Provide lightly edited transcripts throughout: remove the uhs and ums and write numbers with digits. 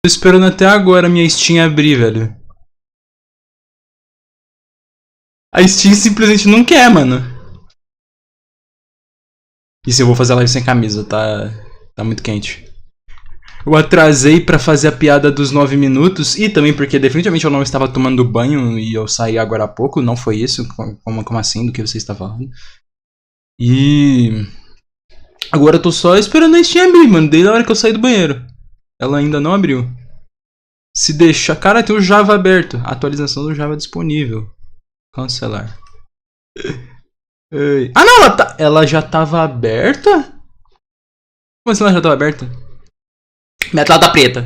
Tô esperando até agora a minha Steam abrir, velho. A Steam simplesmente não quer, mano. E se eu vou fazer a live sem camisa, tá muito quente. Eu atrasei pra fazer a piada dos 9 minutos e também porque definitivamente eu não estava tomando banho e eu saí agora há pouco. Não foi isso? Como assim? Do que você está falando? E... agora eu tô só esperando a Steam abrir, mano. Desde a hora que eu saí do banheiro. Ela ainda não abriu. Se deixar... cara, tem o Java aberto. Atualização do Java disponível. Cancelar. Ah, não! Ela já tava aberta? Como assim ela já tava aberta? Minha tela tá preta.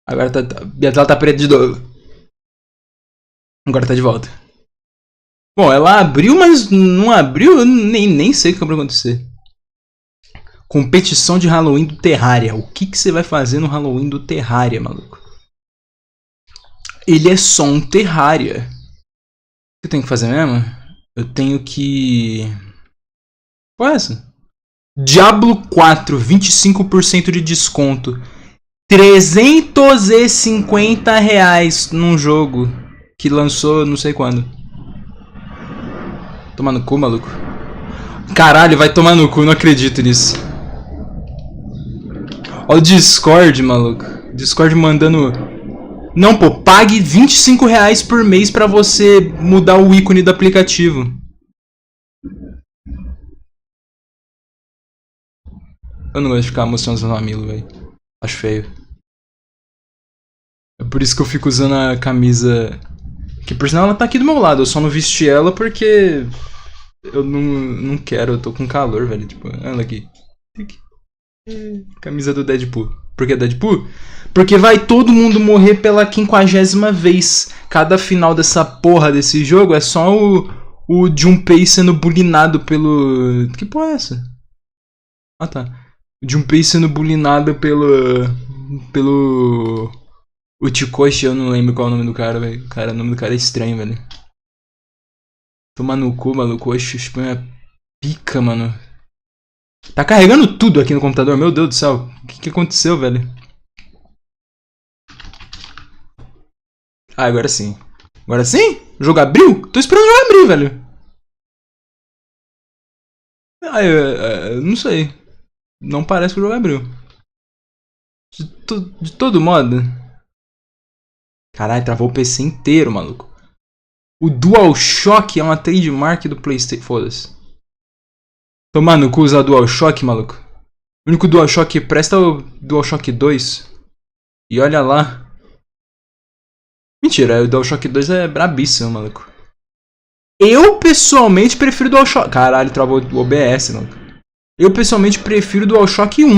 Agora minha tela tá preta de novo. Agora tá de volta. Bom, ela abriu, mas não abriu. Eu nem sei o que vai acontecer. Competição de Halloween do Terraria. O que você vai fazer no Halloween do Terraria, maluco? Ele é só um Terraria. O que eu tenho que fazer mesmo? Eu tenho que... qual é essa? Diablo 4, 25% de desconto. R$350 num jogo que lançou não sei quando. Toma no cu, maluco. Caralho, vai tomar no cu, não acredito nisso. Olha o Discord, maluco. Discord mandando... não, pô, pague R$25 por mês pra você mudar o ícone do aplicativo. Eu não gosto de ficar mostrando os mamilos, velho. Acho feio. É por isso que eu fico usando a camisa... que por sinal ela tá aqui do meu lado. Eu só não vesti ela porque... eu não quero, eu tô com calor, velho. Tipo, ela aqui. Camisa do Deadpool. Por que Deadpool? Porque vai todo mundo morrer pela 50ª vez. Cada final dessa porra desse jogo é só o Junpei sendo bulinado pelo... que porra é essa? Ah, tá. O Junpei sendo bulinado pelo... o Tikoshi, eu não lembro qual é o nome do cara, velho. Cara, o nome do cara é estranho, velho. Tomar no cu, maluco. Oxe, tipo, é pica, mano. Tá carregando tudo aqui no computador, meu Deus do céu. O que aconteceu, velho? Ah, agora sim. Agora sim? O jogo abriu? Tô esperando o jogo abrir, velho. Ah, eu não sei. Não parece que o jogo abriu. De todo modo. Caralho, travou o PC inteiro, maluco. O DualShock é uma trademark do PlayStation. Foda-se. Tomar no cu usar DualShock, maluco. O único DualShock que presta é o DualShock 2. E olha lá. Mentira, o DualShock 2 é brabíssimo, maluco. Eu pessoalmente prefiro o DualShock... caralho, travou o OBS, maluco. Eu pessoalmente prefiro o DualShock 1.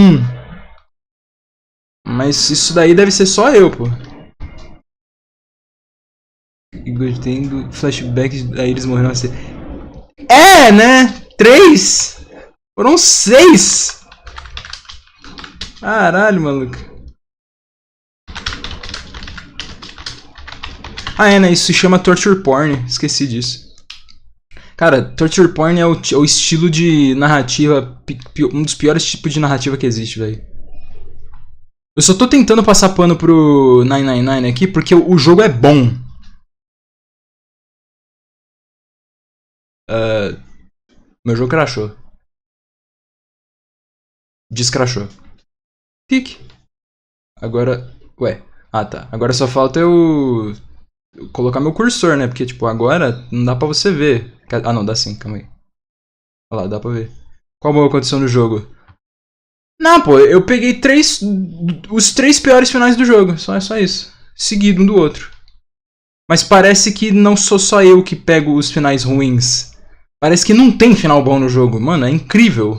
Mas isso daí deve ser só eu, pô. Igor tendo flashbacks, aí eles morreram assim. É, né? 3? Foram 6! Caralho, maluco. Ah, é, né? Isso se chama torture porn. Esqueci disso. Cara, torture porn é o estilo de narrativa... um dos piores tipos de narrativa que existe, velho. Eu só tô tentando passar pano pro 999 aqui porque o jogo é bom. Meu jogo crashou. Descrashou. Pique. Agora... ué. Ah, tá. Agora só falta eu colocar meu cursor, né? Porque, tipo, agora não dá pra você ver. Ah, não. Dá sim. Calma aí. Olha lá, dá pra ver. Qual aconteceu no jogo? Não, pô. Eu peguei os 3 piores finais do jogo. Só isso. Seguido um do outro. Mas parece que não sou só eu que pego os finais ruins. Parece que não tem final bom no jogo. Mano, é incrível.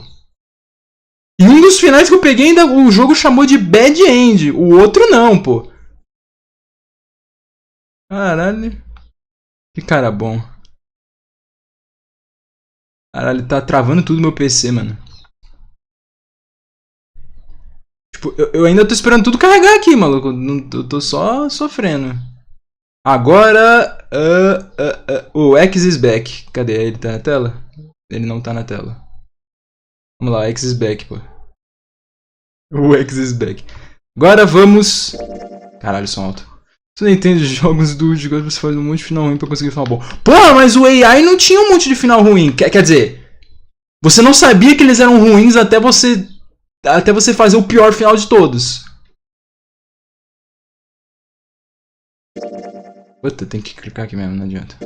E um dos finais que eu peguei ainda o jogo chamou de Bad End. O outro não, pô. Caralho. Que cara bom. Caralho, tá travando tudo no meu PC, mano. Tipo, eu ainda tô esperando tudo carregar aqui, maluco. Eu tô só sofrendo. Agora... o X is back. Cadê? Ele tá na tela? Ele não tá na tela. Vamos lá, X is back, pô. O X is back. Agora vamos... Caralho, som alto. Você não entende jogos do Igro, você faz um monte de final ruim pra conseguir final bom. Porra, mas o AI não tinha um monte de final ruim. Quer dizer, você não sabia que eles eram ruins até você fazer o pior final de todos. Puta, tem que clicar aqui mesmo, não adianta.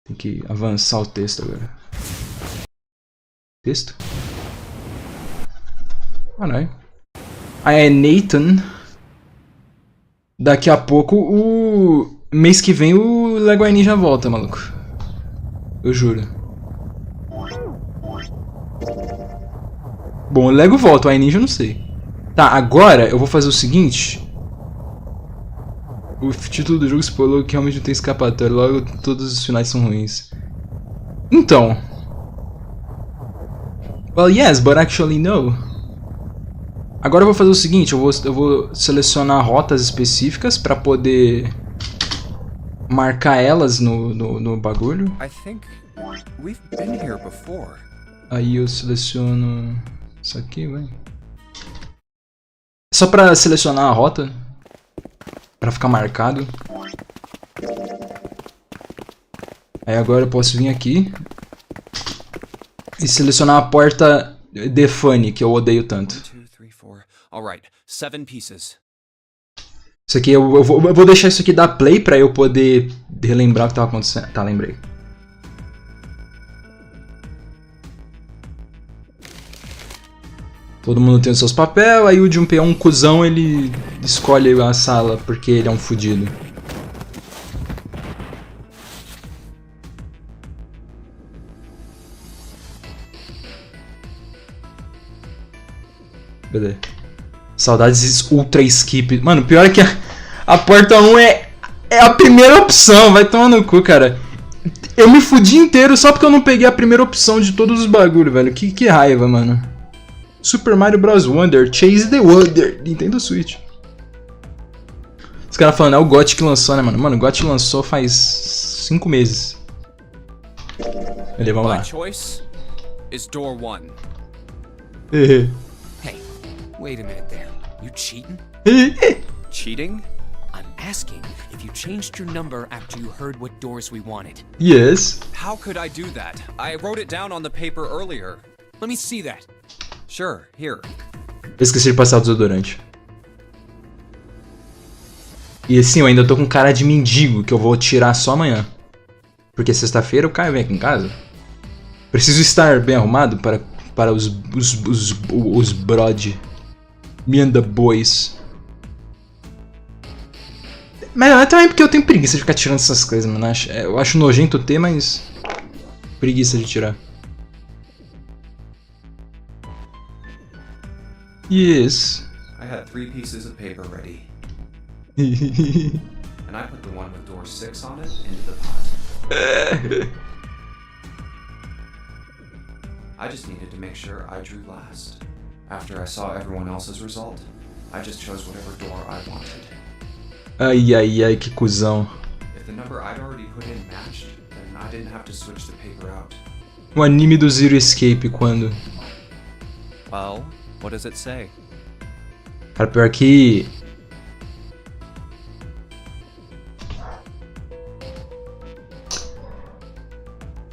Tem que avançar o texto agora. Texto? Caralho. Ah, é Nathan. Daqui a pouco, mês que vem, o Leguaini já volta, maluco. Eu juro. Bom, o Lego volta, o Aininja eu não sei. Tá, agora eu vou fazer o seguinte. O título do jogo spoilou que realmente não tem escapatória, logo todos os finais são ruins. Então. Well, yes, but actually no. Agora eu vou fazer o seguinte, eu vou selecionar rotas específicas pra poder marcar elas no bagulho. Aí eu seleciono isso aqui, vai. Só pra selecionar a rota. Pra ficar marcado. Aí agora eu posso vir aqui e selecionar a porta de Funny, que eu odeio tanto. Isso aqui eu vou deixar isso aqui dar play pra eu poder relembrar o que tava acontecendo. Tá, lembrei. Todo mundo tem os seus papéis, aí o Junpei é um cuzão, ele escolhe a sala porque ele é um fudido. Beleza. Saudades ultra skip. Mano, pior é que a porta 1 é a primeira opção, vai tomar no cu, cara. Eu me fudi inteiro só porque eu não peguei a primeira opção de todos os bagulho, velho. Que raiva, mano. Super Mario Bros. Wonder, Chase the Wonder, Nintendo Switch. Os caras falando, é o GOT que lançou, né, mano? Mano, o GOT lançou faz 5 meses. Beleza, vamos lá. My choice is door 1. Hey, wait a minute there. You cheating? Cheating? I'm asking if you changed your number after you heard what doors we wanted. Yes. How could I do that? I wrote it down on the paper earlier. Let me see that. Sure, here. Eu esqueci de passar o desodorante. E assim, eu ainda tô com cara de mendigo, que eu vou tirar só amanhã. Porque sexta-feira o Caio vem aqui em casa. Preciso estar bem arrumado para os brod. Me and the boys. Mas é também porque eu tenho preguiça de ficar tirando essas coisas, mano. Eu acho nojento ter, mas... preguiça de tirar. Yes. I had 3 pieces of paper ready. And I put the one with door 6 on it into the pot. I just needed to make sure I drew last. After I saw everyone else's result, I just chose whatever door I wanted. Ai, que cuzão. If the number I'd already put in matched, then I didn't have to switch the paper out. O anime do Zero Escape, quando? Well, what does it say? Cara, pior que...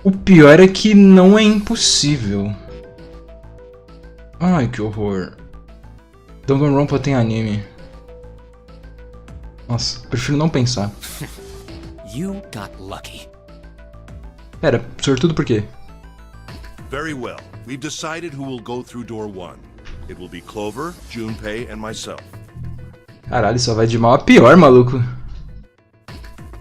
o pior é que não é impossível. Ai, que horror. Danganronpa tem anime. Nossa, prefiro não pensar. You got lucky. Pera, sortudo por quê? Very well. We've decided who will go through door 1. It will be Clover, Junpei, and myself. Caralho, só vai de mal a pior, maluco.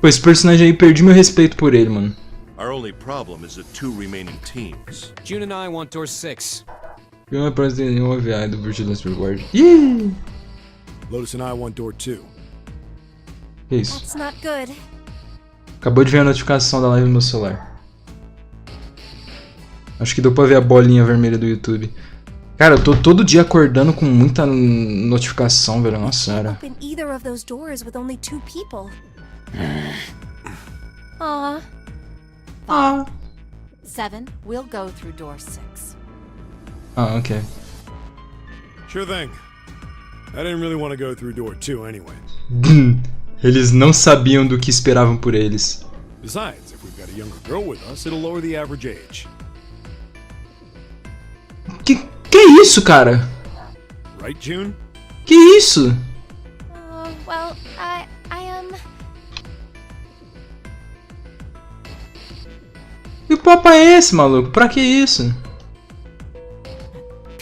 Pô, esse personagem aí, perdi meu respeito por ele, mano. Our only problem is the 2 remaining teams. June and I want door 6. Eu não posso ter nenhum OVA do Virtuous Reward. Ih! Lotus and I want door 2. Que isso? That's not good. Acabou de ver a notificação da live no meu celular. Acho que deu pra ver a bolinha vermelha do YouTube. Cara, eu tô todo dia acordando com muita notificação, velho. Nossa senhora. Open either of those doors with only 2 people. Aw. 7, we'll go through door 6. Ah, ok. Sure thing. I didn't really want to go through door 2 anyway. Eles não sabiam do que esperavam por eles. Besides, if we've got a younger girl with us, it'll lower the average age. Que isso, cara? Right, June? Que isso? Well, I Que papo é esse, maluco? Pra que isso?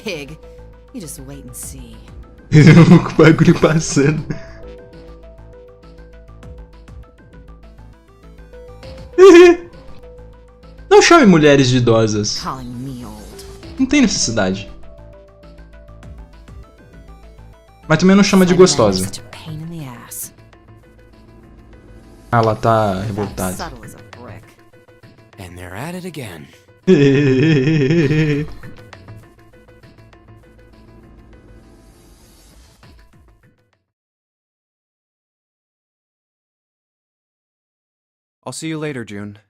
Pig. You just wait and see. O bagulho passando. Não chame mulheres de idosas. Calling me old. Não tem necessidade. Mas também não chama de gostosa. Such a pain in the ass. Ah, ela tá That's revoltada. subtle as a brick. And they're at it again. I'll see you later, June.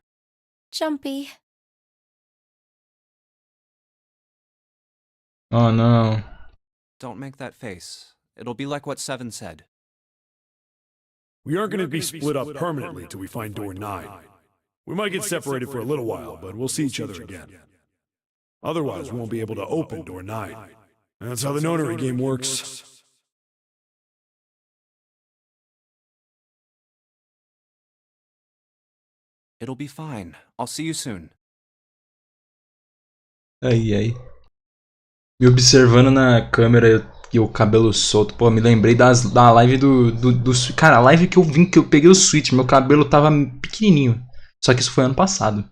jumpy. Oh, não. Don't make that face. It'll be like what Seven said. We aren't going to be split up permanently till we find door 9. We might get separated for a little while, but we'll see each other again. Otherwise, we won't be able to open door 9. And that's how the notary game works. It'll be fine. I'll see you soon. Ai, ai. Me observando na câmera e o cabelo solto. Pô, me lembrei da live do... Cara, a live que eu vim, que eu peguei o Switch, meu cabelo tava pequenininho. Só que isso foi ano passado.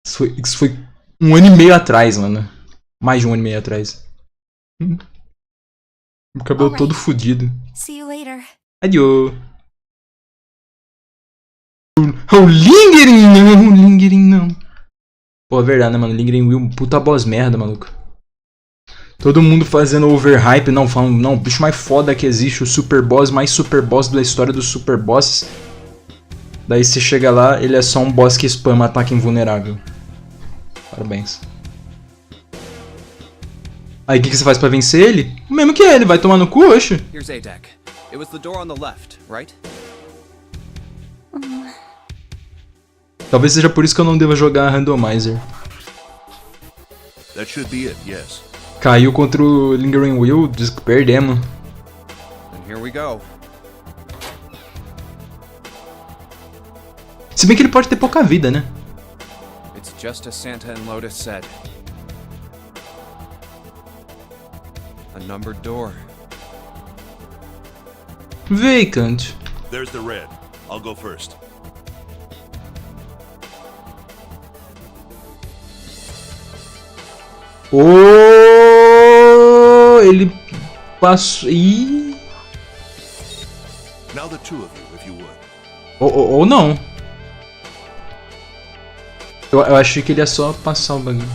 Isso foi 1 ano e meio atrás, mano. Mais de 1 ano e meio atrás. Meu cabelo Alright. todo fudido. See you later. Adio. O Lingering não, Lingering não. Pô, é verdade, né, mano? Lingering Will, puta boss merda, maluco. Todo mundo fazendo overhype, não, falando, não, o bicho mais foda que existe, o super boss, mais super boss da história dos super bosses. Daí você chega lá, ele é só um boss que spama ataque invulnerável. Parabéns. Aí o que você faz pra vencer ele? O mesmo que ele, vai tomar no cu, oxe. Here's A deck. It was the door on the left, right? Talvez seja por isso que eu não deva jogar Randomizer. That should be it, yes. Caiu contra o Lingering Will, diz que perdemos. And here we go. Se bem que ele pode ter pouca vida, né? It's just as Santa and Lotus said. A numbered door. Vacant. There's the red. I'll go first. Oh, ele passou. Ih. Now the two of you, if you would. Ou não. Eu achei que ele ia só passar o bagulho.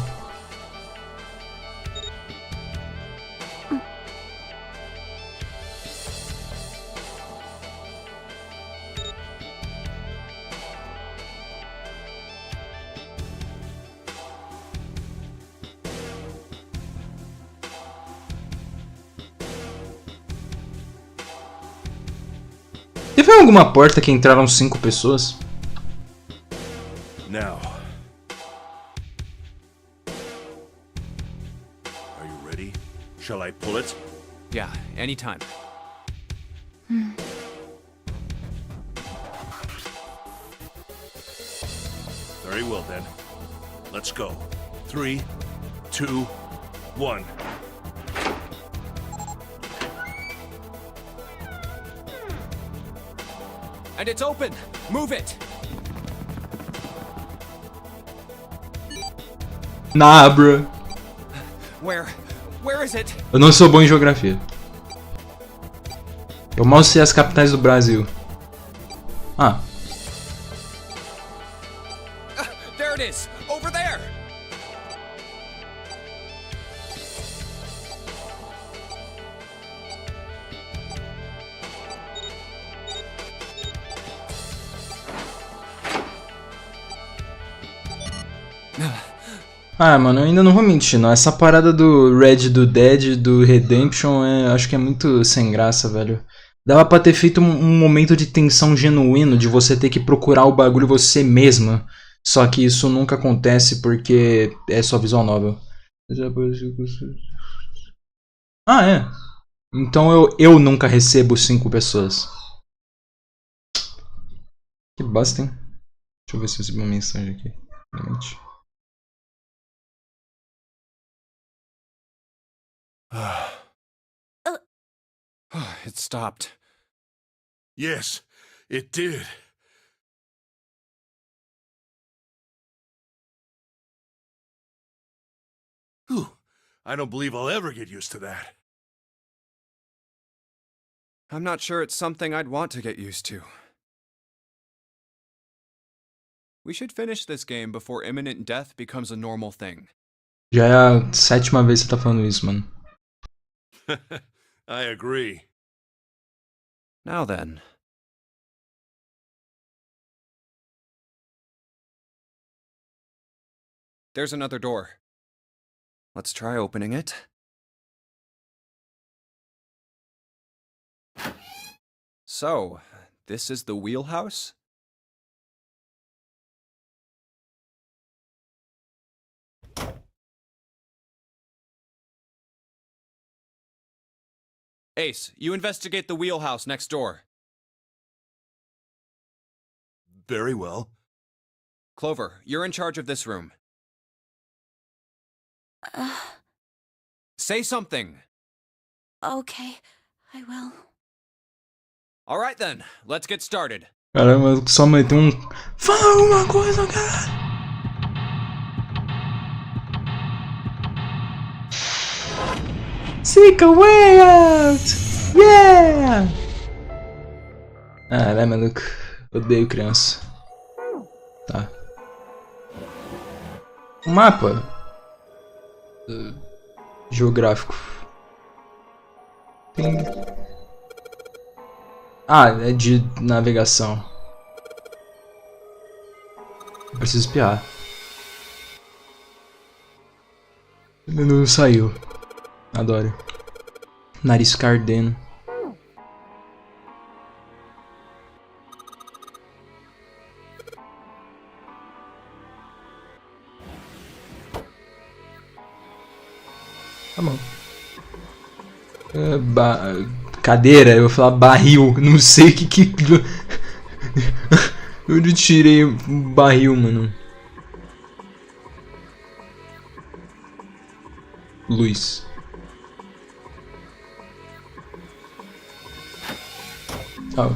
Teve alguma porta que entraram 5 pessoas? Now. Are you ready? Shall I pull it? Yeah, anytime. Very well then. Let's go. 3, 2, 1. And it's open! Move it! Nah, bro. Where is it? Eu não sou bom em geografia. Eu mal sei as capitais do Brasil. Ah. There it is! Over there! Ah, mano, eu ainda não vou mentir, não. Essa parada do Red do Dead, do Redemption, acho que é muito sem graça, velho. Dava pra ter feito um momento de tensão genuíno, de você ter que procurar o bagulho você mesma. Só que isso nunca acontece porque é só visual novel. Ah, é. Então eu nunca recebo 5 pessoas. Que bosta, hein? Deixa eu ver se eu recebi uma mensagem aqui. Realmente. It stopped. Yes, it did. Whew. I don't believe I'll ever get used to that. I'm not sure it's something I'd want to get used to. We should finish this game before imminent death becomes a normal thing. Já é a 7ª vez que você tá falando isso, mano. I agree. Now then. There's another door. Let's try opening it. So, this is the wheelhouse? Ace, you investigate the wheelhouse next door. Very well. Clover, you're in charge of this room. Say something. Okay, I will. All right then, let's get started. Caramba, só meteu um. Fala alguma coisa, cara! Seek a way out! Yeah! Ah, vai, maluco. Odeio criança. Tá. Um mapa. Geográfico. Tem. Ah, é de navegação. Eu preciso espiar. O menu saiu. Adoro. Nariz cardeno. Tá bom. Cadeira, eu vou falar barril. Não sei o que. Onde eu tirei o barril, mano? Luz. Oh.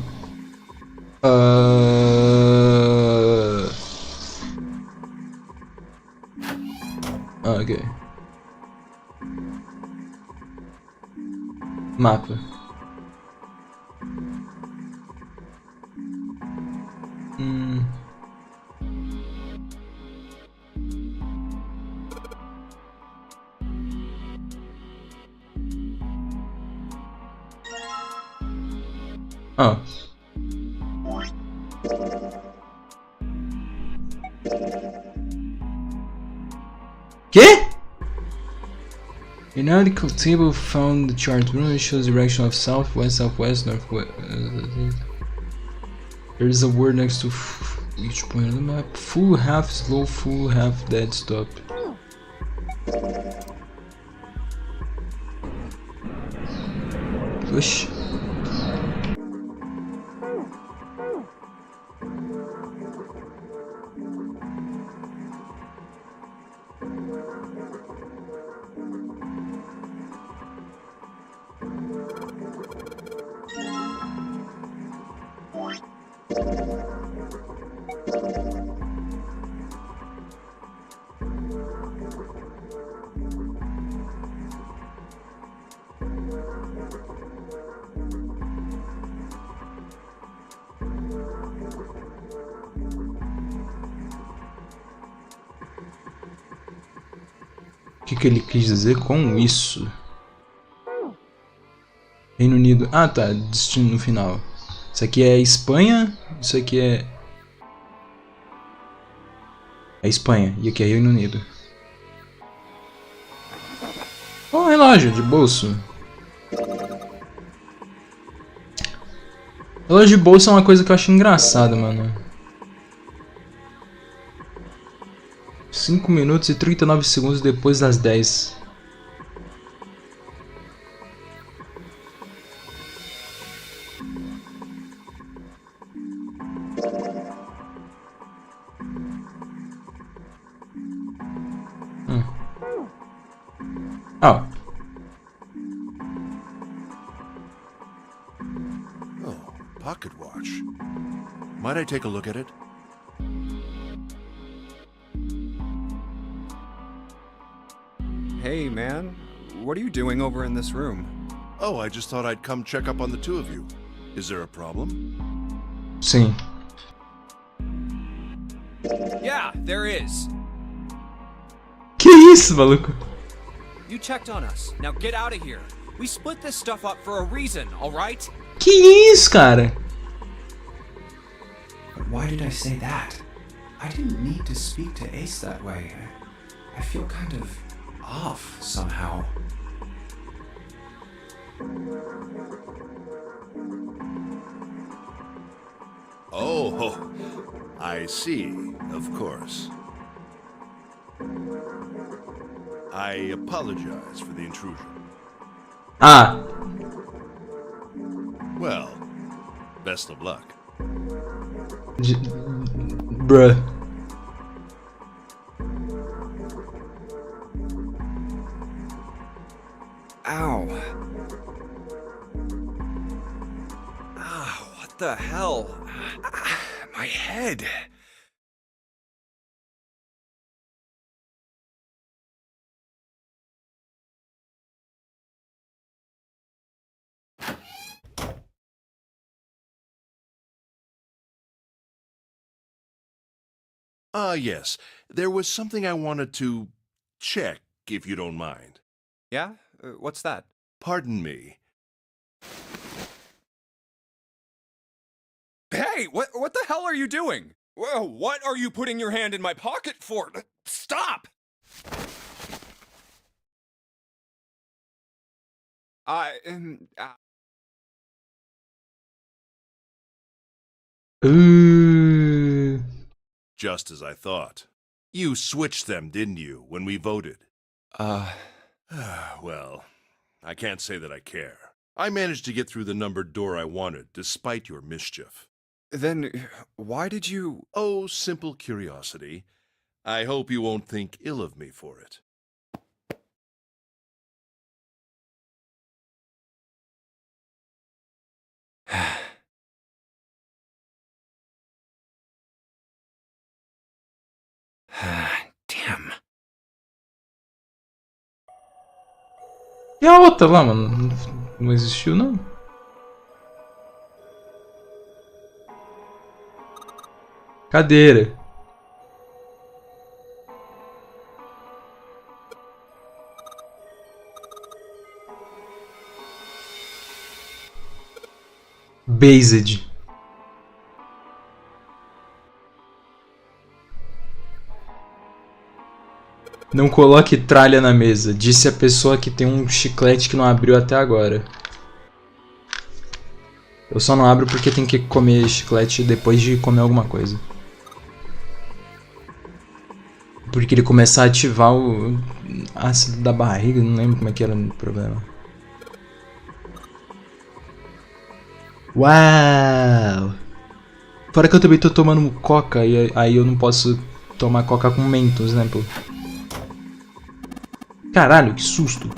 Ok. Mapa. Oh. Quê? A nautical table found the chart room shows direction of southwest, southwest, northwest. There is a word next to each point on the map. Full, half slow, full, half dead stop. Push. O que ele quis dizer com isso? Reino Unido. Ah, tá. Destino no final. Isso aqui é Espanha. Isso aqui é Espanha. E aqui é Reino Unido. relógio de bolso. Relógio de bolso é uma coisa que eu acho engraçada, mano. 5 minutos e 39 segundos depois das 10. Oh. Oh, pocket watch. Might I take a look at it? Hey, man. What are you doing over in this room? Oh, I just thought I'd come check up on the two of you. Is there a problem? Sim. Yeah, there is. Que isso, maluco? You checked on us. Now get out of here. We split this stuff up for a reason, alright? Que isso, cara? Why did I say that? I didn't need to speak to Ace that way. I feel kind of off somehow. Oh, I see, of course. I apologize for the intrusion. Ah, Well, best of luck. bruh. Ow. Ah, what the hell? Ah, my head. Yes. There was something I wanted to check, if you don't mind. Yeah? What's that? Pardon me. Hey, what the hell are you doing? Whoa, what are you putting your hand in my pocket for? Stop! Uh, Just as I thought. You switched them, didn't you, when we voted? Well, I can't say that I care. I managed to get through the numbered door I wanted, despite your mischief. Then why did you... Oh, simple curiosity. I hope you won't think ill of me for it. Damn. e a outra lá, mano? Não existiu, não? Cadeira. Based. Não coloque tralha na mesa, disse a pessoa que tem um chiclete que não abriu até agora. Eu só não abro porque tem que comer chiclete depois de comer alguma coisa. Porque ele começar a ativar o ácido da barriga, não lembro como é que era o problema. Uau! Fora que eu também tô tomando coca e aí eu não posso tomar coca com mentos, né, pô? Caralho, que susto!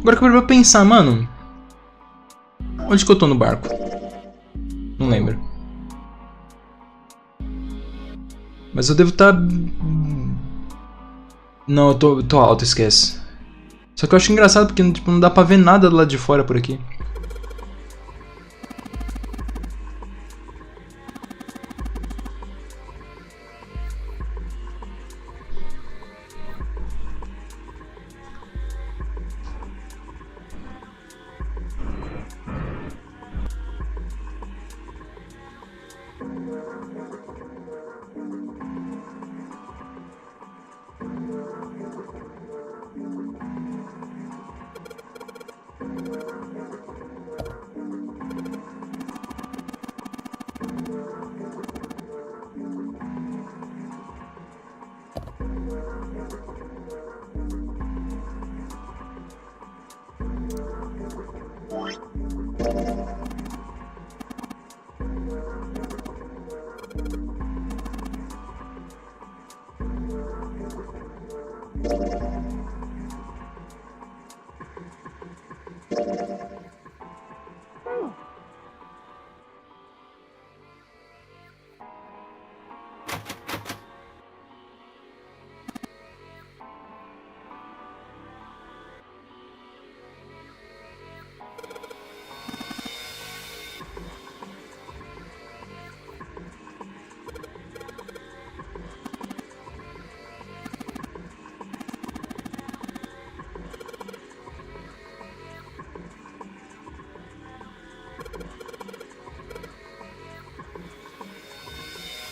Agora que eu vou pensar, mano. Onde que eu tô no barco? Não lembro. Mas eu devo estar... Não, eu tô alto, esquece. Só que eu acho engraçado porque tipo, não dá pra ver nada do lado de fora por aqui.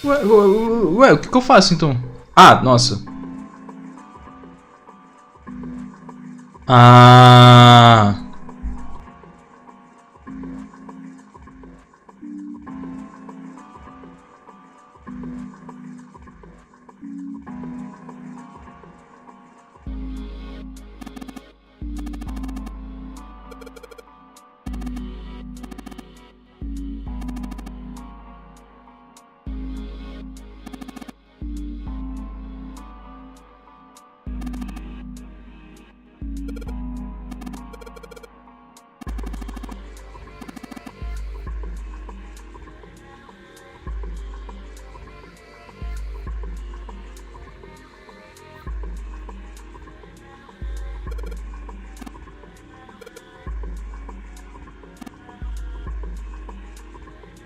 Ué, o que eu faço então? Ah, nossa. Ah.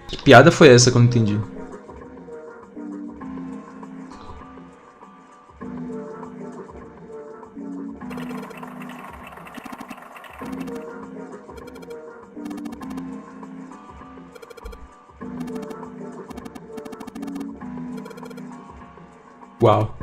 Que piada foi essa que eu não entendi? Uau.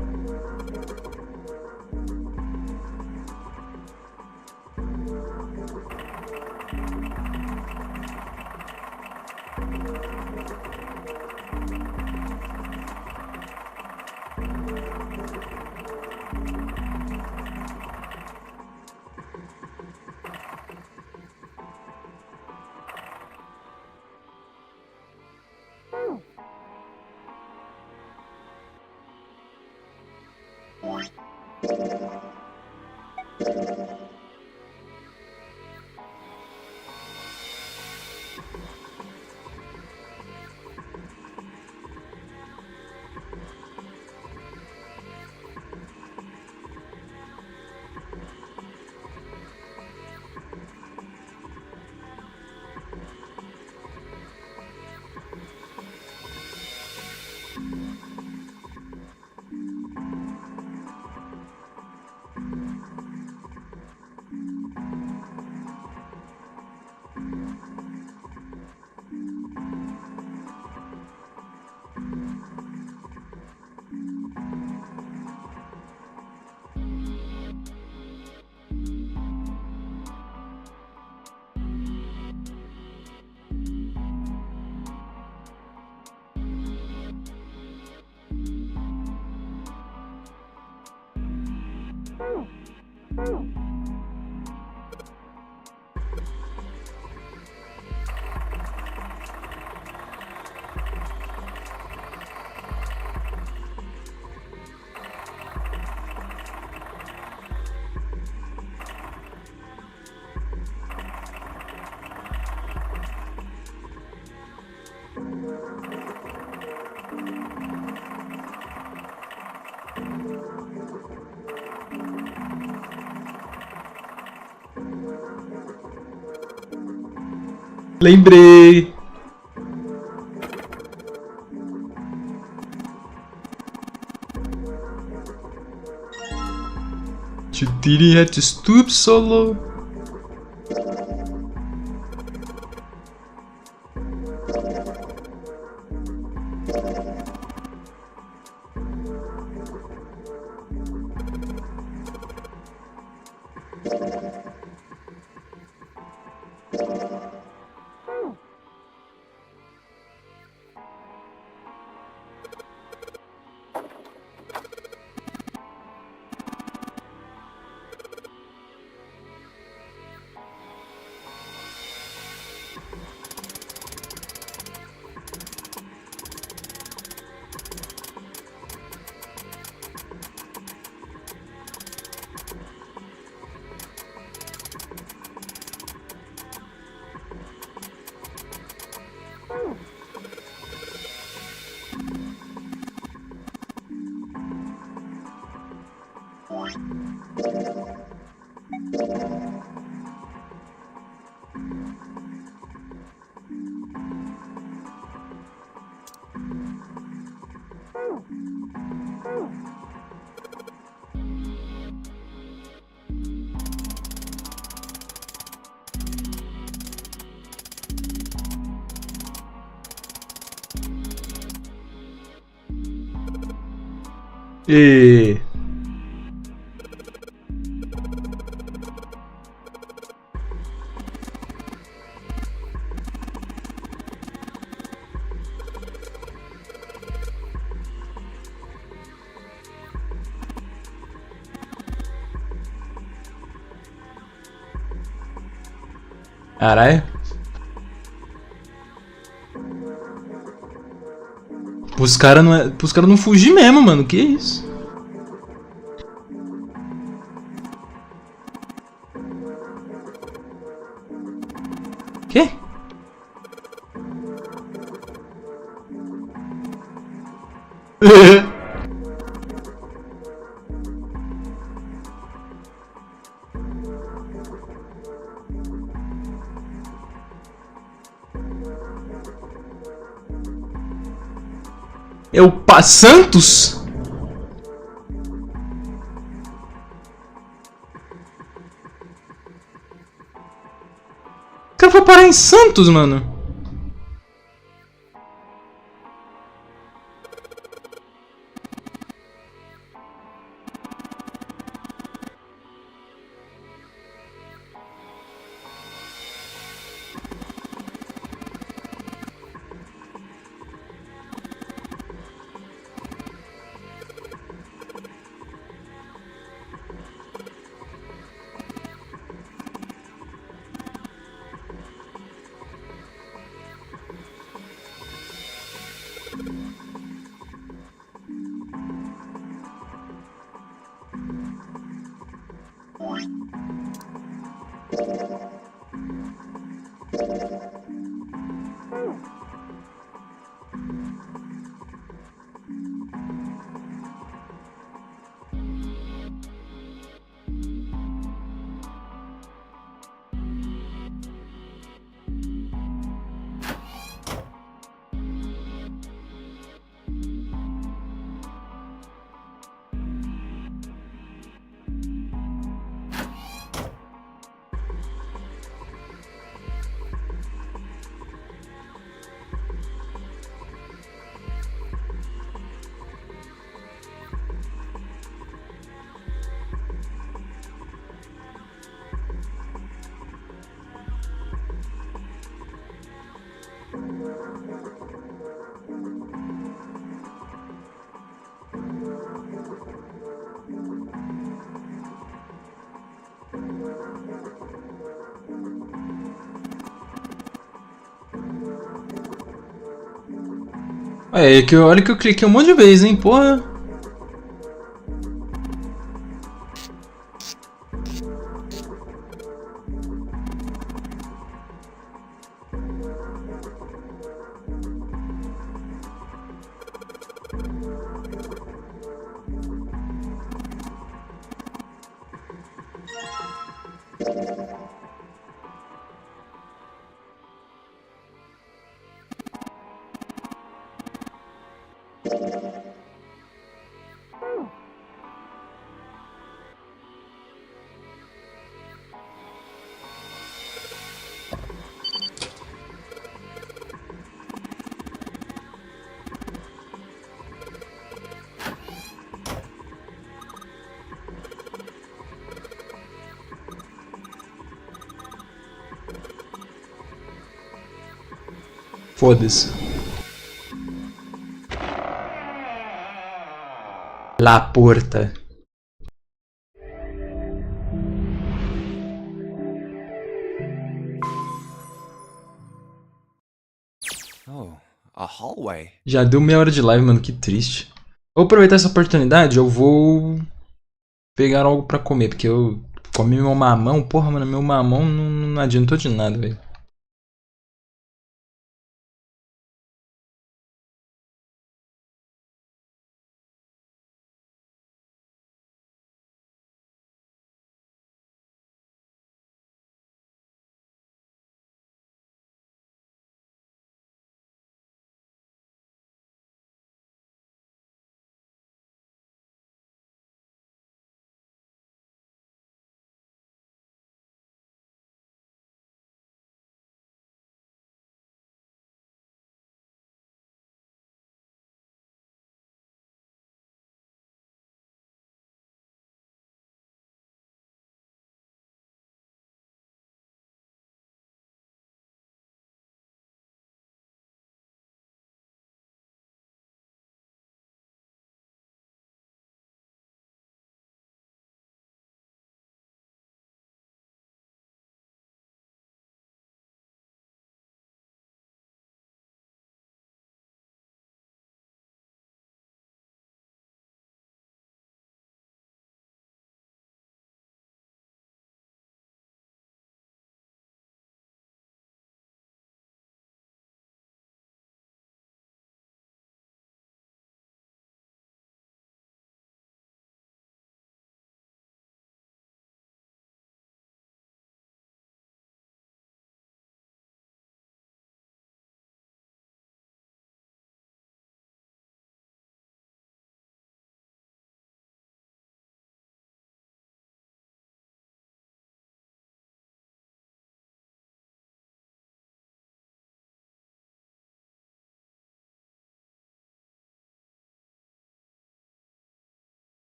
Lembrei! You didn't have to stoop so low. E... Caralho. Os caras não, os cara não fugir mesmo, mano. Que isso? Quê? É o Santos? O cara foi parar em Santos, mano. Olha que eu cliquei um monte de vezes, hein, porra. Foda-se. La porta. Oh, a hallway. Já deu meia hora de live, mano, que triste. Vou aproveitar essa oportunidade, eu vou pegar algo pra comer, porque eu comi meu mamão, porra, mano, meu mamão não adiantou de nada, velho.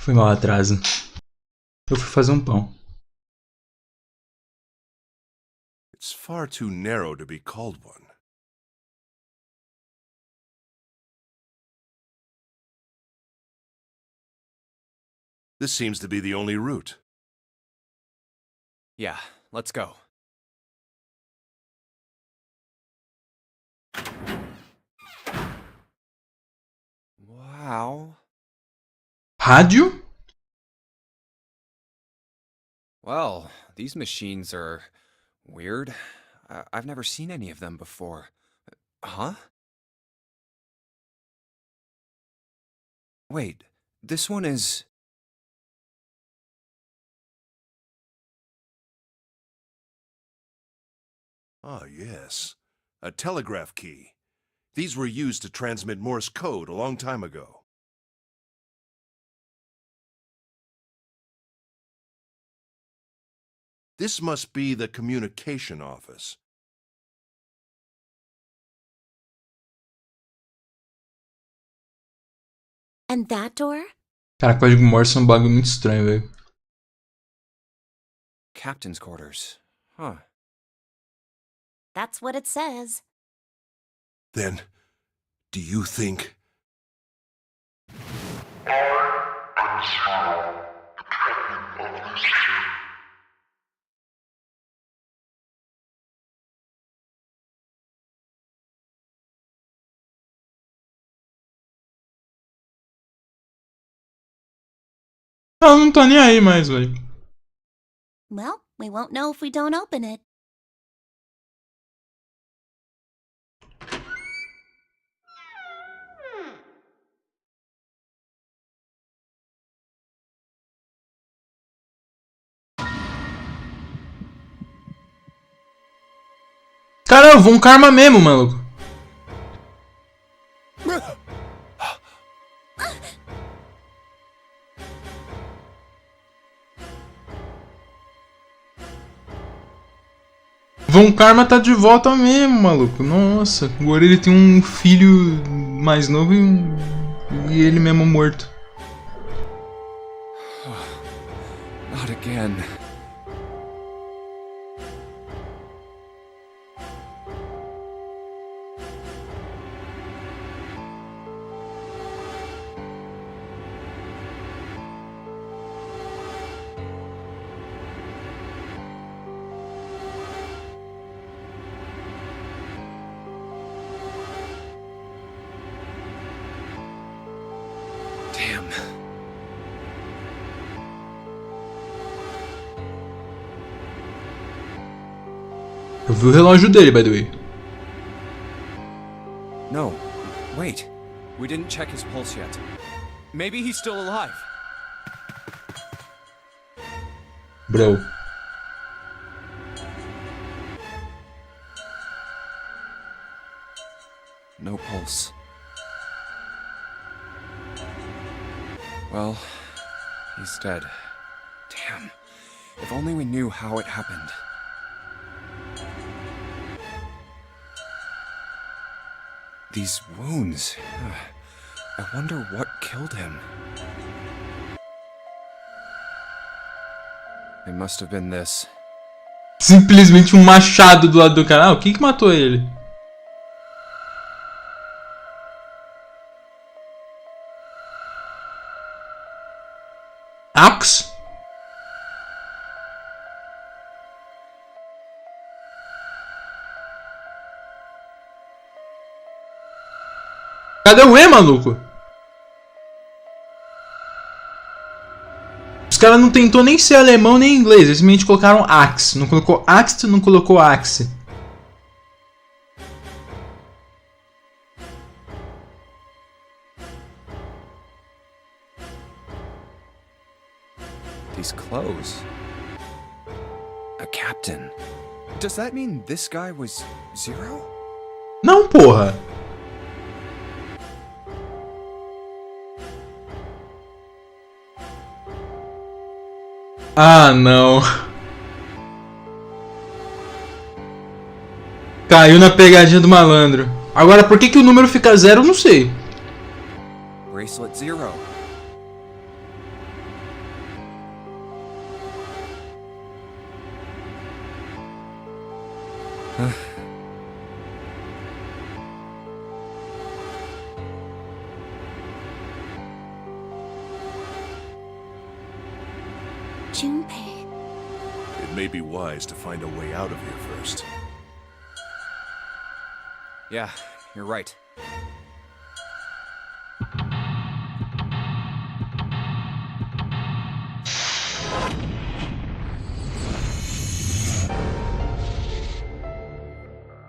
Foi mal atraso. Eu fui fazer um pão. It's far too narrow to be called one. This seems to be the only route. Yeah, let's go. Wow. Rádio? Well, these machines are weird. I've never seen any of them before. Huh? Wait, this one is... Ah, yes. A telegraph key. These were used to transmit Morse code a long time ago. This must be the communication office. And that door? Cara, código Morse é um bagulho muito estranho, velho. Captain's quarters. Huh. That's what it says. Then, do you think... Eu não tô nem aí mais, velho. Well, we won't know if we don't open it. Cara, eu vou um karma mesmo, maluco. Von Karma tá de volta mesmo, maluco. Nossa, agora ele tem um filho mais novo e ele mesmo morto. Not again. Damn. Eu vi o relógio dele, by the way. No, wait. We didn't check his pulse yet. Maybe he's still alive. Bro. No pulse. Well, he's dead. Damn. If only we knew how it happened. These wounds. I wonder what killed him. It must have been this. Simplesmente um machado do lado do cara. Ah, o que matou ele? Axe? Cadê o E, maluco? Os caras não tentou nem ser alemão nem inglês, eles simplesmente colocaram axe. Não colocou axe, não colocou axe. These clothes. A captain. Does that mean this guy was Zero? Não, porra. Ah, não. Caiu na pegadinha do malandro. Agora, por que o número fica 0, eu não sei. Bracelet Zero. Junpei. It may be wise to find a way out of here first. Yeah, you're right.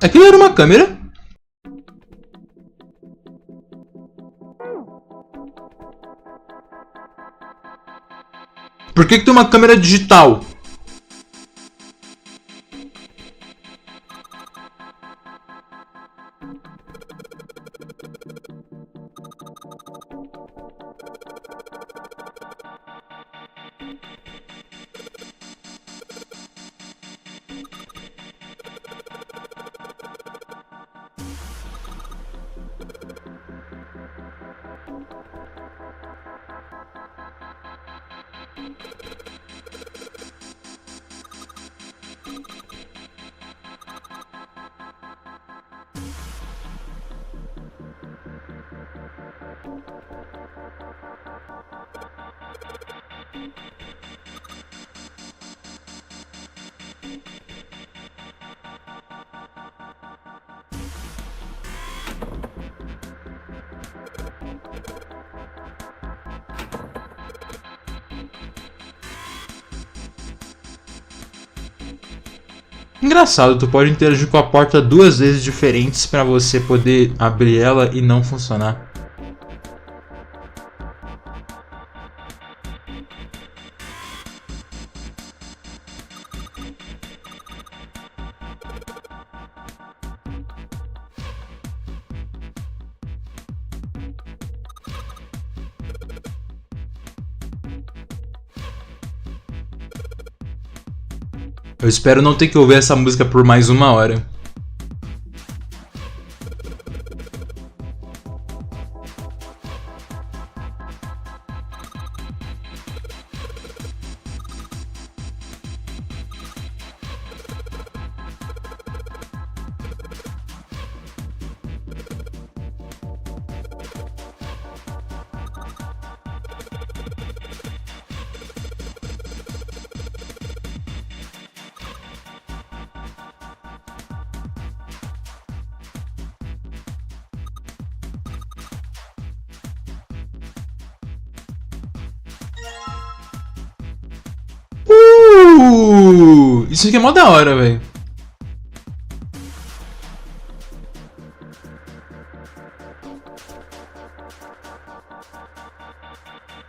Aquilo era uma câmera? Por que tem uma câmera digital? Engraçado, tu pode interagir com a porta duas vezes diferentes para você poder abrir ela e não funcionar. Eu espero não ter que ouvir essa música por mais 1 hora. Isso aqui é mó da hora, velho.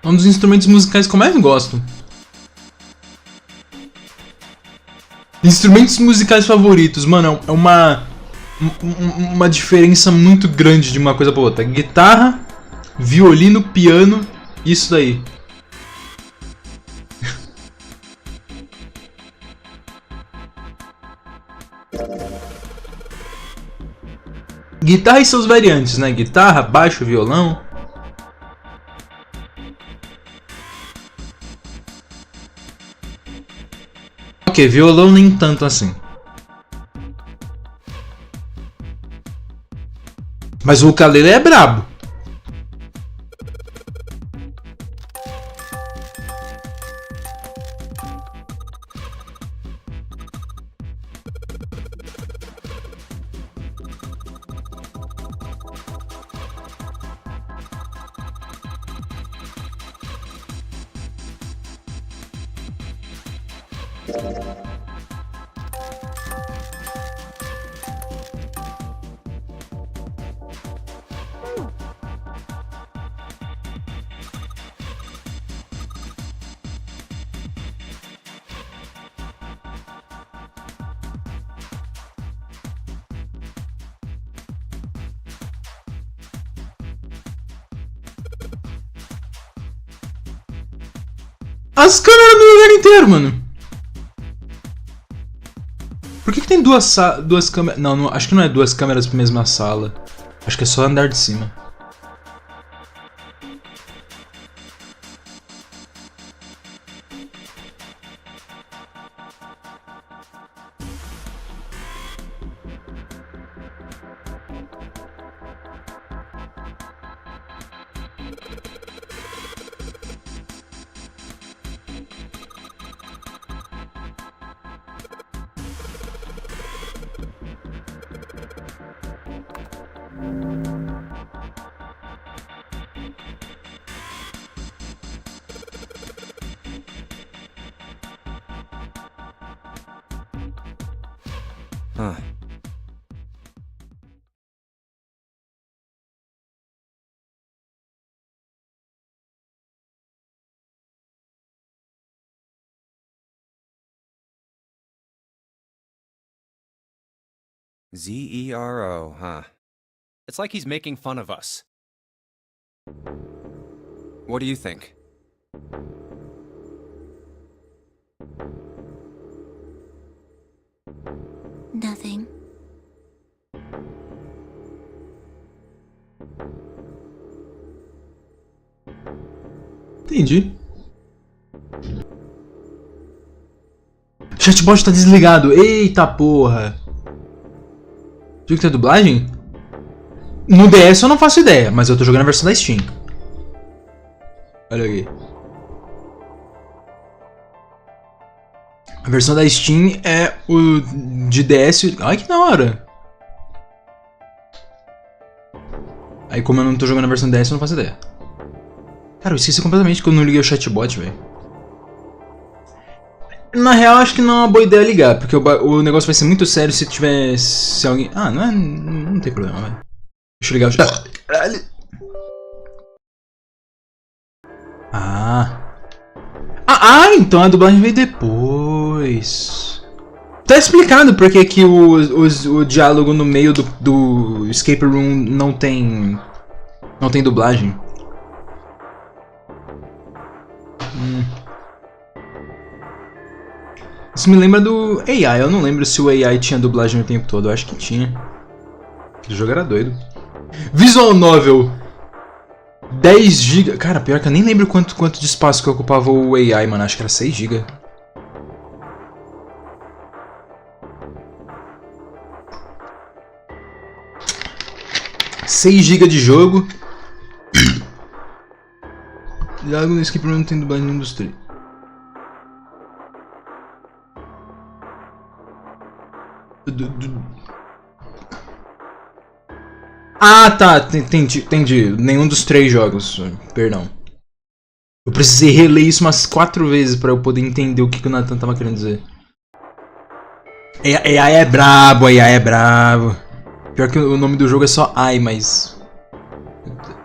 É um dos instrumentos musicais que eu mais gosto. Instrumentos musicais favoritos, mano, é uma diferença muito grande de uma coisa pra outra. Guitarra, violino, piano, isso daí. Guitarra e seus variantes, né? Guitarra, baixo, violão. Ok, violão nem tanto assim. Mas o ukulele é brabo. As câmeras no lugar inteiro, mano. Por que tem duas câmeras? Não, acho que não é duas câmeras pra mesma sala. Acho que é só andar de cima. Huh. Zero, huh? It's like he's making fun of us. What do you think? Nothing. Entendi. O chatbot tá desligado. Eita porra. Viu que tem dublagem? No DS eu não faço ideia, mas eu tô jogando a versão da Steam. Olha aqui. A versão da Steam é o de DS. Ai, que da hora. Aí como eu não tô jogando a versão DS, eu não faço ideia. Cara, eu esqueci completamente que eu não liguei o chatbot, velho. Na real, acho que não é uma boa ideia ligar, porque o negócio vai ser muito sério se tiver... Se alguém... Ah, não tem problema, velho. Deixa eu ligar o chat. Caralho. Então a dublagem veio depois. Tá explicado porque que o diálogo no meio do escape room não tem dublagem. Isso me lembra do AI, eu não lembro se o AI tinha dublagem o tempo todo, eu acho que tinha. Aquele jogo era doido. Visual Novel 10 GB. Cara, pior que eu nem lembro quanto de espaço que ocupava o AI, mano, acho que era 6 GB. $6 GB de jogo. Diálogo no escape room não tem dublagem nenhum dos três. Ah, tá, entendi. Nenhum dos 3 jogos, perdão. Eu precisei reler isso umas 4 vezes pra eu poder entender o que o Nathan tava querendo dizer. AI é brabo, AI é brabo. Pior que o nome do jogo é só AI, mas...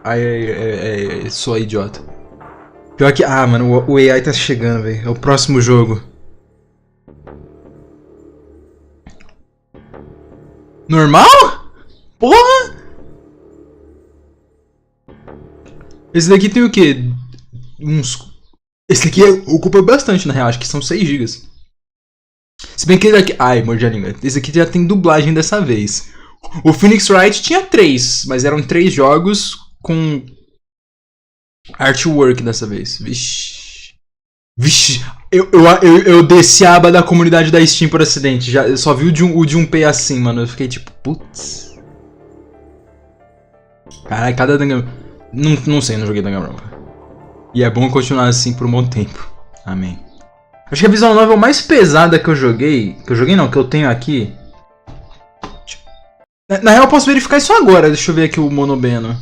AI é só idiota. Pior que... Ah, mano, o AI tá chegando, velho. É o próximo jogo. Normal? Porra! Esse daqui tem o quê? Esse daqui ocupa bastante, na real. Acho que são 6 GB. Se bem que esse daqui... Ai, mordi a língua. Esse aqui já tem dublagem dessa vez. O Phoenix Wright tinha 3, mas eram 3 jogos com artwork dessa vez. Vixe. Vixe. Eu desci a aba da comunidade da Steam por acidente. Eu só vi o de 1P assim, mano. Eu fiquei tipo, putz. Caralho, cada Danganronpa. Não sei, não joguei Danganronpa. E é bom continuar assim por um bom tempo. Amém. Acho que a visual novel mais pesada que eu joguei... Que eu tenho aqui... Na real eu posso verificar isso agora. Deixa eu ver aqui o monobeno.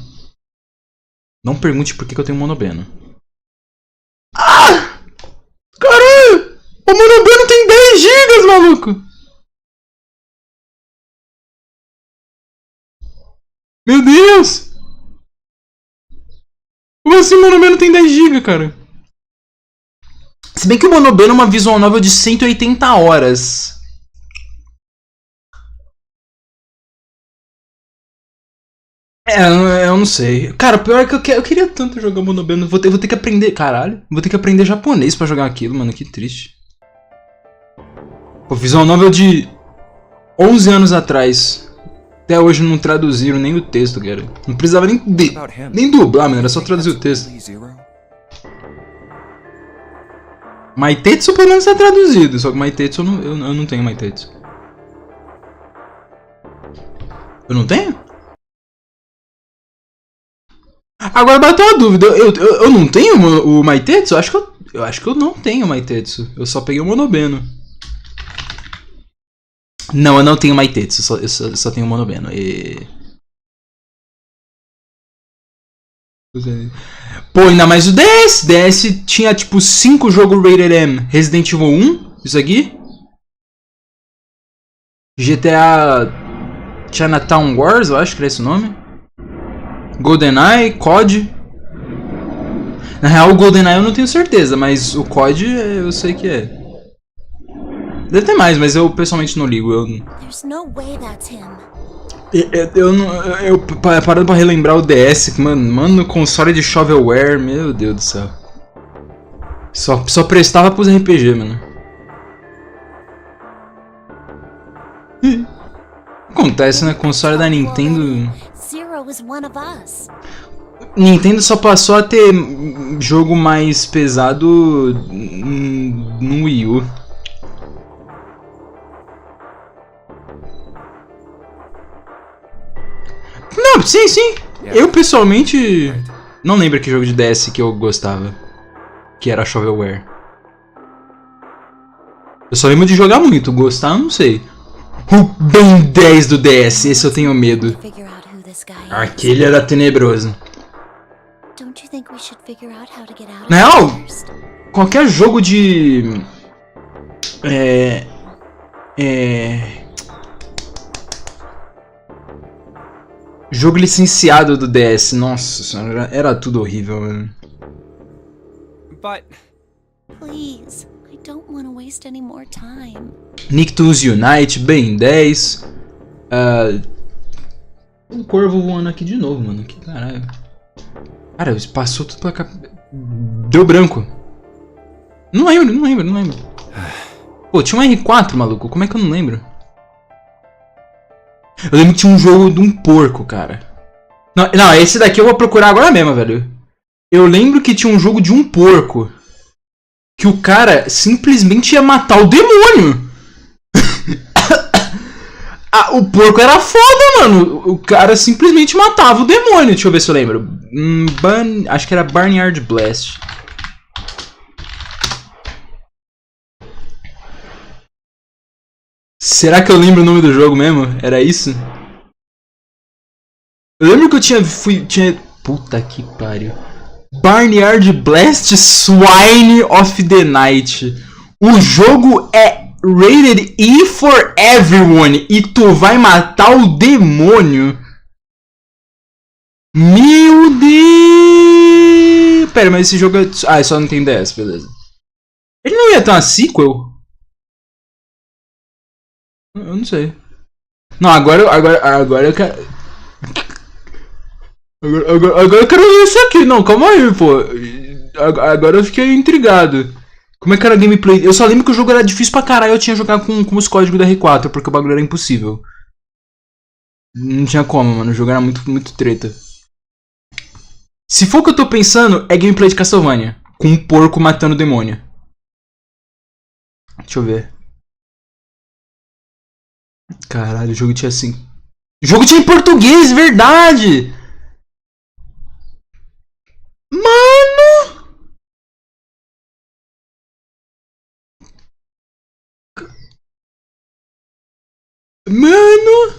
Não pergunte por que eu tenho monobeno. Ah! Caralho! O monobeno tem 10 GB, maluco! Meu Deus! Como assim o monobeno tem 10 GB, cara? Se bem que o monobeno é uma visual novel de 180 horas. Eu não sei. Cara, o pior é que eu queria tanto jogar monobeno. Vou ter que aprender. Caralho. Vou ter que aprender japonês pra jogar aquilo, mano. Que triste. Pô, visual novel de 11 anos atrás. Até hoje não traduziram nem o texto, cara. Não precisava nem dublar, mano. Era só traduzir o texto. Maitetsu pelo menos é traduzido. Só que Maitetsu eu não tenho Maitetsu. Eu não tenho? Agora bateu a dúvida, eu não tenho o Maitetsu? Eu acho que eu não tenho Maitetsu. Eu só peguei o monobeno. Não, eu não tenho Maitetsu, eu só tenho o monobeno. Pô, ainda mais o DS. DS tinha tipo 5 jogos Rated M. Resident Evil 1, isso aqui. GTA Chinatown Wars, eu acho que era esse o nome. GoldenEye, COD. Na real, o GoldenEye eu não tenho certeza, mas o COD eu sei que é. Deve ter mais, mas eu pessoalmente não ligo. There's no way that's him. Eu parando pra relembrar o DS, mano, console de shovelware, meu Deus do céu. Só prestava pros RPG, mano. Acontece, né? Console da Nintendo. Zero is one of us. Nintendo só passou a ter jogo mais pesado no Wii U. Não, sim. Eu pessoalmente não lembro que jogo de DS que eu gostava. Que era shovelware. Eu só lembro de jogar muito, gostar eu não sei. O Ben 10 do DS, esse eu tenho medo. Figure out who this guy is. Aquele era tenebroso. Don't you think we should figure out how to get out of Não! here first? Qualquer jogo de... Jogo licenciado do DS, nossa senhora, era tudo horrível, mano. But Please, I don't want to waste any more time. Nicktoons Unite, Ben 10. O corvo voando aqui de novo, mano. Que caralho. Cara, passou tudo pela cabeça. Deu branco. Não lembro. Pô, tinha um R4, maluco. Como é que eu não lembro? Eu lembro que tinha um jogo de um porco, cara. Não, esse daqui eu vou procurar agora mesmo, velho. Eu lembro que tinha um jogo de um porco. Que o cara simplesmente ia matar o demônio. O porco era foda, mano. O cara simplesmente matava o demônio. Deixa eu ver se eu lembro. Acho que era Barnyard Blast. Será que eu lembro o nome do jogo mesmo? Era isso? Eu lembro que eu tinha... Puta que pariu. Barnyard Blast Swine of the Night. O jogo é rated E for everyone. E tu vai matar o demônio. Meu Deus! Pera, mas esse jogo é... Ah, só não tem DS, beleza. Ele não ia ter uma sequel? Eu não sei. Não, agora eu quero... Agora eu quero ver isso aqui. Não, calma aí, pô. Agora eu fiquei intrigado. Como é que era a gameplay? Eu só lembro que o jogo era difícil pra caralho. Eu tinha jogado com os códigos da R4, porque o bagulho era impossível. Não tinha como, mano. O jogo era muito treta. Se for o que eu tô pensando, é gameplay de Castlevania. Com um porco matando o demônio. Deixa eu ver. Caralho, o jogo tinha assim. O jogo tinha em português, verdade! Mano! Mano!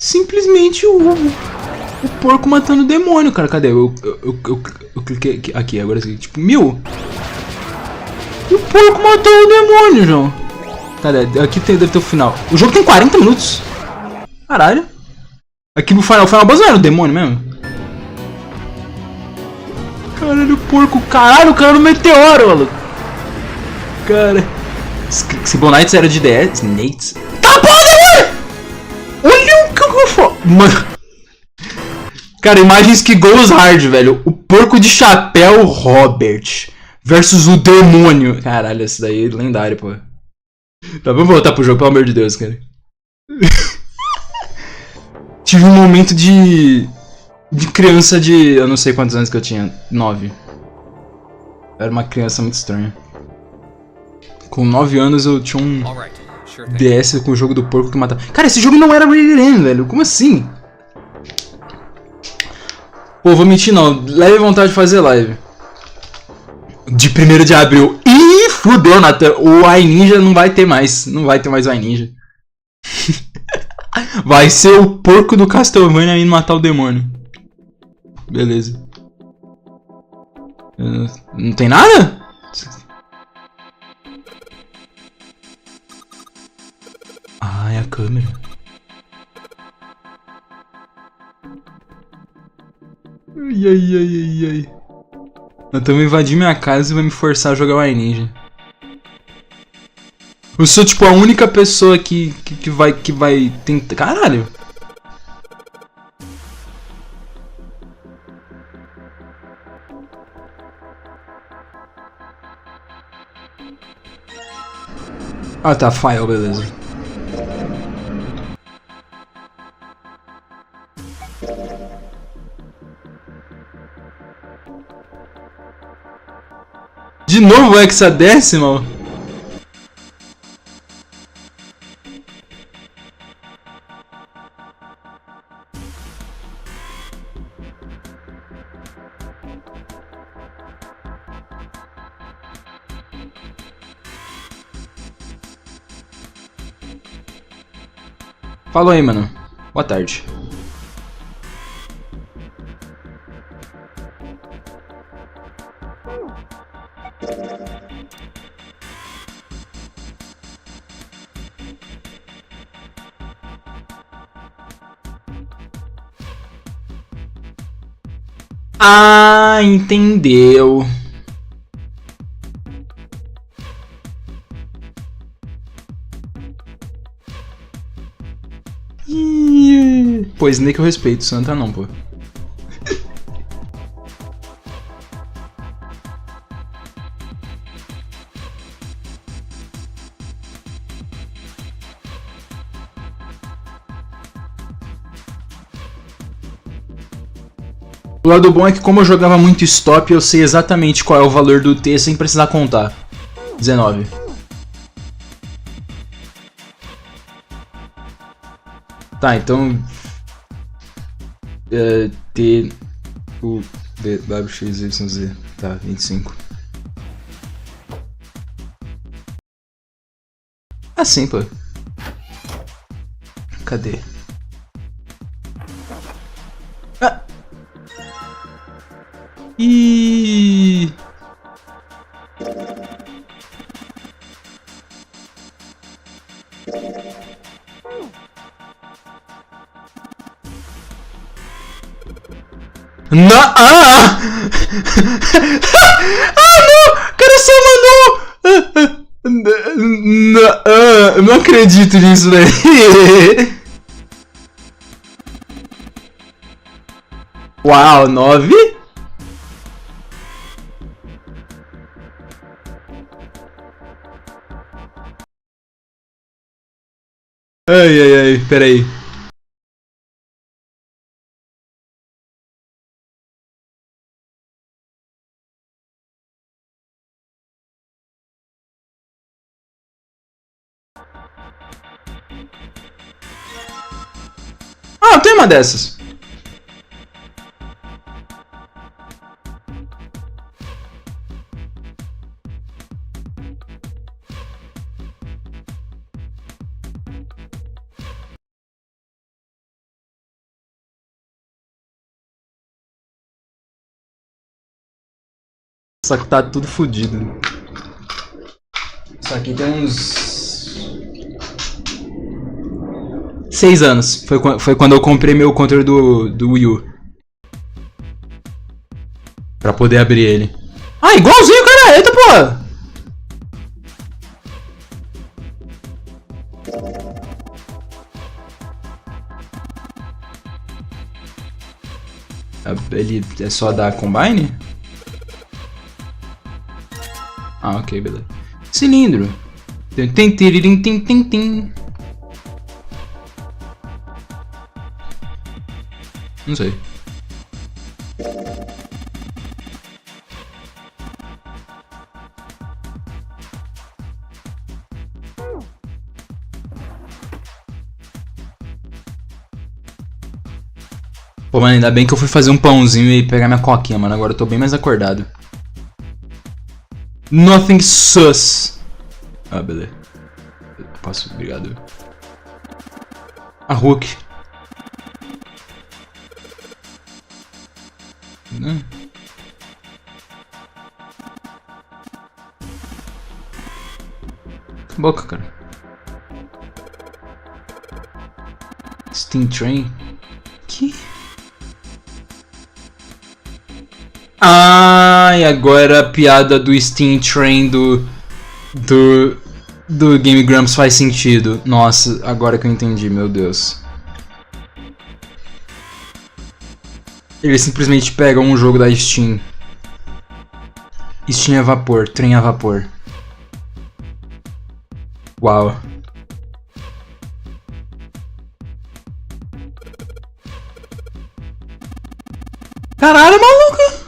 Simplesmente o porco matando o demônio, cara. Cadê? Eu cliquei aqui, agora sim. Tipo, o porco matou o demônio, João. Cadê? Aqui deve ter o final. O jogo tem 40 minutos. Caralho. Aqui no final boss não era o demônio mesmo? Caralho, porco. Caralho, o cara era um meteoro, maluco. Cara. Sibonites era de DS. Nates. Tá, porra, olha o que eu falo. Mano. Cara, imagens que goes hard, velho. O porco de chapéu Robert versus o demônio. Caralho, esse daí é lendário, pô. Tá, vamos voltar pro jogo, pelo amor de Deus, cara. Tive um momento de criança de... Eu não sei quantos anos que eu tinha. 9. Era uma criança muito estranha. Com 9 anos eu tinha um DS com o jogo do porco que matava. Cara, esse jogo não era rated M, velho. Como assim? Pô, vou mentir não. Leve vontade de fazer live. De 1º de abril. Ih, fudeu, Nathan. O iNinja não vai ter mais. Não vai ter mais o iNinja. Vai ser o porco do Castlevania indo matar o demônio. Beleza. Não tem nada? Ai, câmera. Ai, ai, ai, ai, ai. Eu tô me invadindo minha casa e vai me forçar a jogar o Ninja. Eu sou tipo a única pessoa que vai tentar. Caralho! Ah tá, file, beleza. De novo o hexadecimal? Falou aí, mano. Boa tarde. Ah, entendeu. Pois nem que eu respeito, Santa não, pô. O lado bom é que como eu jogava muito stop, eu sei exatamente qual é o valor do T sem precisar contar. 19. Tá, então... T... U... V... W... X... Y... Z... Tá, 25. Assim, pô. Cadê? Ah! Ih! Ah! Ah, não! O cara só mandou... Eu não acredito nisso, velho. Uau, 9? Ai, ai, ai, peraí. Ah, tem uma dessas. Só que tá tudo fodido. Isso aqui tem uns... 6 anos. Foi quando eu comprei meu controle do Wii U. Pra poder abrir ele. Ah, igualzinho, cara! Eita, porra! Ele é só dar combine? Ah, ok, beleza. Cilindro. Não sei. Pô, mano, ainda bem que eu fui fazer um pãozinho e pegar minha coquinha, mano. Agora eu tô bem mais acordado. Nothing sus. Ah, beleza. Posso, obrigado. A Hulk. Boca, cara. Steam Train? Que? Ah, e agora a piada do Steam Train do Game Grumps faz sentido. Nossa, agora que eu entendi, meu Deus. Eles simplesmente pegam um jogo da Steam. Steam a vapor, trem a vapor. Uau. Caralho, maluco!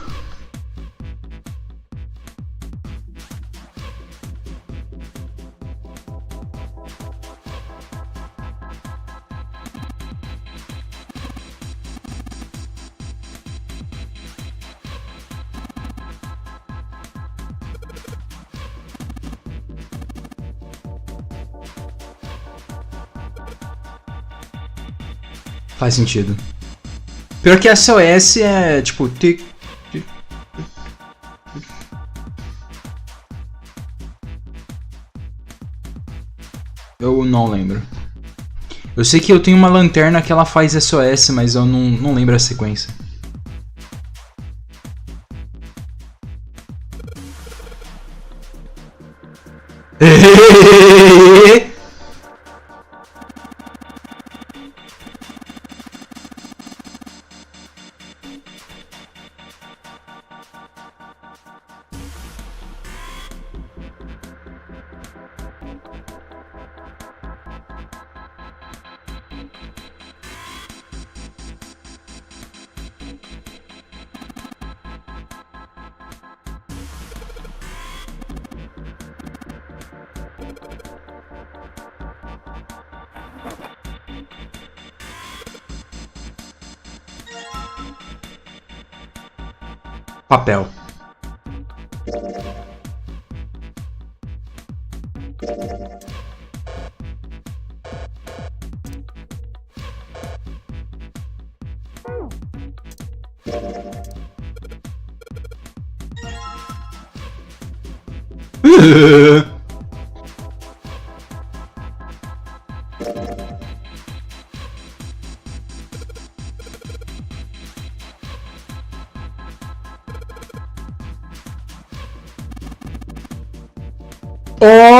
Faz sentido. Pior que SOS é tipo. Eu não lembro. Eu sei que eu tenho uma lanterna que ela faz SOS, mas eu não lembro a sequência. Papel. Oh!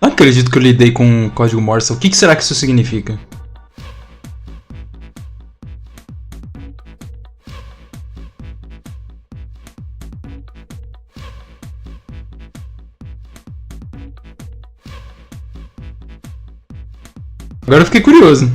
Não acredito que eu lidei com código Morse. O que será que isso significa? Agora eu fiquei curioso.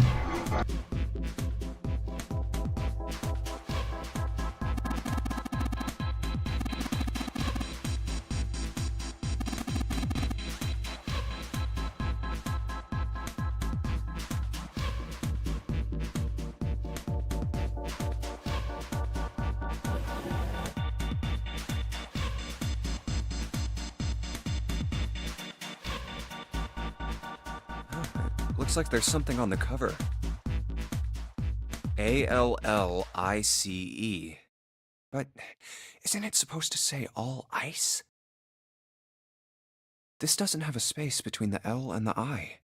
Looks like there's something on the cover. ALLICE. But isn't it supposed to say all ice? This doesn't have a space between the L and the I.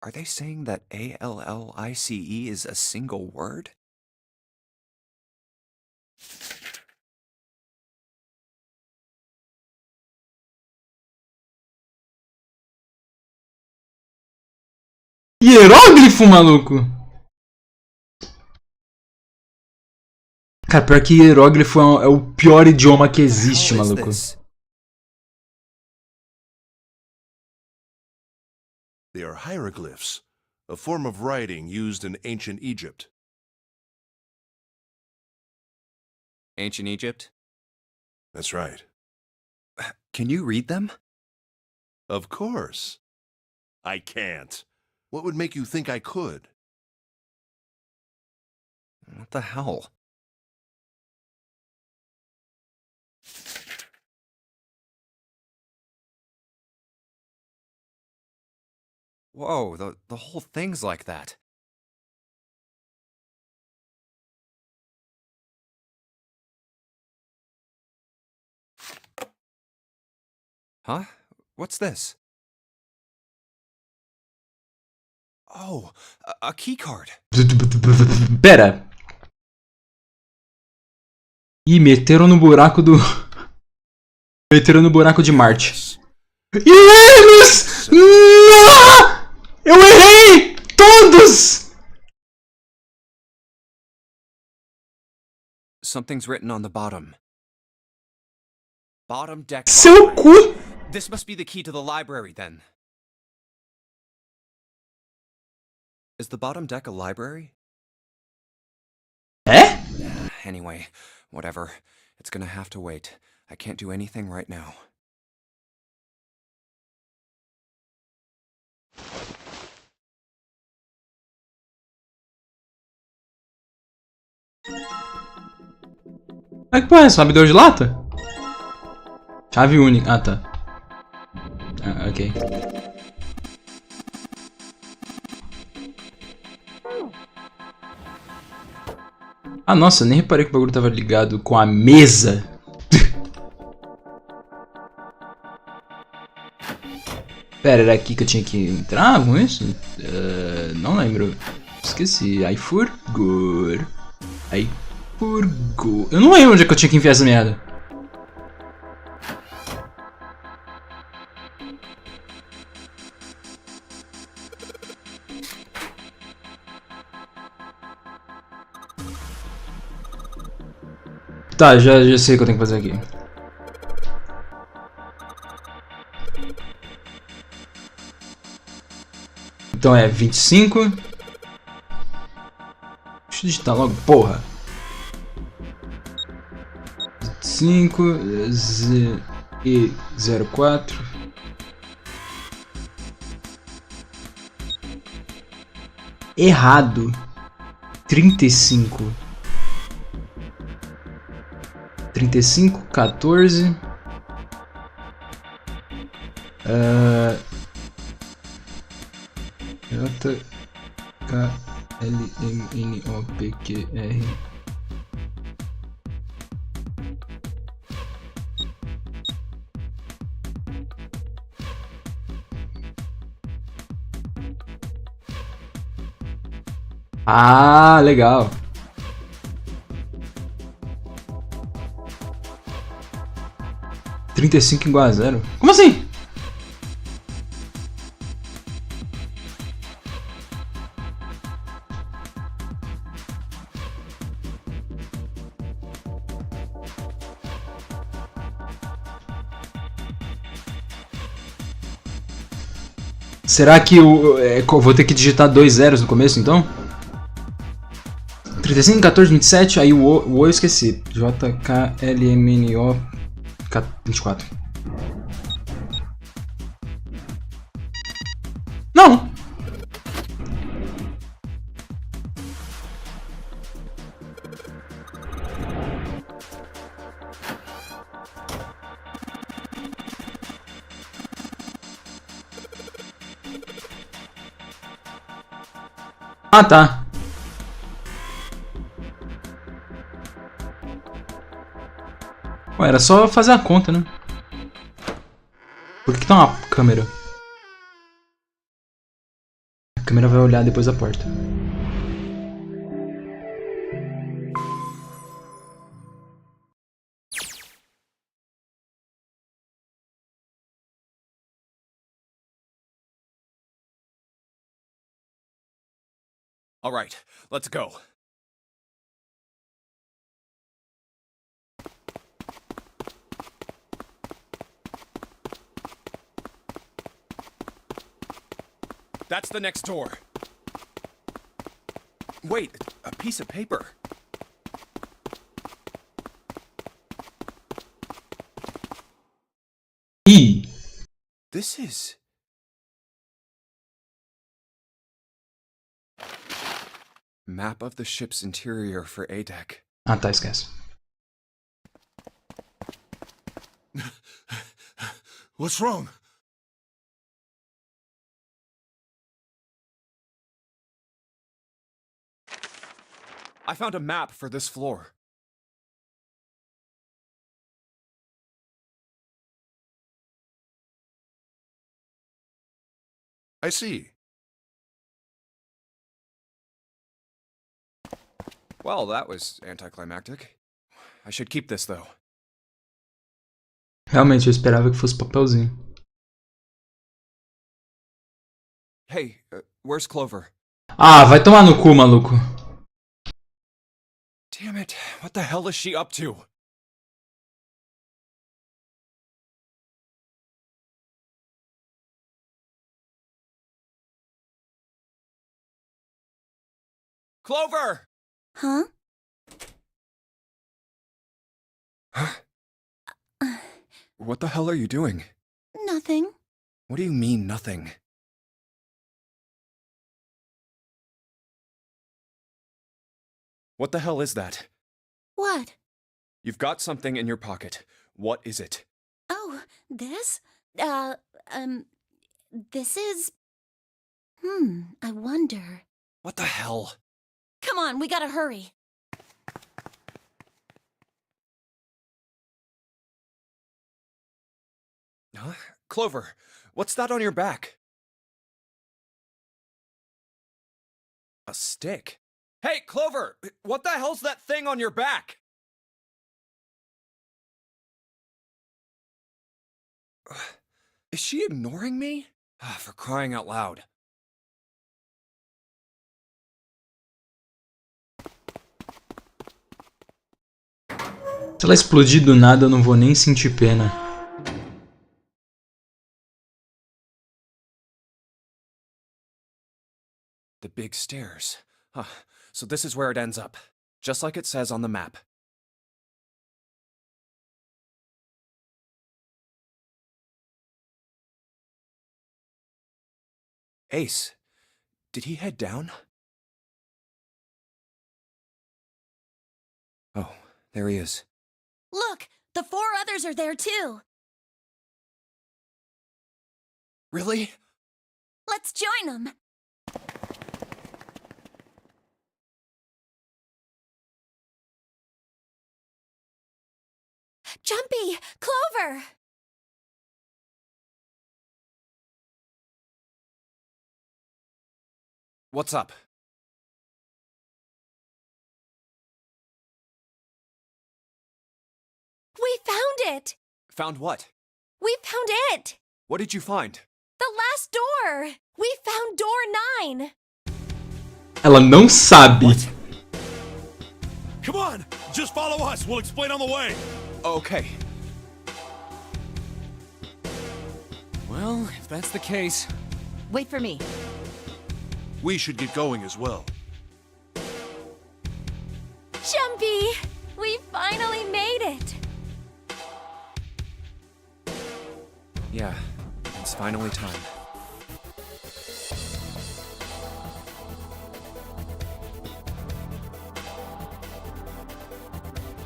Are they saying that ALLICE is a single word? Hieróglifo, maluco! Cara, pior que hieróglifo é o pior idioma que existe, What the hell is maluco. this? They are hieroglyphs, a form of writing used in ancient Egypt. Ancient Egypt? That's right. Can you read them? Of course. I can't. What would make you think I could? What the hell? Whoa, the whole thing's like that. Huh? What's this? Oh, a key card. Pera. Ih, meteram no buraco do... Meteram no buraco de Marte. E eles! Não! Eu errei! Todos! Something's written on the bottom. Bottom deck. Seu cu! This must be the key to the library, then. Is the bottom deck a library? É? Anyway, whatever. It's gonna have to wait. I can't do anything right now. Como é que põe essa? Abridor de lata? Chave única. Ah, tá. Ah, ok. Ah, nossa, nem reparei que o bagulho tava ligado com a mesa. Pera, era aqui que eu tinha que entrar com isso? Não lembro. Esqueci. I forgot. Eu não lembro onde é que eu tinha que enfiar essa merda. Tá, já sei o que eu tenho que fazer aqui. Então é 25. Deixa eu digitar logo, porra. 25 e 04. Errado. 35. 35, 14. J, K, L, M, N, O, P, Q, R. Ah, legal. Trinta e cinco igual a 0? Como assim? Será que eu vou ter que digitar 2 zeros no começo, então? 35, 14, 27, aí o O eu esqueci. J, K, L, M, N, O, 24. Não! Ah, tá. Ué, era só fazer a conta, né? Por que tá uma câmera? A câmera vai olhar depois da porta. All right, let's go. That's the next door. Wait, a piece of paper. Ih! This is... Map of the ship's interior for A deck. Ah, tá, esquece. What's wrong? I found a map for this floor. I see. Well, that was anticlimactic. I should keep this, though. Realmente, eu esperava que fosse papelzinho. Hey, where's Clover? Ah, vai tomar no cu, maluco. Damn it, what the hell is she up to? Clover! Huh? What the hell are you doing? Nothing. What do you mean, nothing? What the hell is that? What? You've got something in your pocket. What is it? Oh, this? This is... I wonder. What the hell? Come on, we gotta hurry. Huh? Clover, what's that on your back? A stick? Hey, Clover! What the hell's that thing on your back? Is she ignoring me? For crying out loud. Se ela explodir do nada, eu não vou nem sentir pena. The big stairs. So this is where it ends up. Just like it says on the map. Ace, did he head down? Oh, there he is. Look, the 4 others are there too. Really? Let's join them. Jumpy! Clover! What's up? We found it! Found what? We found it! What did you find? The last door! We found door 9! Ela não sabe. What? Come on! Just follow us! We'll explain on the way! Okay. Well, if that's the case... Wait for me. We should get going as well. Jumpy! We finally made it! Yeah, it's finally time.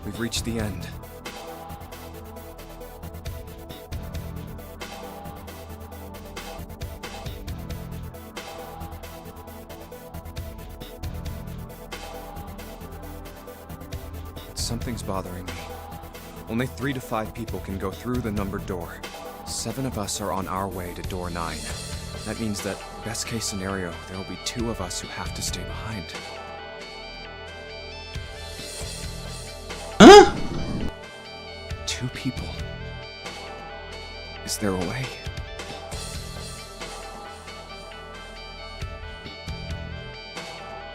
We've reached the end. Something's bothering me. Only 3 to 5 people can go through the numbered door. 7 of us are on our way to door 9. That means that, best case scenario, there will be 2 of us who have to stay behind. Hã? 2 people. Is there a way?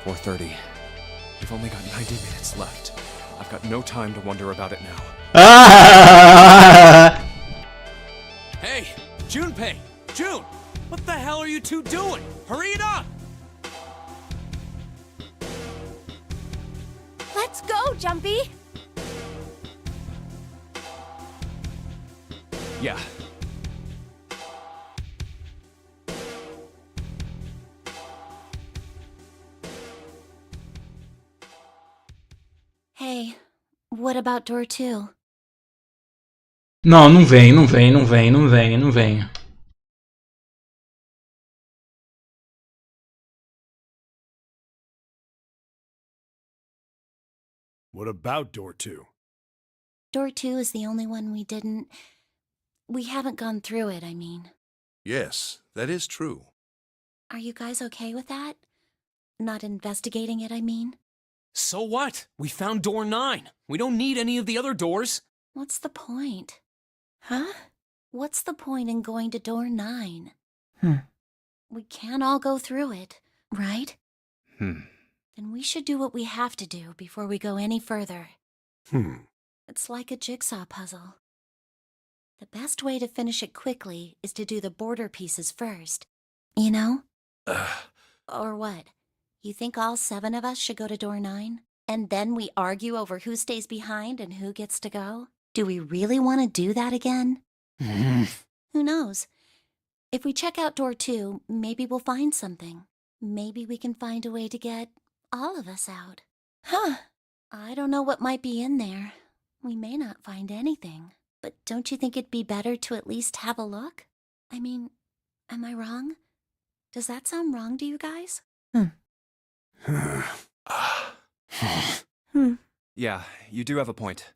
4:30. We've only got 90 minutes left. I've got no time to wonder about it now. Ah! Hey, Junpei! June! What the hell are you two doing? Hurry it up! Let's go, Jumpy! Yeah. Hey, what about door 2? Não, não vem, não vem, não vem, não vem, não vem. What about door 2? Door 2 is the only one we didn't... We haven't gone through it, I mean. Yes, that is true. Are you guys okay with that? Not investigating it, I mean? So what? We found door 9. We don't need any of the other doors. What's the point? Huh? What's the point in going to door 9? We can't all go through it, right? Then we should do what we have to do before we go any further. It's like a jigsaw puzzle. The best way to finish it quickly is to do the border pieces first. You know? Or what? You think all 7 of us should go to door 9? And then we argue over who stays behind and who gets to go? Do we really want to do that again? Who knows? If we check out door 2, maybe we'll find something. Maybe we can find a way to get all of us out. Huh. I don't know what might be in there. We may not find anything. But don't you think it'd be better to at least have a look? I mean, am I wrong? Does that sound wrong to you guys? Yeah, you do have a point.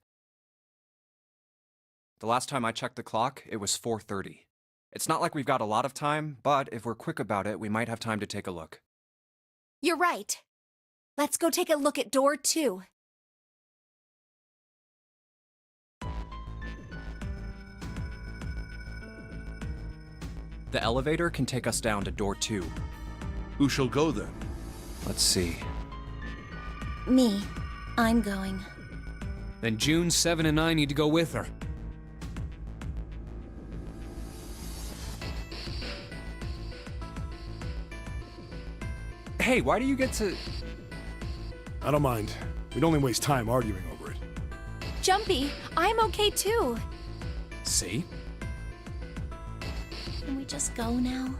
The last time I checked the clock, it was 4:30. It's not like we've got a lot of time, but if we're quick about it, we might have time to take a look. You're right. Let's go take a look at door 2. The elevator can take us down to door 2. Who shall go then? Let's see. Me. I'm going. Then June, 7, and I need to go with her. Hey, why do you get to... I don't mind. We'd only waste time arguing over it. Jumpy, I'm okay too. See? Can we just go now?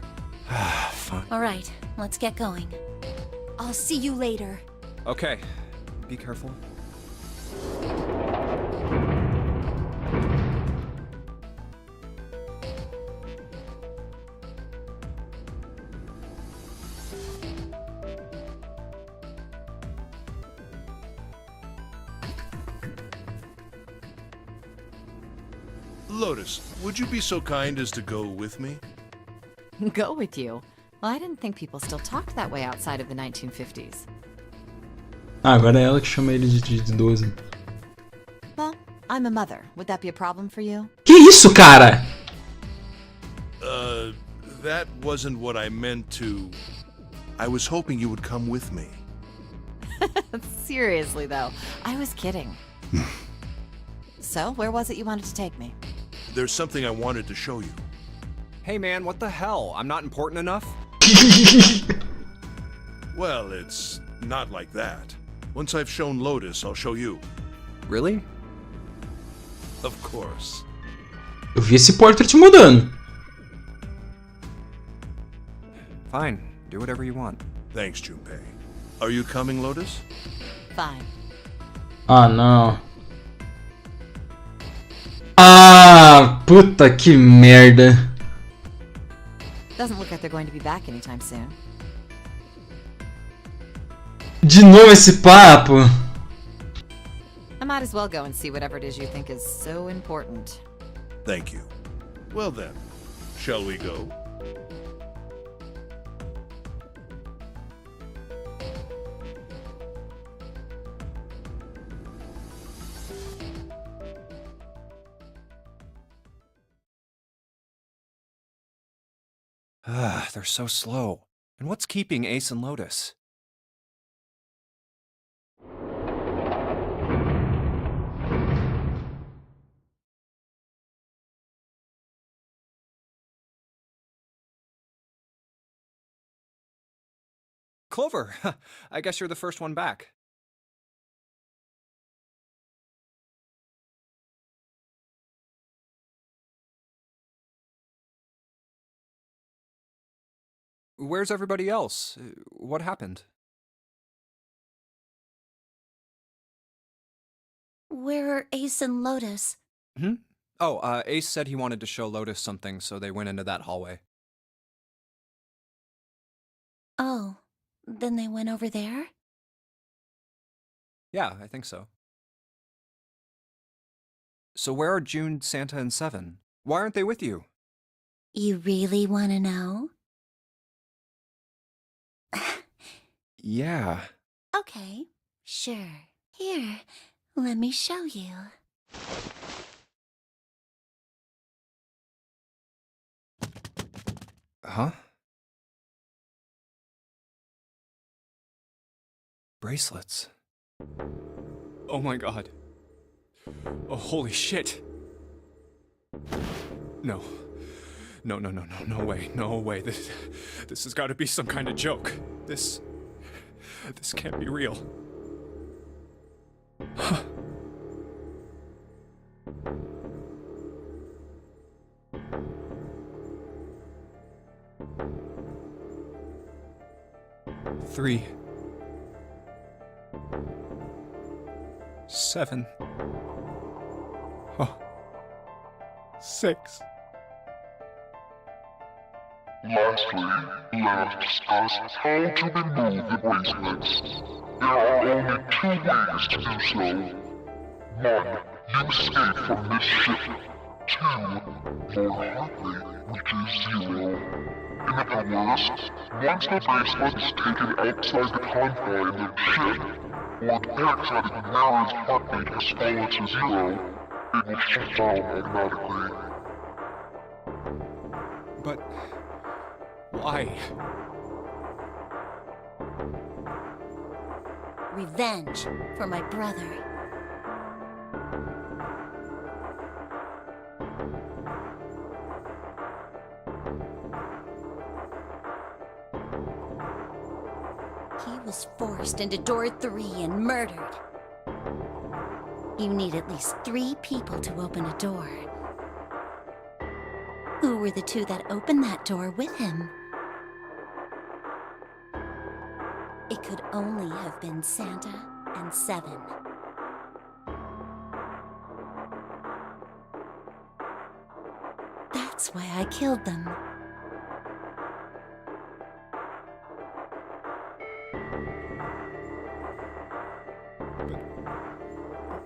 Fine. All right, let's get going. I'll see you later. Okay. Be careful. Lotus, would you be so kind as to go with me? Go with you? Well, I didn't think people still talked that way outside of the 1950s. Ah, agora é ela que chama ele de 12. Well, I'm a mother. Would that be a problem for you? Que isso, cara? That wasn't what I meant to... I was hoping you would come with me. Seriously, though. I was kidding. So, where was it you wanted to take me? There's something I wanted to show you. Hey man, what the hell? I'm not important enough? Well, it's not like that. Once I've shown Lotus, I'll show you. Really? Of course. Eu vi esse portrait mudando. Fine. Do whatever you want. Thanks, Junpei. Are you coming, Lotus? Fine. Ah, não. Ah, puta que merda. Doesn't look like they're going to be back anytime soon. De novo esse papo. I might as well go and see whatever it is you think is so important. Thank you. Well then, shall we go? They're so slow. And what's keeping Ace and Lotus? Clover! I guess you're the first one back. Where's everybody else? What happened? Where are Ace and Lotus? Hmm? Oh, Ace said he wanted to show Lotus something, so they went into that hallway. Oh, then they went over there? Yeah, I think so. So where are June, Santa, and Seven? Why aren't they with you? You really want to know? Yeah. Okay, sure. Here, let me show you. Huh? Bracelets. Oh my god. Oh, holy shit. No. No way, no way. This has got to be some kind of joke. This can't be real. Huh. Three. 7. Oh. 6. Lastly, let us discuss how to remove the bracelets. There are only 2 ways to do so. 1. You escape from this ship. 2. More likely, which is 0. In other words, once the bracelet is taken outside the confine of the ship, or the paraxatic mirror's heartbeat has fallen to 0, it will shut down automatically. But why? Revenge for my brother. He was forced into door 3 and murdered. You need at least 3 people to open a door. Who were the 2 that opened that door with him? It could only have been Santa and 7. That's why I killed them.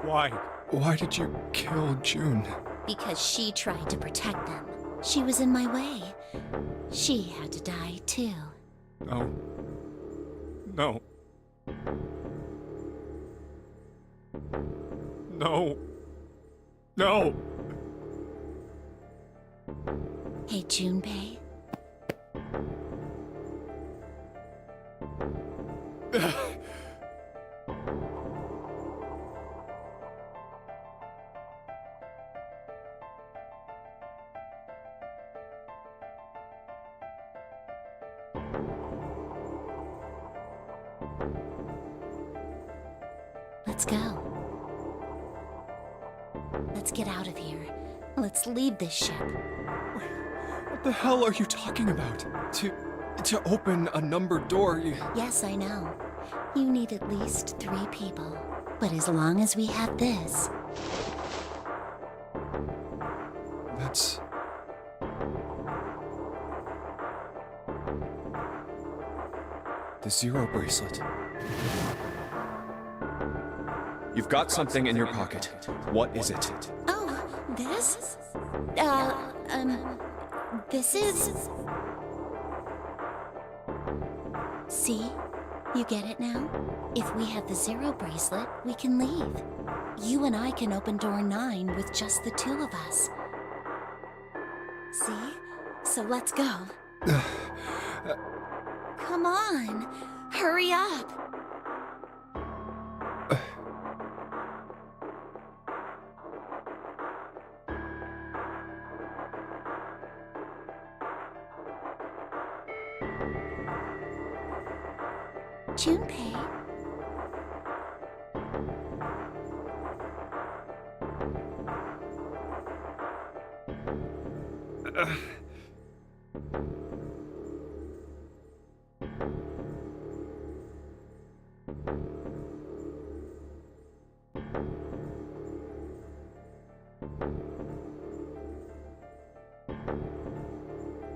Why? Why did you kill June? Because she tried to protect them. She was in my way. She had to die too. No. No. No. No. Hey, Junpei. Let's go. Let's get out of here. Let's leave this ship. What the hell are you talking about? To open a numbered door, Yes, I know. You need at least 3 people. But as long as we have this... That's... the Zero bracelet. You've got something in your pocket. What is it? Oh, this? This is... See? You get it now? If we have the Zero bracelet, we can leave. You and I can open door 9 with just the 2 of us. See? So let's go. Come on! Hurry up! Junpei.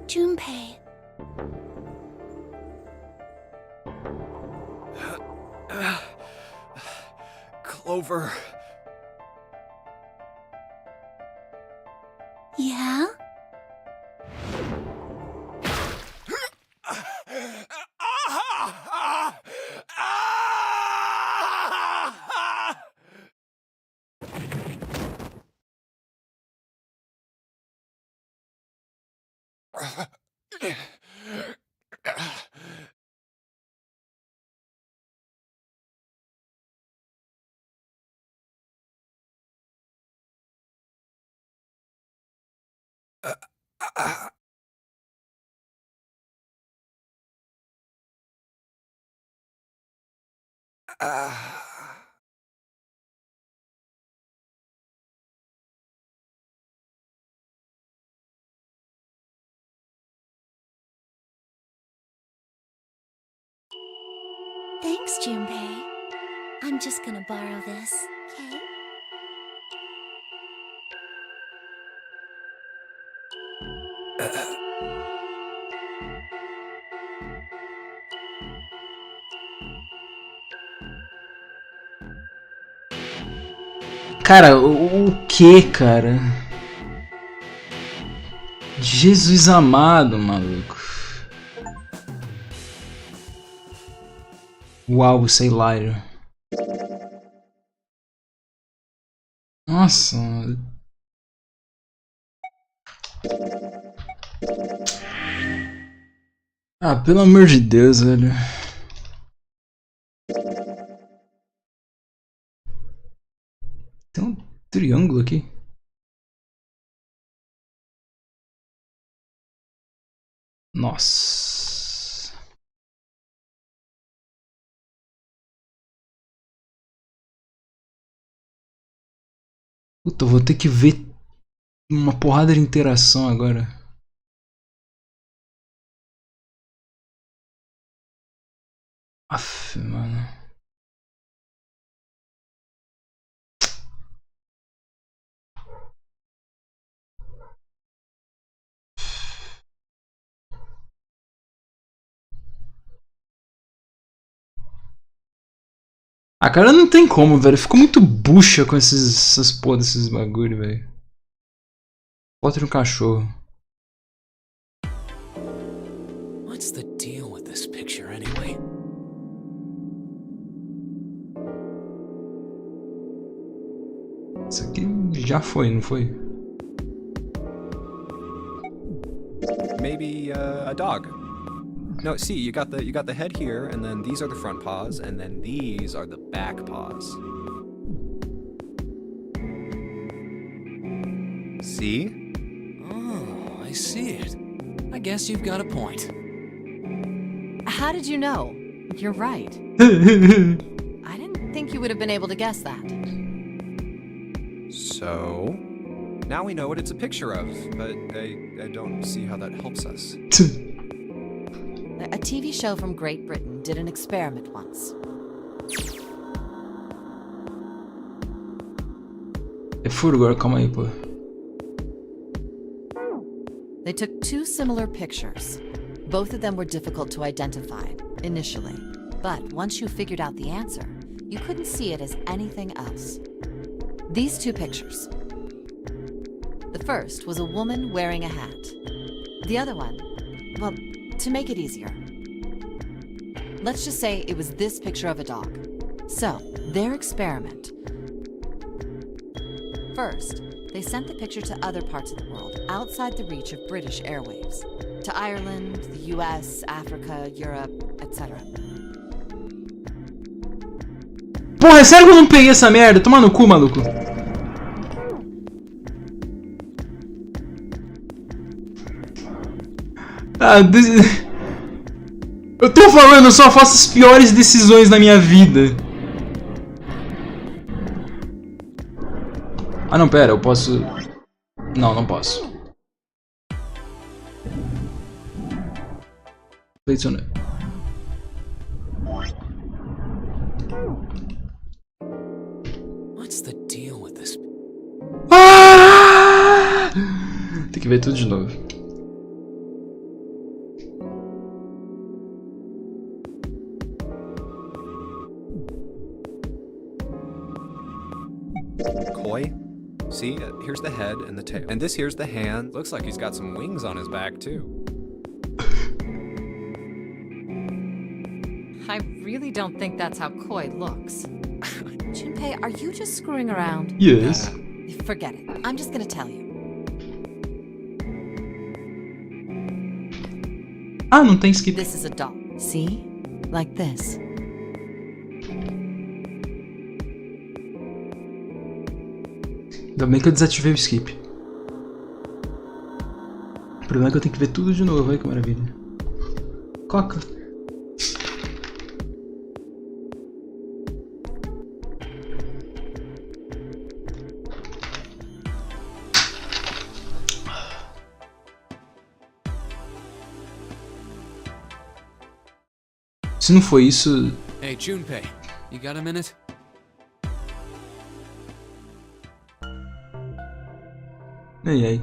Junpei. Clover. Yeah? Thanks, Junpei. I'm just gonna borrow this, okay? Cara, o que, cara? Jesus amado, maluco. Uau, sei lá. Nossa. Ah, pelo amor de Deus, velho. Tem um triângulo aqui. Nossa. Puta, eu vou ter que ver uma porrada de interação agora. Aff, mano. Ah, cara, não tem como, velho. Ficou muito bucha com essas porra desses bagulho, velho. Foto de um cachorro. What's the deal with this picture anyway? Isso aqui já foi, não foi? Maybe a dog. No, see, you got the head here, and then these are the front paws, and then these are the back paws. See? Oh, I see it. I guess you've got a point. How did you know? You're right. I didn't think you would have been able to guess that. So, now we know what it's a picture of, but I don't see how that helps us. A TV show from Great Britain did an experiment once. É furo agora, calma aí, pô. They took two similar pictures. Both of them were difficult to identify initially, but once you figured out the answer, you couldn't see it as anything else. These two pictures. The first was a woman wearing a hat. The other one, well, to make it easier, let's just say it was this picture of a dog. So, their experiment. First, they sent the picture to other parts of the world, outside the reach of British airwaves. To Ireland, the US, Africa, Europe, etc. Porra, é sério que eu não peguei essa merda? Toma no cu, maluco. Ah, Eu tô falando, eu só faço as piores decisões na minha vida. Ah, não, pera, eu posso... Não, não posso. Selecionei. What's the deal with this? Ah! Tem que ver tudo de novo. Koi? See, here's the head and the tail. And this here's the hand. Looks like he's got some wings on his back, too. I really don't think that's how koi looks. Junpei, are you just screwing around? Yes. Forget it. I'm just gonna tell you. Ah, não tem skip. This is a doll. See? Like this. Ainda bem que eu desativei o skip. O problema é que eu tenho que ver tudo de novo. Olha que maravilha. Coca. Se não foi isso... Hey, Junpei, you got a minute? Ai, ai.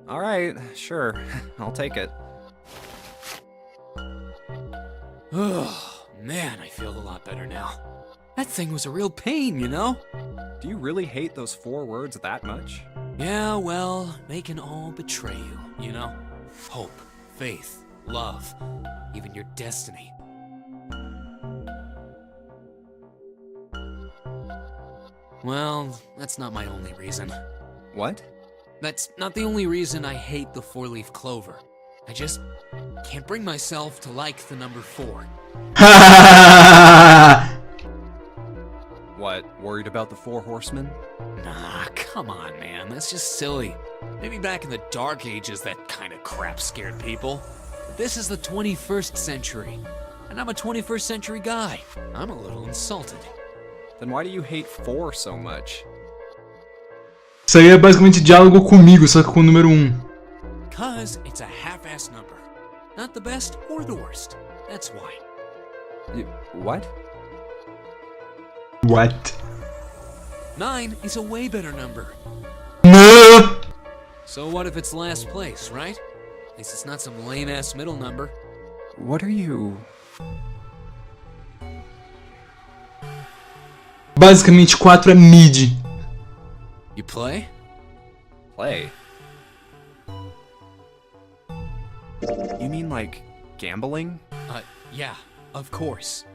All right, sure. I'll take it. Oh, man, I feel a lot better now. That thing was a real pain, you know? Do you really hate those 4 words that much? Yeah, well, they can all betray you, you know? Hope, faith, love, even your destiny. Well, that's not my only reason. What? That's not the only reason I hate the 4-leaf clover. I just can't bring myself to like the number 4. What, worried about the 4 horsemen? Nah, come on, man. That's just silly. Maybe back in the Dark Ages, that kind of crap scared people. But this is the 21st century, and I'm a 21st century guy. I'm a little insulted. Then why do you hate 4 so much? Isso aí é basicamente diálogo comigo, só que com o número 1. Cause it's a half-ass number. Not the best or the worst. That's why. What? What? 9 is a way better number. No! So what if it's last place, right? At least it's not some lame-ass middle number. What are you... Basicamente 4 é mid. You play? Play? You mean like gambling? Yeah, of course.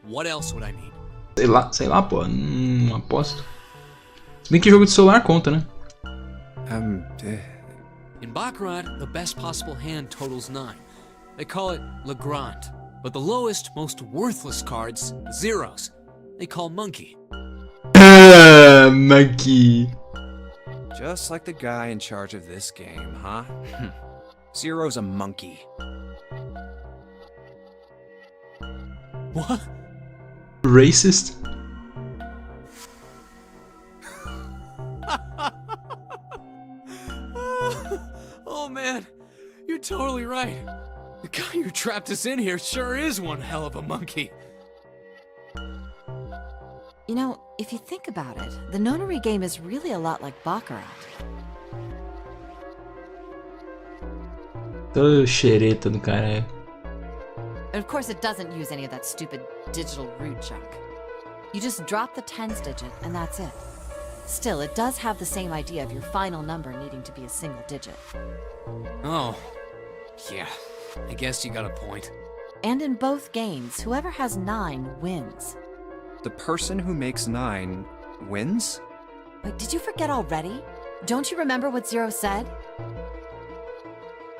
What else would I mean? Sei lá, pô. Não aposto. Se bem que jogo de celular conta, né? In Baccarat, the best possible hand totals 9. They call it Le Grand. But the lowest, most worthless cards, zeros, they call Monkey. Monkey. Just like the guy in charge of this game, huh? Zero's a monkey. What? Racist? Oh man, you're totally right. The guy who trapped us in here sure is one hell of a monkey. You know, if you think about it, the notary game is really a lot like Baccarat. Tô xereta do cara. And of course, it doesn't use any of that stupid digital root junk. You just drop the tens digit, and that's it. Still, it does have the same idea of your final number needing to be a single digit. Oh, yeah, I guess you got a point. And in both games, whoever has 9 wins. The person who makes 9 wins? Wait, did you forget already? Don't you remember what Zero said?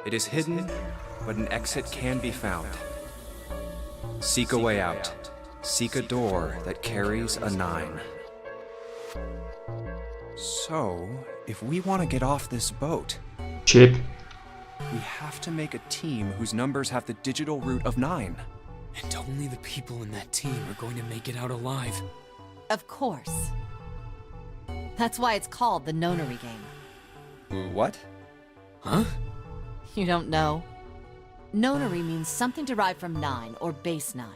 It is hidden, but an exit can be found. Seek a way out. Seek a door that carries a 9. So, if we want to get off this boat, Chip. we have to make a team whose numbers have the digital root of 9. And only the people in that team are going to make it out alive. Of course. That's why it's called the nonary game. What? Huh? You don't know? Nonary means something derived from 9, or base 9.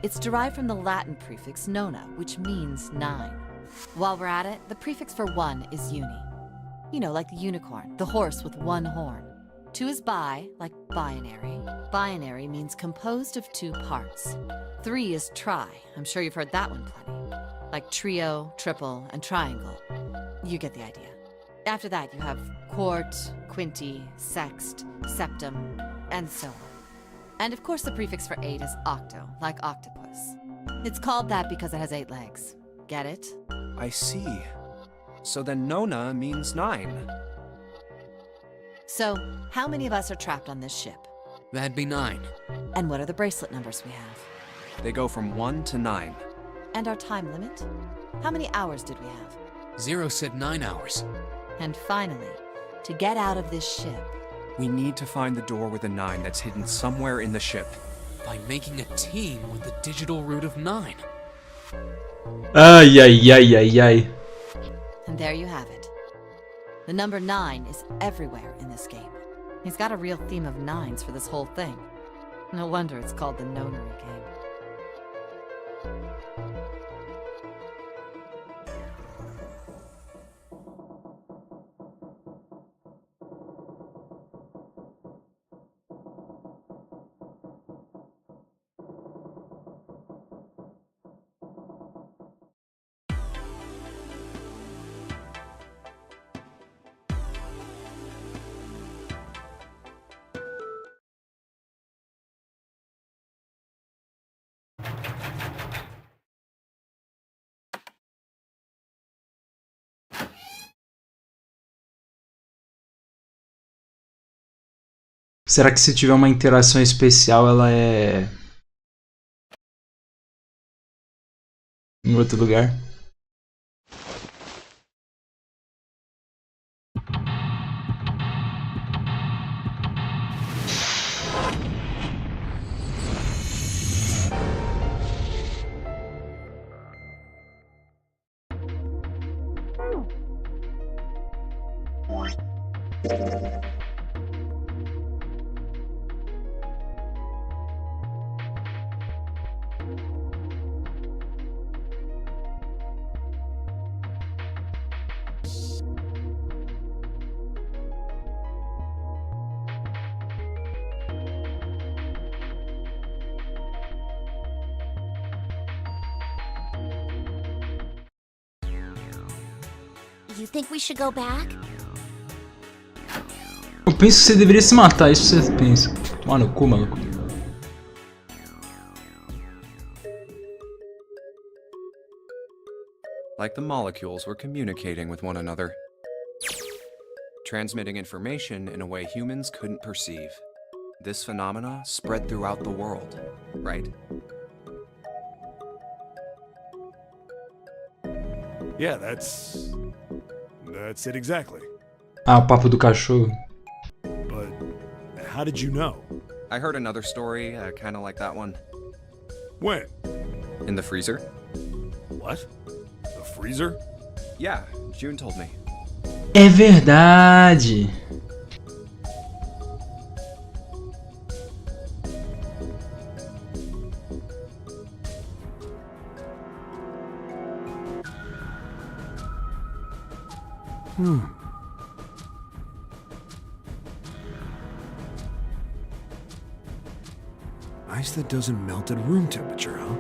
It's derived from the Latin prefix nona, which means 9. While we're at it, the prefix for 1 is uni. You know, like the unicorn, the horse with 1 horn. 2 is bi, like binary. Binary means composed of 2 parts. 3 is tri. I'm sure you've heard that one plenty. Like trio, triple, and triangle. You get the idea. After that, you have quart, quinty, sext, septum, and so on. And of course, the prefix for 8 is octo, like octopus. It's called that because it has 8 legs. Get it? I see. So then Nona means 9. So, how many of us are trapped on this ship? That'd be 9. And what are the bracelet numbers we have? They go from 1 to 9. And our time limit? How many hours did we have? Zero said 9 hours. And finally, to get out of this ship, We need to find the door with a 9 that's hidden somewhere in the ship. By making a team with the digital root of 9. Ai, ai, ai, ai, ai. and there you have it. The number 9 is everywhere in this game. He's got a real theme of 9s for this whole thing. No wonder it's called the nonary game. Será que se tiver uma interação especial ela é em outro lugar? You think we should go back? Eu penso que você deveria se matar, isso você pensa. Mano, no cu, maluco. Like the molecules were communicating with one another, transmitting information in a way humans couldn't perceive. This phenomena spread throughout the world, right? Yeah, that's it exactly. Ah, o papo do cachorro. But how did you know? I heard another story, kind of like that one. When? In the freezer? What? The freezer? Yeah, June told me. É verdade. Ice that doesn't melt at room temperature, huh?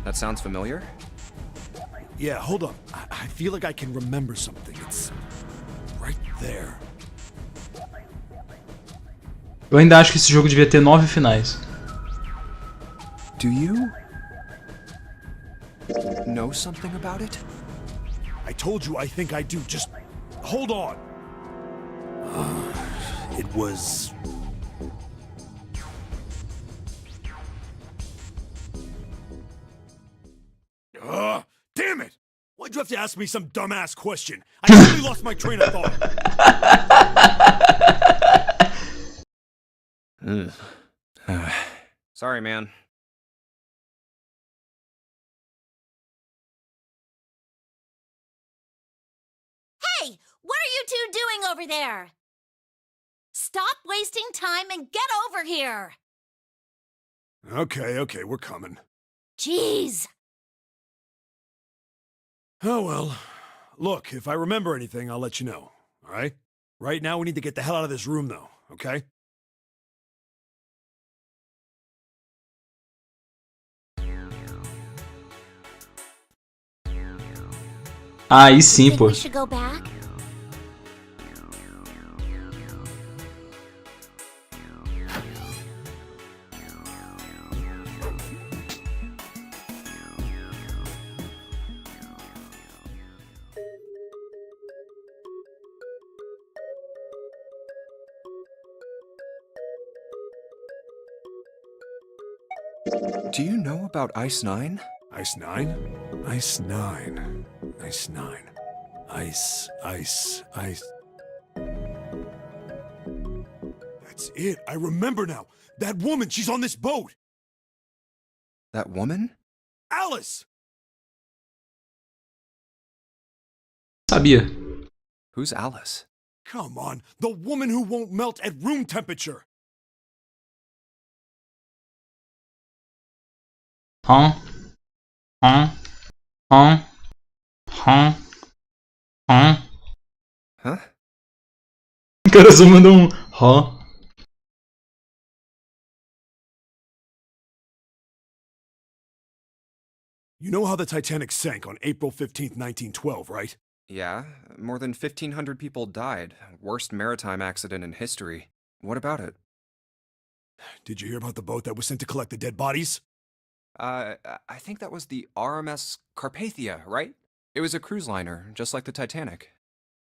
That sounds familiar? Yeah, hold on. I feel like I can remember something. It's right there. Eu ainda acho que esse jogo devia ter 9 finais. Do you know something about it? I told you I think I do. Just hold on. It was... damn it! Why'd you have to ask me some dumbass question? I totally lost my train of thought. Sorry, man. Hey, what are you two doing over there? Stop wasting time and get over here! Okay, we're coming. Jeez! Oh well. Look, if I remember anything, I'll let you know, alright? Right now, we need to get the hell out of this room, though, okay? Aí sim, Think pô. we should go back? Do you know about Ice 9? Ice 9? Ice 9. Ice 9. Ice. That's it. I remember now. That woman, she's on this boat. That woman? Alice! Sabia. Who's Alice? Come on. The woman who won't melt at room temperature. Hã? Hã? Hã? Hã? Hã? Huh? O cara só mandou um hã. You know how the Titanic sank on April 15th, 1912, right? Yeah, more than 1,500 people died. Worst maritime accident in history. What about it? Did you hear about the boat that was sent to collect the dead bodies? I think that was the RMS Carpathia, right? It was a cruise liner, just like the Titanic.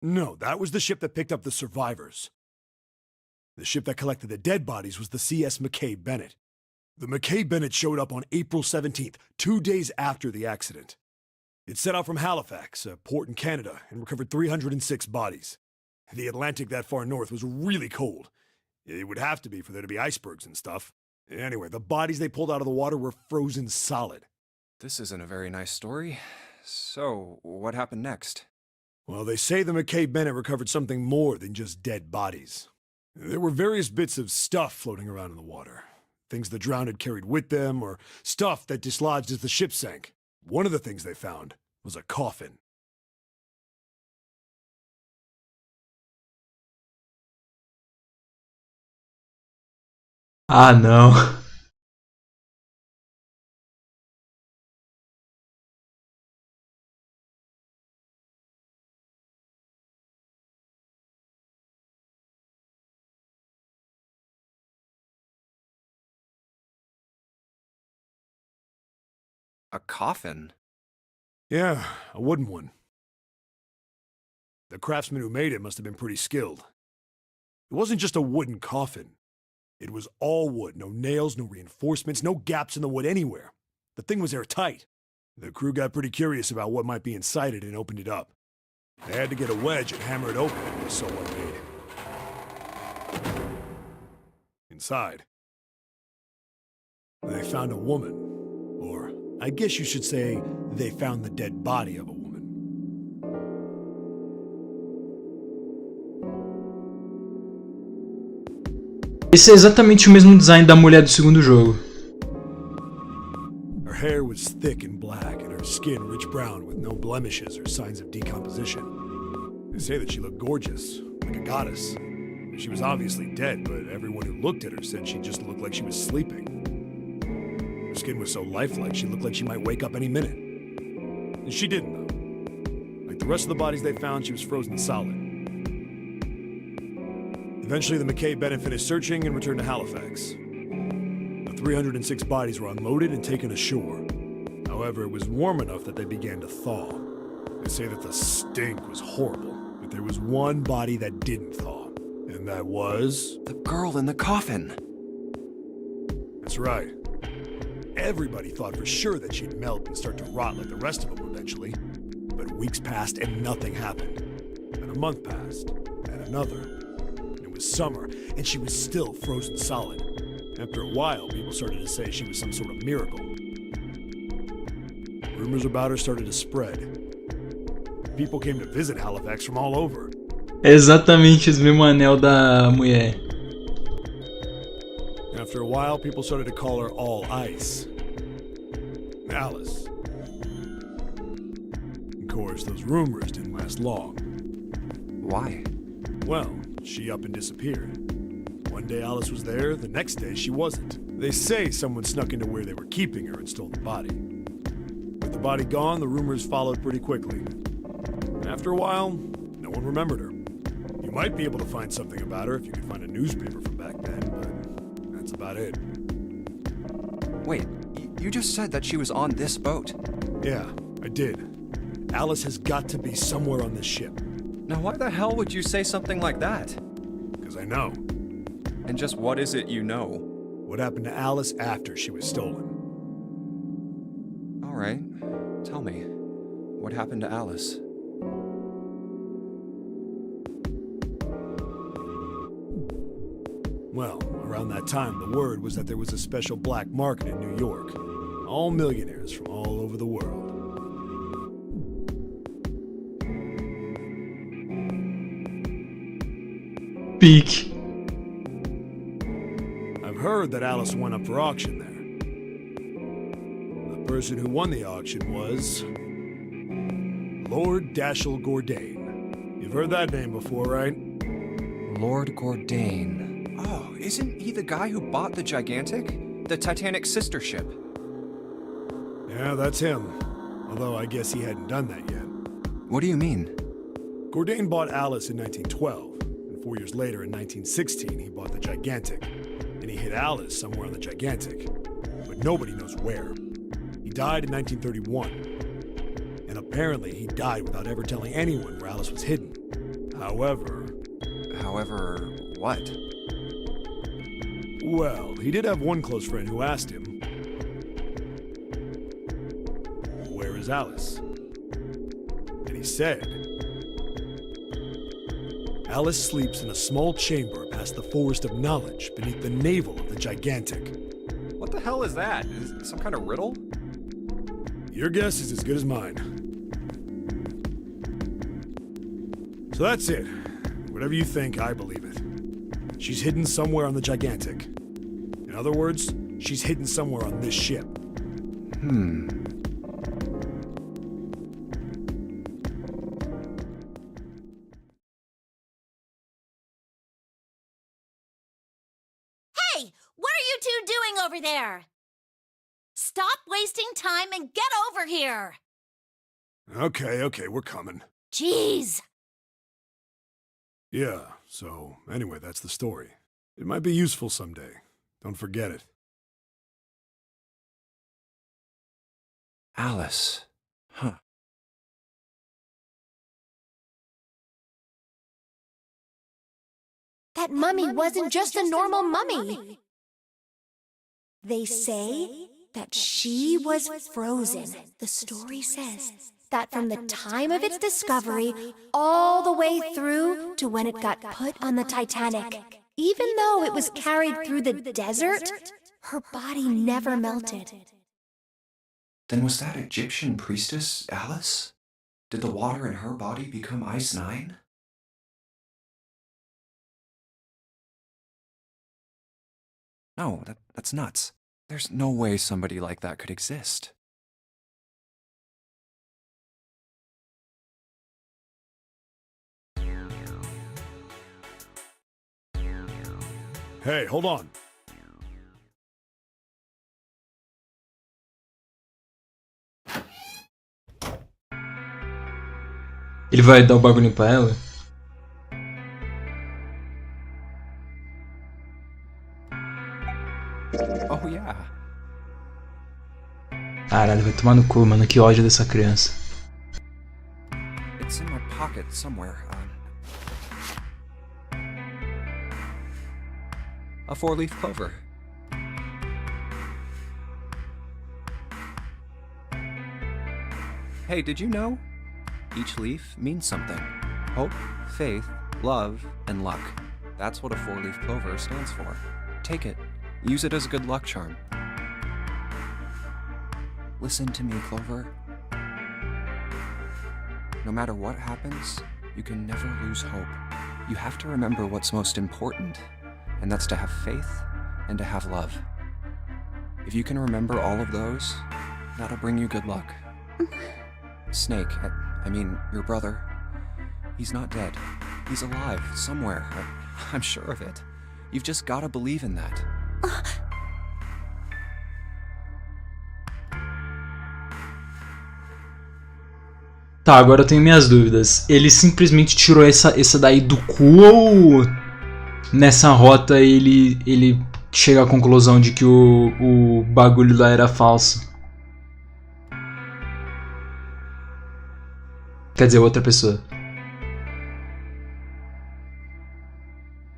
No, that was the ship that picked up the survivors. The ship that collected the dead bodies was the CS McKay Bennett. The McKay Bennett showed up on April 17th, 2 days after the accident. It set out from Halifax, a port in Canada, and recovered 306 bodies. The Atlantic that far north was really cold. It would have to be for there to be icebergs and stuff. Anyway, the bodies they pulled out of the water were frozen solid. This isn't a very nice story. So, what happened next? Well, they say the McKay Bennett recovered something more than just dead bodies. There were various bits of stuff floating around in the water. Things the drowned had carried with them, or stuff that dislodged as the ship sank. One of the things they found was a coffin. Ah, não. A coffin? Yeah, a wooden one. The craftsman who made it must have been pretty skilled. It wasn't just a wooden coffin. It was all wood, no nails, no reinforcements, no gaps in the wood anywhere. The thing was airtight. The crew got pretty curious about what might be inside it and opened it up. They had to get a wedge and hammer it open when they saw what made. Inside, they found a woman. Or, I guess you should say, they found the dead body of a woman. Esse é exatamente o mesmo design da mulher do segundo jogo. Her hair was thick and black, and her skin rich brown with no blemishes or signs of decomposition. They say that she looked gorgeous, like a goddess. She was obviously dead, but everyone who looked at her said she just looked like she was sleeping. Her skin was so lifelike, she looked like she might wake up any minute. And she didn't, though. Like the rest of the bodies they found, she was frozen solid. Eventually, the McKay Bennett finished searching and returned to Halifax. The 306 bodies were unloaded and taken ashore. However, it was warm enough that they began to thaw. They say that the stink was horrible, but there was one body that didn't thaw. And that was... The girl in the coffin! That's right. Everybody thought for sure that she'd melt and start to rot like the rest of them eventually. but weeks passed and nothing happened. Then a month passed, and another. And it was summer, and she was still frozen solid. After a while, people started to say she was some sort of miracle. Rumors about her started to spread. People came to visit Halifax from all over. É exatamente os mesmos anel da mulher. After a while, people started to call her All Ice. Alice. Of course, those rumors didn't last long. Why? Well, she up and disappeared. One day Alice was there, the next day she wasn't. They say someone snuck into where they were keeping her and stole the body. With the body gone, the rumors followed pretty quickly. After a while, no one remembered her. You might be able to find something about her if you could find a newspaper from back then, but that's about it. Wait, you just said that she was on this boat. Yeah, I did. Alice has got to be somewhere on this ship. Now why the hell would you say something like that? Because I know. And just what is it you know? What happened to Alice after she was stolen? All right, tell me. What happened to Alice? Well, around that time, the word was that there was a special black market in New York. All millionaires from all over the world. Peak. I've heard that Alice went up for auction there. The person who won the auction was Lord Dashiell Gordain. You've heard that name before, right? Lord Gordain. Oh, isn't he the guy who bought the Gigantic? The Titanic's sister ship? Yeah, that's him. Although I guess he hadn't done that yet. What do you mean? Gordain bought Alice in 1912, and 4 years later in 1916 he bought the Gigantic. And he hid Alice somewhere on the Gigantic. But nobody knows where. He died in 1931. And apparently he died without ever telling anyone where Alice was hidden. However, what? Well, he did have one close friend who asked him, "Where is Alice?" And he said, "Alice sleeps in a small chamber past the Forest of Knowledge beneath the navel of the Gigantic." What the hell is that? Is it some kind of riddle? Your guess is as good as mine. So that's it. Whatever you think, I believe it. She's hidden somewhere on the Gigantic. In other words, she's hidden somewhere on this ship. Hey, what are you two doing over there? Stop wasting time and get over here! Okay, we're coming. Jeez! Yeah, so anyway, that's the story. It might be useful someday. Don't forget it. Alice. Huh. That mummy wasn't just a normal mummy. They say that she was frozen. The story says that from the time of its discovery all the way through to when it got put on the Titanic, even though it was carried through the desert, her body never melted. Then was that Egyptian priestess Alice? Did the water in her body become Ice 9? No, that's nuts. There's no way somebody like that could exist. Hey, hold on. Ele vai dar o bagulho pra ela? Oh, yeah. Caralho, vai tomar no cu, mano. Que ódio dessa criança. It's in my pocket somewhere. A 4-leaf clover. Hey, did you know? Each leaf means something. Hope, faith, love, and luck. That's what a four-leaf clover stands for. Take it. Use it as a good luck charm. Listen to me, Clover. No matter what happens, you can never lose hope. You have to remember what's most important, and that's to have faith and to have love. If you can remember all of those, that'll bring you good luck. Snake, I mean, your brother, he's not dead. He's alive, somewhere. I'm sure of it. You've just gotta believe in that. Tá, agora eu tenho minhas dúvidas. Ele simplesmente tirou essa daí do cu ou nessa rota ele chega à conclusão de que o bagulho lá era falso? Quer dizer, outra pessoa.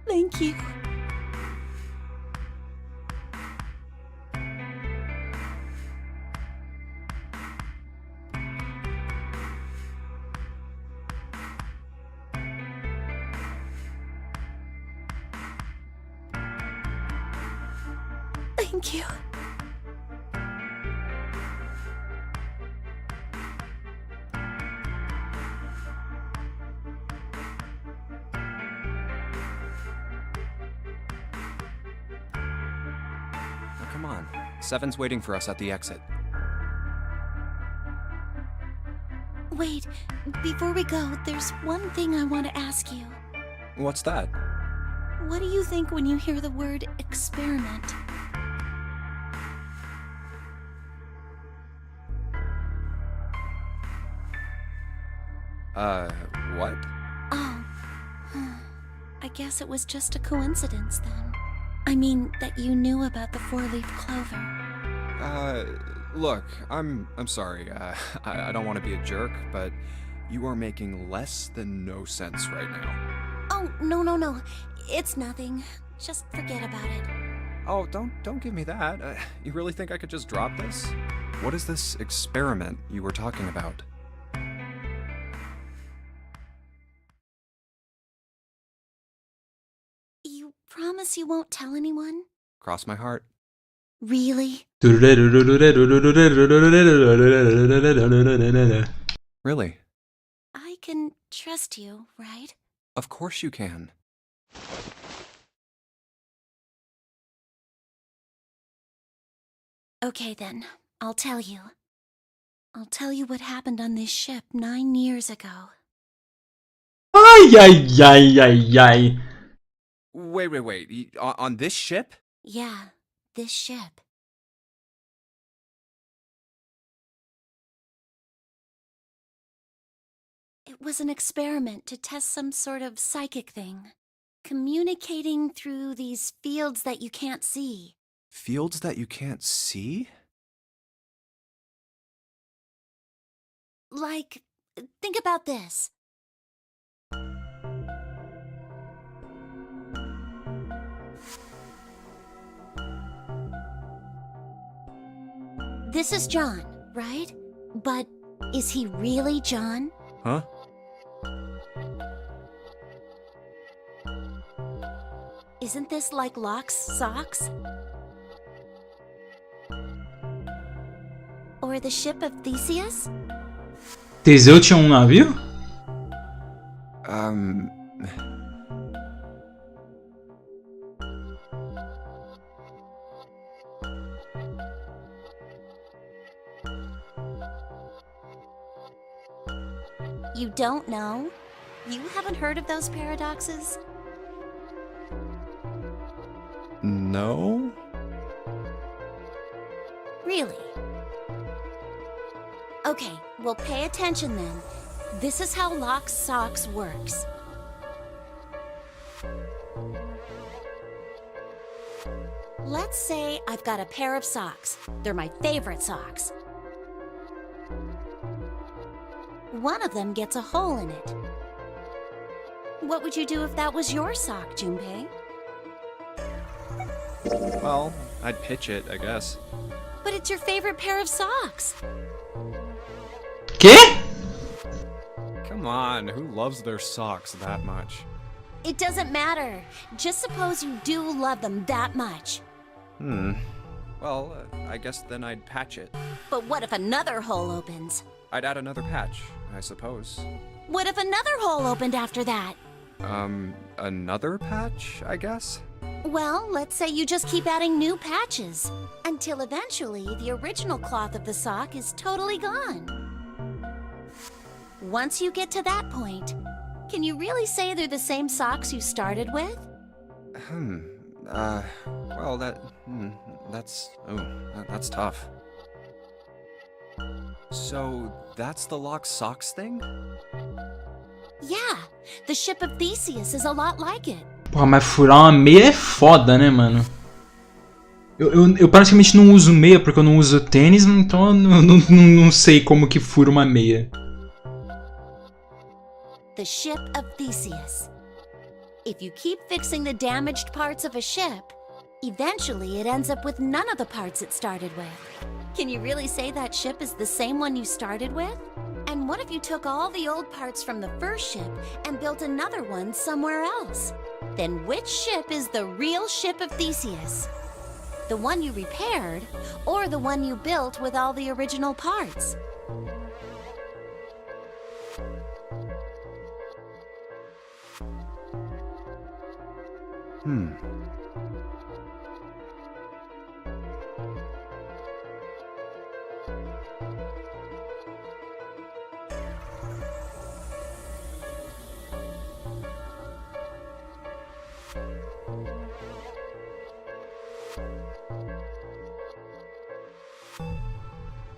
Thank you. Thank you. Now come on. Seven's waiting for us at the exit. Wait, before we go, there's one thing I want to ask you. What's that? What do you think when you hear the word experiment? What? Oh, I guess it was just a coincidence then. I mean, that you knew about the four-leaf clover. Look, I'm sorry. I don't want to be a jerk, but you are making less than no sense right now. Oh, no. It's nothing. Just forget about it. Oh, don't give me that. You really think I could just drop this? What is this experiment you were talking about? You promise you won't tell anyone? Cross my heart. Really? Really? I can trust you, right? Of course you can. Okay then, I'll tell you. I'll tell you what happened on this ship 9 years ago. Ai. Wait. On this ship? Yeah, this ship. It was an experiment to test some sort of psychic thing. Communicating through these fields that you can't see. Fields that you can't see? Like, think about this. This is John, right? But is he really John? Huh? Isn't this like Locke's socks? Or the ship of Theseus? Teseu tinha um navio? You don't know? You haven't heard of those paradoxes? No? Really? Okay, well pay attention then. This is how Locke's socks works. Let's say I've got a pair of socks. They're my favorite socks. One of them gets a hole in it. What would you do if that was your sock, Junpei? Well, I'd pitch it, I guess. But it's your favorite pair of socks. Quê? Come on, who loves their socks that much? It doesn't matter. Just suppose you do love them that much. Well, I guess then I'd patch it. But what if another hole opens? I'd add another patch, I suppose. What if another hole opened after that? Another patch, I guess? Well, let's say you just keep adding new patches until eventually the original cloth of the sock is totally gone. Once you get to that point, can you really say they're the same socks you started with? Well, that's tough. So, that's the locked socks thing? Yeah, the ship of Theseus is a lot like it. Porra, mas furar uma meia é foda, né, mano? Eu praticamente não uso meia porque eu não uso tênis, então eu não sei como que fura uma meia. The ship of Theseus. If you keep fixing the damaged parts of a ship, eventually it ends up with none of the parts it started with. Can you really say that ship is the same one you started with? And what if you took all the old parts from the first ship and built another one somewhere else? Then which ship is the real ship of Theseus? The one you repaired, or the one you built with all the original parts?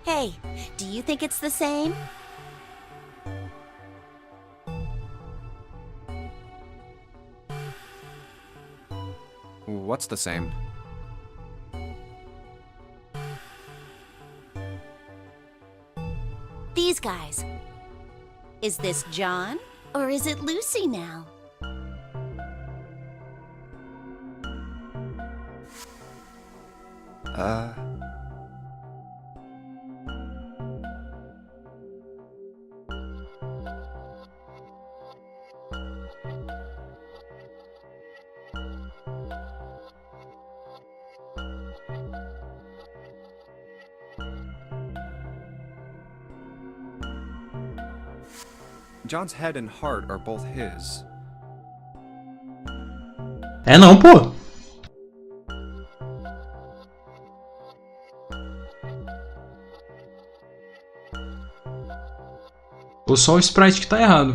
Hey, do you think it's the same? What's the same? These guys. Is this John, or is it Lucy now? John's head and heart are both his. É não, pô. Ou só o sprite que tá errado.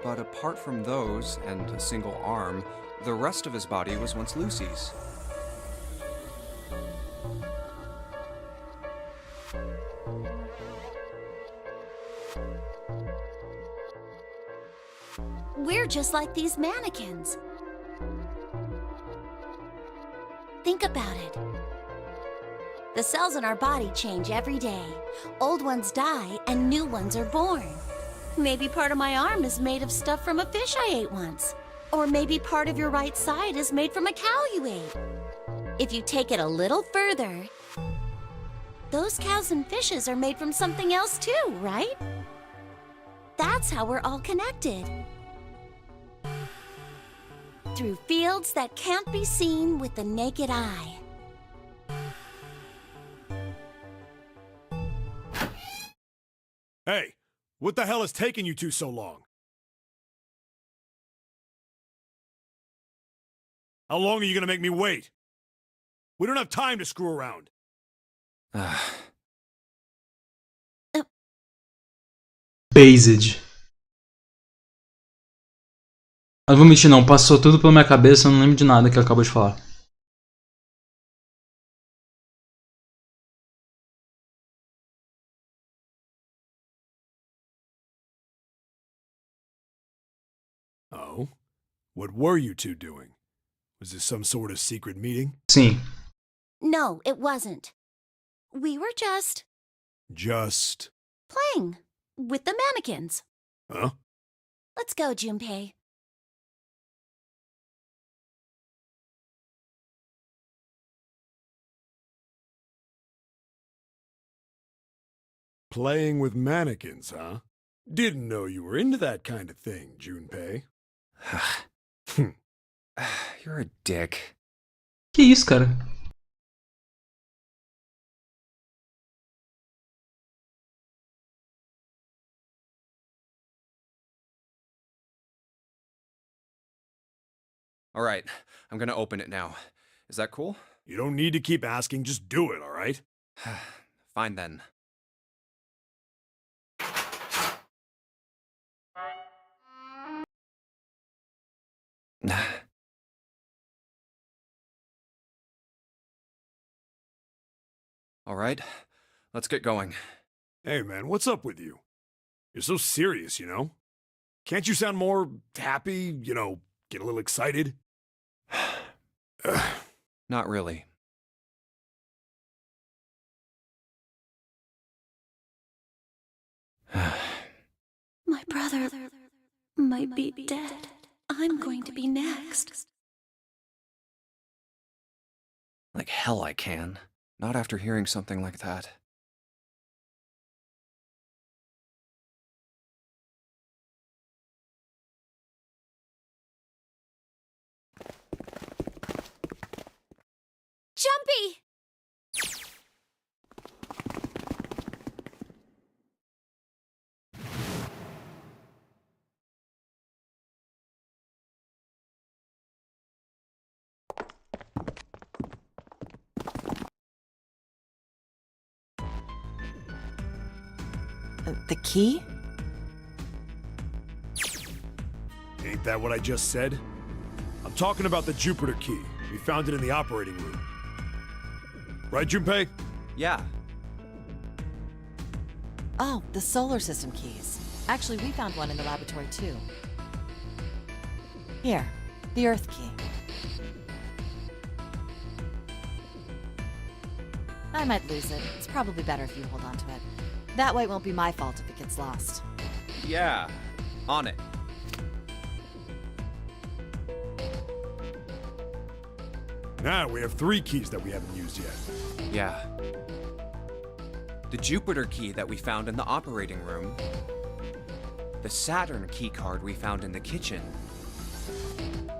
But apart from those, and a single arm, the rest of his body was once Lucy's. We're just like these mannequins. Think about it. The cells in our body change every day. Old ones die and new ones are born. Maybe part of my arm is made of stuff from a fish I ate once. Or maybe part of your right side is made from a cow you ate. If you take it a little further, those cows and fishes are made from something else too, right? That's how we're all connected. Through fields that can't be seen with the naked eye. Hey, what the hell is taking you two so long? How long are you gonna make me wait? We don't have time to screw around. Based. Não vou mentir não, passou tudo pela minha cabeça, eu não lembro de nada que ele acabou de falar. Oh? What were you two doing? Was this some sort of secret meeting? Sim. No, it wasn't. We were just Just... playing with the mannequins. Huh? Let's go, Junpei. Playing with mannequins, huh? Didn't know you were into that kind of thing, Junpei. You're a dick. Que isso, cara? Alright, I'm gonna open it now. Is that cool? You don't need to keep asking, just do it, alright? Fine then. Alright, let's get going. Hey man, what's up with you? You're so serious, you know? Can't you sound more happy, you know, get a little excited? Not really. My brother might be dead. I'm going to be next. Like hell I can. Not after hearing something like that. Jumpy! The key? Ain't that what I just said? I'm talking about the Jupiter key. We found it in the operating room. Right, Junpei? Yeah. Oh, the solar system keys. Actually, we found one in the laboratory too. Here, the Earth key. I might lose it. It's probably better if you hold on to it. That way it won't be my fault if it gets lost. Yeah. On it. Now we have 3 keys that we haven't used yet. Yeah. The Jupiter key that we found in the operating room. The Saturn key card we found in the kitchen.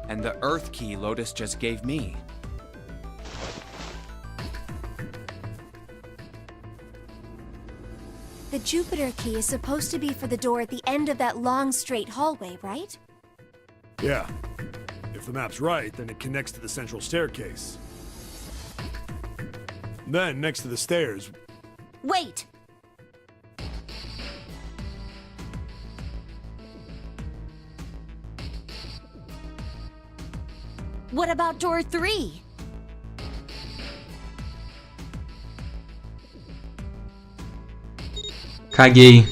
And the Earth key Lotus just gave me. The Jupiter key is supposed to be for the door at the end of that long, straight hallway, right? Yeah. If the map's right, then it connects to the central staircase. Then, next to the stairs... Wait! What about door 3? Caguei.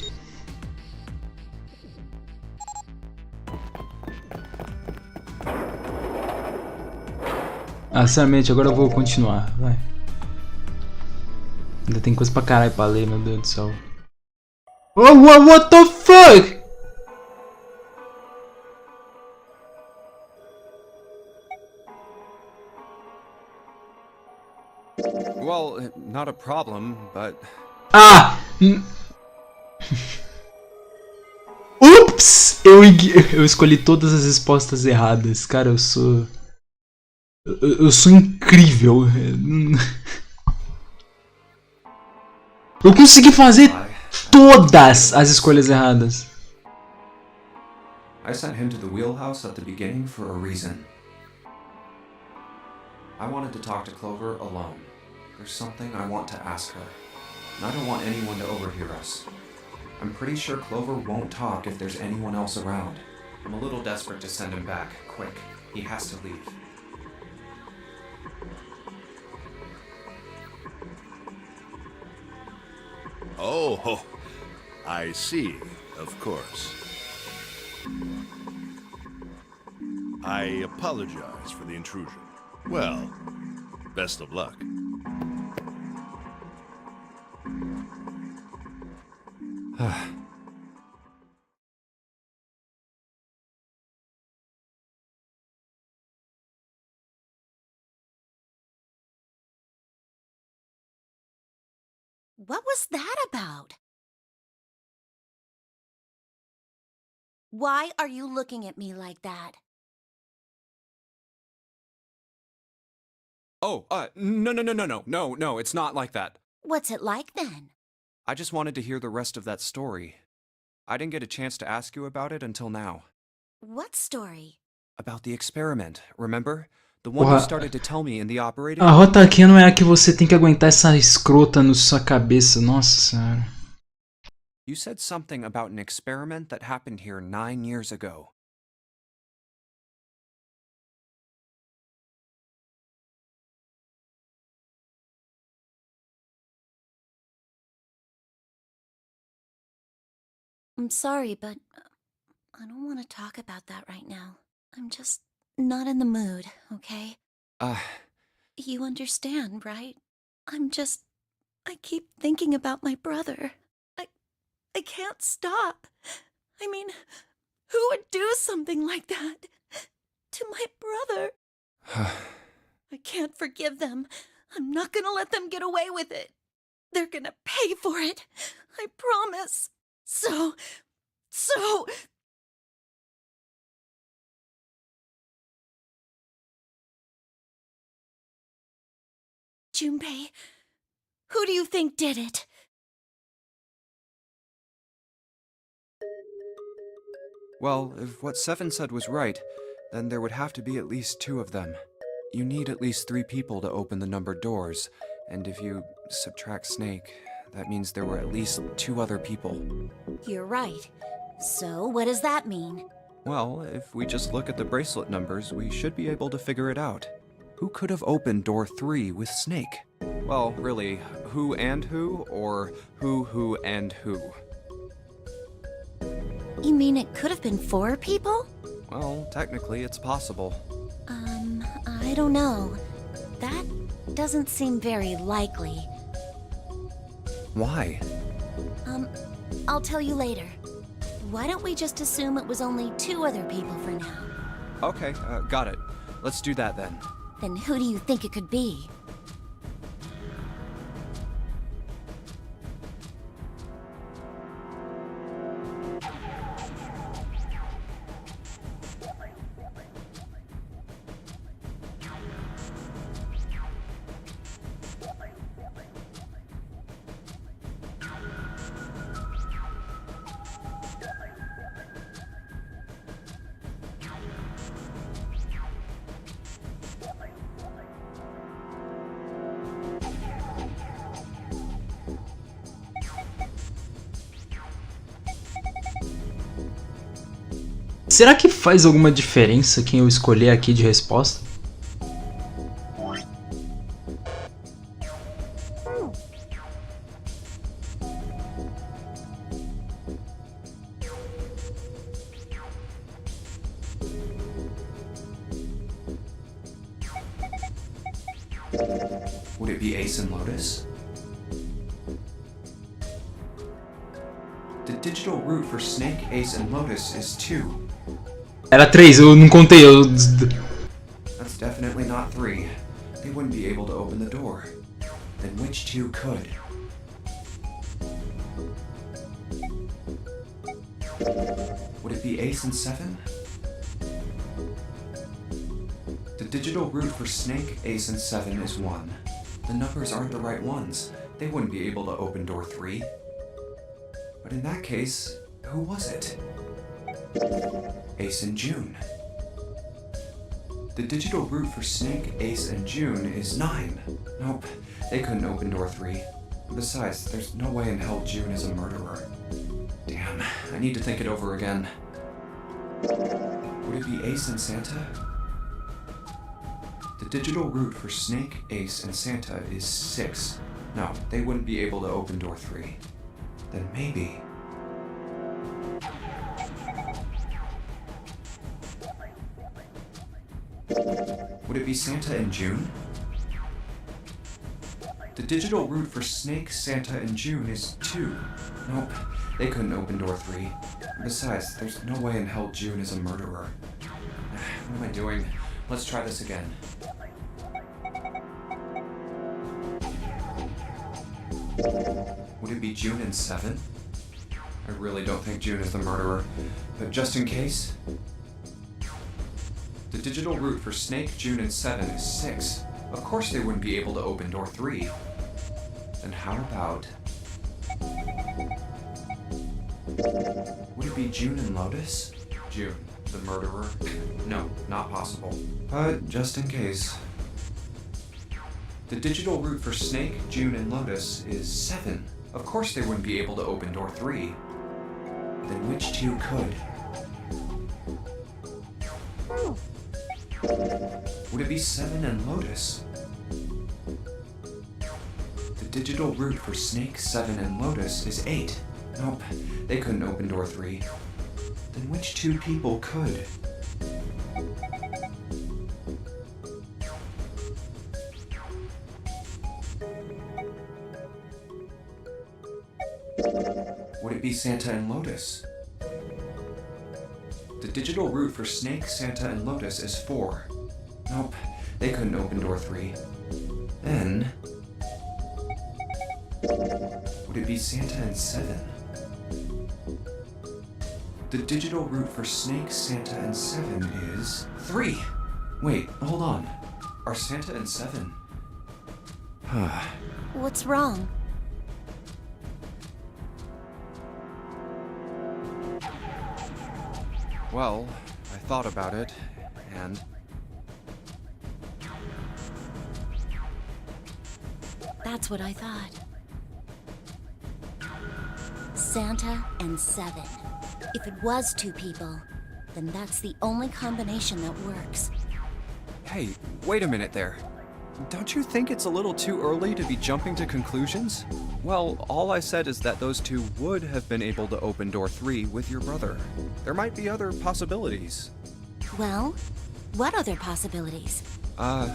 Ah, sinceramente, agora eu vou continuar, vai. Ainda tem coisa pra caralho pra ler, meu Deus do céu. Oh, what the fuck? Well, not a problem, but... Ah! Ups! Eu escolhi todas as respostas erradas. Cara, eu sou... Eu sou incrível. Eu consegui fazer todas as escolhas erradas. I sent him to the wheelhouse at the beginning for a reason. I wanted to talk to Clover alone. There's something I want to ask her. And I don't want anyone to overhear us. I'm pretty sure Clover won't talk if there's anyone else around. I'm a little desperate to send him back. Quick. He has to leave. Oh, I see. Of course. I apologize for the intrusion. Well, best of luck. What was that about? Why are you looking at me like that? Oh, no, it's not like that. What's it like then? I just wanted to hear the rest of that story. I didn't get a chance to ask you about it until now. What story? About the experiment, remember? The one you Porra, started to tell me in the operating a rota aqui não é a que você tem que aguentar essa escrota na sua cabeça, nossa senhora. You said something about an experiment that happened here 9 years ago. I'm sorry, but I don't want to talk about that right now. I'm just not in the mood, okay? You understand, right? I keep thinking about my brother. I can't stop. I mean, who would do something like that to my brother? I can't forgive them. I'm not gonna let them get away with it. They're gonna pay for it. I promise. So... Junpei, who do you think did it? Well, if what Seven said was right, then there would have to be at least 2 of them. You need at least 3 people to open the numbered doors, and if you subtract Snake, that means there were at least 2 other people. You're right. So, what does that mean? Well, if we just look at the bracelet numbers, we should be able to figure it out. Who could have opened door 3 with Snake? Well, really, who and who, or who and who? You mean it could have been 4 people? Well, technically it's possible. I don't know. That doesn't seem very likely. Why? I'll tell you later. Why don't we just assume it was only 2 other people for now? Okay, got it. Let's do that then. Then who do you think it could be? Será que faz alguma diferença quem eu escolher aqui de resposta? Would it be Ace and Lotus? The digital root for Snake, Ace, and Lotus is 2. Era 3, eu não contei. That's definitely not 3. They wouldn't be able to open the door. Then which 2 could? Would it be Ace and 7? The digital root for Snake, Ace, and 7 is 1. The numbers aren't the right ones. They wouldn't be able to open door 3. But in that case, who was it? Ace and June. The digital root for Snake, Ace, and June is 9. Nope, they couldn't open door 3. Besides, there's no way in hell June is a murderer. Damn, I need to think it over again. Would it be Ace and Santa? The digital root for Snake, Ace, and Santa is 6. No, they wouldn't be able to open door 3. Then maybe... Would it be Santa and June? The digital root for Snake, Santa, and June is 2. Nope, they couldn't open door 3. Besides, there's no way in hell June is a murderer. What am I doing? Let's try this again. Would it be June and 7? I really don't think June is the murderer, but just in case... The digital root for Snake, June, and 7 is 6. Of course they wouldn't be able to open door 3. Then how about... Would it be June and Lotus? June, the murderer? No, not possible. But just in case... The digital root for Snake, June, and Lotus is 7. Of course they wouldn't be able to open door 3. Then which two could? Would it be 7 and Lotus? The digital root for Snake, 7, and Lotus is 8. Nope, they couldn't open door 3. Then which two people could? Would it be Santa and Lotus? The digital root for Snake, Santa, and Lotus is 4. Nope, they couldn't open door 3. Then... Would it be Santa and 7? The digital root for Snake, Santa, and 7 is... 3! Wait, hold on. Are Santa and 7... What's wrong? Well, I thought about it, and... That's what I thought. Santa and 7. If it was 2 people, then that's the only combination that works. Hey, wait a minute there. Don't you think it's a little too early to be jumping to conclusions? Well, all I said is that those two would have been able to open door 3 with your brother. There might be other possibilities. Well, what other possibilities? Are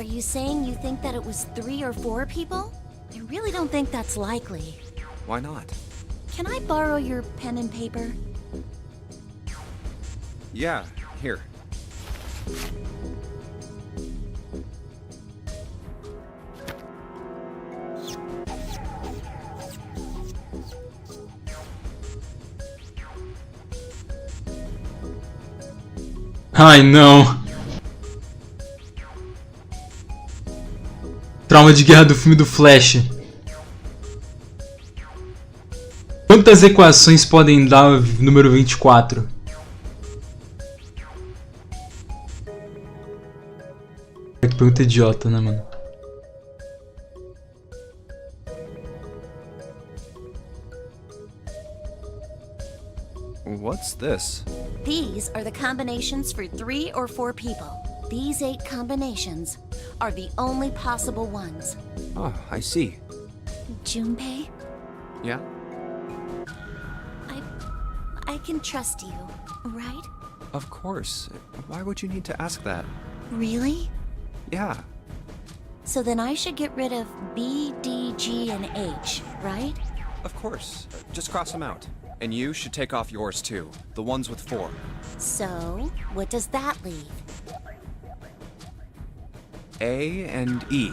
you saying you think that it was 3 or 4 people? I really don't think that's likely. Why not? Can I borrow your pen and paper? Yeah, here. Ai, não. Trauma de guerra do filme do Flash. Quantas equações podem dar o número 24? Que pergunta idiota, né, mano? What's this? These are the combinations for 3 or 4 people. These 8 combinations are the only possible ones. Oh, I see. Junpei, Yeah? I can trust you, right? Of course. Why would you need to ask that? Really? Yeah. So then I should get rid of B, D, G, and H, right? Of course. Just cross them out. And you should take off yours too. The ones with 4. So, what does that leave? A and E.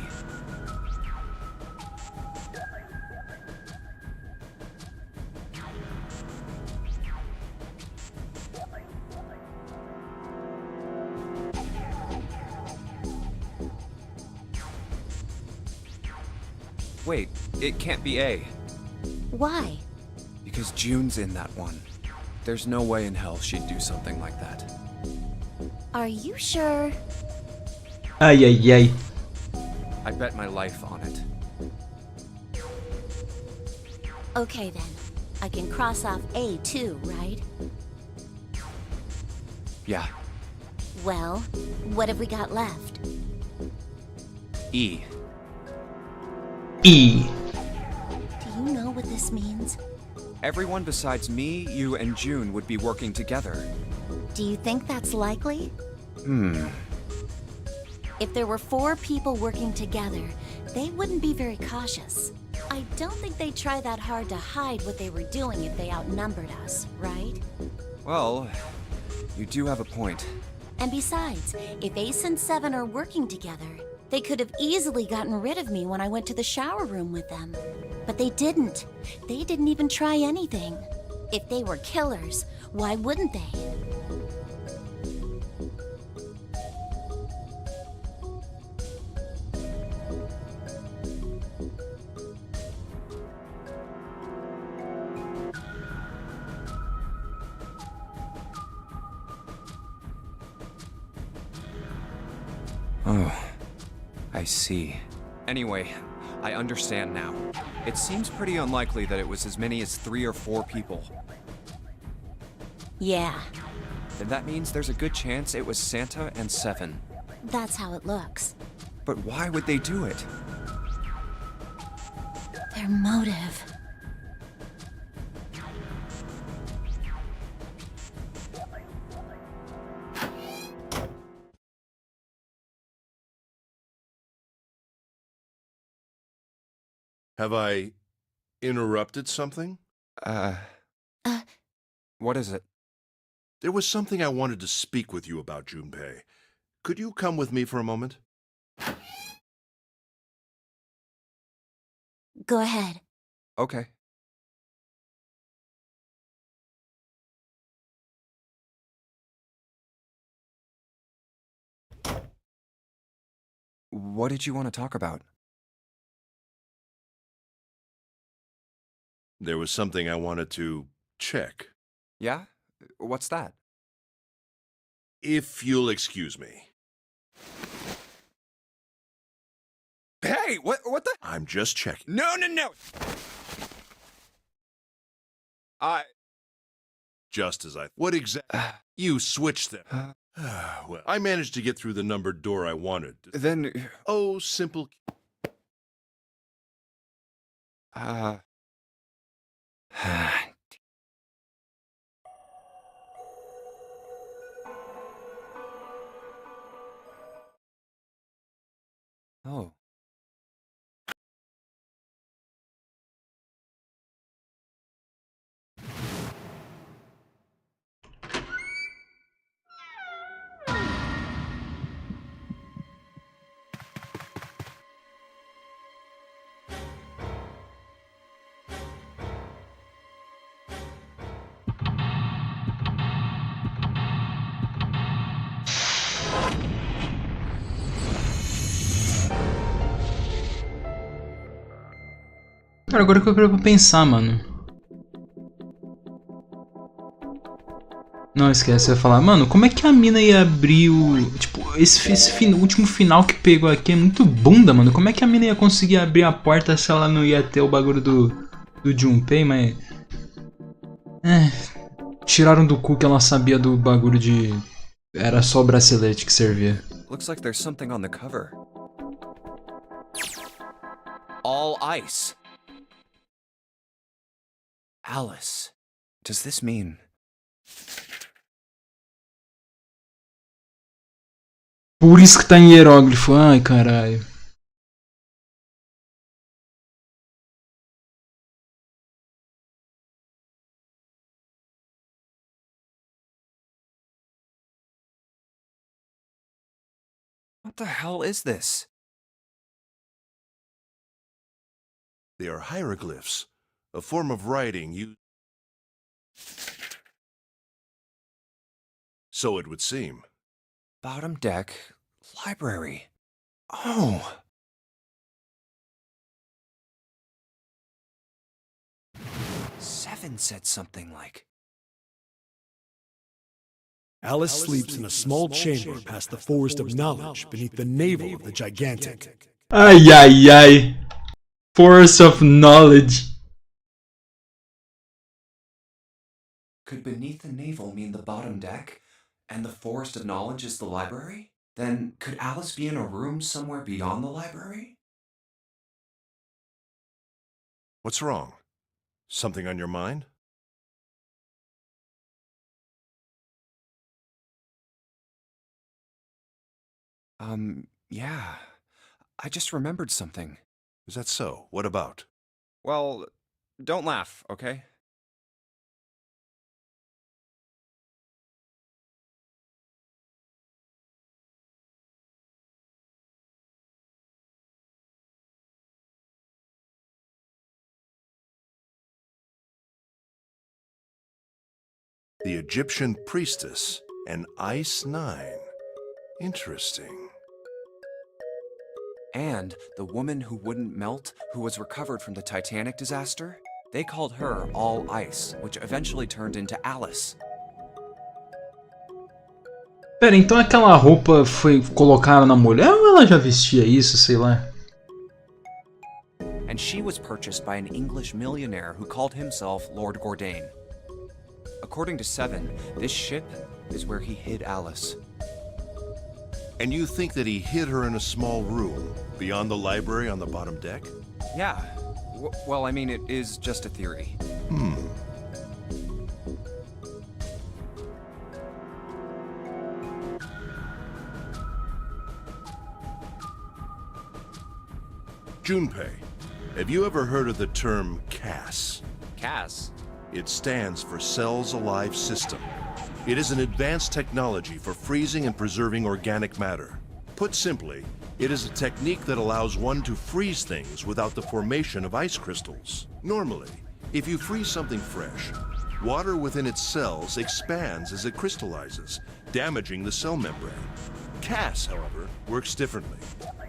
Wait, it can't be A. Why? Because June's in that one. There's no way in hell she'd do something like that. Are you sure? Ai, ai, ai. I bet my life on it. Okay then. I can cross off A too, right? Yeah. Well, what have we got left? E. E. Do you know what this means? Everyone besides me, you, and June would be working together. Do you think that's likely? Hmm. If there were 4 people working together, they wouldn't be very cautious. I don't think they'd try that hard to hide what they were doing if they outnumbered us, right? Well, you do have a point. And besides, if Ace and 7 are working together, They could have easily gotten rid of me when I went to the shower room with them. But they didn't. They didn't even try anything. If they were killers, why wouldn't they? Oh, I see. Anyway, I understand now. It seems pretty unlikely that it was as many as 3 or 4 people. Yeah, Then that means there's a good chance it was Santa and 7. that's how it looks. But why would they do it? Their motive. Have I interrupted something? What is it? There was something I wanted to speak with you about, Junpei. Could you come with me for a moment? Go ahead. Okay. What did you want to talk about? There was something I wanted to check. Yeah? What's that? If you'll excuse me. Hey, what the? I'm just checking. No! Just as I... What exactly... You switched them. Well, I managed to get through the numbered door I wanted. Then... Oh, simple... Oh. Cara, agora que eu paro pra pensar, mano. Não, esquece, eu ia falar, mano, como é que a mina ia abrir o... Tipo, último final que pegou aqui é muito bunda, mano. Como é que a mina ia conseguir abrir a porta se ela não ia ter o bagulho do Junpei, mas... Tiraram do cu que ela sabia do bagulho de... Era só o bracelete que servia. Looks like there's something on the cover. All ice. Alice. Does this mean... Por isso que tá em hieróglifo. Ai, caralho. What the hell is this? They are hieroglyphs, a form of writing used... So it would seem. Bottom deck, library. Oh! Seven said something like... Alice sleeps in a small chamber past the forest of knowledge beneath the navel of the gigantic. Ai, ai, ai. Force of knowledge. Could beneath the navel mean the bottom deck? And the forest of knowledge is the library? Then could Alice be in a room somewhere beyond the library? What's wrong? Something on your mind? Yeah. I just remembered something. Is that so? What about? Well, don't laugh, okay? the Egyptian priestess, and Ice 9. Interesting. And the woman who wouldn't melt, who was recovered from the Titanic disaster? They called her All Ice, which eventually turned into Alice. Pera, então aquela roupa foi colocada na mulher ou ela já vestia isso, sei lá? And she was purchased by an English millionaire who called himself Lord Gordain. According to Seven, this ship is where he hid Alice. And you think that he hid her in a small room, beyond the library on the bottom deck? Yeah. Well, I mean, it is just a theory. Junpei, have you ever heard of the term CAS? Cass? It stands for Cells Alive System. It is an advanced technology for freezing and preserving organic matter. Put simply, it is a technique that allows one to freeze things without the formation of ice crystals. Normally, if you freeze something fresh, water within its cells expands as it crystallizes, damaging the cell membrane. CAS, however, works differently.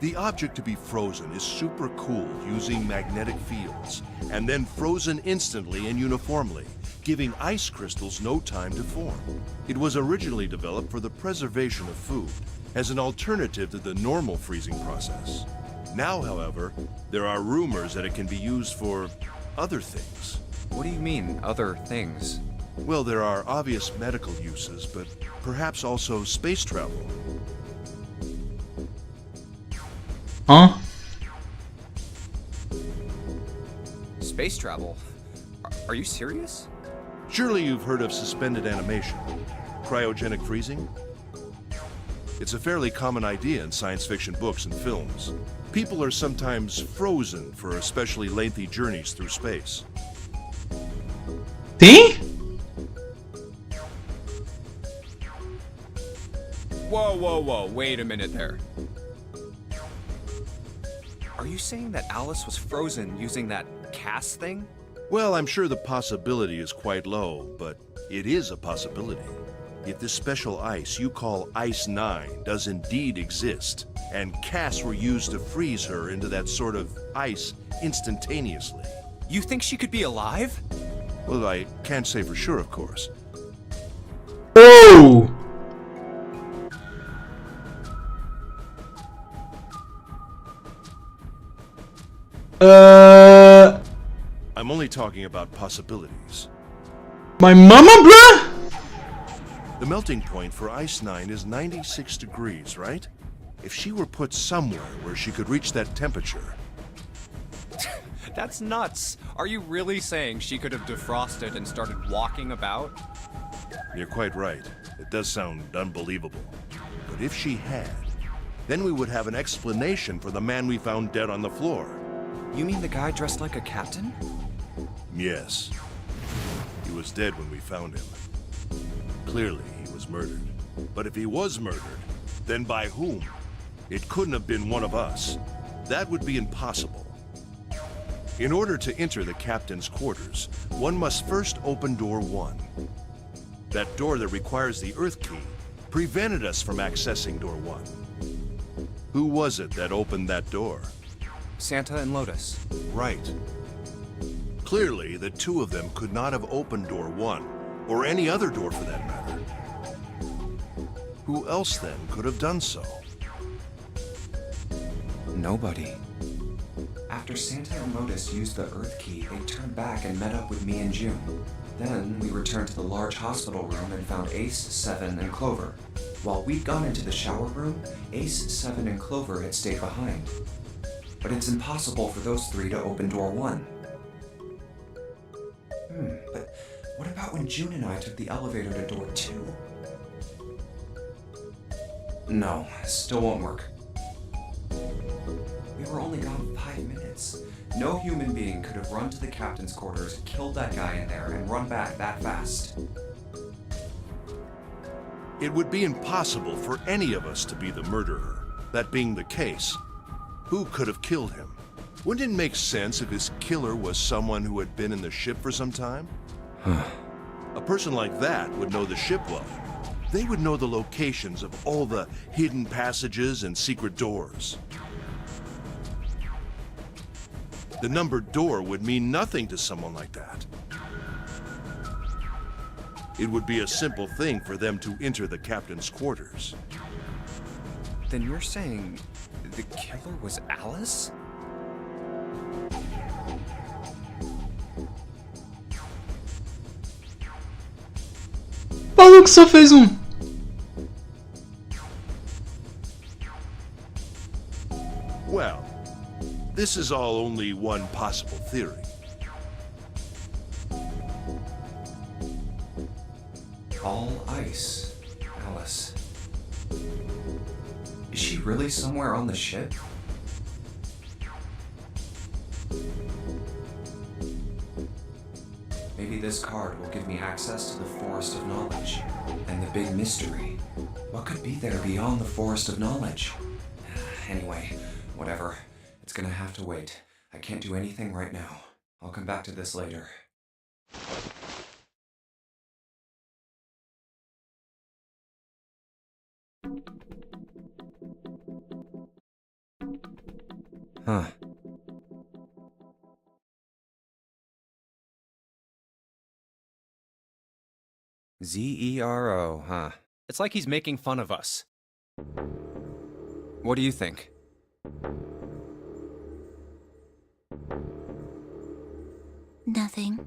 The object to be frozen is super cooled using magnetic fields, and then frozen instantly and uniformly, giving ice crystals no time to form. It was originally developed for the preservation of food, as an alternative to the normal freezing process. Now, however, there are rumors that it can be used for other things. What do you mean, other things? Well, there are obvious medical uses, but perhaps also space travel. Hã? Space travel? Are you serious? Surely you've heard of suspended animation, cryogenic freezing? It's a fairly common idea in science fiction books and films. People are sometimes frozen for especially lengthy journeys through space. Tem? Whoa, wait a minute there. Are you saying that Alice was frozen using that CAS thing? Well, I'm sure the possibility is quite low, but it is a possibility. If this special ice you call Ice 9 does indeed exist, and CAS were used to freeze her into that sort of ice instantaneously. You think she could be alive? Well, I can't say for sure, of course. Oh! I'm only talking about possibilities. My mama, bruh? The melting point for Ice 9 is 96 degrees, right? If she were put somewhere where she could reach that temperature... That's nuts. Are you really saying she could have defrosted and started walking about? You're quite right. It does sound unbelievable. But if she had, then we would have an explanation for the man we found dead on the floor. You mean the guy dressed like a captain? Yes. He was dead when we found him. Clearly, he was murdered. But if he was murdered, then by whom? It couldn't have been one of us. That would be impossible. In order to enter the captain's quarters, one must first open door 1. That door that requires the Earth key prevented us from accessing door 1. Who was it that opened that door? Santa and Lotus. Right. Clearly, the two of them could not have opened door 1, or any other door for that matter. Who else then could have done so? Nobody. After Santa and Lotus used the Earth key, they turned back and met up with me and June. Then we returned to the large hospital room and found Ace, Seven, and Clover. While we'd gone into the shower room, Ace, Seven, and Clover had stayed behind. But it's impossible for those three to open door 1. But what about when June and I took the elevator to door 2? No, still won't work. We were only gone 5 minutes. No human being could have run to the captain's quarters, killed that guy in there, and run back that fast. It would be impossible for any of us to be the murderer. That being the case, who could have killed him? Wouldn't it make sense if his killer was someone who had been in the ship for some time? A person like that would know the ship well. They would know the locations of all the hidden passages and secret doors. The numbered door would mean nothing to someone like that. It would be a simple thing for them to enter the captain's quarters. Then you're saying the killer was Alice? O maluco só fez um. Well, this is all only one possible theory. All ice. Alice. Is she really somewhere on the ship? Maybe this card will give me access to the Forest of Knowledge. And the big mystery. What could be there beyond the Forest of Knowledge? Anyway, whatever. It's gonna have to wait. I can't do anything right now. I'll come back to this later. Huh. Zero, huh? It's like he's making fun of us. What do you think? Nothing.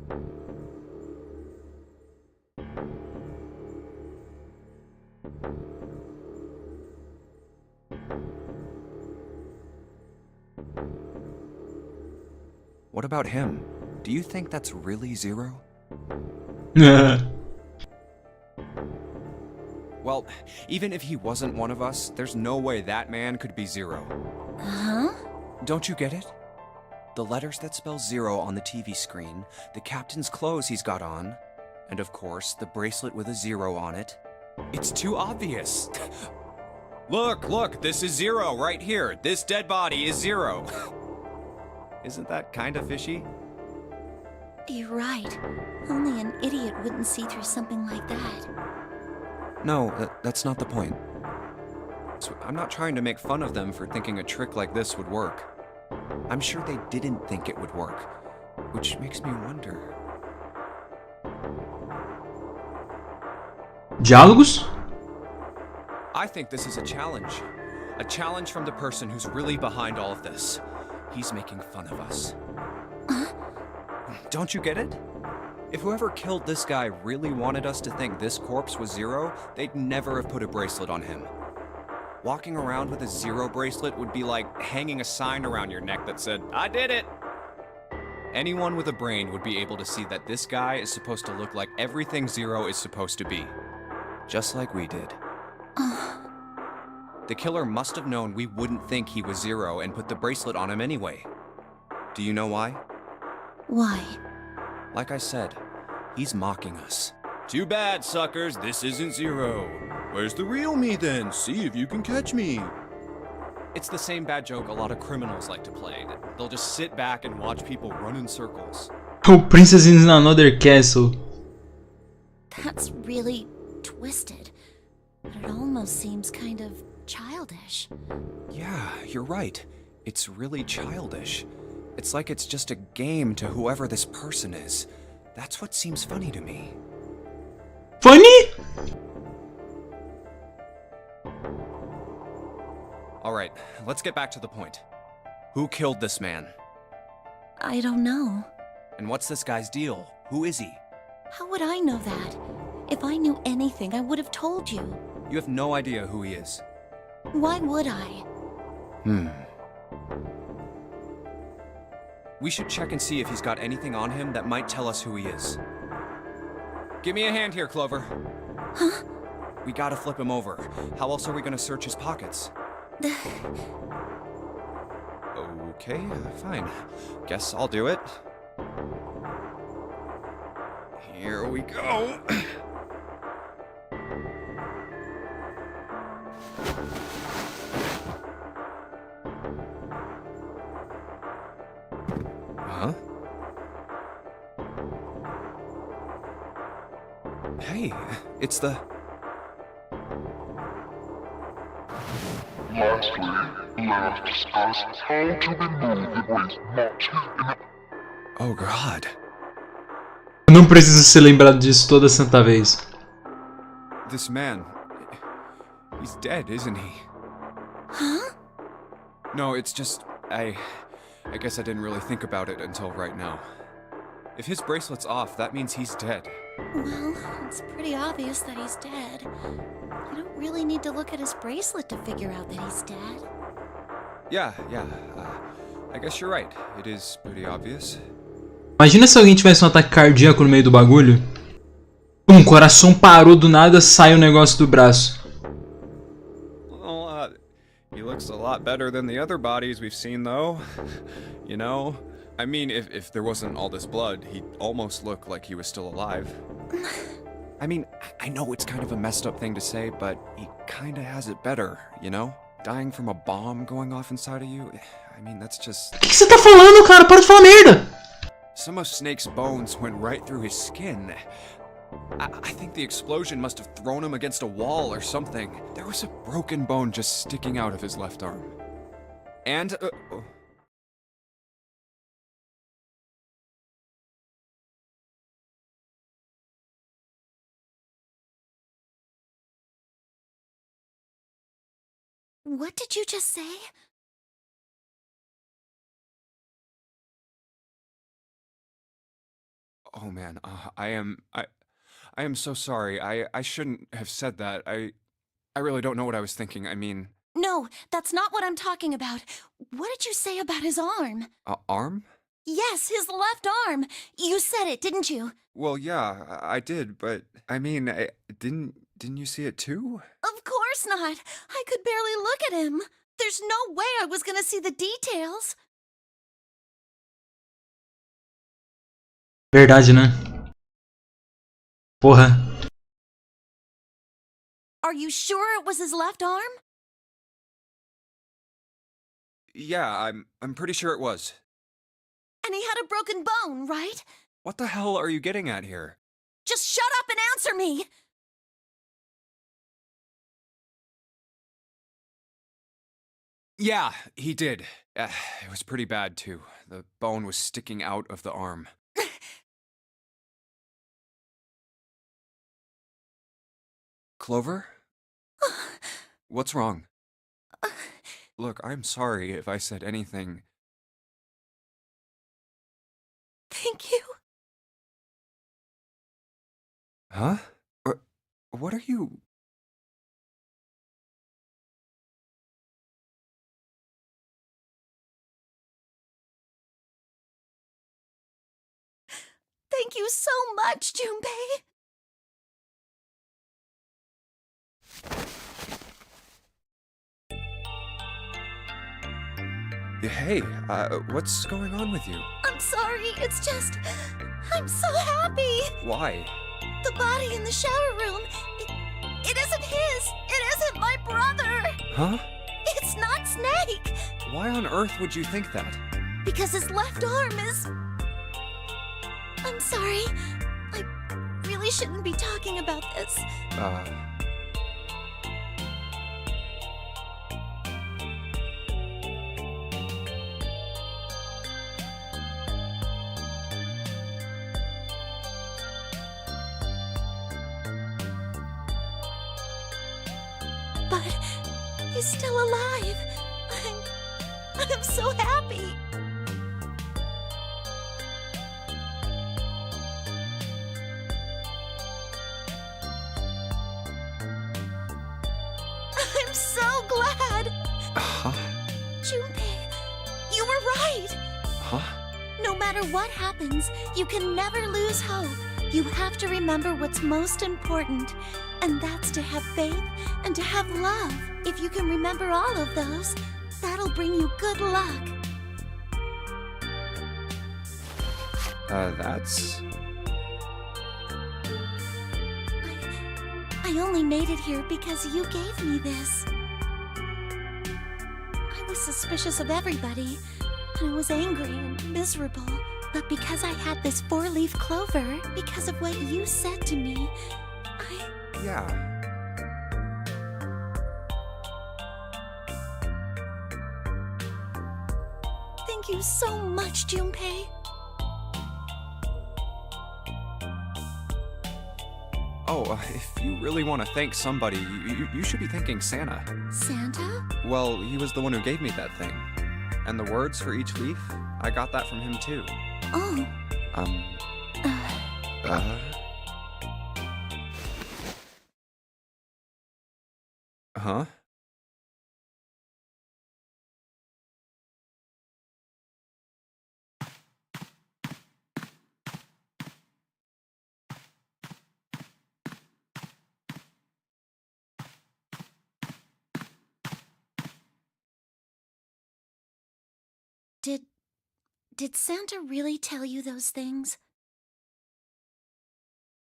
What about him? Do you think that's really Zero? Well, even if he wasn't one of us, there's no way that man could be Zero. Huh? Don't you get it? The letters that spell Zero on the TV screen, the captain's clothes he's got on, and of course, the bracelet with a zero on it. It's too obvious. Look, this is Zero right here. This dead body is Zero. Isn't that kind of fishy? You're right. Only an idiot wouldn't see through something like that. No, that's not the point. So I'm not trying to make fun of them for thinking a trick like this would work. I'm sure they didn't think it would work, which makes me wonder. Diálogos? I think this is a challenge. A challenge from the person who's really behind all of this. He's making fun of us. Don't you get it? If whoever killed this guy really wanted us to think this corpse was Zero, they'd never have put a bracelet on him. Walking around with a Zero bracelet would be like hanging a sign around your neck that said, "I did it!" Anyone with a brain would be able to see that this guy is supposed to look like everything Zero is supposed to be. Just like we did. The killer must have known we wouldn't think he was Zero and put the bracelet on him anyway. Do you know why? Why? Like I said, he's mocking us. Too bad, suckers, this isn't Zero. Where's the real me then? See if you can catch me. It's the same bad joke a lot of criminals like to play. They'll just sit back and watch people run in circles. Oh, Princess in Another Castle. That's really twisted. But it almost seems kind of childish. Yeah, you're right. It's really childish. It's like it's just a game to whoever this person is. That's what seems funny to me. Funny? Alright, let's get back to the point. Who killed this man? I don't know. And what's this guy's deal? Who is he? How would I know that? If I knew anything, I would have told you. You have no idea who he is. Why would I? We should check and see if he's got anything on him that might tell us who he is. Give me a hand here, Clover. Huh? We gotta flip him over. How else are we gonna search his pockets? Okay, fine. Guess I'll do it. Here we go. Huh? Hey, it's the... Lastly, let us discuss how to remove the waste much in a... Oh god. Eu não preciso ser lembrado disso toda santa vez. This man... He's dead, isn't he? Huh? No, it's just... I guess I didn't really think about it until right now. If his bracelet's off, that means he's dead. Well, it's pretty obvious that he's dead. You don't really need to look at his bracelet to figure out that he's dead. Yeah. I guess you're right. It is pretty obvious. Imagina se alguém tivesse um ataque cardíaco no meio do bagulho. O coração parou do nada, sai o negócio do braço. Well, he looks a lot better than the other bodies we've seen, though. You know? I mean, if there wasn't all this blood, he'd almost look like he was still alive. I mean, I know it's kind of a messed up thing to say, but he kinda has it better, you know? Dying from a bomb going off inside of you, I mean, that's just... O que você tá falando, cara? Para de falar merda! Some of Snake's bones went right through his skin. I think the explosion must have thrown him against a wall or something. There was a broken bone just sticking out of his left arm. And... What did you just say? Oh man, I am so sorry. I shouldn't have said that. I really don't know what I was thinking. I mean... No, that's not what I'm talking about. What did you say about his arm? Arm? Yes, his left arm. You said it, didn't you? Well, yeah, I did, but I mean, didn't you see it too? Of course not. I could barely look at him. There's no way I was gonna see the details. Verdade, né? Porra. Are you sure it was his left arm? Yeah, I'm pretty sure it was. And he had a broken bone, right? What the hell are you getting at here? Just shut up and answer me! Yeah, he did. It was pretty bad, too. The bone was sticking out of the arm. Clover? What's wrong? Look, I'm sorry if I said anything. Thank you. Huh? What are you... Thank you so much, Junpei. Hey, what's going on with you? I'm sorry, it's just... I'm so happy. Why? The body in the shower room, it isn't his. It isn't my brother. Huh? It's not Snake. Why on earth would you think that? Because his left arm is... I'm sorry. I really shouldn't be talking about this. But he's still alive. I'm so happy. I'm so glad. Huh? Junpei, you were right. Huh? No matter what happens, you can never lose hope. You have to remember what's most important, and that's to have faith and to have love. If you can remember all of those, that'll bring you good luck. That's... I only made it here because you gave me this. I was suspicious of everybody, and I was angry and miserable. But because I had this 4-leaf clover, because of what you said to me, Yeah. Thank you so much, Junpei. Oh, if you really want to thank somebody, you should be thanking Santa. Santa? Well, he was the one who gave me that thing. And the words for each leaf, I got that from him too. Oh. Huh? Did Santa really tell you those things?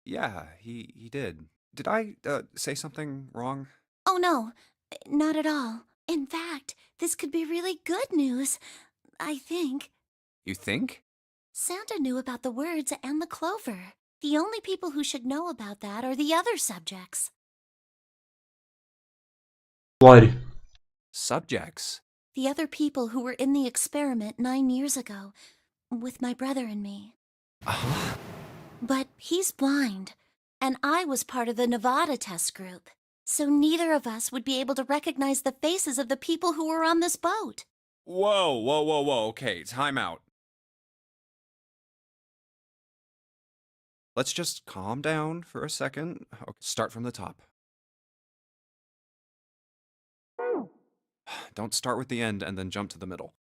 Yeah, he did. Did I, say something wrong? Oh no, not at all. In fact, this could be really good news, I think. You think? Santa knew about the words and the clover. The only people who should know about that are the other subjects. Lore. Subjects? The other people who were in the experiment 9 years ago, with my brother and me. Uh-huh. But he's blind, and I was part of the Nevada test group, so neither of us would be able to recognize the faces of the people who were on this boat. Whoa. Okay, time out. Let's just calm down for a second. Okay, start from the top. Don't start with the end and then jump to the middle.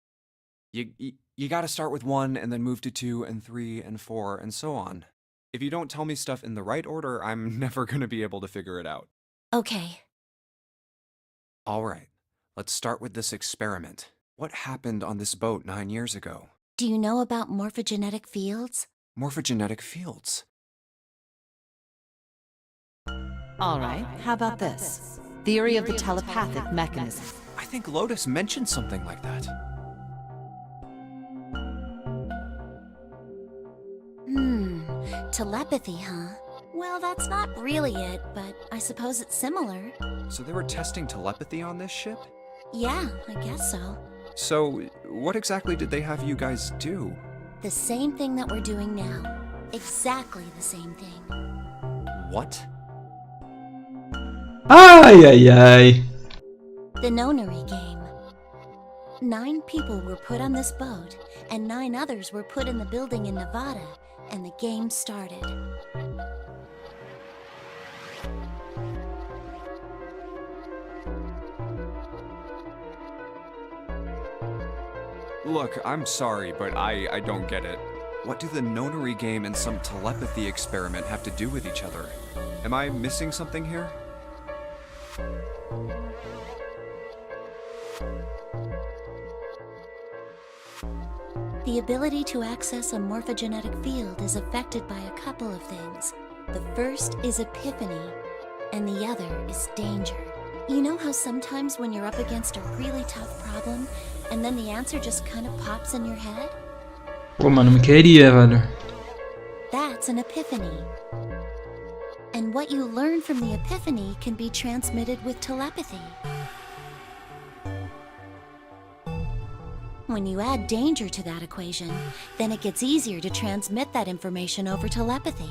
You gotta start with 1 and then move to 2 and 3 and 4 and so on. If you don't tell me stuff in the right order, I'm never gonna be able to figure it out. Okay. Alright, let's start with this experiment. What happened on this boat 9 years ago? Do you know about morphogenetic fields? Morphogenetic fields. All right, how about this? Theory of the telepathic mechanism. I think Lotus mentioned something like that. Telepathy, huh? Well, that's not really it, but I suppose it's similar. So they were testing telepathy on this ship? Yeah, I guess so. So, what exactly did they have you guys do? The same thing that we're doing now. Exactly the same thing. What? Ai. The nonary game. 9 people were put on this boat, and 9 others were put in the building in Nevada, and the game started. Look, I'm sorry, but I don't get it. What do the nonary game and some telepathy experiment have to do with each other? Am I missing something here? The ability to access a morphogenetic field is affected by a couple of things. The first is epiphany, and the other is danger. You know how sometimes when you're up against a really tough problem, and then the answer just kind of pops in your head? Pô, mano, não queria, velho. That's an epiphany. And what you learn from the epiphany can be transmitted with telepathy. When you add danger to that equation, then it gets easier to transmit that information over telepathy.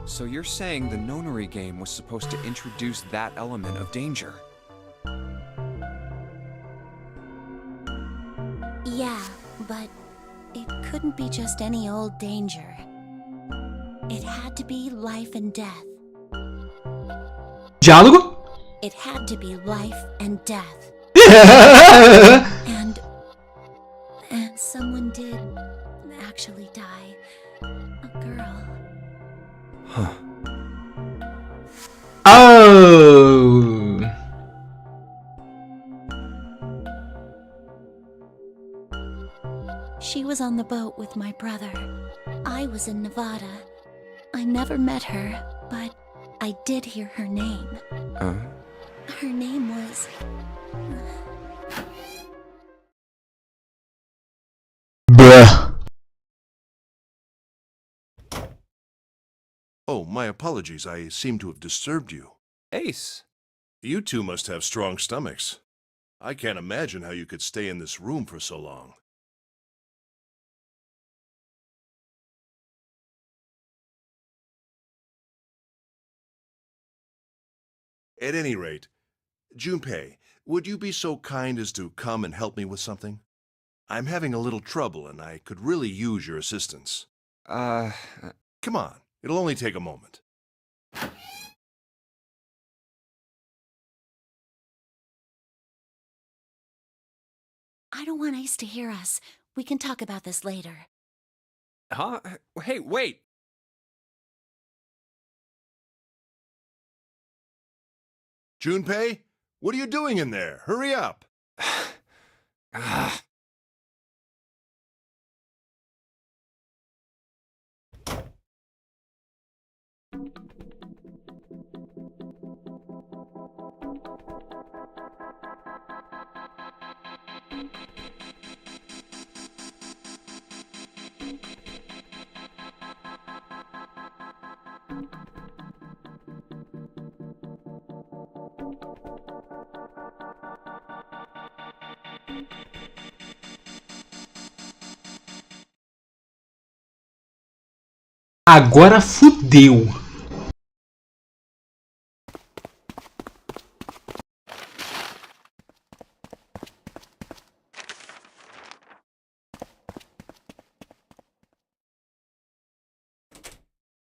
So you're saying the nonary game was supposed to introduce that element of danger? Yeah, but it couldn't be just any old danger. It had to be life and death. Diálogo? It had to be life and death. And someone did actually die. A girl. Huh. Oh. She was on the boat with my brother. I was in Nevada. I never met her, but I did hear her name. Her name was... Bruh. My apologies, I seem to have disturbed you. Ace. You two must have strong stomachs. I can't imagine how you could stay in this room for so long. At any rate, Junpei, would you be so kind as to come and help me with something? I'm having a little trouble and I could really use your assistance. Come on, it'll only take a moment. I don't want Ace to hear us. We can talk about this later. Huh? Hey, wait! Junpei, what are you doing in there? Hurry up! Agora fudeu.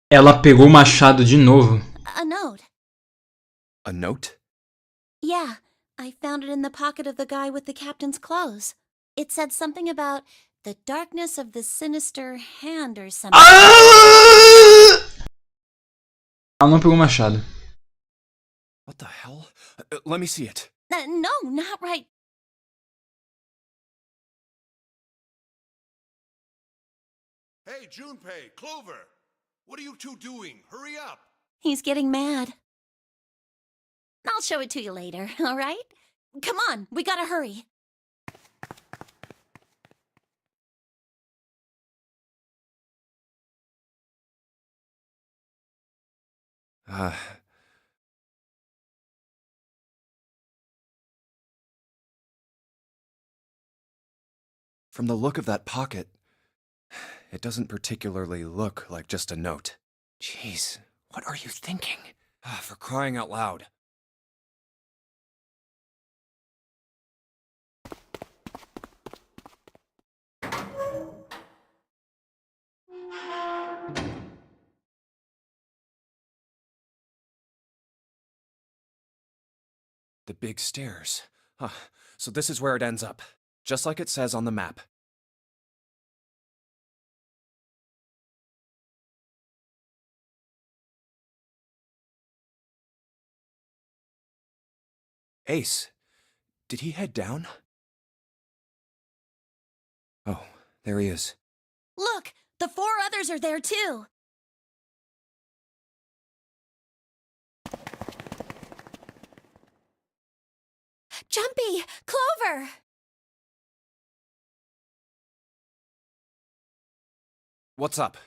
Ela pegou o machado de novo. A note. A note? Yeah, I found it in the pocket of the guy with the captain's clothes. It said something about the darkness of the sinister hand or something. Ela não pegou o machado. What the hell? Let me see it. No, not right. Hey, Junpei, Clover! What are you two doing? Hurry up! He's getting mad. I'll show it to you later, all right? Come on, we gotta hurry. From the look of that pocket, it doesn't particularly look like just a note. Jeez, what are you thinking? For crying out loud. The big stairs. Huh, so this is where it ends up. Just like it says on the map. Ace, did he head down? Oh, there he is. Look, the 4 others are there too. Jumpy! Clover! What's up?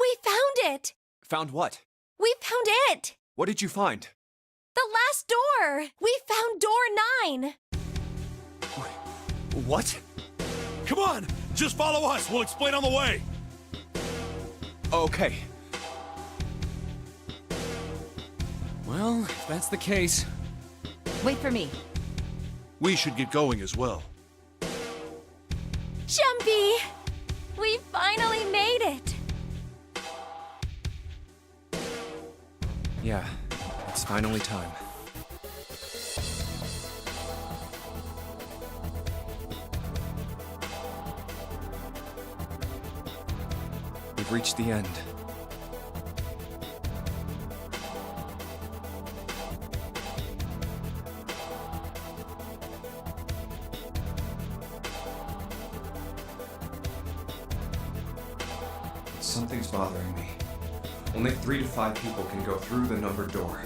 We found it! Found what? We found it! What did you find? The last door! We found door 9! What? Come on! Just follow us! We'll explain on the way! Okay. Well, if that's the case. Wait for me. We should get going as well. Jumpy! We finally made it! Yeah, it's finally time. We've reached the end. Something's bothering me. Only 3 to 5 people can go through the numbered door.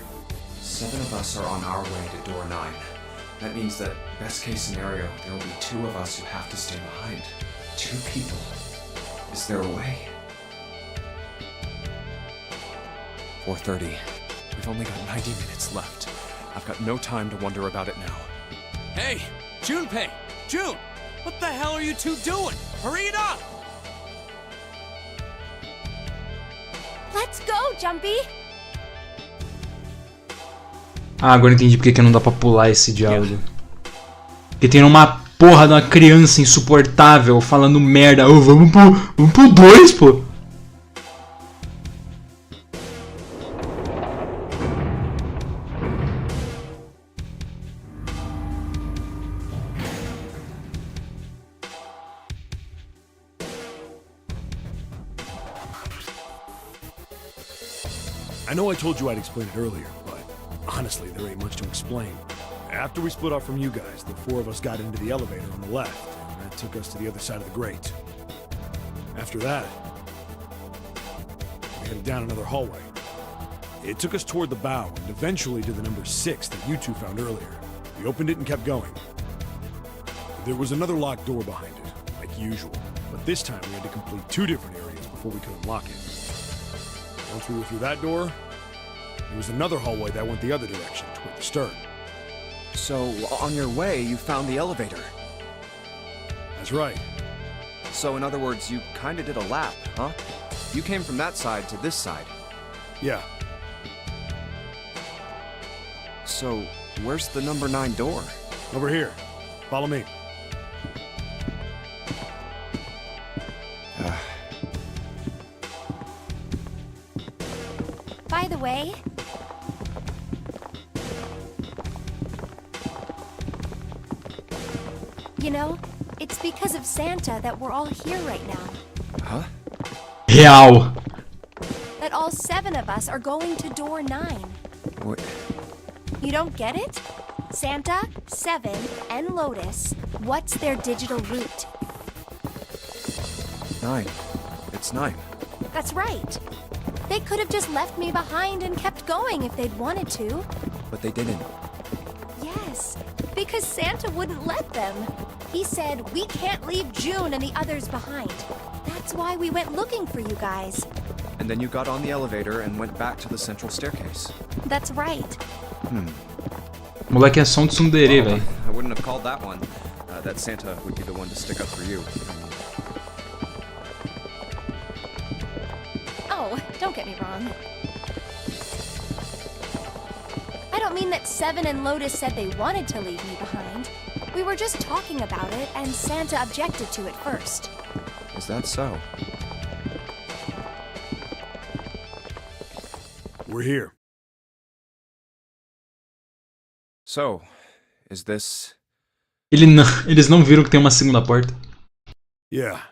7 of us are on our way to door 9. That means that, best case scenario, there will be 2 of us who have to stay behind. 2 people. Is there a way? 4:30. We've only got 90 minutes left. I've got no time to wonder about it now. Hey, Junpei! June! What the hell are you two doing? Hurry it up! Let's go, Jumpy! Ah, agora entendi porque que não dá pra pular esse diálogo. Porque tem uma porra de uma criança insuportável falando merda. Oh, vamos pro 2, pô. I know I told you I'd explain it earlier, but honestly, there ain't much to explain. After we split off from you guys, the 4 of us got into the elevator on the left, and that took us to the other side of the grate. After that, we headed down another hallway. It took us toward the bow and eventually to the number 6 that you two found earlier. We opened it and kept going. There was another locked door behind it, like usual, but this time we had to complete 2 different areas before we could unlock it. Once we were through that door, there was another hallway that went the other direction, toward the stern. So, on your way, you found the elevator. That's right. So, in other words, you kinda did a lap, huh? You came from that side to this side. Yeah. So, where's the number 9 door? Over here. Follow me. By the way, you know, it's because of Santa that we're all here right now. Huh? Real. That all 7 of us are going to door 9. What? You don't get it? Santa, 7, and Lotus, what's their digital root? 9. It's 9. That's right. They could have just left me behind and kept going if they'd wanted to. But they didn't. Yes, because Santa wouldn't let them. He said, we can't leave June and the others behind. That's why we went looking for you guys. And then you got on the elevator and went back to the central staircase. That's right. Moleque é som de tsundere, velho. I wouldn't have called that one. That Santa would be the one to stick up for you. Oh, don't get me wrong. I don't mean that 7 and Lotus said they wanted to leave me behind. We were just talking about it, and Santa objected to it first. Is that so? We're here. So, is this... Eles não viram que tem uma segunda porta. Yeah.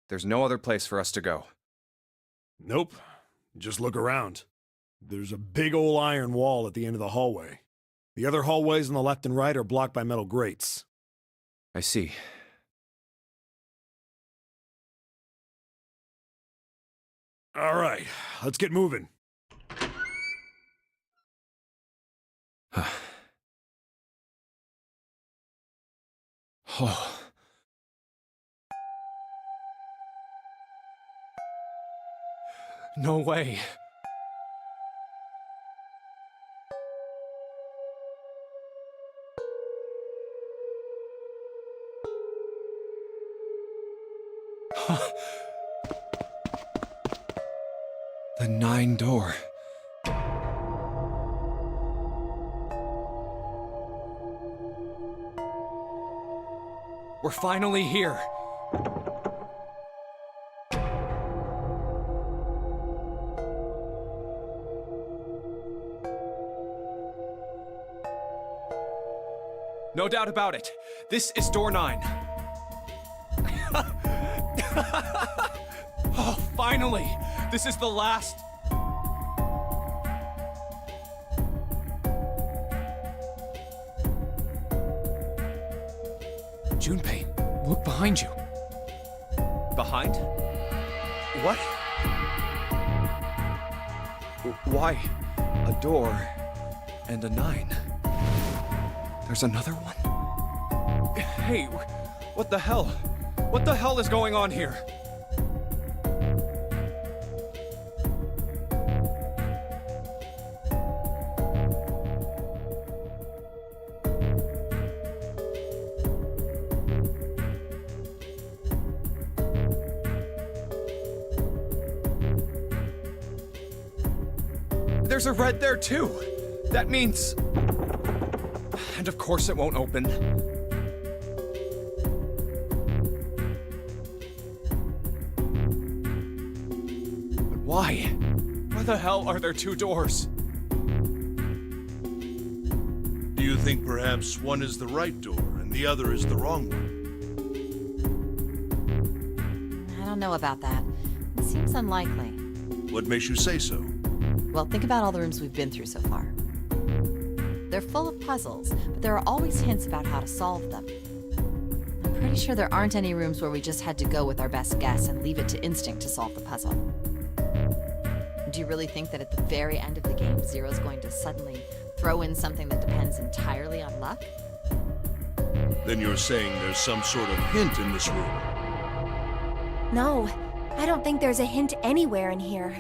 There's no other place for us to go. Nope. Just look around. There's a big old iron wall at the end of the hallway. The other hallways on the left and right are blocked by metal grates. I see. All right, let's get moving. Oh. No way. The 9 door. We're finally here. No doubt about it. This is door 9. Oh, finally! This is the last... Junpei, look behind you. Behind? What? Why? A door and a 9. There's another one? Hey, what the hell? What the hell is going on here? There's a red there too. That means... And of course it won't open. But why? Why the hell are there two doors? Do you think perhaps one is the right door and the other is the wrong one? I don't know about that. It seems unlikely. What makes you say so? Well, think about all the rooms we've been through so far. They're full of puzzles, but there are always hints about how to solve them. I'm pretty sure there aren't any rooms where we just had to go with our best guess and leave it to instinct to solve the puzzle. Do you really think that at the very end of the game, Zero's going to suddenly throw in something that depends entirely on luck? Then you're saying there's some sort of hint in this room? No, I don't think there's a hint anywhere in here.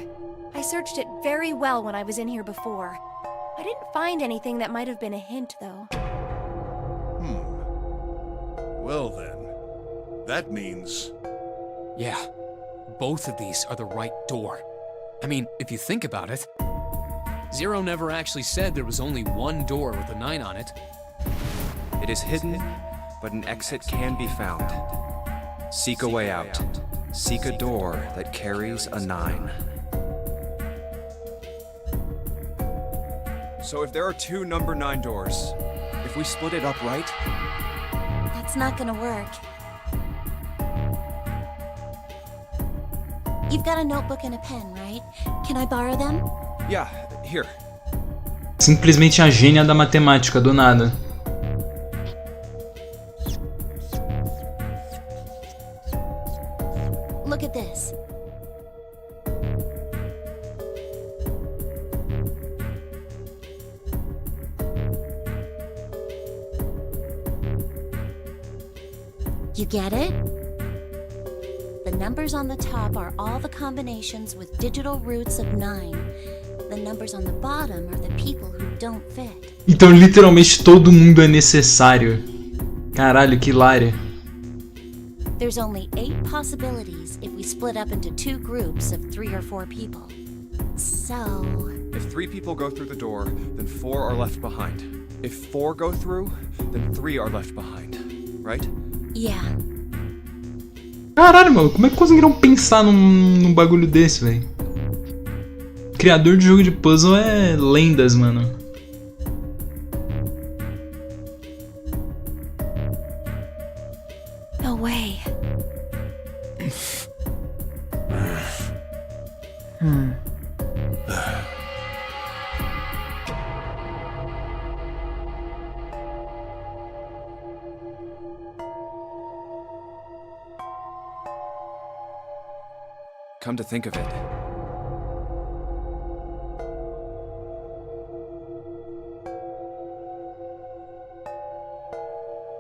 I searched it very well when I was in here before. I didn't find anything that might have been a hint, though. Well then, that means... Yeah, both of these are the right door. I mean, if you think about it, Zero never actually said there was only one door with a 9 on it. It is hidden, but an exit can be found. Seek a way out. Seek a door that carries a 9. So if there are two number 9 doors, if we split it up right... That's not gonna work. You've got a notebook and a pen, right? Can I borrow them? Yeah, here. Simplesmente a gênia da matemática, do nada. Look at this. You get it? The numbers on the top are all the combinations with digital roots of 9. The numbers on the bottom are the people who don't fit. Então literalmente todo mundo é necessário. Caralho, que hilária. There's only 8 possibilities if we split up into 2 groups of 3 or 4 people. So... If 3 people go through the door, then 4 are left behind. If 4 go through, then 3 are left behind. Right? Yeah. Caralho, mano, como é que conseguiram pensar num bagulho desse, velho? Criador de jogo de puzzle é lendas, mano. No way. Come to think of it.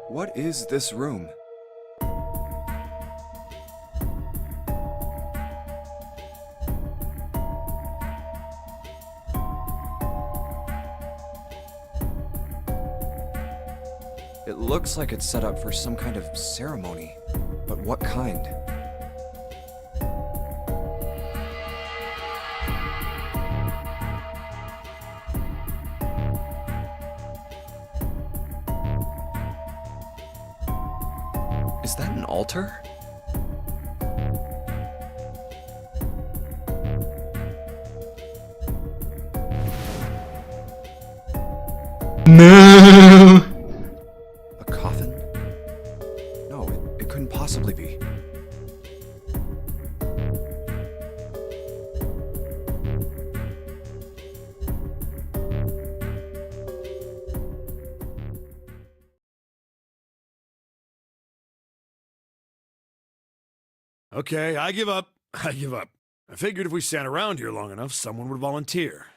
What is this room? It looks like it's set up for some kind of ceremony, but what kind? Is that an altar? No! A coffin? No, it couldn't possibly be. Okay, I give up. I give up. I figured if we sat around here long enough, someone would volunteer.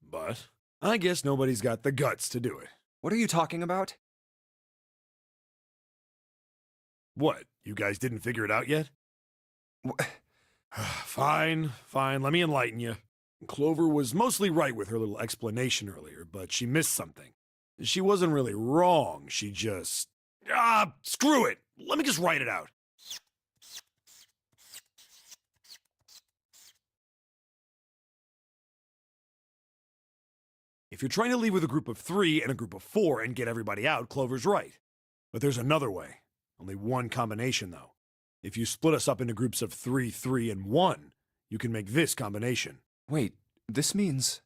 But I guess nobody's got the guts to do it. What are you talking about? What, you guys didn't figure it out yet? Fine, let me enlighten you. Clover was mostly right with her little explanation earlier, but she missed something. She wasn't really wrong, she just... screw it! Let me just write it out. If you're trying to leave with a group of 3 and a group of 4 and get everybody out, Clover's right. But there's another way. Only one combination, though. If you split us up into groups of 3, 3, and 1, you can make this combination. Wait, this means...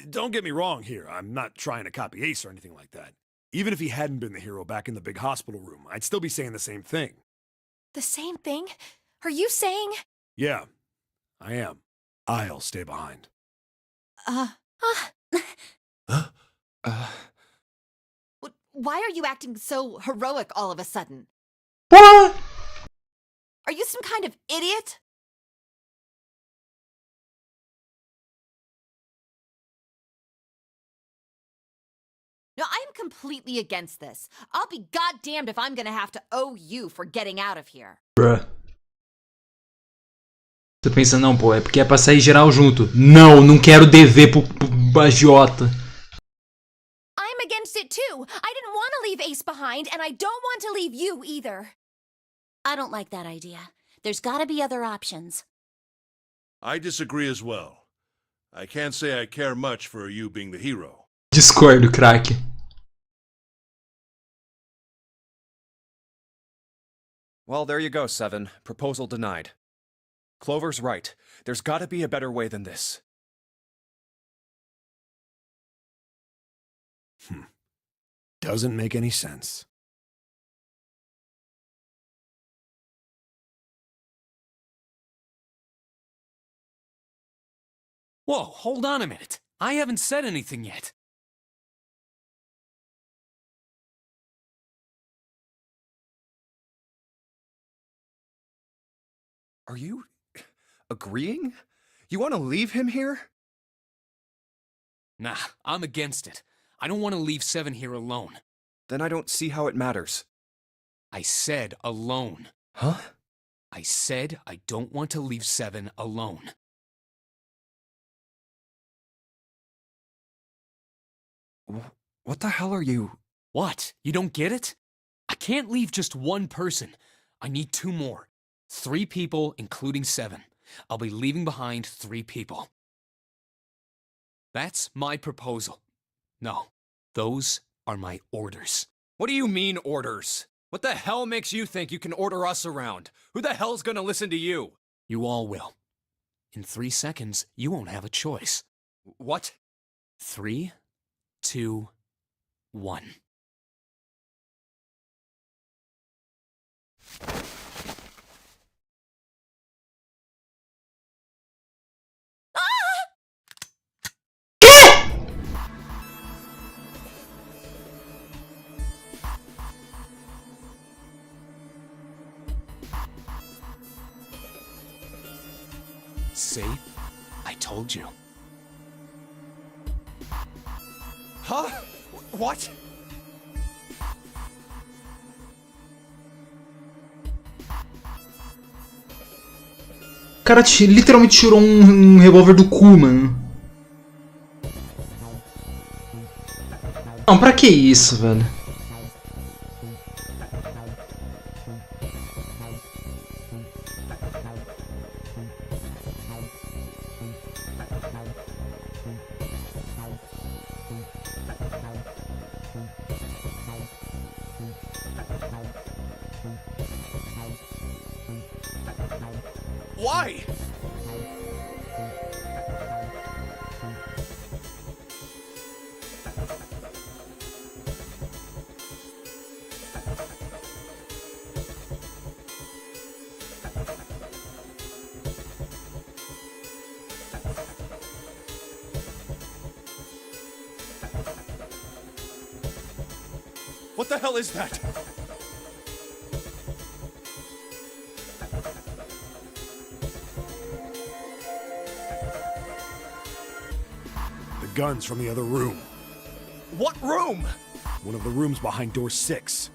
Don't get me wrong here. I'm not trying to copy Ace or anything like that. Even if he hadn't been the hero back in the big hospital room, I'd still be saying the same thing. The same thing? Are you saying? Yeah, I am. I'll stay behind. Why are you acting so heroic all of a sudden? What? Are you some kind of idiot? No, I am completely against this. I'll be goddamned if I'm gonna have to owe you for getting out of here. Bruh. Você pensa, não, pô, é porque é pra sair geral junto. Não, não quero dever pro agiota. I'm against it too. I didn't want to leave Ace behind, and I don't want to leave you either. I don't like that idea. There's gotta be other options. I disagree as well. I can't say I care much for you being the hero. Discordo, craque. Well, there you go, Seven. Proposal denied. Clover's right. There's gotta be a better way than this. Doesn't make any sense. Whoa, hold on a minute. I haven't said anything yet. Are you... agreeing? You want to leave him here? Nah, I'm against it. I don't want to leave Seven here alone. Then I don't see how it matters. I said alone. Huh? I said I don't want to leave Seven alone. What the hell are you... What? You don't get it? I can't leave just one person. I need 2 more. 3 people, including Seven. I'll be leaving behind 3 people. That's my proposal. No, those are my orders. What do you mean, orders? What the hell makes you think you can order us around? Who the hell's gonna listen to you? You all will. In 3 seconds, you won't have a choice. What? 3, 2, 1. See? I told you. Huh? What? O cara literalmente tirou um revólver do cu, mano. Não, pra que isso, velho? Why? What the hell is that? The guns from the other room. What room? One of the rooms behind door 6.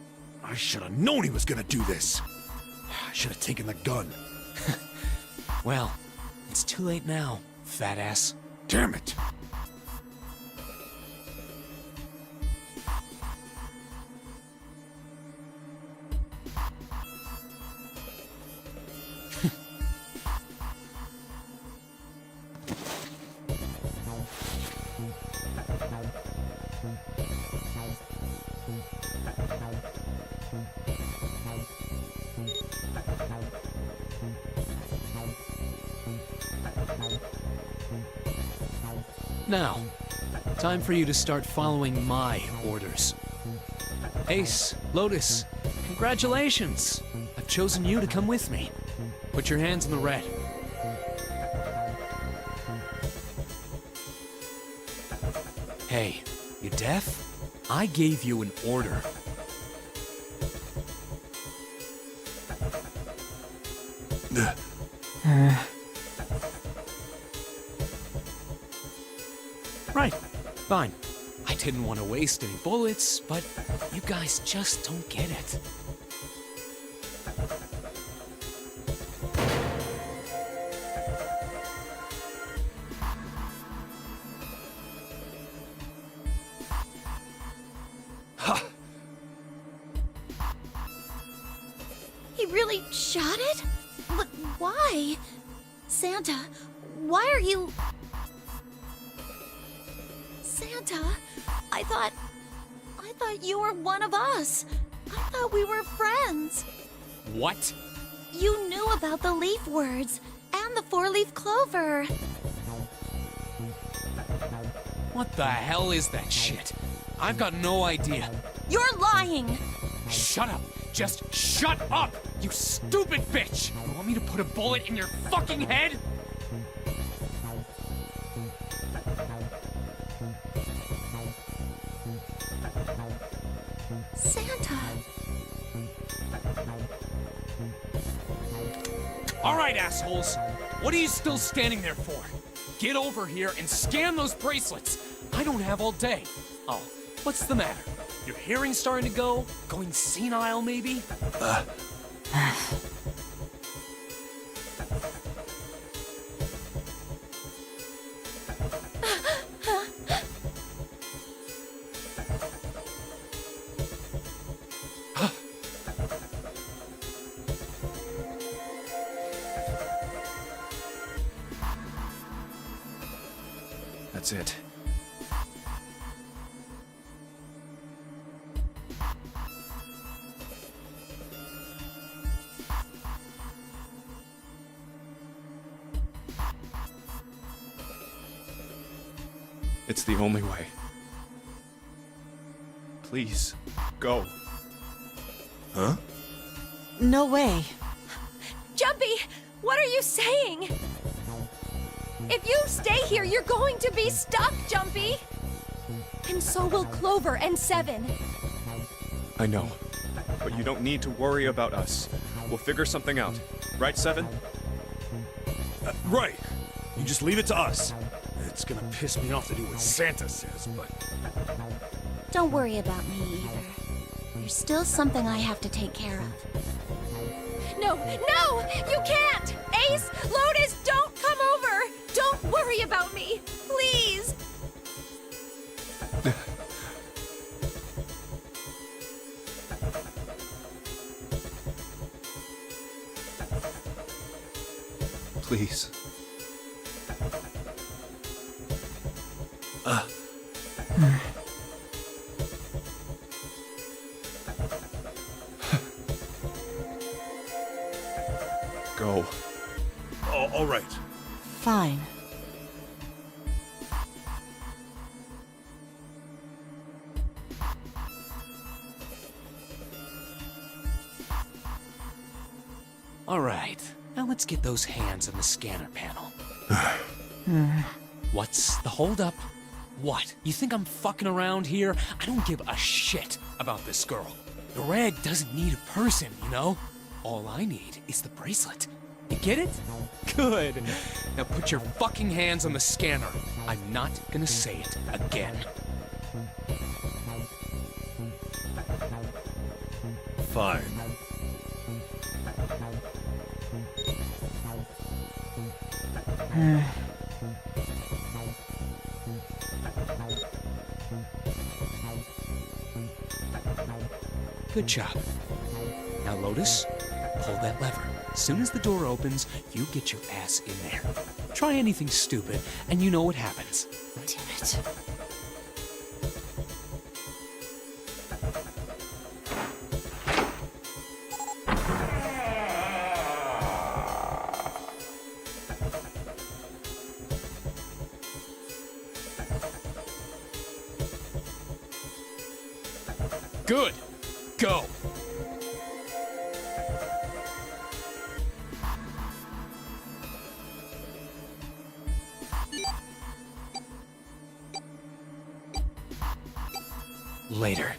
I should have known he was gonna do this. I should have taken the gun. Well, it's too late now, fat ass. Damn it! Now, time for you to start following my orders. Ace, Lotus, congratulations! I've chosen you to come with me. Put your hands in the red. Hey, you deaf? I gave you an order. Right, fine. I didn't want to waste any bullets, but you guys just don't get it. Ha! He really shot it? But why? Santa, why are you... Santa, I thought you were one of us. I thought we were friends. What? You knew about the leaf words and the four-leaf clover. What the hell is that shit? I've got no idea. You're lying. Shut up! Just shut up! You stupid bitch! You want me to put a bullet in your fucking head? Santa. All right, assholes. What are you still standing there for? Get over here and scan those bracelets. I don't have all day. Oh, what's the matter? Your hearing starting to go? Going senile, maybe? That's it. It's the only way. Please, go. Huh? No way. Jumpy, what are you saying? If you stay here, you're going to be stuck, Jumpy. And so will Clover and Seven. I know, but you don't need to worry about us. We'll figure something out. Right, Seven? Right. You just leave it to us. It's gonna piss me off to do what Santa says, but... Don't worry about me either. There's still something I have to take care of. No, you can't! Ace, Lotus, don't come over! Don't worry about me, please! Please. Go. all right. Fine. All right, now let's get those hands on the scanner panel. What's the holdup? What? You think I'm fucking around here? I don't give a shit about this girl. The red doesn't need a person, you know? All I need is the bracelet. You get it? Good. Now put your fucking hands on the scanner. I'm not gonna say it again. Fine. Good job. Now, Lotus, pull that lever. As soon as the door opens, you get your ass in there. Try anything stupid, and you know what happens. Damn it. Good. Go. Later.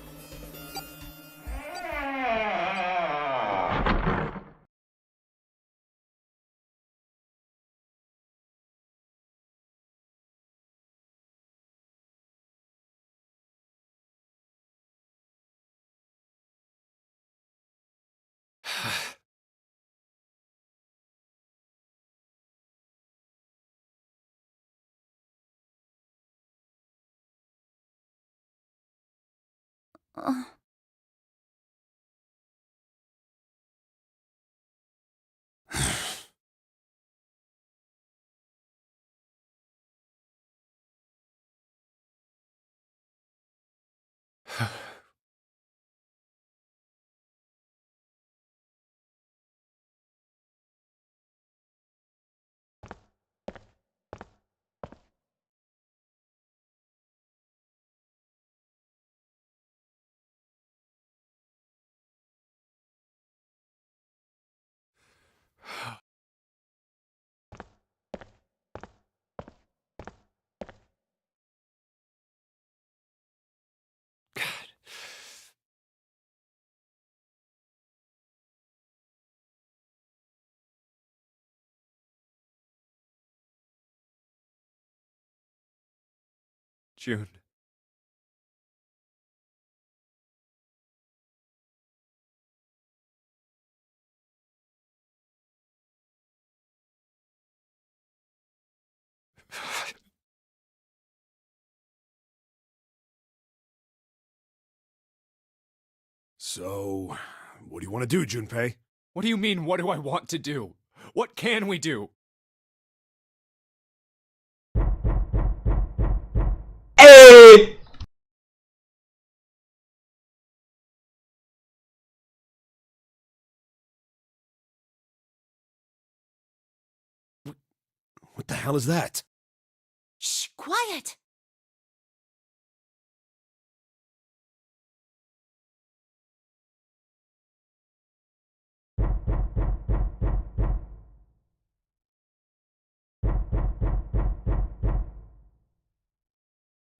June. So, what do you want to do, Junpei? What do you mean, what do I want to do? What can we do? Hey! What the hell is that? Shh, quiet.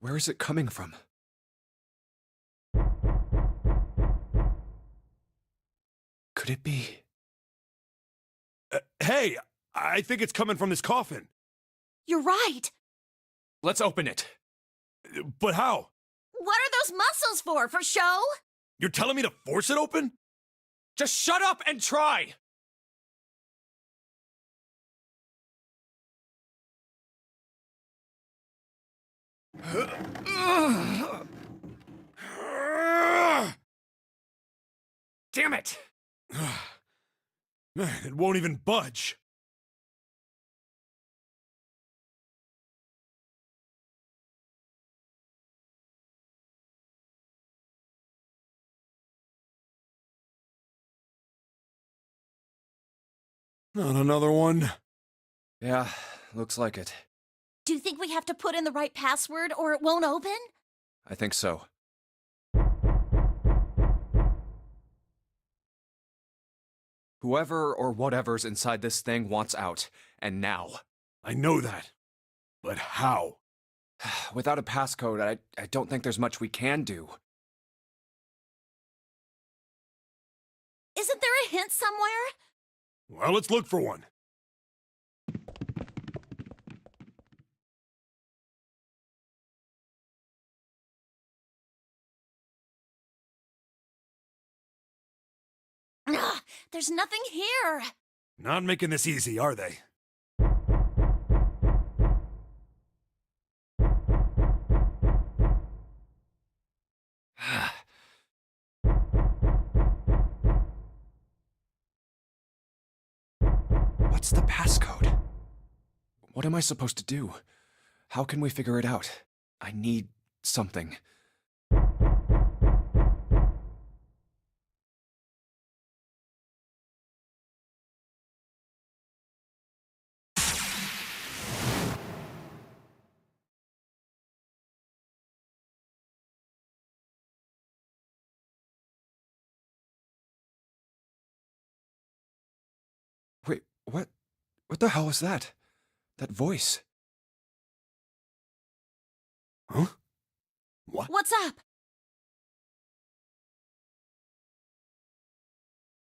Where is it coming from? Could it be? Hey, I think it's coming from this coffin. You're right. Let's open it. But how? What are those muscles for? For show? You're telling me to force it open? Just shut up and try! Damn it! Man, it won't even budge. Not another one. Yeah, looks like it. Do you think we have to put in the right password or it won't open? I think so. Whoever or whatever's inside this thing wants out, and now. I know that. But how? Without a passcode, I don't think there's much we can do. Isn't there a hint somewhere? Well, let's look for one. Ugh, there's nothing here. Not making this easy, are they? What's the passcode? What am I supposed to do? How can we figure it out? I need something. Wait, what? What the hell was that? That voice? Huh? What? What's up?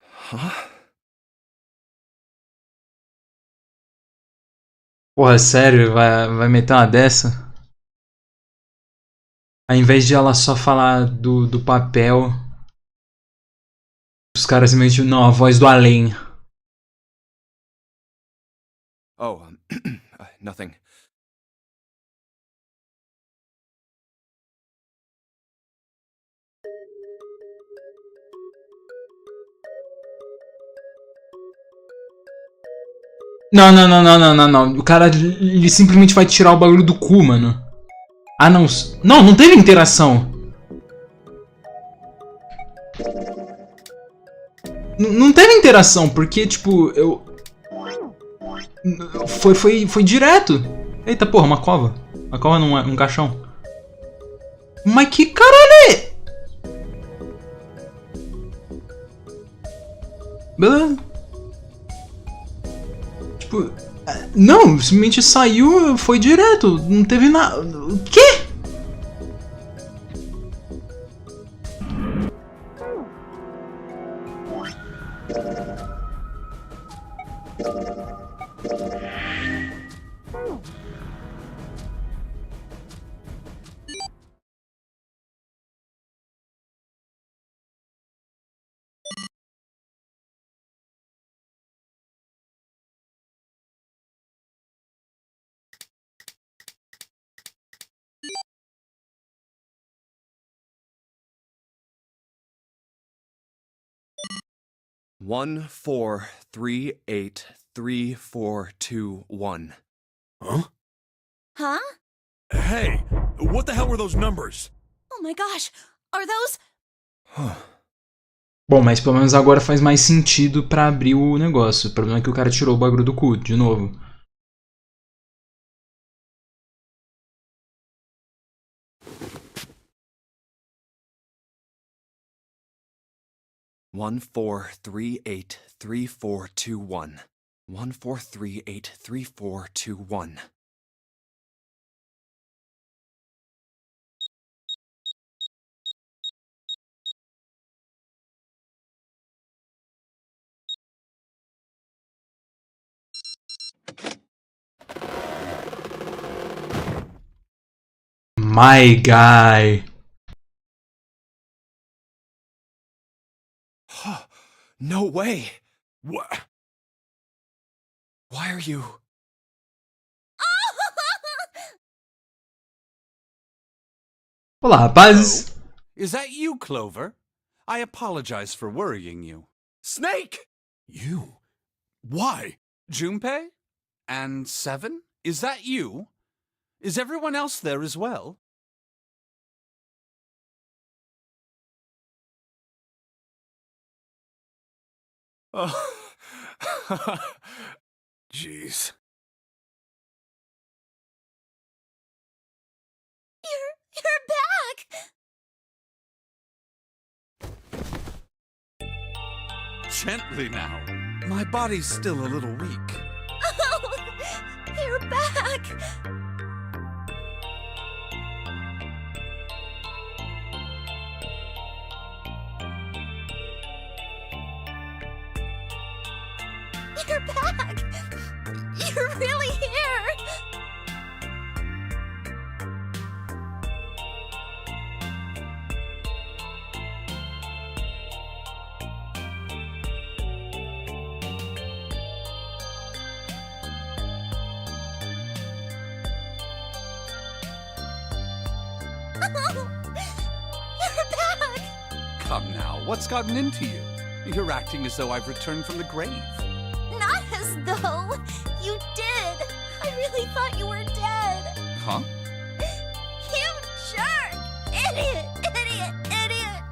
Huh? Porra, sério? Vai meter uma dessa? Ao invés de ela só falar do papel, os caras simplesmente. Não, a voz do além. Oh, nothing. Não. O cara ele simplesmente vai tirar o bagulho do cu, mano. Ah, não. Não teve interação. Não teve interação, porque, tipo, eu. Foi direto. Eita porra, uma cova. Uma cova num caixão. Mas que caralho é? Beleza. Tipo, não, simplesmente saiu, foi direto, não teve nada. O quê? One, 4, 3, 8, 3, 4, 2, 1. Huh? Huh? Hey, what the hell were those numbers? Oh my gosh, are those... Bom, mas pelo menos agora faz mais sentido pra abrir o negócio. O problema é que o cara tirou o bagulho do cu, de novo. One, 4, 3, 8, 3, 4, 2, 1. 1, 4, 3, 8, 3, 4, 2, 1. My guy. No way! What? Why are you... Olá, rapazes. Is that you, Clover? I apologize for worrying you. Snake! You? Why? Junpei? And Seven? Is that you? Is everyone else there as well? Oh. Jeez. You're back! Gently now. My body's still a little weak. Oh, you're back! You're back! You're really here! You're back! Come now, what's gotten into you? You're acting as though I've returned from the grave. Not as though. You did. I really thought you were dead. Huh? You jerk! Idiot! Idiot! Idiot!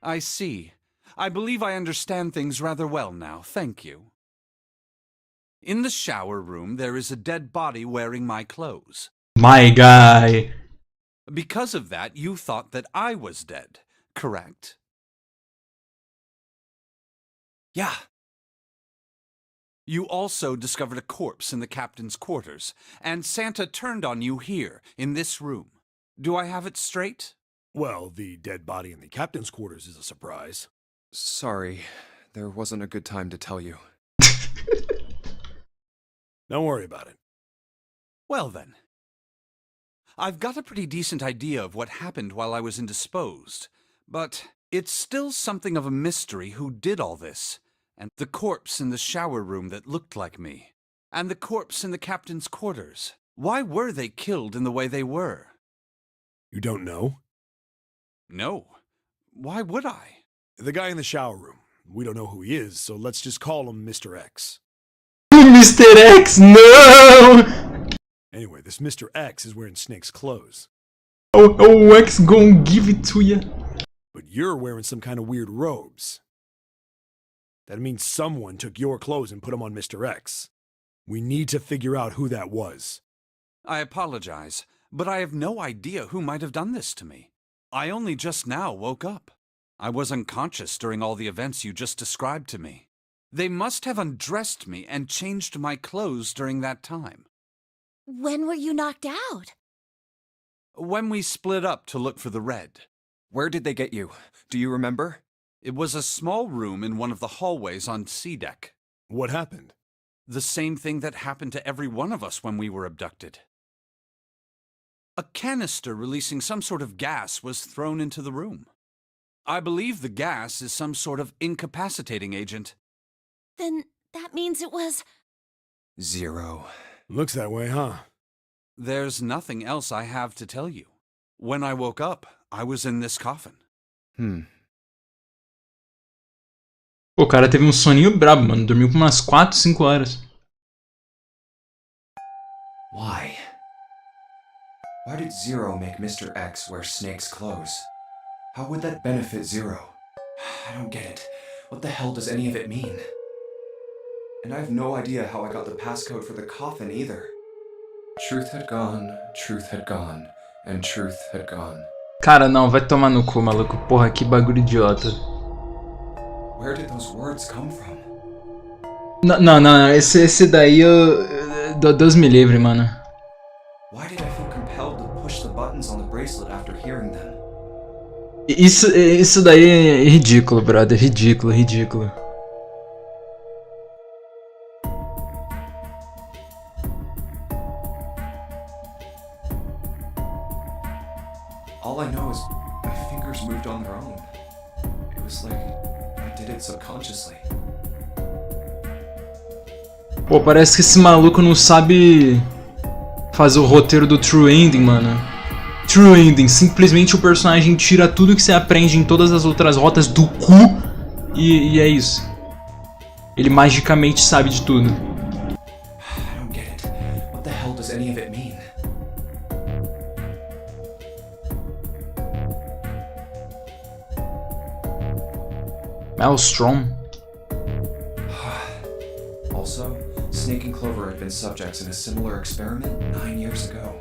I see. I believe I understand things rather well now, thank you. In the shower room, there is a dead body wearing my clothes. My guy. Because of that, you thought that I was dead, correct? Yeah. You also discovered a corpse in the captain's quarters, and Santa turned on you here, in this room. Do I have it straight? Well, the dead body in the captain's quarters is a surprise. Sorry, there wasn't a good time to tell you. Don't worry about it. Well then. I've got a pretty decent idea of what happened while I was indisposed, but it's still something of a mystery who did all this, and the corpse in the shower room that looked like me, and the corpse in the captain's quarters. Why were they killed in the way they were? You don't know? No. Why would I? The guy in the shower room. We don't know who he is, so let's just call him Mr. X. Mr. X, no! Anyway, this Mr. X is wearing Snake's clothes. Oh, X gon' give it to ya. But you're wearing some kind of weird robes. That means someone took your clothes and put them on Mr. X. We need to figure out who that was. I apologize, but I have no idea who might have done this to me. I only just now woke up. I was unconscious during all the events you just described to me. They must have undressed me and changed my clothes during that time. When were you knocked out? When we split up to look for the red. Where did they get you? Do you remember? It was a small room in one of the hallways on C deck. What happened? The same thing that happened to every one of us when we were abducted. A canister releasing some sort of gas was thrown into the room. I believe the gas is some sort of incapacitating agent. Then that means it was... Zero. Looks that way, huh? There's nothing else I have to tell you. When I woke up, I was in this coffin. Pô, o cara teve um soninho brabo, mano. Dormiu por umas 4, 5 horas. Why? Why did Zero make Mr. X wear Snake's clothes? How would that benefit Zero? I don't get it. What the hell does any of it mean? And I have no idea how I got the passcode for the coffin either. Truth had gone, and truth had gone. Cara, não, vai tomar no cu, maluco. Porra, que bagulho idiota. Where did those words come from? Não, esse daí eu... Deus me livre, mano. Why did I feel compelled to push the buttons on the bracelet after hearing them? Isso daí é ridículo, brother. Ridículo, ridículo. All I know is my fingers moved on their own. It was like I did it subconsciously. Pô, parece que esse maluco não sabe fazer o roteiro do True Ending, mano. True Ending, simplesmente o personagem tira tudo que você aprende em todas as outras rotas do cu e é isso. Ele magicamente sabe de tudo. I don't get it. What the hell does any of it mean? Maelstrom. Also, Snake and Clover had been subjects in a similar experiment 9 years ago.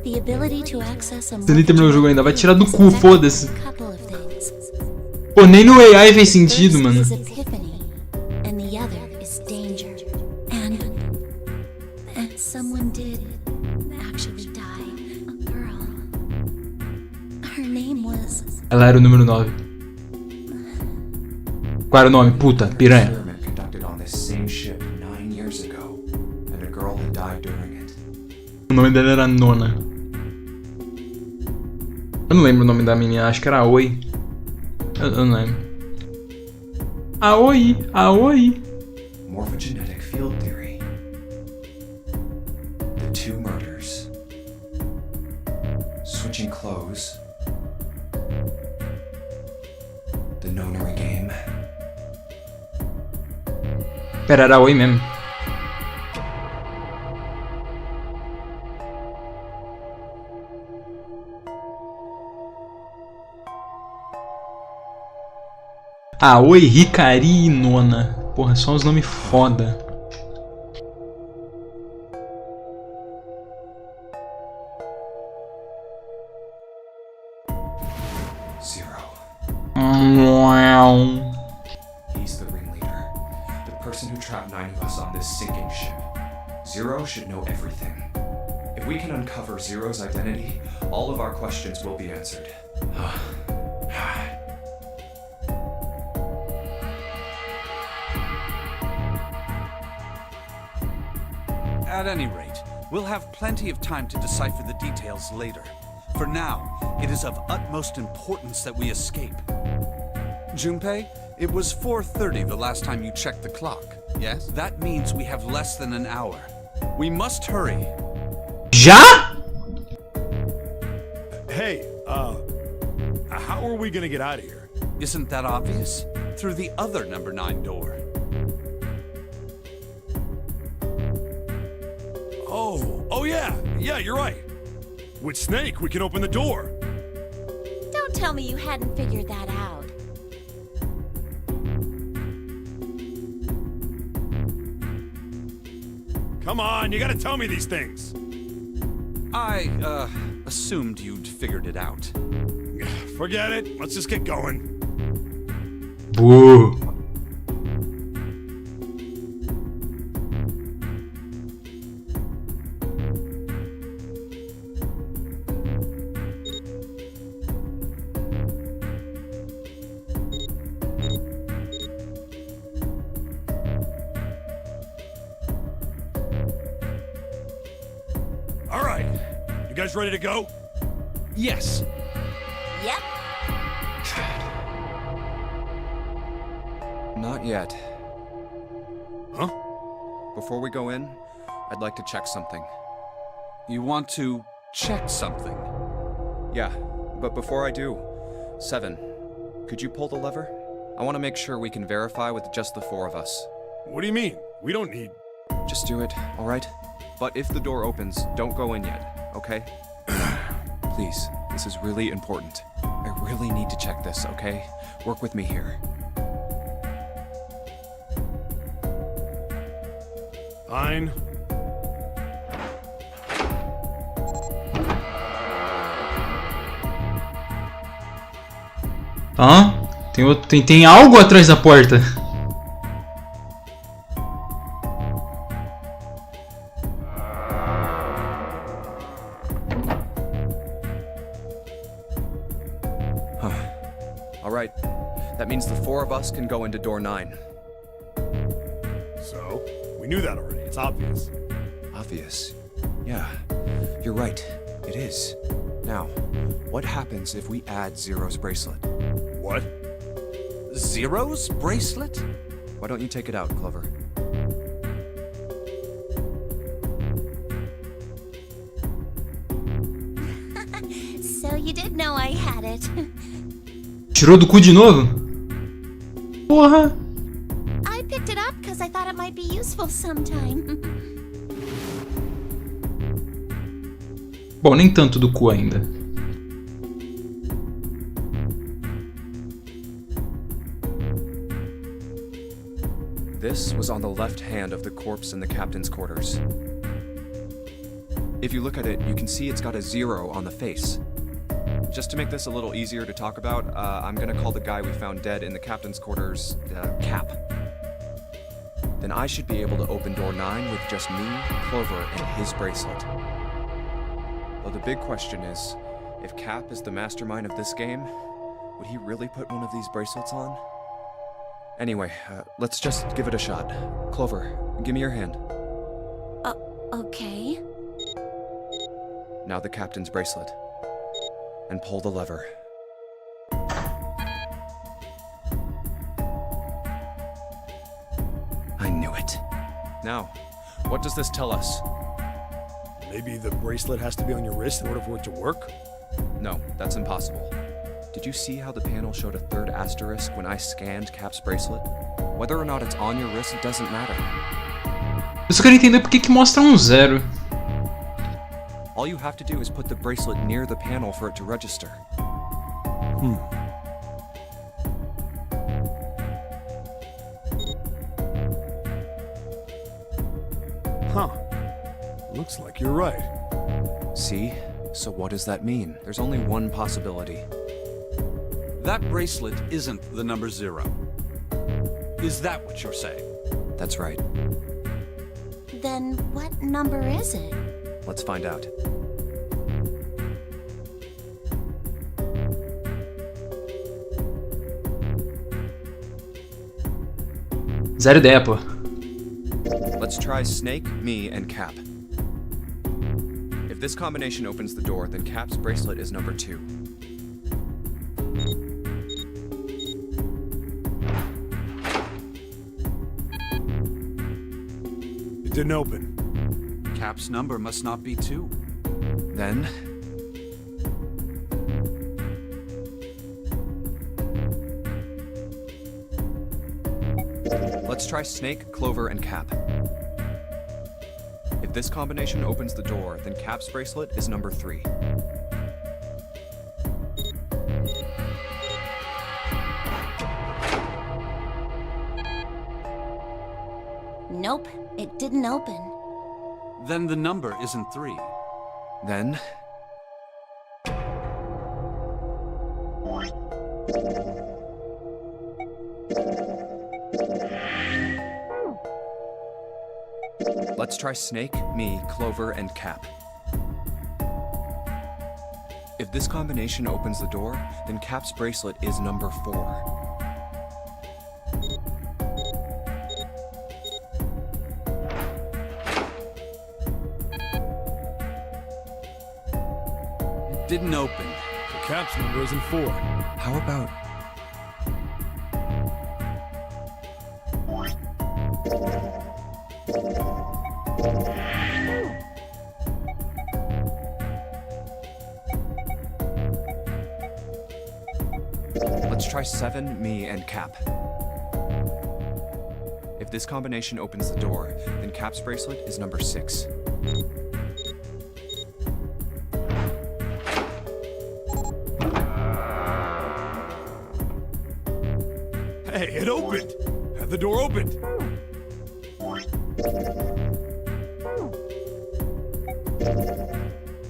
The ability to access a Você nem terminou o jogo ainda, vai tirar do cu, multitude foda-se. couple of things. Pô, nem no AI fez sentido, First mano. is epiphany, and the other is danger. And someone did actually die. A girl. Her name was Ela era o número 9. Qual era o nome? Puta, piranha. Experiment conducted on this same ship 9 years ago, and a girl had died during it. O nome dela era Nona. Eu não lembro o nome da menina, acho que era Aoi. Eu não lembro. Aoi, Aoi. Morphogenetic field theory. The two murders. Switching clothes. The nonary game. Pera, era Aoi mesmo. Aoi, Hikari e Nona. Porra, só uns nomes foda. Zero. Uau. He's the ringleader. The person who trapped 9 of us on this sinking ship. Zero should know everything. If we can uncover Zero's identity, all of our questions will be answered. At any rate, we'll have plenty of time to decipher the details later. For now, it is of utmost importance that we escape. Junpei, it was 4:30 the last time you checked the clock, yes? That means we have less than an hour. We must hurry. Já? Hey, how are we gonna get out of here? Isn't that obvious? Through the other number 9 door. Oh yeah, you're right. With Snake, we can open the door. Don't tell me you hadn't figured that out. Come on, you gotta tell me these things. I, assumed you'd figured it out. Forget it, let's just get going. Boo. All right, you guys ready to go? Yes. Yep. Not yet. Huh? Before we go in, I'd like to check something. You want to check something? Yeah, but before I do, 7, could you pull the lever? I want to make sure we can verify with just the 4 of us. What do you mean? We don't need... Just do it, alright? But if the door opens, don't go in yet, okay? Please, this is really important. I really need to check this, okay? Work with me here. Fine. Hã? Tem algo atrás da porta. Alright, that means the 4 of us can go into door 9. So, we knew that already, it's obvious. Obvious. Yeah, you're right. It is. Now, what happens if we add Zero's bracelet? What? Zero's bracelet? Why don't you take it out, Clover? So you did know I had it. Tirou do cu de novo? Porra. I picked it up because I thought it might be useful sometime. Bom, nem tanto do cu ainda. This was on the left hand of the corpse in the captain's quarters. If you look at it, you can see it's got a 0 on the face. Just to make this a little easier to talk about, I'm gonna call the guy we found dead in the captain's quarters, Cap. Then I should be able to open door 9 with just me, Clover, and his bracelet. Though the big question is, If Cap is the mastermind of this game, would he really put one of these bracelets on? Anyway, let's just give it a shot. Clover, give me your hand. Okay. Now the captain's bracelet. And pull the lever. I knew it. Now, what does this tell us? Maybe the bracelet has to be on your wrist in order for it to work? No, that's impossible. Did you see how the panel showed a third asterisk when I scanned Cap's bracelet? Whether or not it's on your wrist, it doesn't matter. Eu só quero entender por que mostra um zero. All you have to do is put the bracelet near the panel for it to register. Huh. Looks like you're right. See? So what does that mean? There's only one possibility. That bracelet isn't the number 0. Is that what you're saying? That's right. Then what number is it? Let's find out. Zero ideia, pô. Let's try Snake, me, and Cap. If this combination opens the door, then Cap's bracelet is number 2. It didn't open. Cap's number must not be 2. Then... let's try Snake, Clover, and Cap. If this combination opens the door, then Cap's bracelet is number 3. Nope, it didn't open. Then the number isn't 3. Then... let's try Snake, me, Clover, and Cap. If this combination opens the door, then Cap's bracelet is number 4. It didn't open. The Cap's number isn't 4. How about... let's try 7, me, and Cap. If this combination opens the door, then Cap's bracelet is number 6. Hey, it opened! Had the door opened!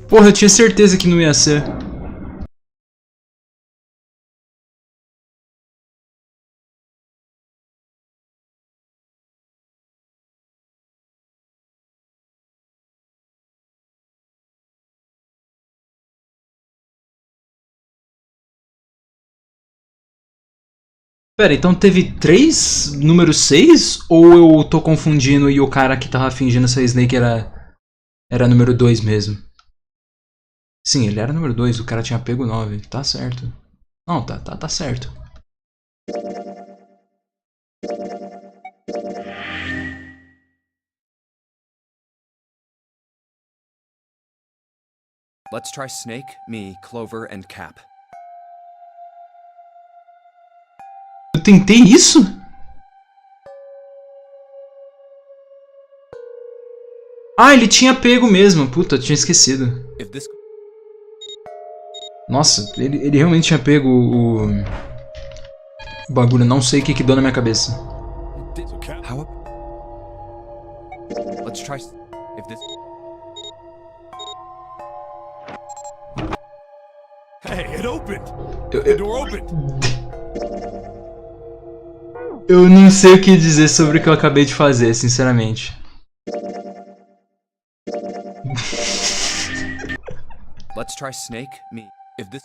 Porra, eu tinha certeza que não ia ser. Pera, então teve 3 número 6? Ou eu tô confundindo e o cara que tava fingindo ser Snake era número 2 mesmo? Sim, ele era número 2, o cara tinha pego 9, tá certo. Não, tá certo. Let's try Snake, me, Clover, and Cap. Eu tentei isso? Ah, ele tinha pego mesmo. Puta, eu tinha esquecido. Nossa, ele realmente tinha pego o bagulho. Não sei o que deu na minha cabeça. Let's try if this... Hey, it opened! The door opened! Eu não sei o que dizer sobre o que eu acabei de fazer, sinceramente. Let's try Snake, me. If this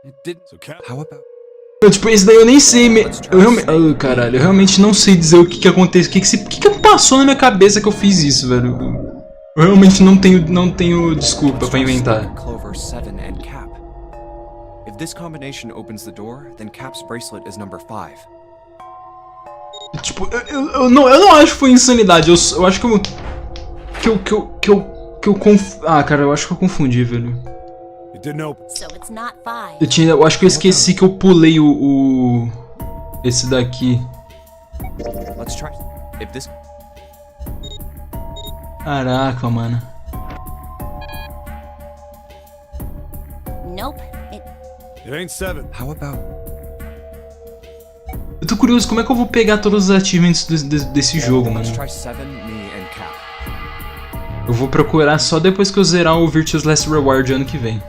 It didn't. So Cap, How about Eu, tipo, esse daí eu nem sei. Eu realmente. Oh, caralho, eu realmente não sei dizer o que aconteceu. O que passou na minha cabeça que eu fiz isso, velho? Eu realmente não tenho desculpa let's pra try inventar. Stick, Clover, 7, and Cap. If this combination opens the door, then Cap's bracelet is number 5. Tipo, eu não acho que foi insanidade. Eu acho que eu ah, cara, eu acho que eu confundi, velho. it didn't open. So it's not 5. Eu acho que eu esqueci que eu pulei esse daqui. Let's try. If this Caraca, mano. Nope. It ain't 7. How about Eu tô curioso, como é que eu vou pegar todos os achievements desse jogo, mano? let's try 7, me, and Cap. Eu vou procurar só depois que eu zerar o Virtuous Last Reward ano que vem.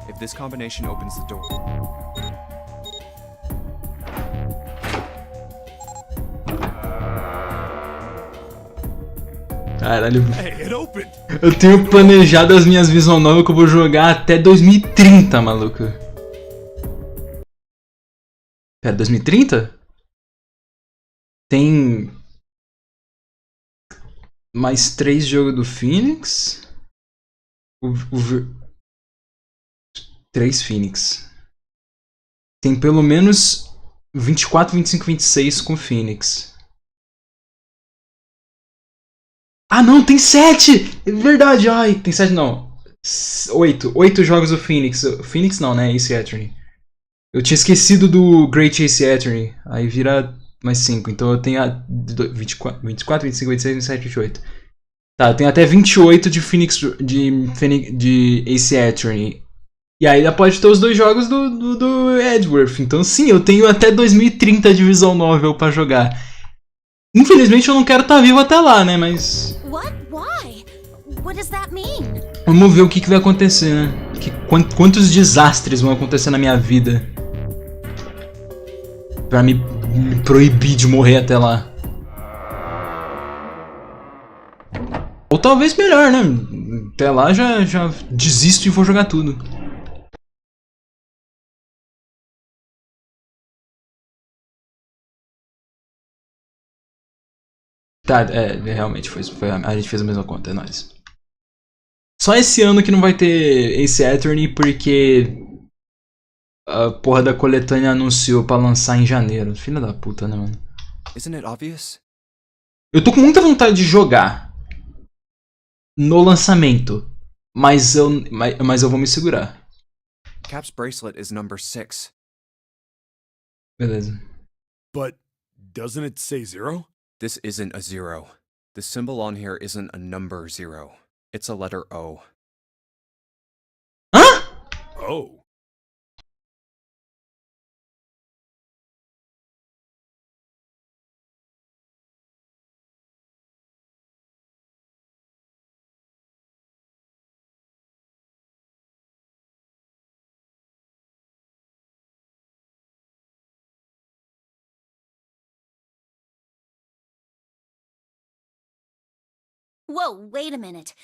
If this combination opens the door. Caralho, Hey, it opened. eu tenho planejado as minhas Vision Novel que eu vou jogar até 2030, maluco. Pera, 2030? Tem mais 3 jogos do Phoenix. 3 Phoenix. Tem pelo menos 24, 25, 26 com Phoenix. Ah não, tem 7! É verdade, ai, tem 7 não. 8 jogos do Phoenix. Phoenix não, né? Ace Attorney. Eu tinha esquecido do Great Ace Attorney. Aí vira mais 5. Então eu tenho 24, 25, 26, 27, 28. Tá, eu tenho até 28 de Phoenix. De Ace Attorney. E aí ainda pode ter os 2 jogos do Edgeworth. Então sim, eu tenho até 2030 de Visual Novel pra jogar. Infelizmente eu não quero estar vivo até lá, né? Mas. What? Why? What does that mean? Vamos ver o que vai acontecer, né? Quantos desastres vão acontecer na minha vida pra me proibir de morrer até lá. Ou talvez melhor, né? Até lá já desisto e vou jogar tudo. Tá, realmente a gente fez a mesma conta, é nóis. Só esse ano que não vai ter Ace Attorney porque a porra da coletânea anunciou pra lançar em janeiro. Filha da puta, né, mano? Isn't it obvious? Eu tô com muita vontade de jogar no lançamento, mas eu vou me segurar. Cap's bracelet is number 6. Beleza. But doesn't it say 0? This isn't a 0. The symbol on here isn't a number 0. It's a letter O. Hã? Oh. Whoa, wait a minute.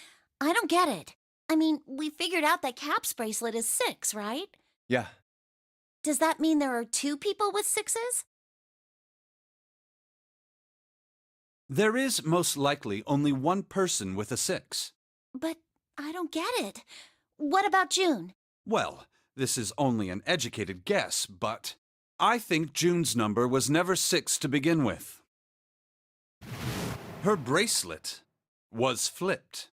I don't get it. I mean, we figured out that Cap's bracelet is 6, right? Yeah. Does that mean there are 2 people with 6s? There is most likely only one person with a 6. But I don't get it. What about June? Well, this is only an educated guess, but I think June's number was never 6 to begin with. Her bracelet was flipped.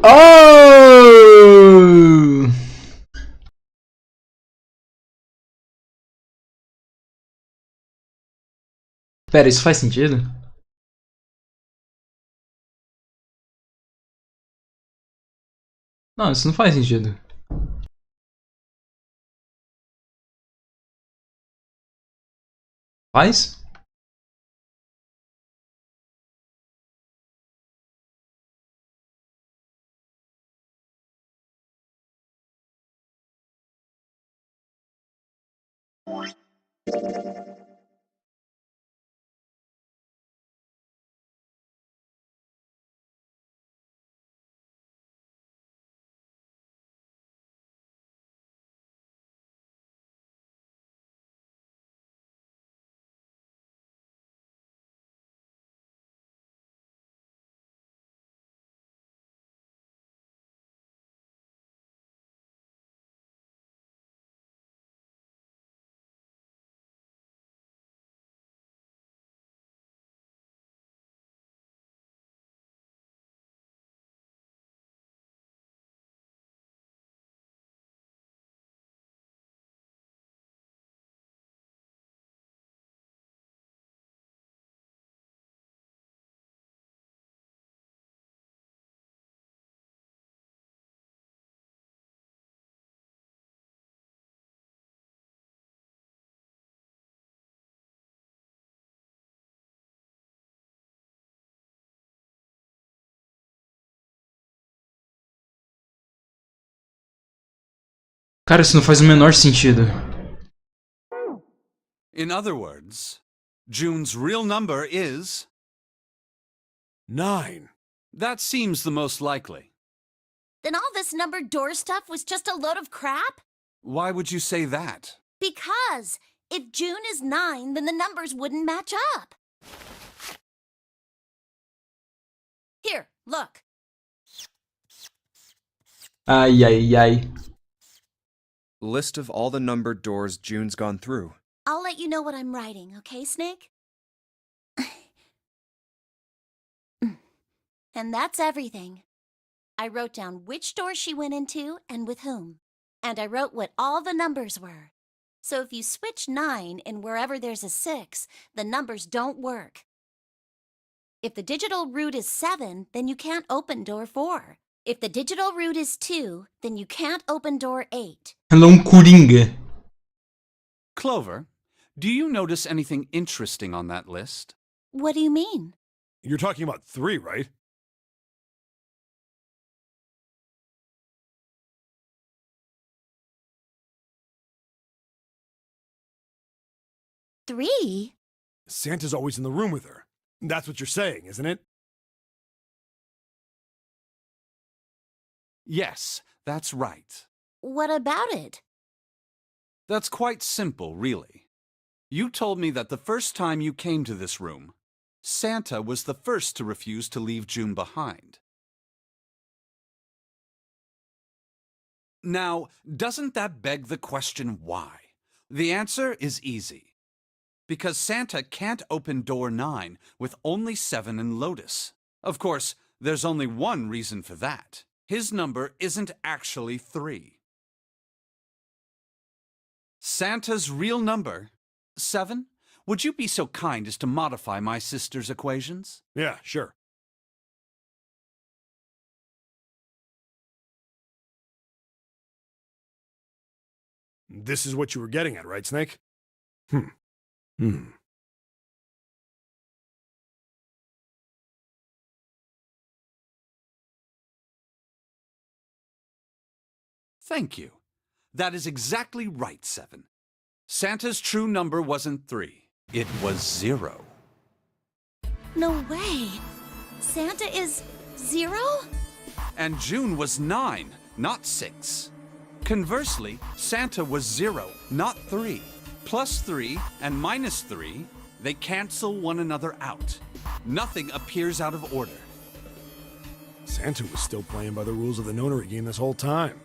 Oh! Pera, isso faz sentido? Não, isso não faz sentido. Faz? Cara, isso não faz o menor sentido. In other words, June's real number is 9. That seems the most likely. Then all this numbered door stuff was just a load of crap? Why would you say that? Because if June is 9, then the numbers wouldn't match up. Here, look. Ai, ai, ai. List of all the numbered doors June's gone through. I'll let you know what I'm writing, okay, Snake? And that's everything. I wrote down which door she went into and with whom. And I wrote what all the numbers were. So if you switch 9 in wherever there's a 6, the numbers don't work. If the digital root is 7, then you can't open door 4. If the digital root is 2, then you can't open door 8. Ela é coringa. Clover, do you notice anything interesting on that list? What do you mean? You're talking about 3, right? Three? Santa's always in the room with her. That's what you're saying, isn't it? Yes, that's right. What about it? That's quite simple, really. You told me that the first time you came to this room, Santa was the first to refuse to leave June behind. Now, doesn't that beg the question why? The answer is easy. Because Santa can't open door 9 with only 7 in Lotus. Of course, there's only one reason for that. His number isn't actually 3. Santa's real number, 7? Would you be so kind as to modify my sister's equations? Yeah, sure. This is what you were getting at, right, Snake? Thank you. That is exactly right, 7. Santa's true number wasn't 3. It was 0. No way. Santa is 0? And June was 9, not 6. Conversely, Santa was 0, not 3. Plus 3 and minus 3, they cancel one another out. Nothing appears out of order. Santa was still playing by the rules of the nonary game this whole time.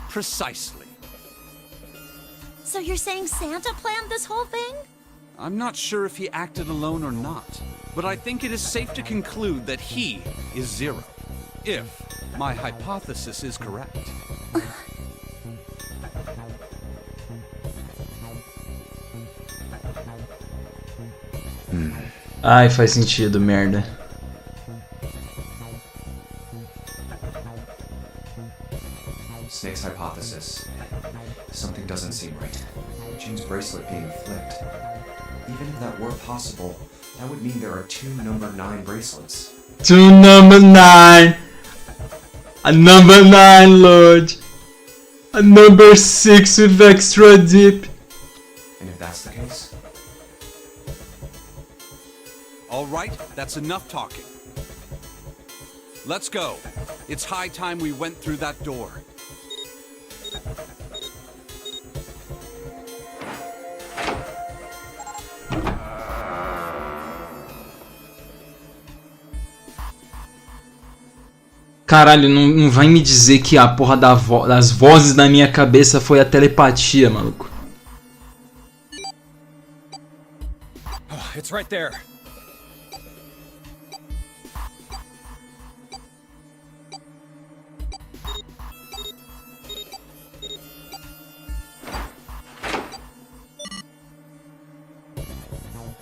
Precisely. So you're saying Santa planned this whole thing? I'm not sure if he acted alone or not, but I think it is safe to conclude that he is 0. If my hypothesis is correct. Ai, faz sentido, merda. Snake's hypothesis. Something doesn't seem right. June's bracelet being flipped. Even if that were possible, that would mean there are 2 number 9 bracelets. 2 number 9. A number 9, Lord. A number 6 with extra deep. And if that's the case, All right, that's enough talking. Let's go. It's high time we went through that door. Caralho, não vai me dizer que a porra das vozes da minha cabeça foi a telepatia, maluco. Oh, it's right there.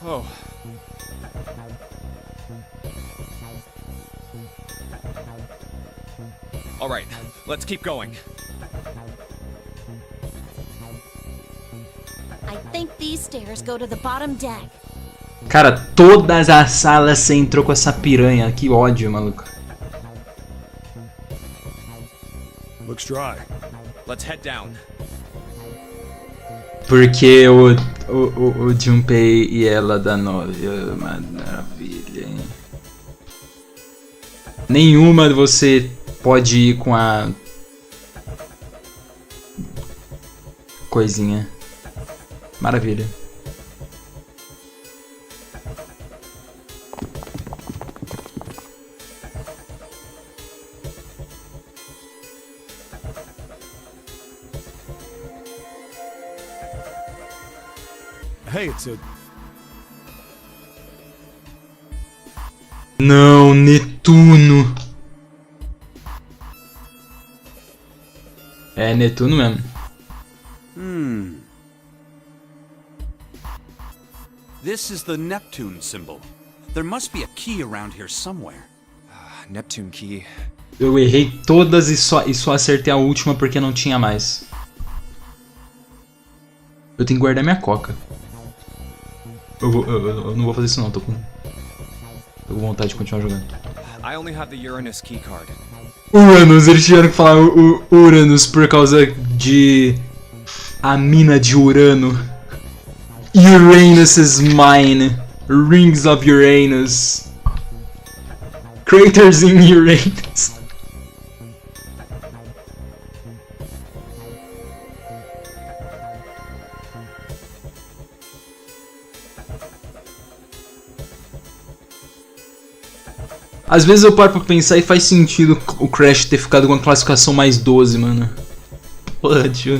Oh. All right, let's keep going. I think these stairs go to the bottom deck. Cara, todas as salas você entrou com essa piranha. Que ódio, maluco. Looks dry. Let's head down. Porque o Junpei e ela da 9. Oh, maravilha, hein? Nenhuma você pode ir com a coisinha. Maravilha. Hey, it's a... Não, Netuno. É Netuno mesmo. This is the Neptune symbol. There must be a key around here somewhere. Neptune key. Eu errei todas e só acertei a última porque não tinha mais. Eu tenho que guardar minha coca. Eu não vou fazer isso não, tô com vontade de continuar jogando. I only have the Uranus key card. Uranus, eles tiveram que falar Uranus por causa de a mina de Urano. Uranus is mine. Rings of Uranus. Craters in Uranus. Às vezes eu paro pra pensar e faz sentido o Crash ter ficado com a classificação mais 12, mano. Porra, tio.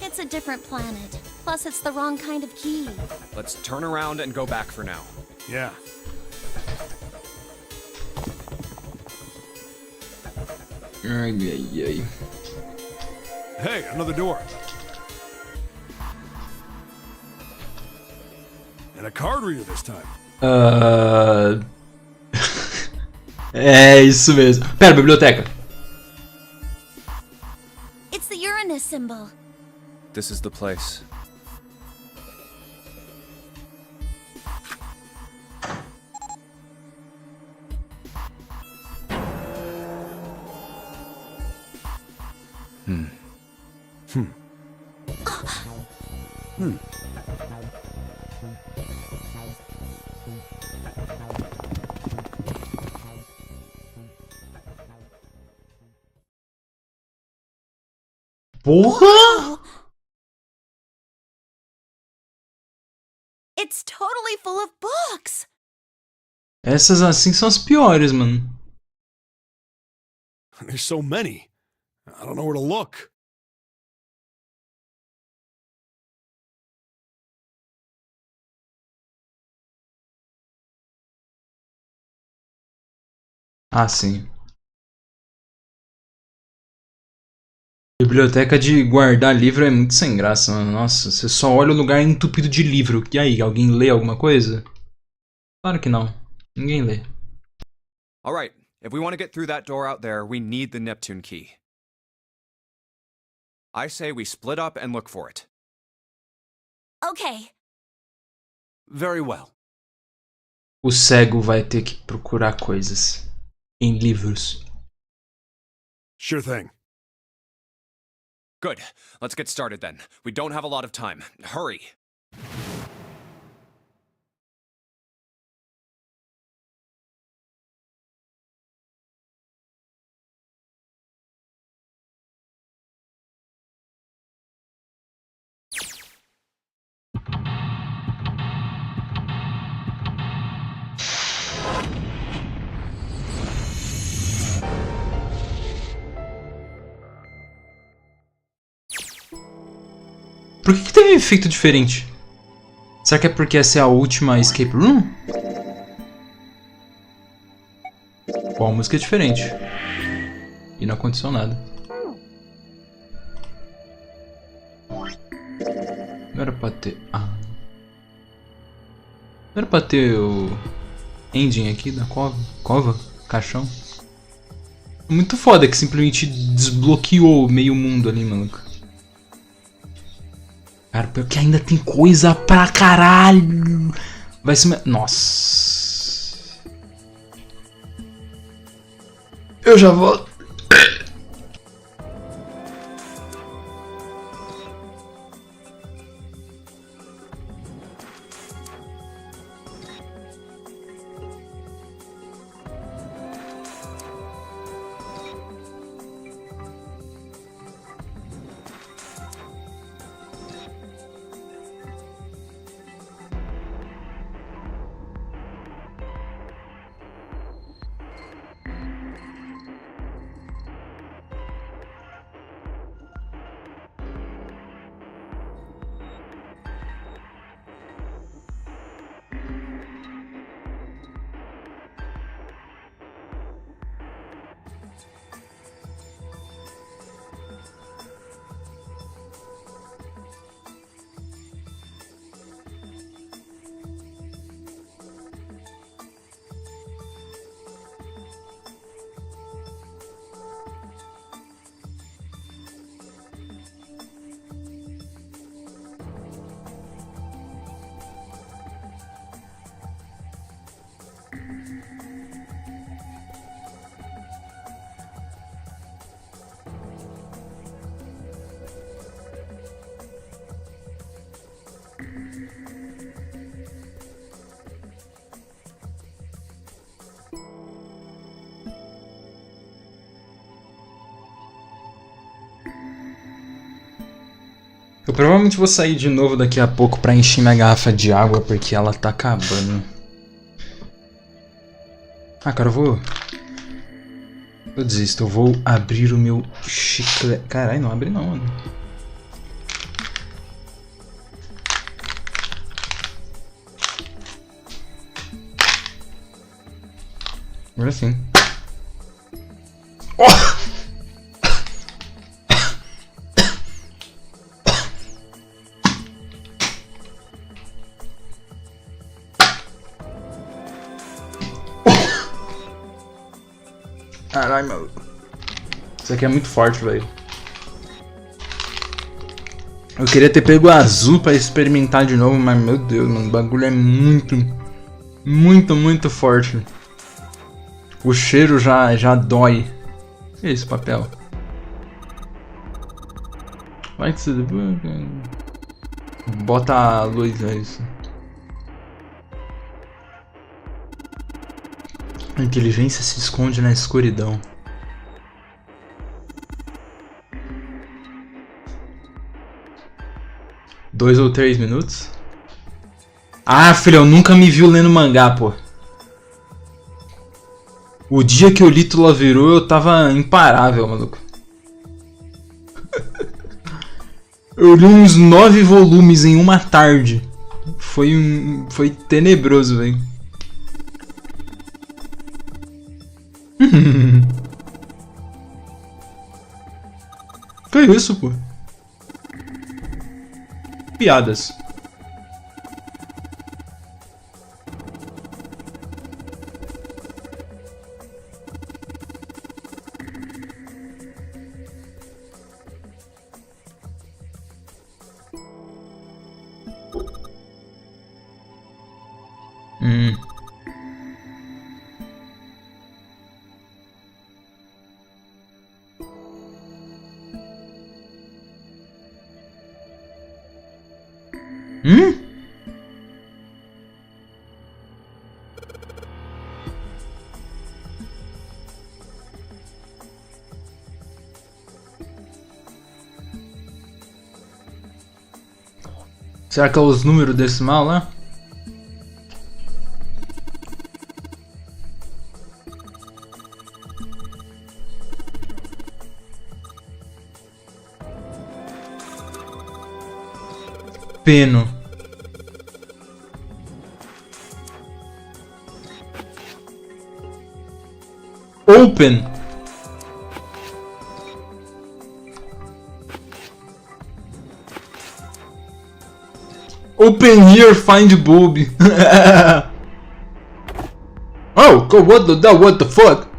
It's a different planet. Plus, it's the wrong kind of key. Let's turn around and go back for now. Yeah. Ai, ai, ai. Hey, another door. And a card reader this time. É isso mesmo. Pera, biblioteca. It's the Uranus symbol. This is the place. Porra! It's totally full of books. Essas assim são as piores, mano. There's so many. I don't know where to look. Ah, sim. Biblioteca de guardar livro é muito sem graça, mano. Nossa, você só olha o lugar entupido de livro. E aí, alguém lê alguma coisa? Claro que não. Ninguém lê. All right, if we want to get through that door out there, we need the Neptune key. I say we split up and look for it. Okay. Very well. O cego vai ter que procurar coisas em livros. Sure thing. Good. Let's get started then. We don't have a lot of time. Hurry. Por que teve efeito diferente? Será que é porque essa é a última escape room? Bom, a música é diferente. E não aconteceu nada. Não era pra ter... Ah. Não era pra ter o... ending aqui da cova? Cova? Caixão? Muito foda que simplesmente desbloqueou meio mundo ali, maluco. Cara, pior que ainda tem coisa pra caralho. Vai ser... Nossa. Eu já volto. Eu provavelmente vou sair de novo daqui a pouco pra encher minha garrafa de água, porque ela tá acabando. Ah, cara, eu vou... Eu desisto, eu vou abrir o meu chiclete... Caralho, não abre não, mano. Agora sim. Oh! Caralho, maluco. Isso aqui é muito forte, velho. Eu queria ter pego o azul pra experimentar de novo, mas meu Deus, mano, o bagulho é muito forte. O cheiro já dói. Que é esse papel? Vai que você... Bota a luz, é isso. A inteligência se esconde na escuridão. Dois ou 3 minutos? Ah, filho, eu nunca me viu lendo mangá, pô. O dia que eu li Tula virou, eu tava imparável, maluco. Eu li uns 9 volumes em uma tarde. Foi tenebroso, velho. Que isso, pô? Piadas. Será que é os números decimal lá? Peno. Open. Open here, find bulb. Oh, what the fuck?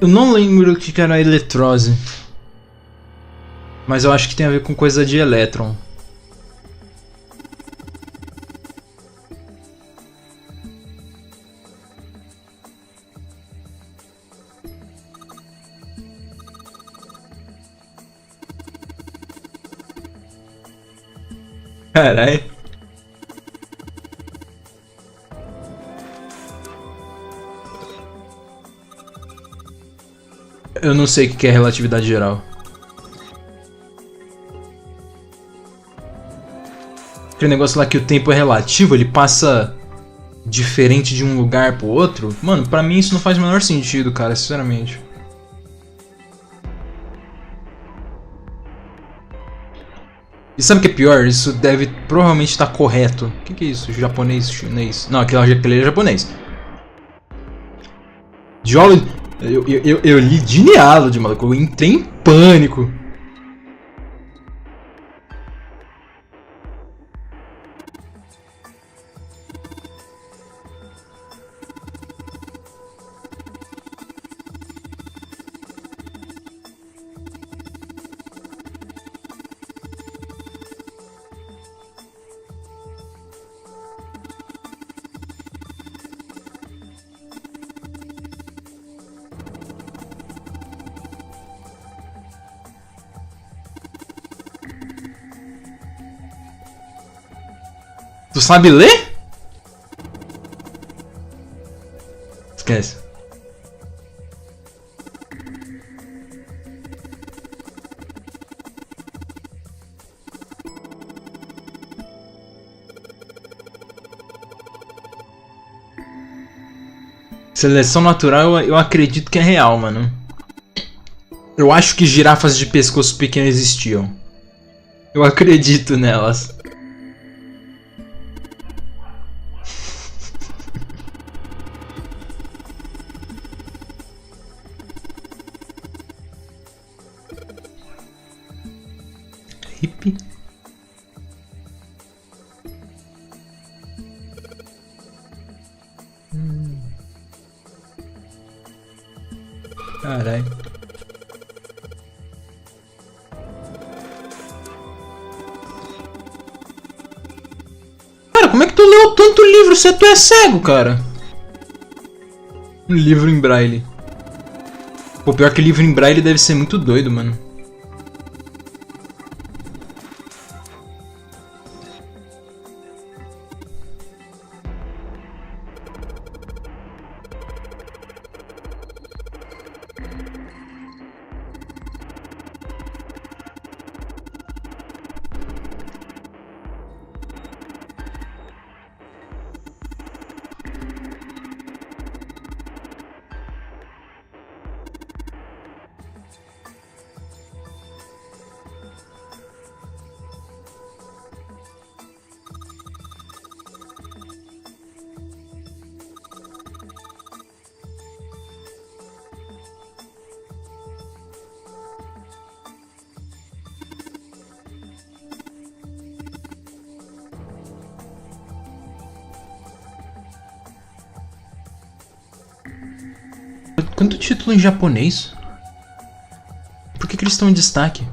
Eu não lembro o que era a eletrose. Mas eu acho que tem a ver com coisa de elétron. Carai. Eu não sei o que é relatividade geral. Aquele negócio lá que o tempo é relativo, ele passa diferente de um lugar pro outro. Mano, pra mim isso não faz o menor sentido, cara, sinceramente. E sabe o que é pior? Isso deve provavelmente estar correto. O que é isso? Japonês, chinês? Não, aquele é japonês. Eu li Genealogy, maluco. Eu entrei em pânico. Tu sabe ler? Esquece. Seleção natural eu acredito que é real, mano. Eu acho que girafas de pescoço pequeno existiam. Eu acredito nelas. Hippie. Caralho. Cara, como é que tu leu tanto livro se tu é cego, cara? Um livro em braille. Pô, pior que livro em braille deve ser muito doido, mano. Quanto título em japonês? Por que eles estão em destaque?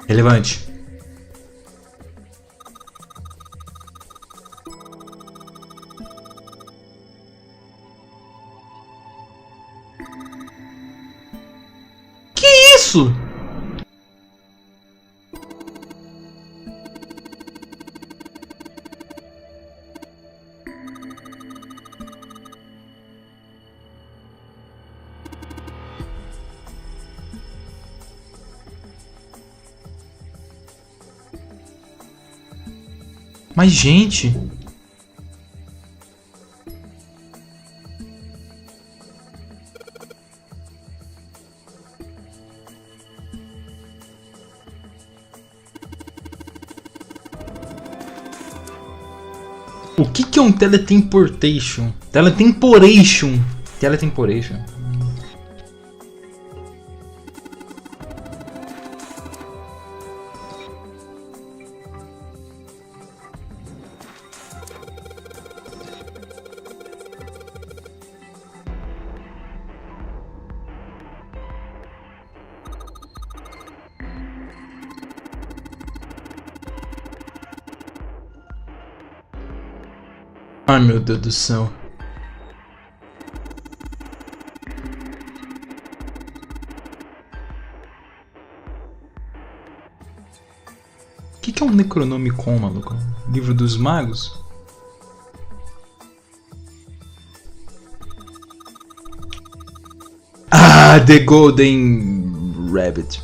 Relevante. Que isso? Mas, gente... O que é um teletemportation? Teletemporation. Teletemporation. Ai, meu Deus do céu. O que é um Necronomicon, maluco? Livro dos magos? Ah, The Golden Rabbit.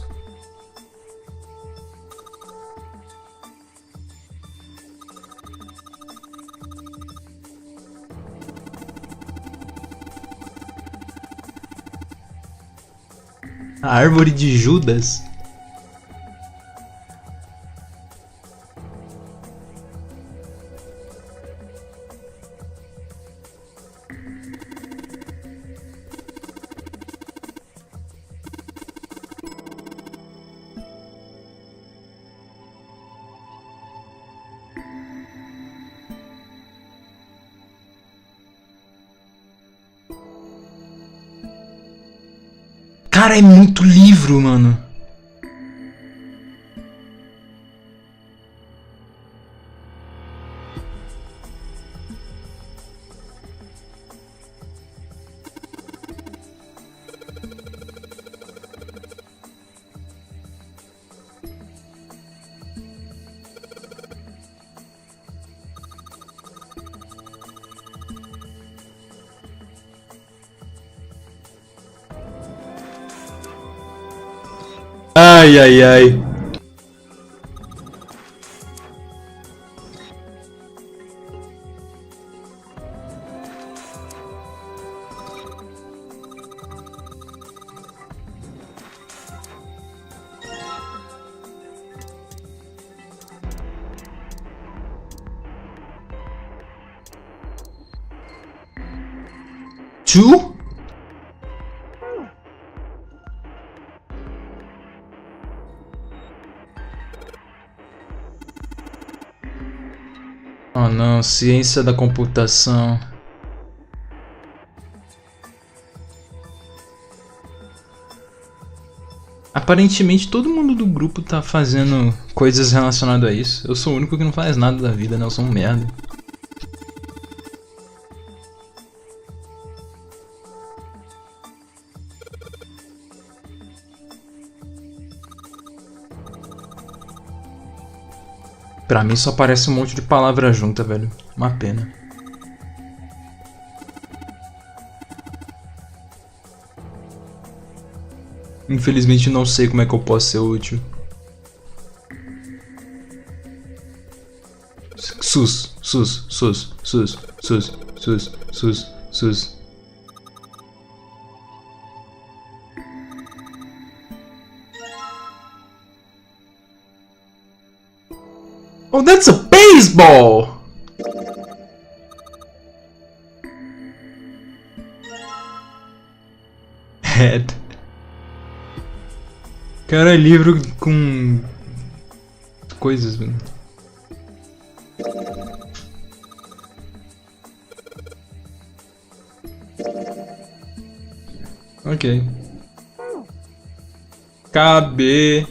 A árvore de Judas? Cara, é muito livro, mano. Ai, ai, ai. Two? Oh não, ciência da computação. Aparentemente todo mundo do grupo tá fazendo coisas relacionadas a isso. Eu sou o único que não faz nada da vida, né? Eu sou um merda. Pra mim só parece um monte de palavra junta, velho. Uma pena. Infelizmente não sei como é que eu posso ser útil. Sus. Oh, that's a baseball! Head. Cara, livro com coisas, mano. Ok. KB.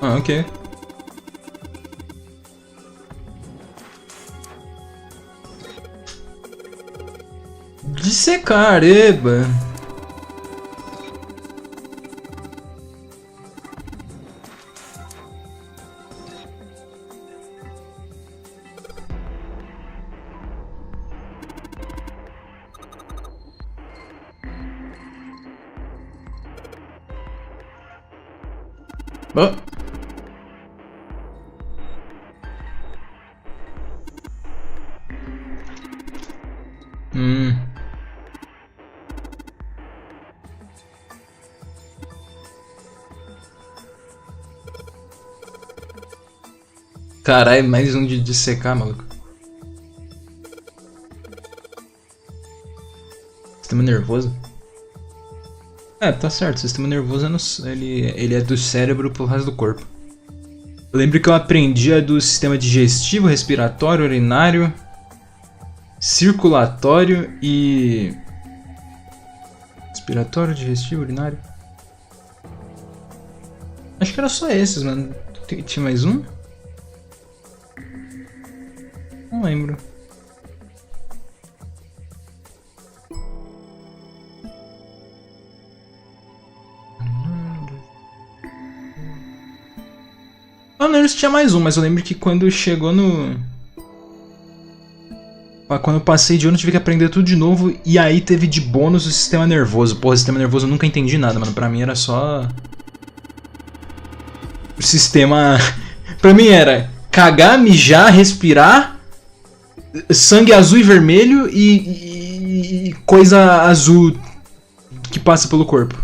Ah, ok. Dissecar, eba. Oh. Caralho, mais um de dissecar, maluco. Sistema nervoso? É, tá certo. Sistema nervoso ele é do cérebro pro resto do corpo. Eu lembro que eu aprendia do sistema digestivo, respiratório, urinário, circulatório e... Respiratório, digestivo, urinário. Acho que era só esses, mano. Tinha mais um? Não lembro. Eu não lembro se tinha mais um, mas eu lembro que quando chegou no... Quando eu passei de ano eu tive que aprender tudo de novo. E aí teve de bônus o sistema nervoso. Porra, o sistema nervoso eu nunca entendi nada, mano. Pra mim era só... O sistema... Pra mim era cagar, mijar, respirar, sangue azul e vermelho e coisa azul que passa pelo corpo.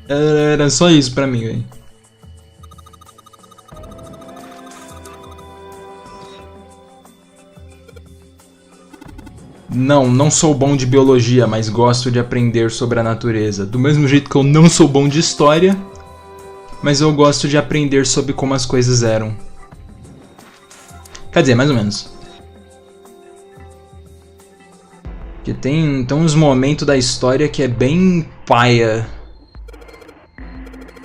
Era só isso pra mim, velho. Não sou bom de biologia, mas gosto de aprender sobre a natureza. Do mesmo jeito que eu não sou bom de história, mas eu gosto de aprender sobre como as coisas eram. Quer dizer, mais ou menos. Porque tem uns momentos da história que é bem paia.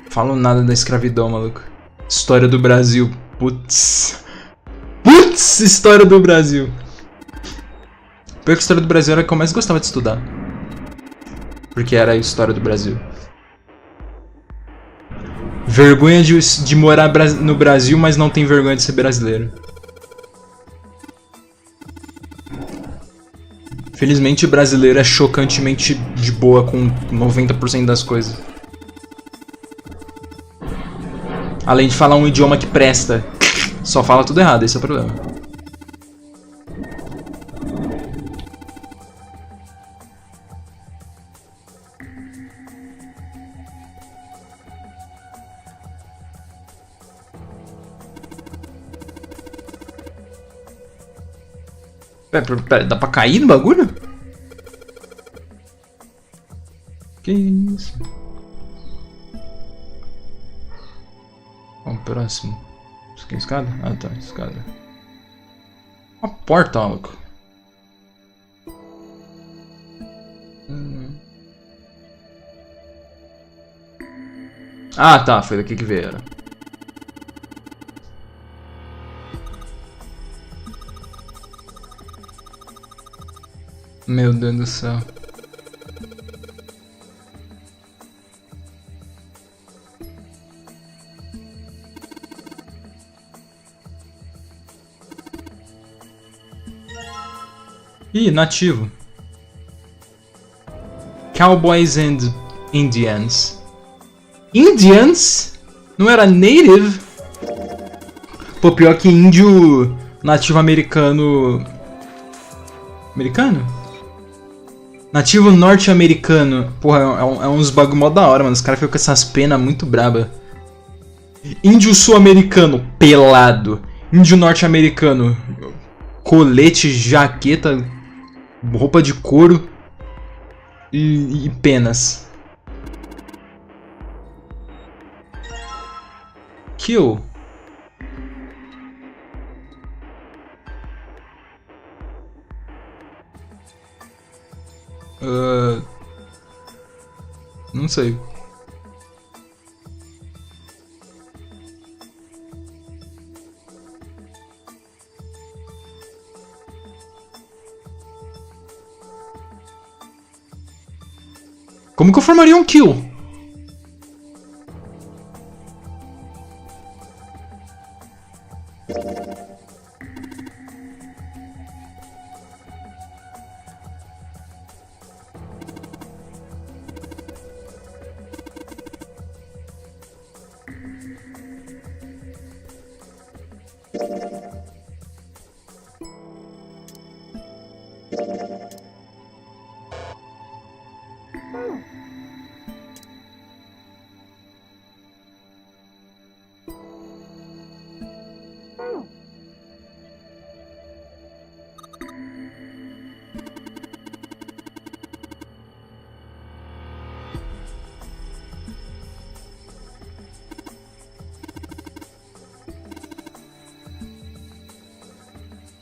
Falo nada da escravidão, maluco. História do Brasil. Putz, história do Brasil. Pior que a história do Brasil era a que eu mais gostava de estudar. Porque era a história do Brasil. Vergonha de morar no Brasil, mas não tem vergonha de ser brasileiro. Felizmente o brasileiro é chocantemente de boa com 90% das coisas. Além de falar um idioma que presta. Só fala tudo errado, esse é o problema. Pera, dá pra cair no bagulho? Que isso? Vamos próximo. Isso aqui é escada? Ah tá, escada. Uma porta, maluco. Ah tá, foi daqui que veio. Meu Deus do céu. Ih, nativo. Cowboys and Indians. Indians? Não era native? Pô, pior que índio nativo americano... Americano? Nativo norte-americano. Porra, é uns bagulho mó da hora, mano. Os caras ficam com essas penas muito braba. Índio sul-americano, pelado. Índio norte-americano, colete, jaqueta, roupa de couro e penas. Kill. Não sei. Como que eu formaria um kill?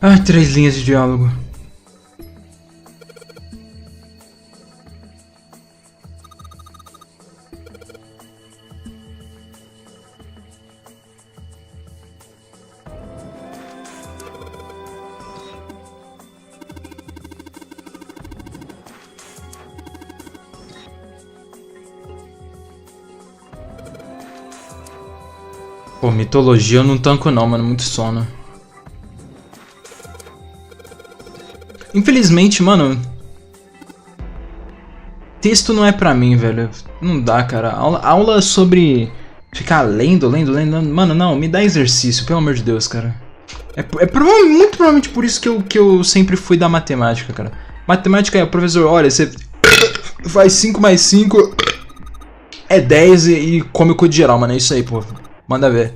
Ah, 3 linhas de diálogo. Pô, mitologia eu não tanco não, mano, muito sono. Infelizmente, mano, texto não é pra mim, velho. Não dá, cara. Aula sobre ficar lendo. Mano, não, me dá exercício, pelo amor de Deus, cara. Muito provavelmente por isso que eu sempre fui da matemática, cara. Matemática é, professor, olha, você faz 5 mais 5 é 10 e come o código geral, mano. É isso aí, pô. Manda ver.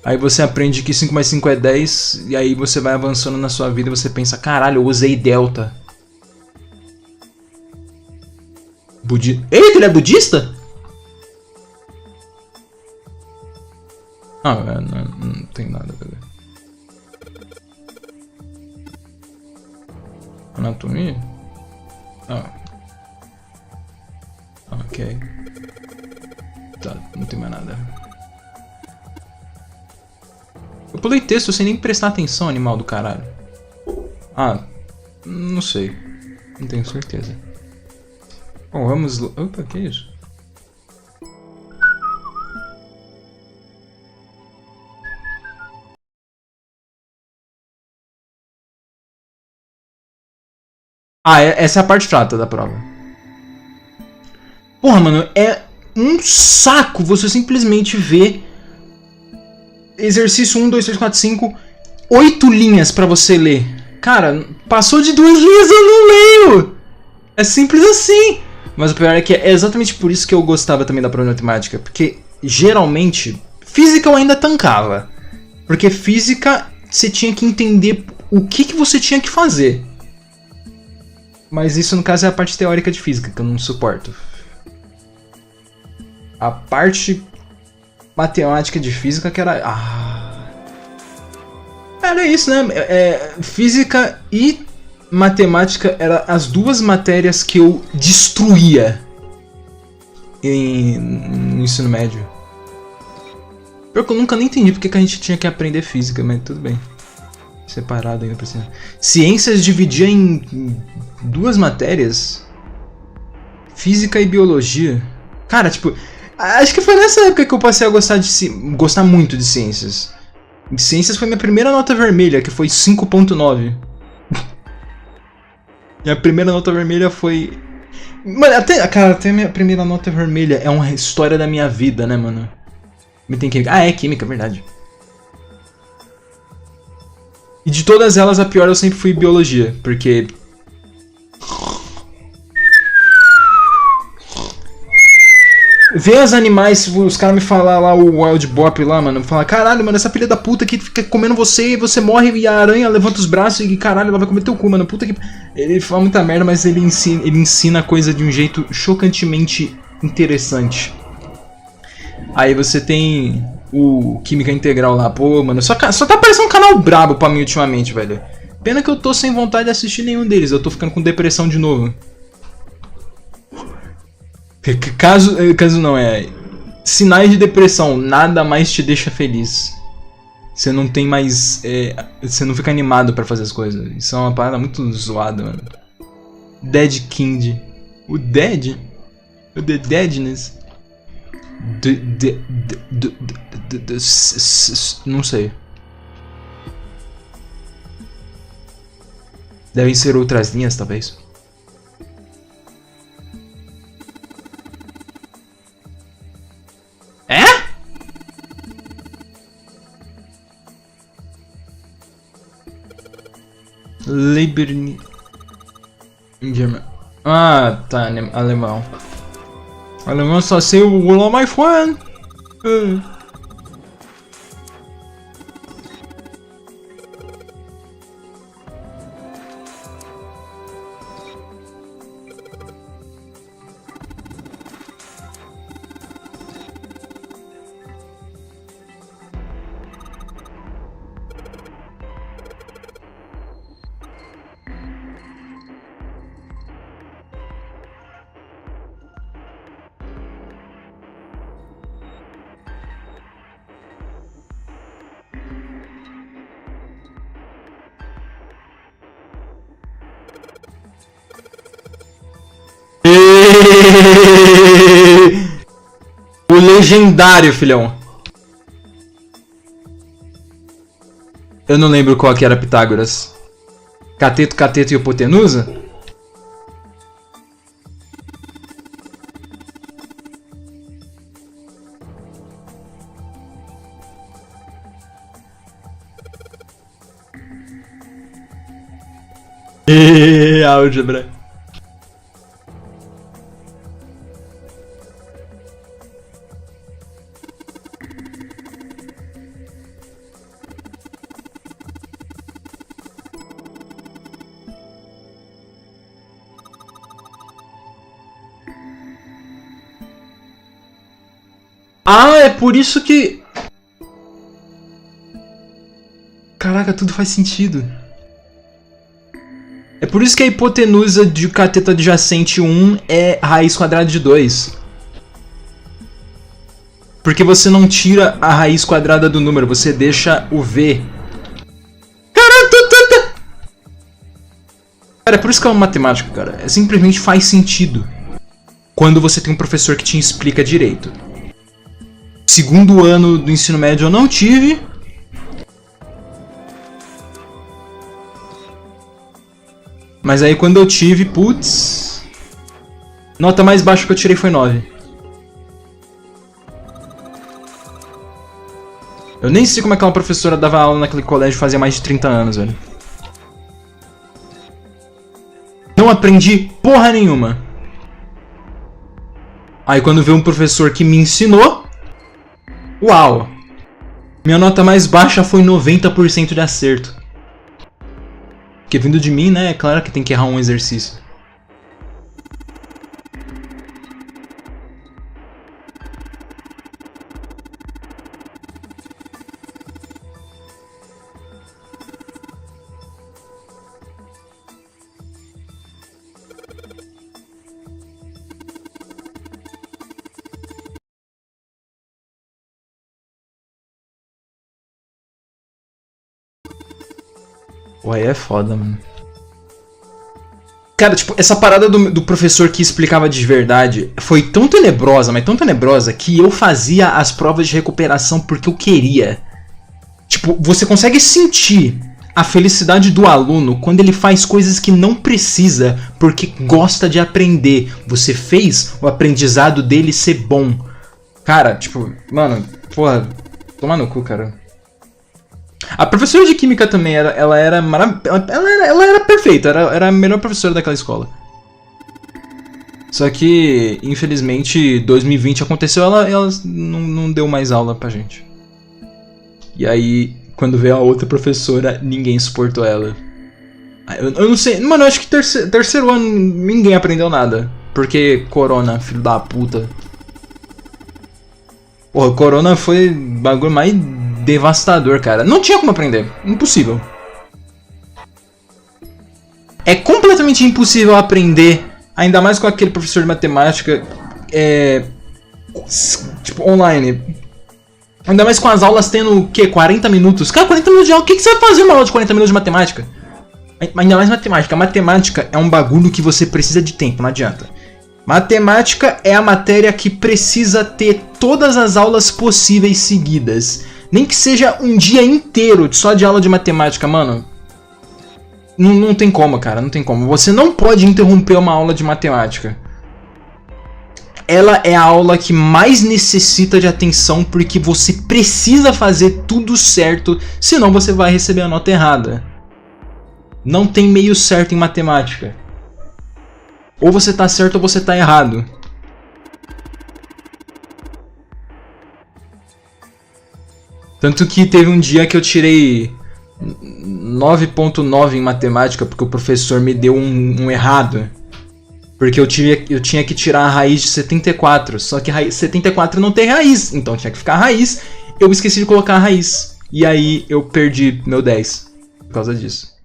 Aí você aprende que 5 mais 5 é 10, e aí você vai avançando na sua vida e você pensa, caralho, eu usei delta. Eita, ele é budista? Não tem nada a ver. Anatomia? Ok. Tá, não tem mais nada. Eu pulei texto sem nem prestar atenção, animal do caralho. Não sei. Não tenho certeza. Bom, vamos... Opa, que isso? Essa é a parte chata da prova. Porra, mano, é um saco você simplesmente ver exercício 1, 2, 3, 4, 5, 8 linhas pra você ler. Cara, passou de 2 linhas eu não leio. É simples assim. Mas o pior é que é exatamente por isso que eu gostava também da prova de matemática. Porque, geralmente, física eu ainda tancava. Porque física, você tinha que entender o que você tinha que fazer. Mas isso, no caso, é a parte teórica de física, que eu não suporto. A parte matemática de física que era... Era isso, né? Física e matemática eram as duas matérias que eu destruía no ensino médio. Pior que eu nunca nem entendi porque que a gente tinha que aprender física, mas tudo bem. Separado ainda por cima. Ciências dividia em 2 matérias. Física e biologia. Cara, tipo... Acho que foi nessa época que eu passei a gostar muito de ciências. Ciências foi minha primeira nota vermelha, que foi 5.9. Minha primeira nota vermelha foi... Mano, até minha primeira nota vermelha é uma história da minha vida, né, mano? Tem química. É química, verdade. E de todas elas, a pior eu sempre fui biologia, porque... Ver os animais, os caras me falar lá, o Wild Bop lá, mano, falar, caralho, mano, essa filha da puta aqui fica comendo você e você morre e a aranha levanta os braços e caralho, ela vai comer teu cu, mano, puta que... Ele fala muita merda, mas ele ensina a coisa de um jeito chocantemente interessante. Aí você tem o Química Integral lá. Pô, mano, só tá aparecendo um canal brabo pra mim ultimamente, velho. Pena que eu tô sem vontade de assistir nenhum deles. Eu tô ficando com depressão de novo. Caso não, sinais de depressão. Nada mais te deixa feliz. Você não tem mais... você não fica animado pra fazer as coisas. Isso é uma parada muito zoada, mano. Dead King. O Dead? O The Deadness? Não sei. Devem ser outras linhas, talvez. É? Liberni... Ah, tá, alemão. Alemão só sei o Hello, my friend. O legendário, filhão. Eu não lembro qual que era Pitágoras. Cateto, cateto e hipotenusa? Álgebra. Ah, é por isso que... Caraca, tudo faz sentido. É por isso que a hipotenusa de cateto adjacente 1 é raiz quadrada de 2. Porque você não tira a raiz quadrada do número, você deixa o V. Caramba, cara, é por isso que é uma matemática, cara. É, simplesmente faz sentido. Quando você tem um professor que te explica direito. Segundo ano do ensino médio eu não tive. Mas aí quando eu tive, putz... Nota mais baixa que eu tirei foi 9. Eu nem sei como aquela professora dava aula naquele colégio fazia mais de 30 anos, velho. Não aprendi porra nenhuma. Aí quando veio um professor que me ensinou... Uau! Minha nota mais baixa foi 90% de acerto. Porque vindo de mim, né? É claro que tem que errar um exercício. Ué, é foda, mano. Cara, tipo, essa parada do professor que explicava de verdade foi tão tenebrosa, mas tão tenebrosa, que eu fazia as provas de recuperação porque eu queria. Tipo, você consegue sentir a felicidade do aluno quando ele faz coisas que não precisa porque gosta de aprender. Você fez o aprendizado dele ser bom. Cara, tipo, mano, porra, toma no cu, cara. A professora de química também, ela era perfeita, era a melhor professora daquela escola. Só que, infelizmente, 2020 aconteceu, ela não deu mais aula pra gente. E aí, quando veio a outra professora, ninguém suportou ela. Eu não sei, mano, eu acho que terceiro ano ninguém aprendeu nada. Porque corona, filho da puta. Porra, Corona foi o bagulho mais devastador, cara. Não tinha como aprender. Impossível. É completamente impossível aprender, ainda mais com aquele professor de matemática, tipo, online. Ainda mais com as aulas tendo, o quê? 40 minutos. Cara, 40 minutos de aula. O que você vai fazer uma aula de 40 minutos de matemática? Ainda mais matemática. Matemática é um bagulho que você precisa de tempo, não adianta. Matemática é a matéria que precisa ter todas as aulas possíveis seguidas. Nem que seja um dia inteiro só de aula de matemática, mano. Não tem como, cara, não tem como. Você não pode interromper uma aula de matemática. Ela é a aula que mais necessita de atenção porque você precisa fazer tudo certo, senão você vai receber a nota errada. Não tem meio certo em matemática. Ou você tá certo ou você tá errado. Tanto que teve um dia que eu tirei 9.9 em matemática porque o professor me deu um errado. Porque eu tinha que tirar a raiz de 74, só que 74 não tem raiz, então tinha que ficar a raiz. Eu esqueci de colocar a raiz. E aí eu perdi meu 10 por causa disso.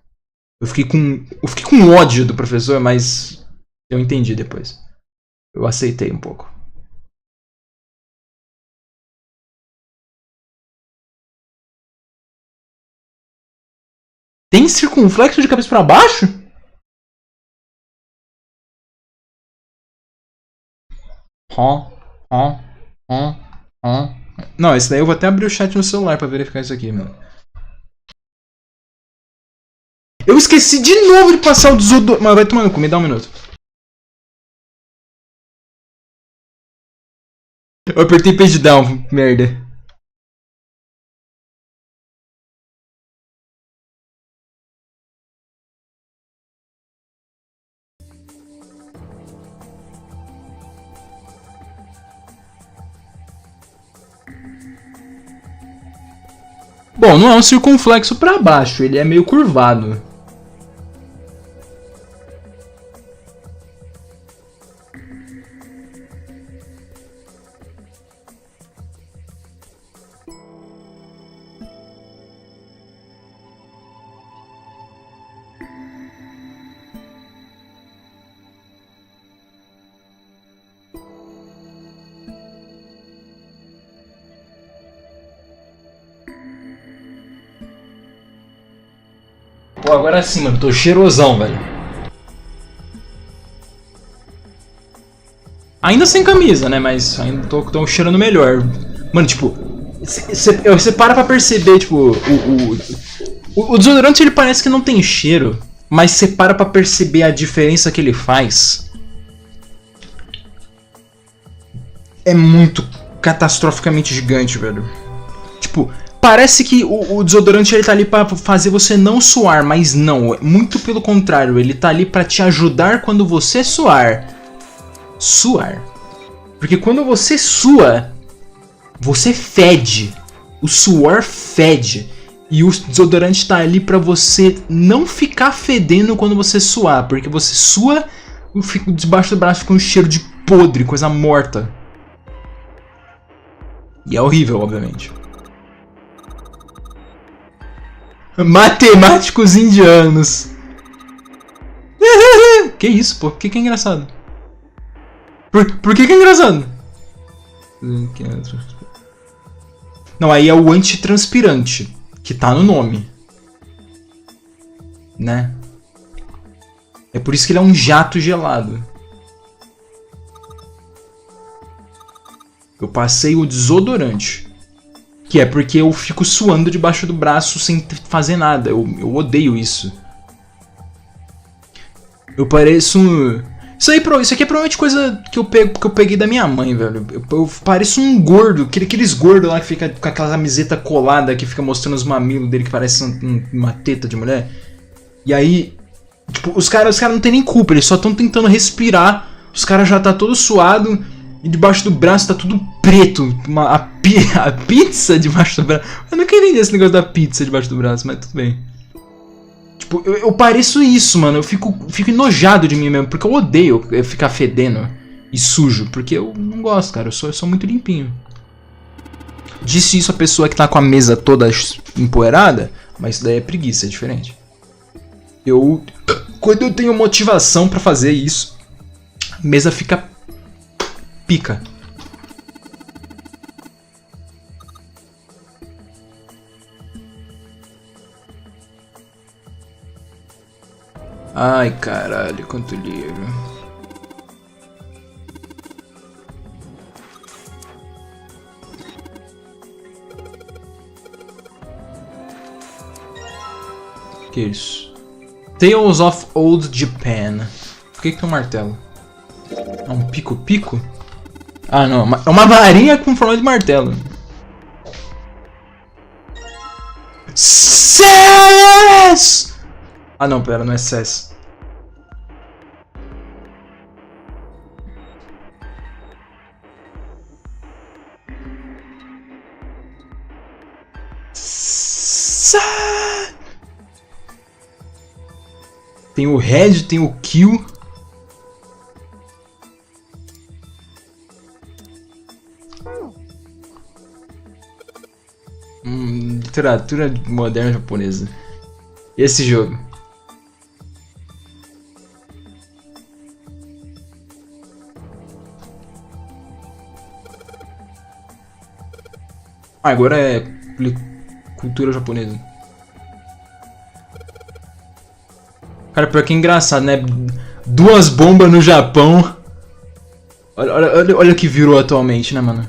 Eu fiquei com ódio do professor, mas eu entendi depois. Eu aceitei um pouco. Tem circunflexo de cabeça pra baixo? Não, esse daí eu vou até abrir o chat no celular pra verificar isso aqui, mano. Eu esqueci de novo de passar o desodorante. Mas vai tomar no cu, me dá um minuto. Eu apertei page down, merda. Bom, não é um circunflexo pra baixo, ele é meio curvado. Pô, agora sim, mano, tô cheirosão, velho. Ainda sem camisa, né, mas ainda tô cheirando melhor. Mano, tipo, você para pra perceber, tipo, o desodorante ele parece que não tem cheiro, mas você para pra perceber a diferença que ele faz. É muito catastroficamente gigante, velho. Tipo, parece que o desodorante ele tá ali pra fazer você não suar, mas não, muito pelo contrário, ele tá ali pra te ajudar quando você suar. Suar. Porque quando você sua, você fede. O suor fede. E o desodorante tá ali pra você não ficar fedendo quando você suar, porque você sua e fica debaixo do braço com um cheiro de podre, coisa morta. E é horrível, obviamente. Matemáticos indianos. Que isso, pô? Por que é engraçado? Por que é engraçado? Não, aí é o antitranspirante, que tá no nome. Né? É por isso que ele é um jato gelado. Eu passei o desodorante. Que é porque eu fico suando debaixo do braço sem fazer nada. Eu odeio isso. Eu pareço um... Isso aqui é provavelmente coisa que eu peguei da minha mãe, velho. Eu pareço um gordo. Aqueles gordos lá que fica com aquela camiseta colada que fica mostrando os mamilos dele que parece uma teta de mulher. E aí... Tipo, os caras não tem nem culpa. Eles só estão tentando respirar. Os caras já tá todo suado. E debaixo do braço tá tudo preto. A pizza debaixo do braço. Eu nunca entendi esse negócio da pizza debaixo do braço, mas tudo bem. Tipo, eu pareço isso, mano. Eu fico enojado de mim mesmo. Porque eu odeio ficar fedendo e sujo. Porque eu não gosto, cara. Eu sou muito limpinho. Disse isso a pessoa que tá com a mesa toda empoeirada, mas isso daí é preguiça, é diferente. Quando eu tenho motivação pra fazer isso, a mesa fica pica. Ai, caralho, quanto livro. Que isso? Tales of Old Japan. Por que tem um martelo? É um pico-pico? Ah, não. É uma varinha com forma de martelo. Cess! Ah, não, pera, não é Cess. Tem o Red, tem o Kill. Literatura moderna japonesa. E esse jogo? Ah, agora é cultura japonesa. Cara, pior que é engraçado, né? 2 bombas no Japão. Olha o que virou atualmente, né, mano?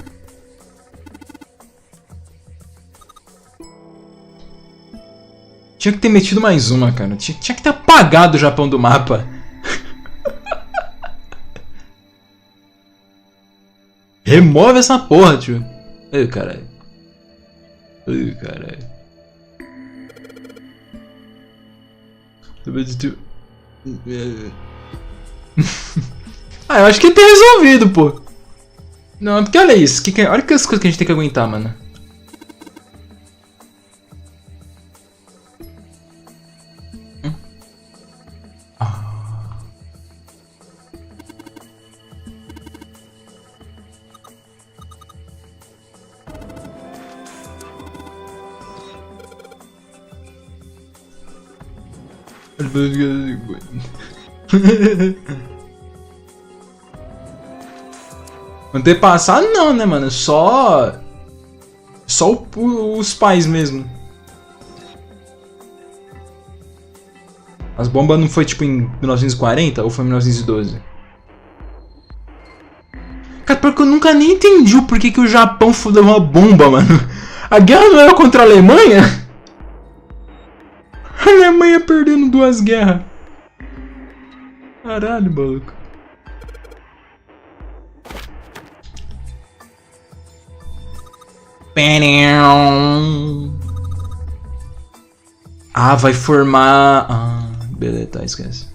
Tinha que ter metido mais uma, cara. Tinha que ter apagado o Japão do mapa. Remove essa porra, tio. Ai, caralho. Ai, caralho. Ah, eu acho que tem resolvido, pô. Não, porque olha isso. Olha que as coisas que a gente tem que aguentar, mano. Antepassado não, né, mano? Só os pais mesmo. As bombas não foi tipo em 1940 ou foi em 1912? Cara, porque eu nunca nem entendi o porquê que o Japão fudeu uma bomba, mano. A guerra não era contra a Alemanha? A Alemanha perdendo 2 guerras. Caralho, maluco. Ah, vai formar... Ah, beleza, tá, esquece.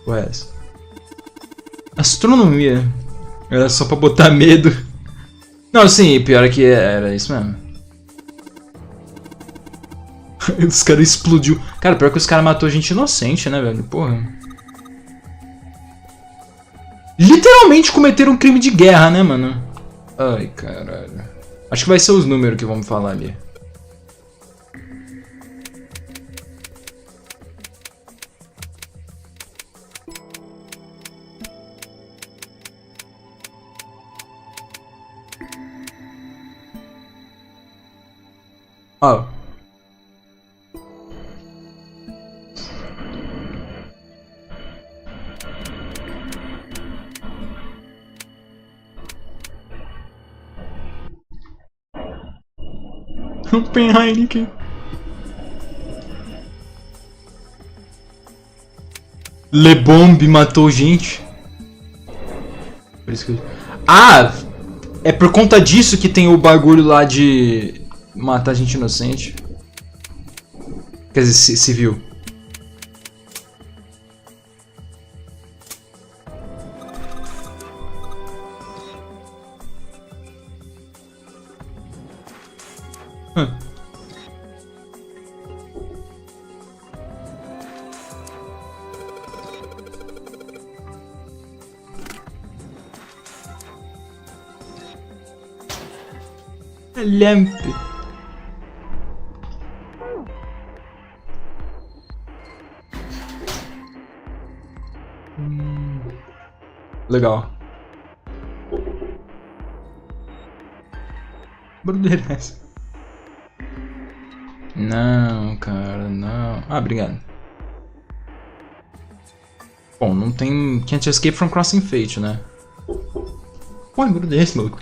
Qual é essa? Astronomia. Era só pra botar medo. Não, sim, pior é que era isso mesmo. Os caras explodiu. Cara, pior que os caras matou gente inocente, né, velho? Porra. Literalmente cometeram um crime de guerra, né, mano? Ai, caralho. Acho que vai ser os números que vamos falar ali. Ó. Heineken. Le Bomb matou gente. Por isso que... Ah! É por conta disso que tem o bagulho lá de matar gente inocente. Quer dizer, civil. Lamp. Legal. Brudeiras. Não, cara, não. Ah, obrigado. Bom, não tem... Can't escape from crossing fate, né? Ué, brudeiras, maluco.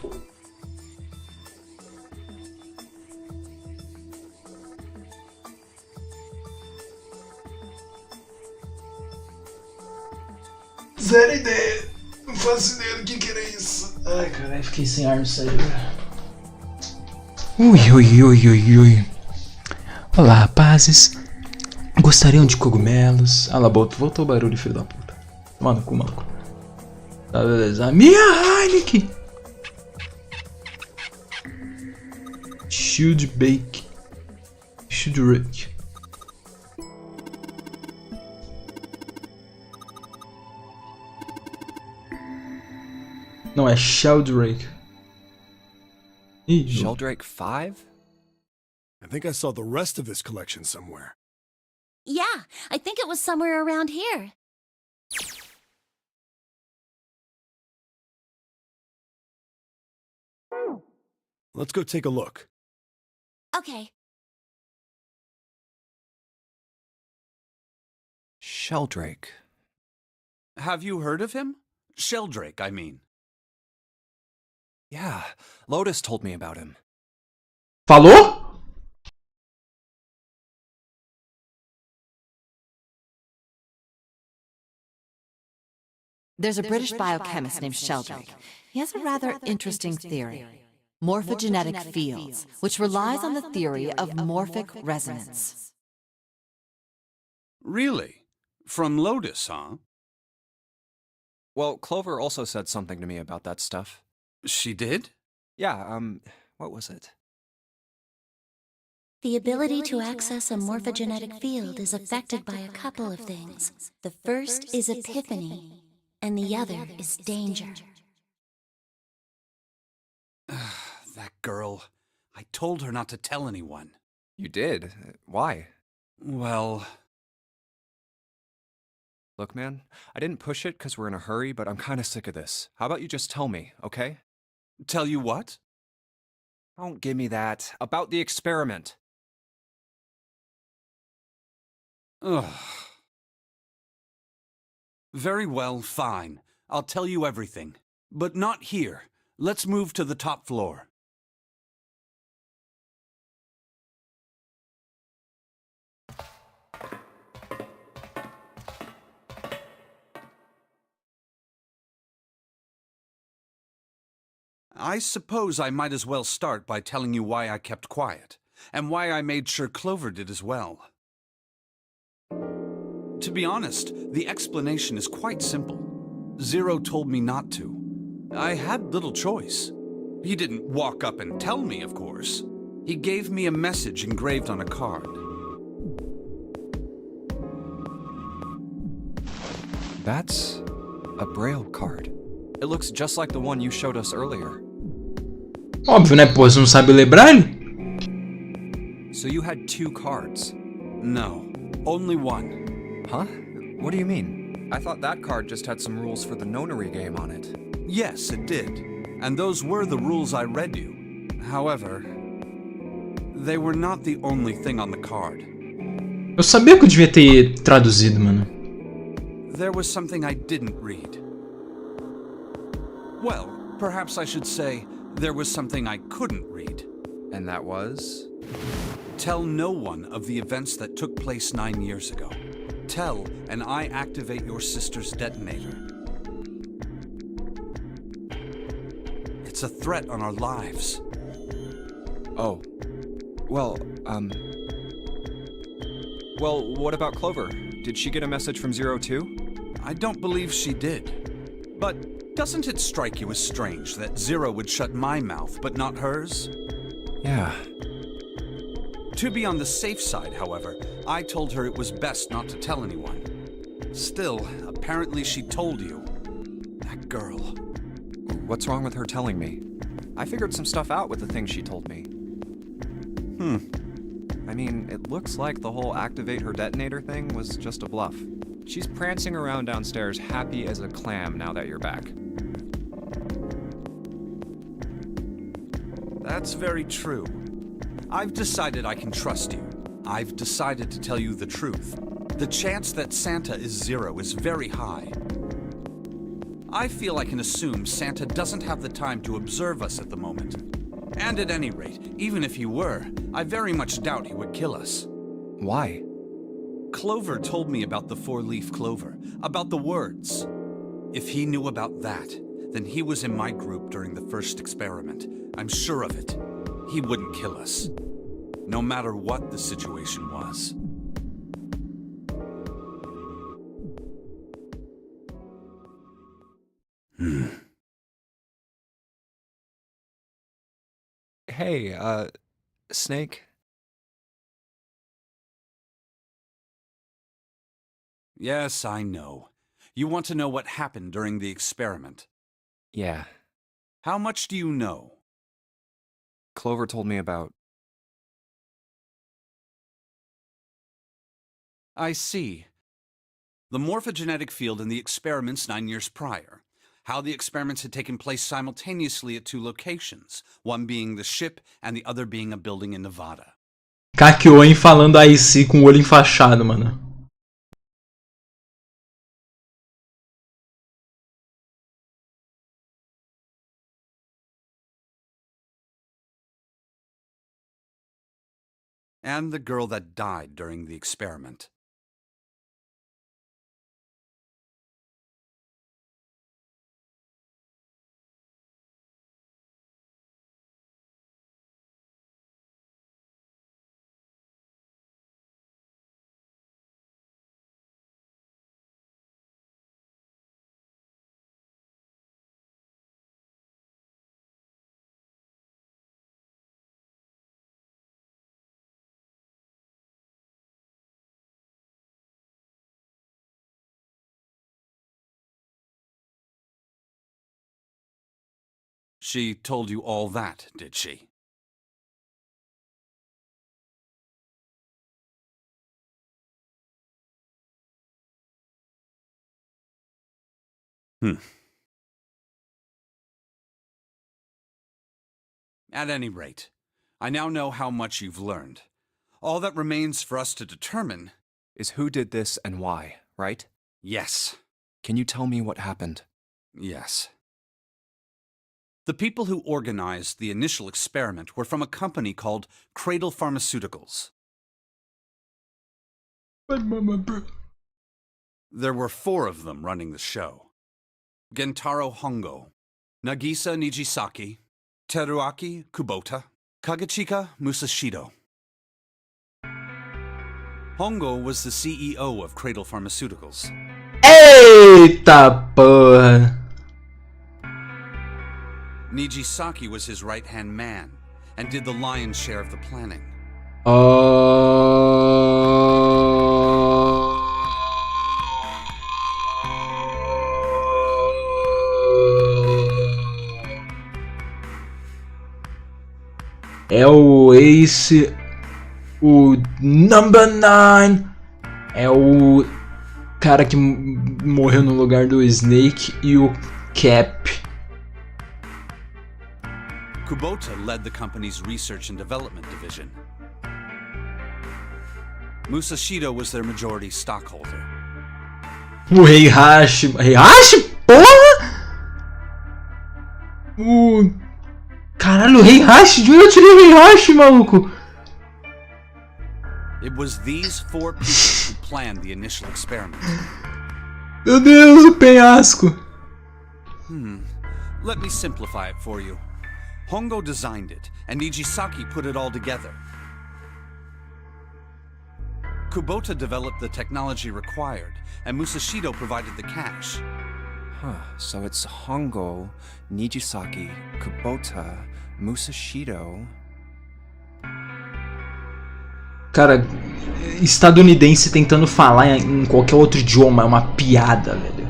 Zero ideia. Não faço ideia do que era isso. Ai, caralho, fiquei sem ar no cérebro. Ui, ui, ui, ui, ui. Olá, rapazes. Gostariam de cogumelos? Ah lá, voltou o barulho, filho da puta. Mano, cu, maluco. Tá, beleza. Minha Heineken! Shield Bake. Shield Rake. Não, é Sheldrake. Sheldrake 5? I think I saw the rest of this collection somewhere. Yeah, I think it was somewhere around here. Let's go take a look. Okay. Sheldrake. Have you heard of him? Sheldrake, I mean. Yeah, Lotus told me about him. Falou? There's a British biochemist named Sheldrake. He has a rather interesting theory. Morphogenetic fields, which relies on the theory of morphic resonance. Really? From Lotus, huh? Well, Clover also said something to me about that stuff. She did? Yeah, what was it? The ability to access a morphogenetic field is affected by a couple of things. The first is epiphany, and the other is danger. That girl. I told her not to tell anyone. You did? Why? Well... Look, man, I didn't push it because we're in a hurry, but I'm kind of sick of this. How about you just tell me, okay? Tell you what? Don't give me that. About the experiment. Ugh. Very well, fine. I'll tell you everything. But not here. Let's move to the top floor. I suppose I might as well start by telling you why I kept quiet, and why I made sure Clover did as well. To be honest, the explanation is quite simple. Zero told me not to. I had little choice. He didn't walk up and tell me, of course. He gave me a message engraved on a card. That's a Braille card. It looks just like the one you showed us earlier. Óbvio, né? Pô, você não sabe ler braille? So you had two cards? No, only one. Huh? What do you mean? I thought that card just had some rules for the nonary game on it. Yes, it did. And those were the rules I read you. However, they were not the only thing on the card. Eu sabia que eu devia ter traduzido, mano. There was something I didn't read. Well, perhaps I should say, there was something I couldn't read. And that was? Tell no one of the events that took place 9 years ago. Tell, and I activate your sister's detonator. It's a threat on our lives. Oh. Well, Well, what about Clover? Did she get a message from Zero too? I don't believe she did. But doesn't it strike you as strange that Zero would shut my mouth, but not hers? Yeah. To be on the safe side, however, I told her it was best not to tell anyone. Still, apparently she told you. That girl. What's wrong with her telling me? I figured some stuff out with the things she told me. I mean, it looks like the whole activate her detonator thing was just a bluff. She's prancing around downstairs happy as a clam now that you're back. That's very true. I've decided I can trust you. I've decided to tell you the truth. The chance that Santa is Zero is very high. I feel I can assume Santa doesn't have the time to observe us at the moment. And at any rate, even if he were, I very much doubt he would kill us. Why? Clover told me about the four-leaf clover, about the words. If he knew about that, then he was in my group during the first experiment. I'm sure of it. He wouldn't kill us, no matter what the situation was. Hey, Snake? Yes, I know. You want to know what happened during the experiment. Yeah. How much do you know? Clover told me about... I see. The morphogenetic field in the experiments 9 years prior. How the experiments had taken place simultaneously at 2 locations, one being the ship and the other being a building in Nevada. Kakyoin falando IC com o olho enfaixado, mano. And the girl that died during the experiment. She told you all that, did she? At any rate, I now know how much you've learned. All that remains for us to determine is who did this and why, right? Yes. Can you tell me what happened? Yes. The people who organized the initial experiment were from a company called Cradle Pharmaceuticals. There were 4 of them running the show. Gentaro Hongo, Nagisa Nijisaki, Teruaki Kubota, Kagachika Musashido. Hongo was the CEO of Cradle Pharmaceuticals. Eita porra! Nijisaki was his right-hand man, and did the lion's share of the planning. É o Ace, o number 9, é o cara que morreu no lugar do Snake e o Cap. Kubota led the company's research and development division. Musashido was their majority stockholder. O Heihachi... Heihachi? Porra! Caralho, o Heihachi? De onde eu tirei o Heihachi, maluco? It was these 4 people who planned the initial experiment. Meu Deus, o penhasco. Let me simplify it for you. Hongo designed it, and Nijisaki put it all together. Kubota developed the technology required, and Musashido provided the cash. So it's Hongo, Nijisaki, Kubota, Musashido... Cara, estadunidense tentando falar em qualquer outro idioma é uma piada, velho.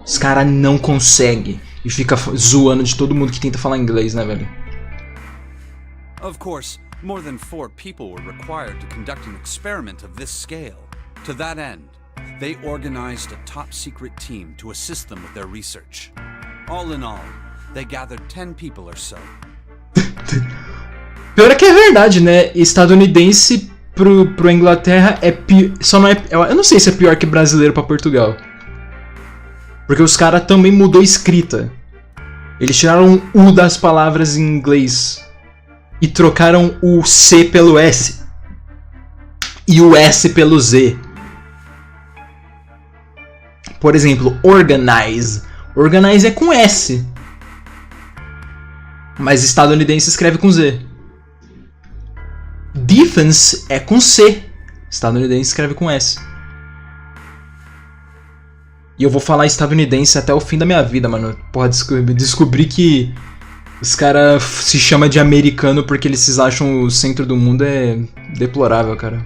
Os caras não conseguem. E fica zoando de todo mundo que tenta falar inglês, né, velho? Of course, more than 4 people were required to conduct an experiment of this scale. To that end, they organized a top-secret team to assist them with their research. All in all, they gathered 10 people or so. Pior é que é verdade, né? Estadunidense pro Inglaterra é pior. Só não é. Eu não sei se é pior que brasileiro pra Portugal. Porque os caras também mudou a escrita. Eles tiraram o U das palavras em inglês. E trocaram o C pelo S. E o S pelo Z. Por exemplo, organize. Organize é com S. Mas estadunidense escreve com Z. Defense é com C. Estadunidense escreve com S. E eu vou falar estadunidense até o fim da minha vida, mano. Porra, descobri que os caras se chamam de americano porque eles se acham o centro do mundo é deplorável, cara.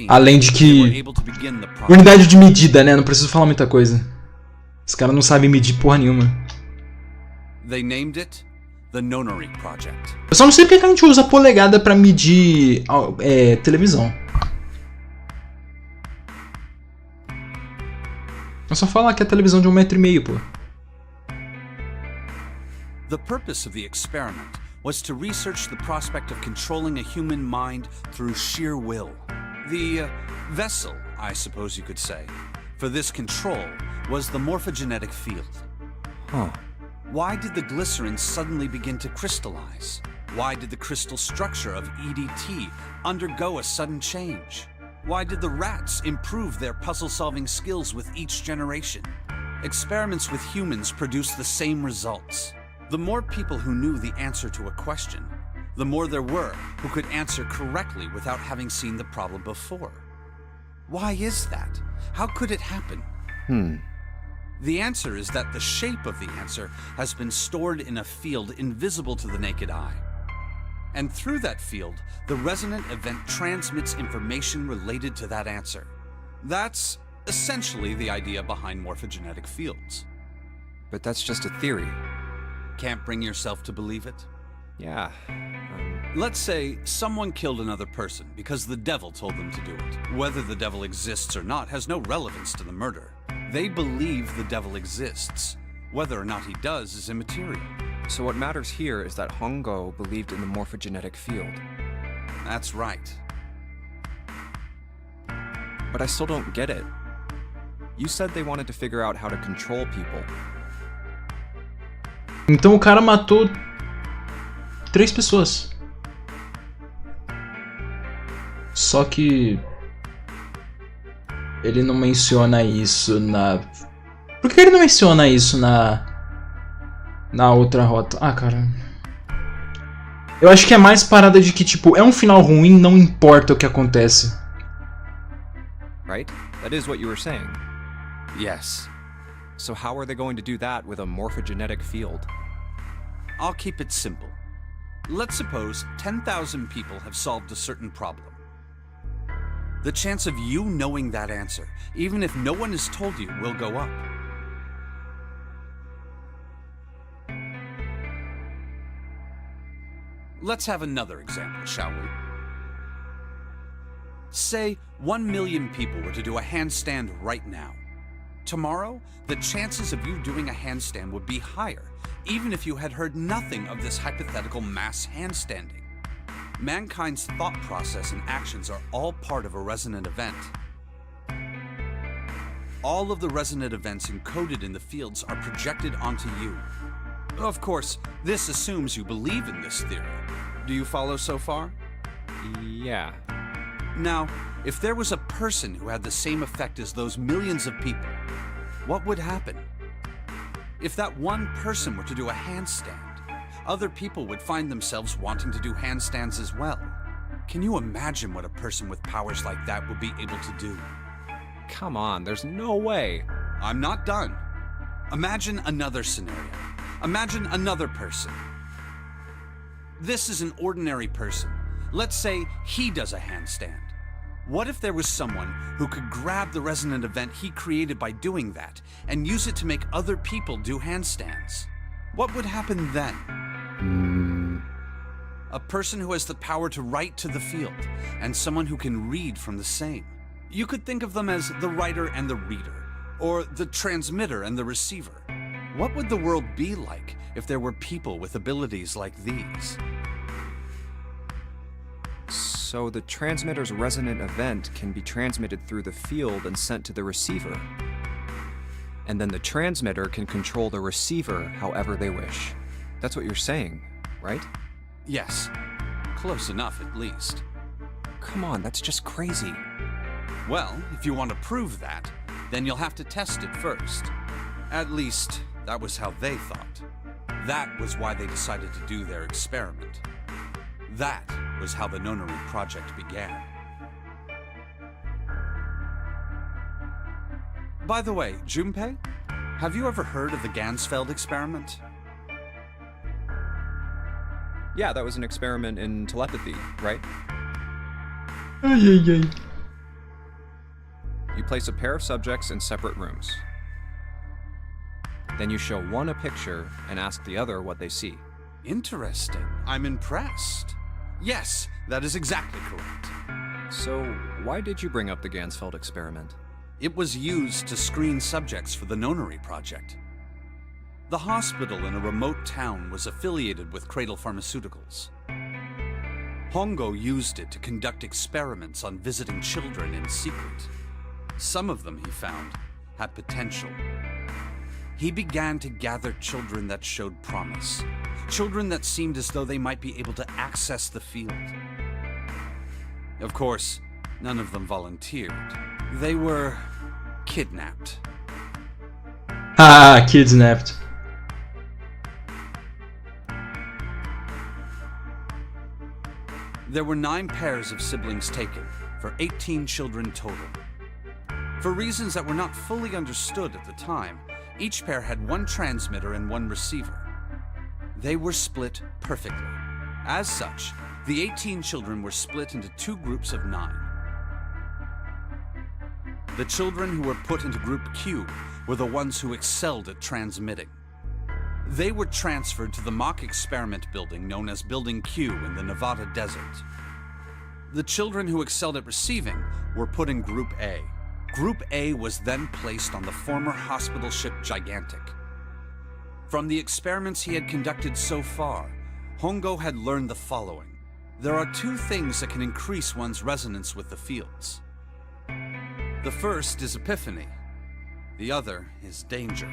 Além de que... unidade de medida, né? Não preciso falar muita coisa. Os caras não sabem medir porra nenhuma. They named it the Nonary Project. Eu só não sei porque que a gente usa polegada pra medir televisão. É só falar que é televisão de 1,5 m, pô. The purpose of the experiment was to research the prospect of controlling a human mind through sheer will. The vessel, I suppose you could say, for this control was the morphogenetic field. Huh. Why did the glycerin suddenly begin to crystallize? Why did the crystal structure of EDT undergo a sudden change? Why did the rats improve their puzzle-solving skills with each generation? Experiments with humans produce the same results. The more people who knew the answer to a question, the more there were who could answer correctly without having seen the problem before. Why is that? How could it happen? The answer is that the shape of the answer has been stored in a field invisible to the naked eye. And through that field, the resonant event transmits information related to that answer. That's essentially the idea behind morphogenetic fields. But that's just a theory. Can't bring yourself to believe it? Yeah. Let's say someone killed another person because the devil told them to do it. Whether the devil exists or not has no relevance to the murder. They believe the devil exists. Whether or not he does is immaterial. So what matters here is that Hongo believed in the morphogenetic field. That's right. But I still don't get it. You said they wanted to figure out how to control people. Então o cara matou 3 pessoas. Só que ele não menciona isso na... Por que ele não menciona isso na outra rota? Ah, cara. Eu acho que é mais parada de que, tipo, é um final ruim, não importa o que acontece. Right? That is what you were saying. Yes. So how are they going to do that with a morphogenetic field? I'll keep it simple. Let's suppose 10,000 people have solved a certain problem. The chance of you knowing that answer, even if no one has told you, will go up. Let's have another example, shall we? Say 1 million people were to do a handstand right now. Tomorrow, the chances of you doing a handstand would be higher, even if you had heard nothing of this hypothetical mass handstanding. Mankind's thought process and actions are all part of a resonant event. All of the resonant events encoded in the fields are projected onto you. Of course, this assumes you believe in this theory. Do you follow so far? Yeah. Now, if there was a person who had the same effect as those millions of people, what would happen? If that one person were to do a handstand, other people would find themselves wanting to do handstands as well. Can you imagine what a person with powers like that would be able to do? Come on, there's no way. I'm not done. Imagine another scenario. Imagine another person. This is an ordinary person. Let's say he does a handstand. What if there was someone who could grab the resonant event he created by doing that and use it to make other people do handstands? What would happen then? A person who has the power to write to the field, and someone who can read from the same. You could think of them as the writer and the reader, or the transmitter and the receiver. What would the world be like if there were people with abilities like these? So the transmitter's resonant event can be transmitted through the field and sent to the receiver. And then the transmitter can control the receiver however they wish. That's what you're saying, right? Yes. Close enough, at least. Come on, that's just crazy. Well, if you want to prove that, then you'll have to test it first. At least, that was how they thought. That was why they decided to do their experiment. That was how the Nonary project began. By the way, Junpei, have you ever heard of the Ganzfeld experiment? Yeah, that was an experiment in telepathy, right? Ay. You place a pair of subjects in separate rooms. Then you show one a picture and ask the other what they see. Interesting. I'm impressed. Yes, that is exactly correct. So, why did you bring up the Ganzfeld experiment? It was used to screen subjects for the Nonary project. The hospital in a remote town was affiliated with Cradle Pharmaceuticals. Hongo used it to conduct experiments on visiting children in secret. Some of them, he found, had potential. He began to gather children that showed promise. Children that seemed as though they might be able to access the field. Of course, none of them volunteered. They were kidnapped. Ah, kidnapped. There were 9 pairs of siblings taken, for 18 children total. For reasons that were not fully understood at the time, each pair had 1 transmitter and 1 receiver. They were split perfectly. As such, the 18 children were split into 2 groups of 9. The children who were put into Group Q were the ones who excelled at transmitting. They were transferred to the mock experiment building known as Building Q in the Nevada desert. The children who excelled at receiving were put in Group A. Group A was then placed on the former hospital ship Gigantic. From the experiments he had conducted so far, Hongo had learned the following. There are 2 things that can increase one's resonance with the fields. The first is epiphany. The other is danger.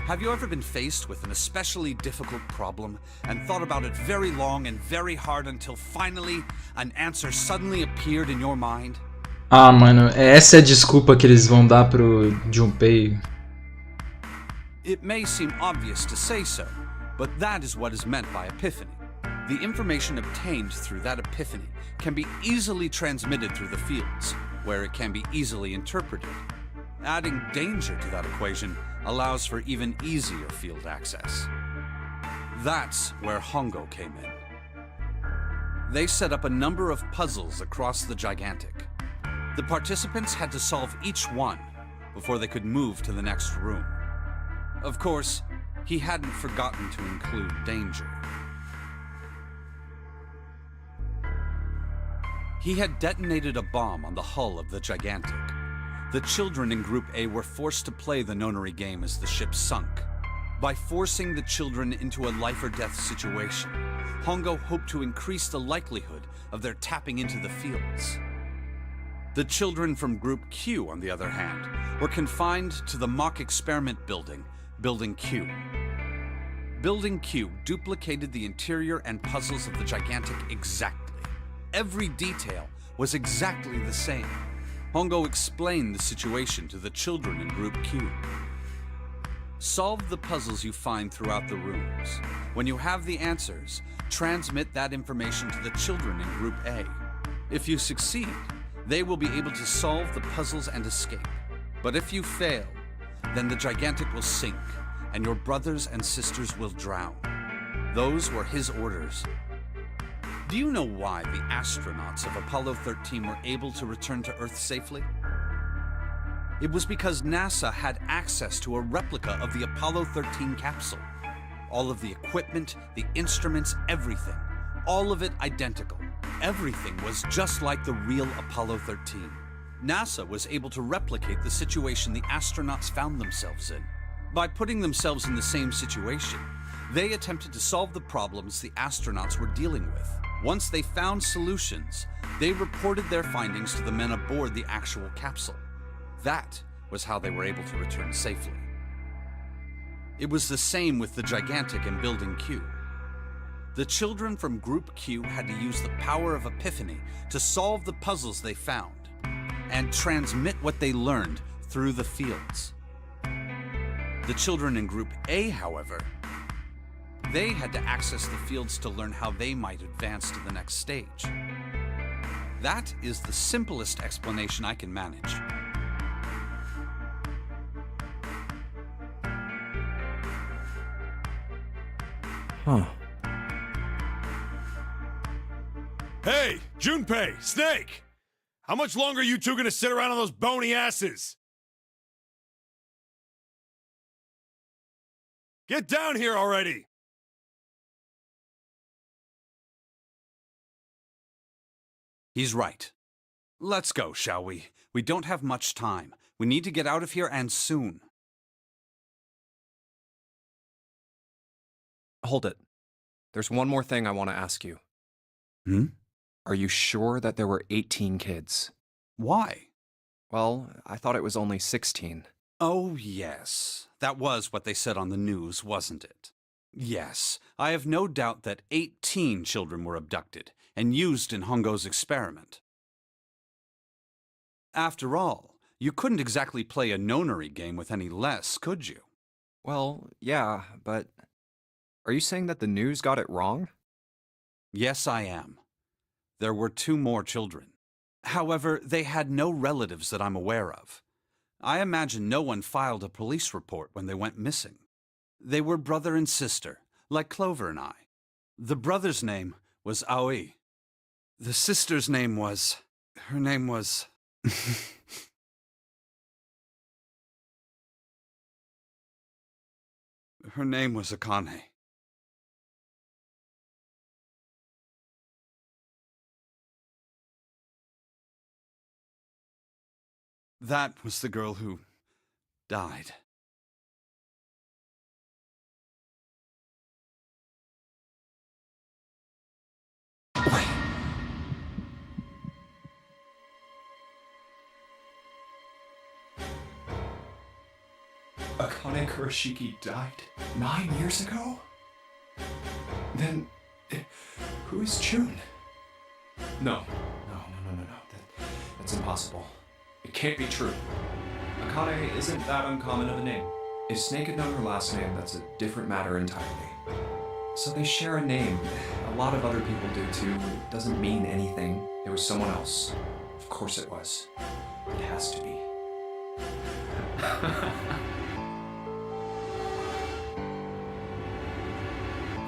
Have you ever been faced with an especially difficult problem and thought about it very long and very hard until finally an answer suddenly appeared in your mind? Ah, mano, essa é a desculpa que eles vão dar pro Junpei. It may seem obvious to say so, but that is what is meant by epiphany. The information obtained through that epiphany can be easily transmitted through the fields, where it can be easily interpreted. Adding danger to that equation allows for even easier field access. That's where Hongo came in. They set up a number of puzzles across the Gigantic. The participants had to solve each one before they could move to the next room. Of course, he hadn't forgotten to include danger. He had detonated a bomb on the hull of the Gigantic. The children in Group A were forced to play the Nonary game as the ship sunk. By forcing the children into a life-or-death situation, Hongo hoped to increase the likelihood of their tapping into the fields. The children from Group Q, on the other hand, were confined to the mock experiment building, Building Q. Building Q duplicated the interior and puzzles of the Gigantic exactly. Every detail was exactly the same. Hongo explained the situation to the children in Group Q. Solve the puzzles you find throughout the rooms. When you have the answers, transmit that information to the children in Group A. If you succeed, they will be able to solve the puzzles and escape. But if you fail, then the Gigantic will sink, and your brothers and sisters will drown. Those were his orders. Do you know why the astronauts of Apollo 13 were able to return to Earth safely? It was because NASA had access to a replica of the Apollo 13 capsule. All of the equipment, the instruments, everything, All of it identical. Everything was just like the real Apollo 13. NASA was able to replicate the situation the astronauts found themselves in. By putting themselves in the same situation, they attempted to solve the problems the astronauts were dealing with. Once they found solutions, they reported their findings to the men aboard the actual capsule. That was how they were able to return safely. It was the same with the gigantic in Building Q. The children from Group Q had to use the power of epiphany to solve the puzzles they found and transmit what they learned through the fields. The children in Group A, however, they had to access the fields to learn how they might advance to the next stage. That is the simplest explanation I can manage. Huh. Hey, Junpei, Snake! How much longer are you two gonna sit around on those bony asses? Get down here already! He's right. Let's go, shall we? We don't have much time. We need to get out of here, and soon. Hold it. There's one more thing I want to ask you. Hmm? Are you sure that there were 18 kids? Why? Well, I thought it was only 16. Oh, yes. That was what they said on the news, wasn't it? Yes, I have no doubt that 18 children were abducted and used in Hongo's experiment. After all, you couldn't exactly play a nonary game with any less, could you? Well, yeah, but are you saying that the news got it wrong? Yes, I am. There were 2 more children. However, they had no relatives that I'm aware of. I imagine no one filed a police report when they went missing. They were brother and sister, like Clover and I. The brother's name was Aoi. The sister's name was... her name was... her name was Akane. That was the girl who died. Akane Kurashiki died 9 years ago? Then, who is June? No. That's impossible. It can't be true. Akane isn't that uncommon of a name. If Snake had known her last name, that's a different matter entirely. So they share a name. A lot of other people do too. It doesn't mean anything. It was someone else. Of course it was. It has to be.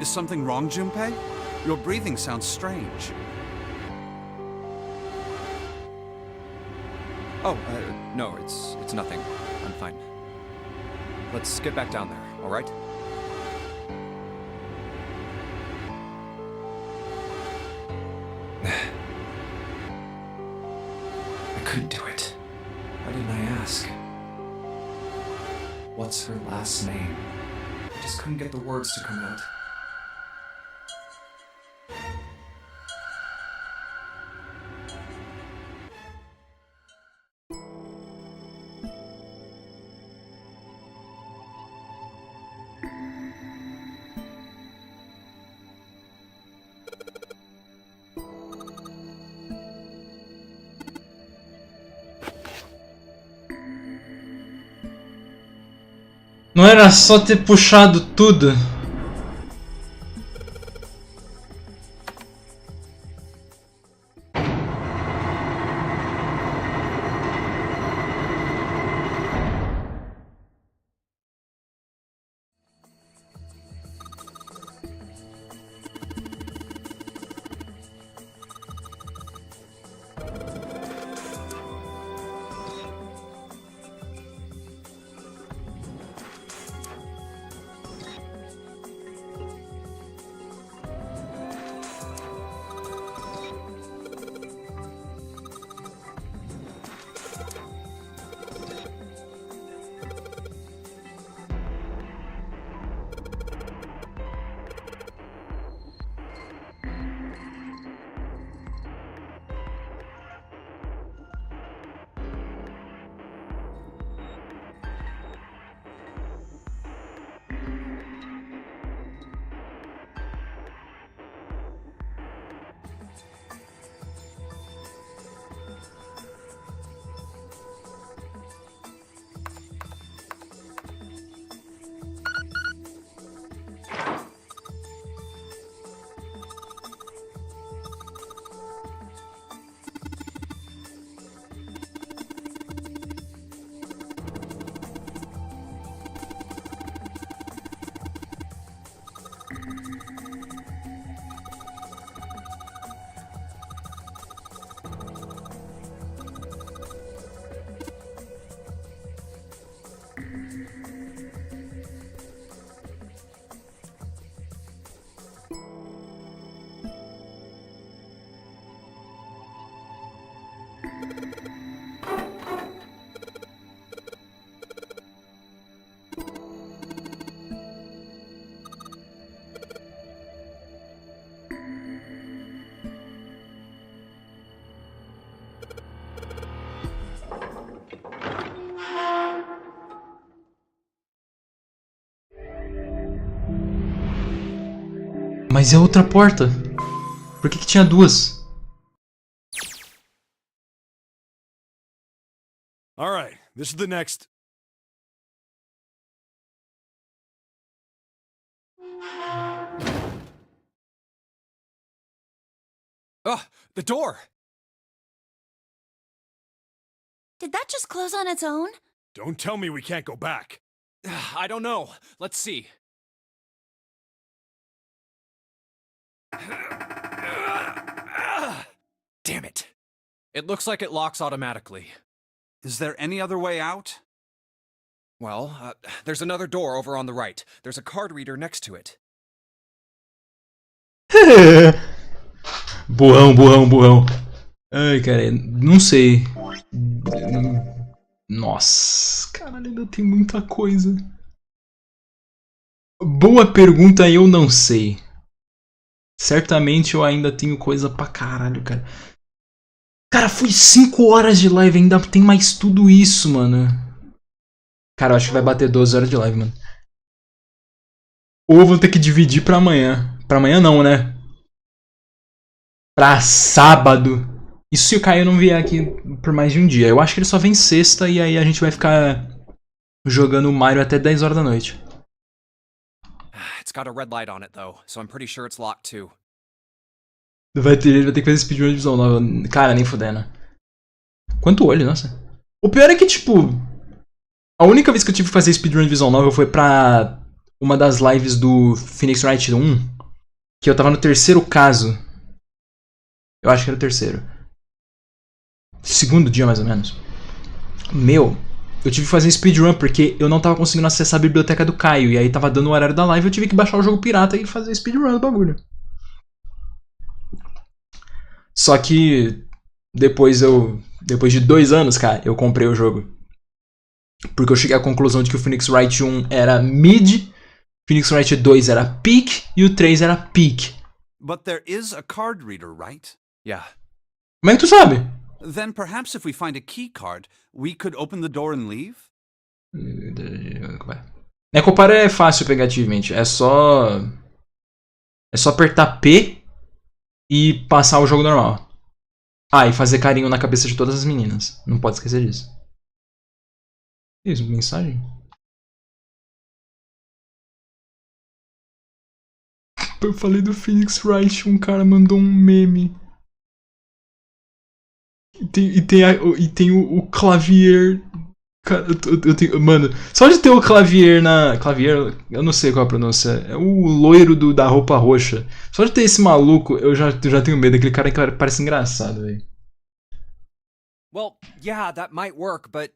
Is something wrong, Junpei? Your breathing sounds strange. Oh, no, it's nothing. I'm fine. Let's get back down there, all right? I couldn't do it. Why didn't I ask? What's her last name? I just couldn't get the words to come out. Não era só ter puxado tudo? Mas é outra porta. Por que tinha duas? All right, this is the next. Oh, the door! Did that just close on its own? Don't tell me we can't go back. I don't know. Let's see. Damn it. It looks like it locks automatically. Is there any other way out? Well, there's another door over on the right. There's a card reader next to it. Burrão, burrão, burrão. Ai, cara, não sei. Nossa, caralho, ainda tem muita coisa. Boa pergunta, eu não sei. Certamente eu ainda tenho coisa pra caralho, cara. Cara, foi 5 horas de live, ainda tem mais tudo isso, mano. Cara, eu acho que vai bater 12 horas de live, mano. Ou vou ter que dividir pra amanhã. Pra amanhã não, né? Pra sábado. Isso se o Caio não vier aqui por mais de um dia. Eu acho que ele só vem sexta e aí a gente vai ficar jogando Mario até 10 horas da noite. It's got a red light on it though, so I'm pretty sure it's locked too. Vai ter que fazer speedrun de visão nova. Cara, nem fudendo. Quanto olho, nossa. O pior é que, tipo, a única vez que eu tive que fazer speedrun de visão nova foi pra uma das lives do Phoenix Wright 1, que eu tava no terceiro caso. Eu acho que era o terceiro. Segundo dia, mais ou menos. Meu, eu tive que fazer speedrun porque eu não tava conseguindo acessar a biblioteca do Caio. E aí tava dando o horário da live, eu tive que baixar o jogo pirata e fazer speedrun do bagulho. Só que depois de 2 anos, cara, eu comprei o jogo. Porque eu cheguei à conclusão de que o Phoenix Wright 1 era mid, Phoenix Wright 2 era peak e o 3 era peak. But there is a card reader, right? Yeah. Como é que tu sabe? Then perhaps if we find a key card, we could open the door and leave? Necopara é fácil pegar ativamente. É só apertar P e passar o jogo normal. Ah, e fazer carinho na cabeça de todas as meninas. Não pode esquecer disso. Isso, mensagem? Eu falei do Phoenix Wright, um cara mandou um meme. E tem o clavier. Cara, eu tenho, mano, só de ter o clavier na. Clavier, eu não sei qual é a pronúncia. É o loiro da roupa roxa. Só de ter esse maluco, eu já tenho medo daquele cara que parece engraçado, velho. Well, yeah, that might work, but...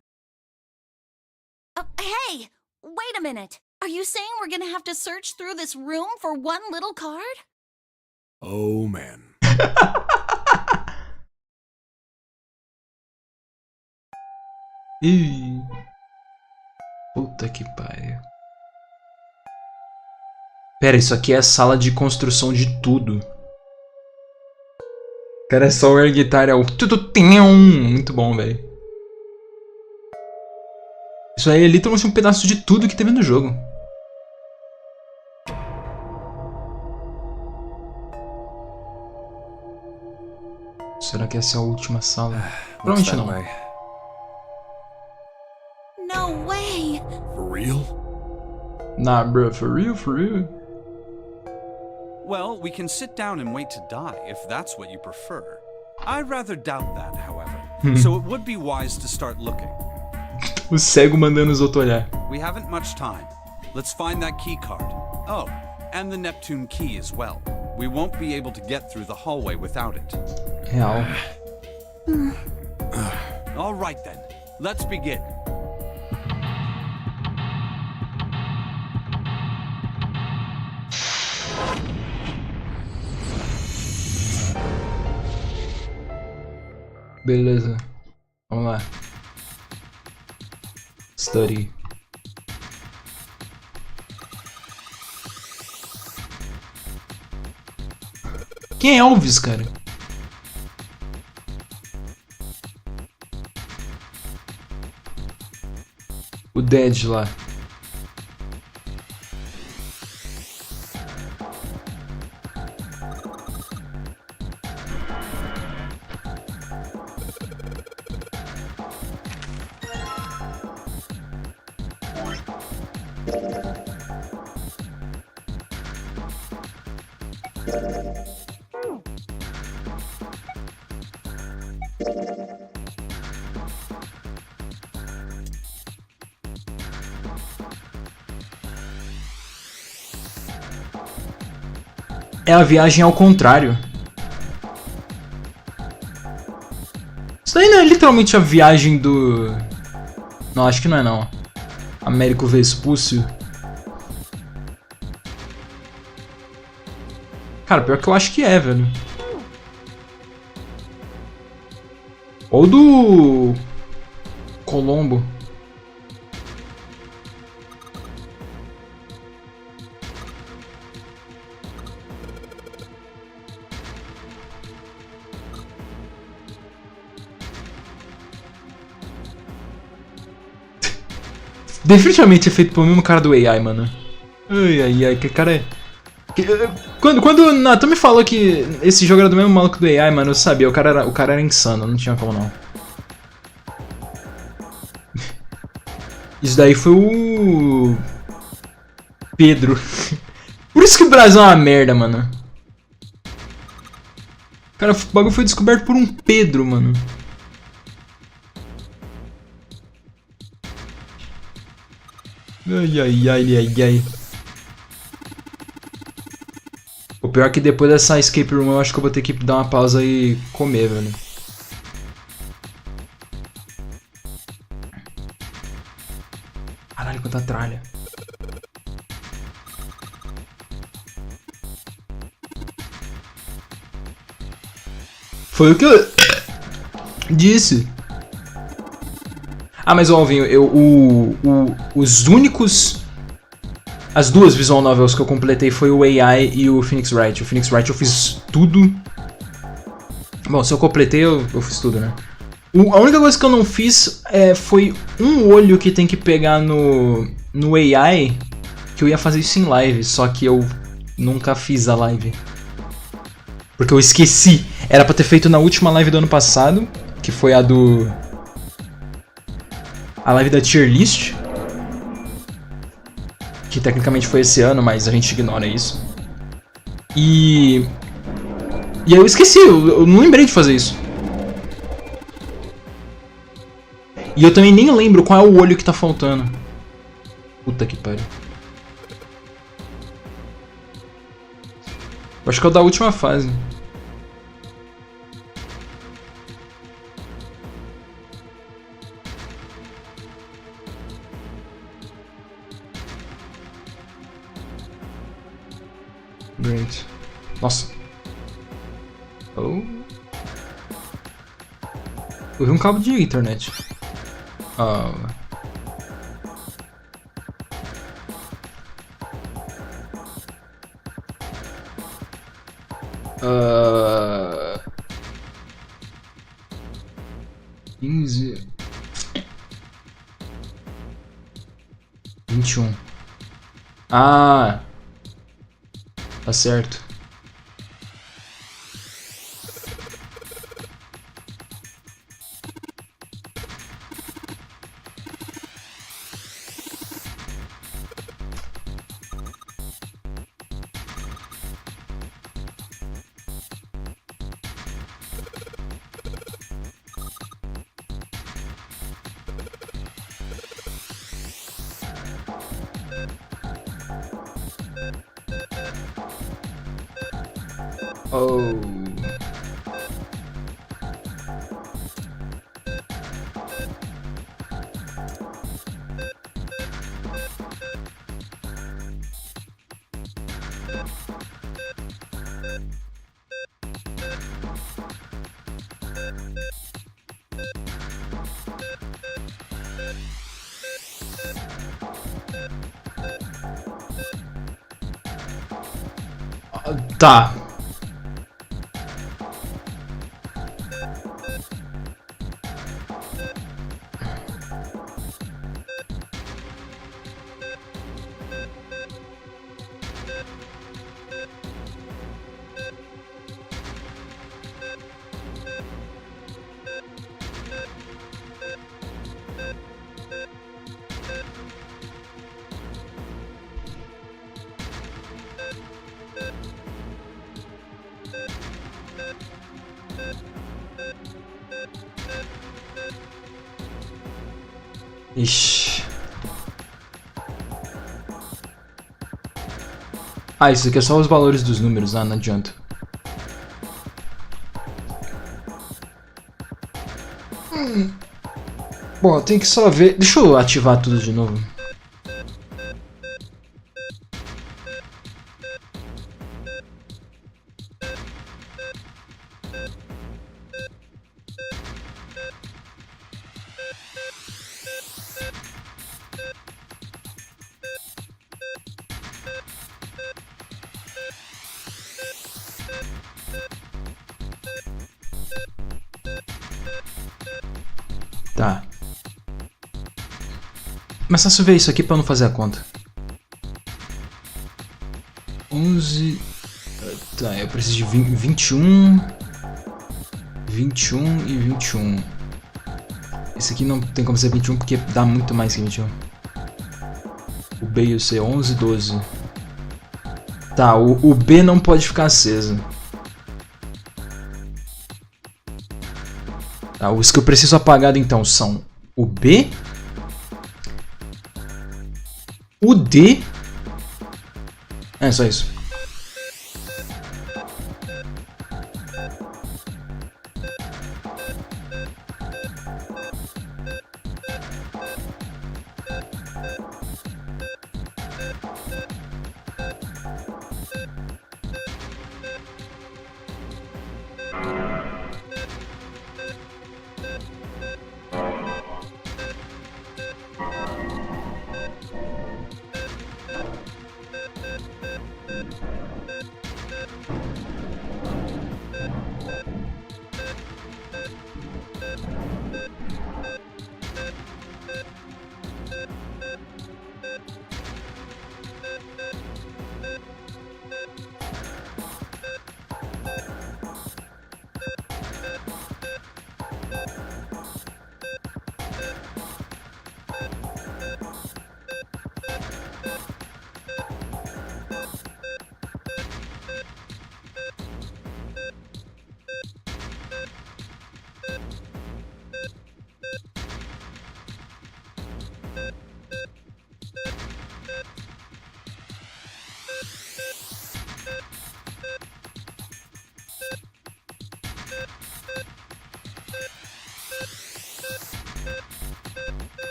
Hey! Wait a minute! Are you saying we're gonna have to search through this room for one little card? Oh, man. Ih. Puta que pariu. Pera, isso aqui é a sala de construção de tudo. Cara, é só o air guitar, é o tudo. Muito bom, velho. Isso aí é literalmente um pedaço de tudo que tem dentro do jogo. Será que essa é a última sala? Provavelmente não. No way! For real? Nah, bro, for real, for real. Well, we can sit down and wait to die, if that's what you prefer. I rather doubt that, however. So it would be wise to start looking. O cego mandando os outros olhar. We haven't much time. Let's find that key card. Oh, and the Neptune key as well. We won't be able to get through the hallway without it. Real. All right then, let's begin. Beleza. Vamos lá. Study. Quem é Elvis, cara? O Dead lá. É a viagem ao contrário. Isso daí não é literalmente a viagem do... Não, acho que não é não. Américo Vespúcio. Cara, pior que eu acho que é, velho. Ou do... Colombo. Definitivamente é feito pelo mesmo cara do AI, mano. Ai, que cara é... Quando o Natan me falou que esse jogo era do mesmo maluco do AI, mano, eu sabia, o cara era insano, não tinha como não. Isso daí foi o... Pedro. Por isso que o Brasil é uma merda, mano. Cara, o bagulho foi descoberto por um Pedro, mano. Ai. O pior é que depois dessa escape room eu acho que eu vou ter que dar uma pausa e comer, velho. Caralho, quanta tralha. Foi o que eu disse. Ah, mas ó, Alvinho, os únicos... As duas visual novels que eu completei foi o AI e o Phoenix Wright. O Phoenix Wright eu fiz tudo. Bom, se eu completei, eu fiz tudo, né? A única coisa que eu não fiz foi um olho que tem que pegar no AI, que eu ia fazer isso em live, só que eu nunca fiz a live. Porque eu esqueci. Era pra ter feito na última live do ano passado, que foi a live da tier list. Que tecnicamente foi esse ano, mas a gente ignora isso. E aí eu esqueci, eu não lembrei de fazer isso. E eu também nem lembro qual é o olho que tá faltando. Puta que pariu. Eu acho que é o da última fase. Great. Nossa. Oh. Eu vi um cabo de internet. Oh. Uh... 15. 21. Ah. Tá certo. Oh. Tá. Ixi. Ah, isso aqui é só os valores dos números, não adianta. Bom, tem que só ver. Deixa eu ativar tudo de novo. Tá. Mas só ver isso aqui pra eu não fazer a conta. 11... Tá, eu preciso de 21... 21 e 21. Esse aqui não tem como ser 21 porque dá muito mais que 21. O B e o C, 11 e 12. Tá, o B não pode ficar aceso. Tá, os que eu preciso apagado então são o B, o D. É só isso.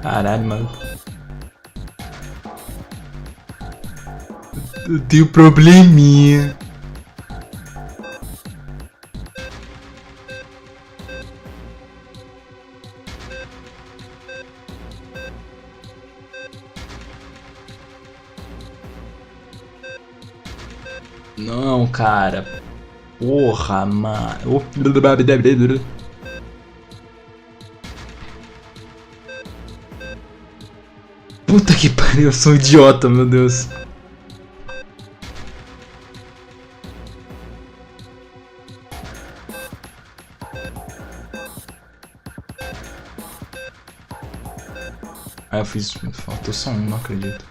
Caralho, mano. Eu tenho probleminha. Não, cara. Porra, mano. Puta que pariu, eu sou um idiota, meu Deus. Ah, eu fiz. Faltou só um, não acredito.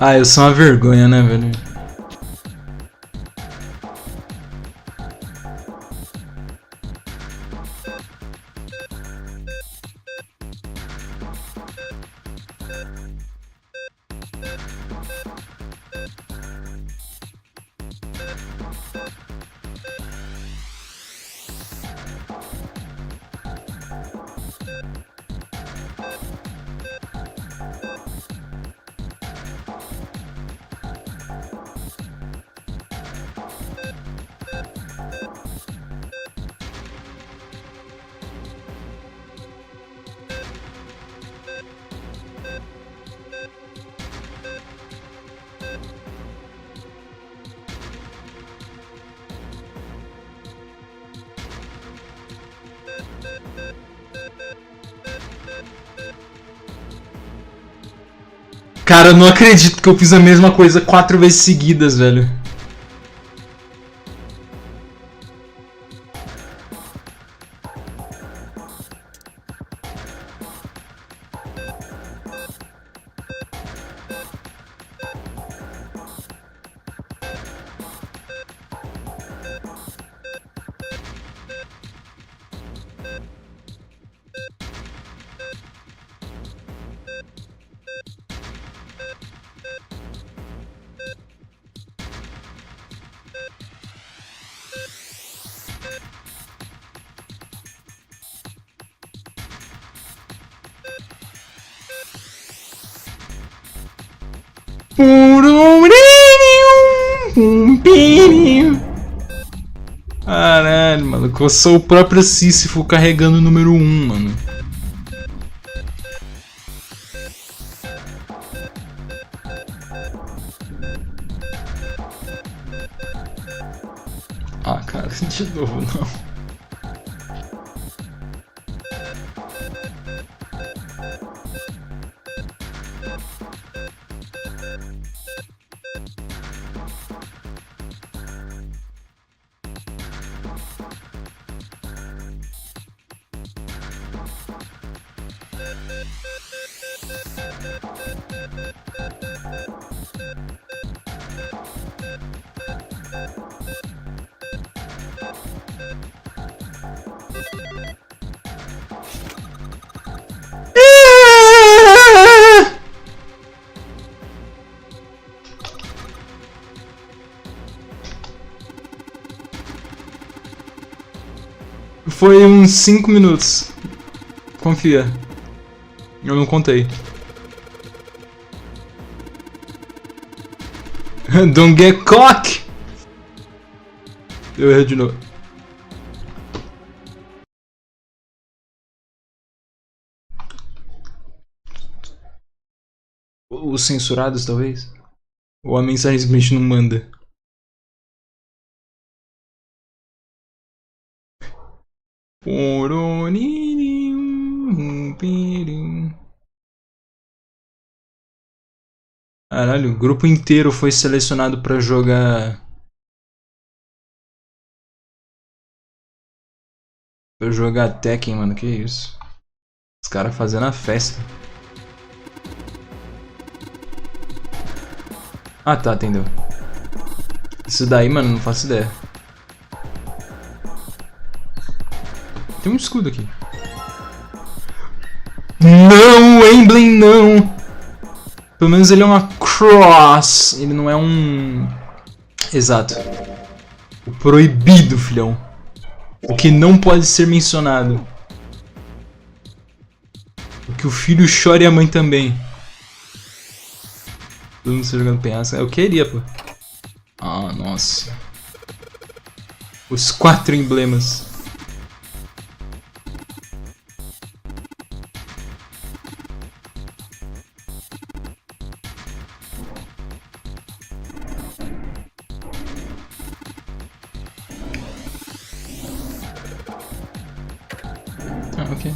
Ah, eu sou uma vergonha, né, velho? Cara, eu não acredito que eu fiz a mesma coisa 4 vezes seguidas, velho. Caralho, mano. Eu sou o próprio Sísifo carregando o número 1, mano. Ah, cara, de novo não. Foi uns 5 minutos. Confia. Eu não contei. Don't get cock! Eu errei de novo. Os censurados, talvez? Ou a mensagem simplesmente não manda? Caralho, o grupo inteiro foi selecionado pra jogar. Pra jogar Tekken, mano, que isso? Os caras fazendo a festa. Ah tá, entendeu. Isso daí, mano, não faço ideia. Tem um escudo aqui. Não, o emblem não! Pelo menos ele é uma cross. Ele não é um... Exato. O proibido, filhão. O que não pode ser mencionado. O que o filho chora e a mãe também. Todo mundo está jogando penhasco. Eu queria, pô. Ah, nossa. Os 4 emblemas. Ah, ok.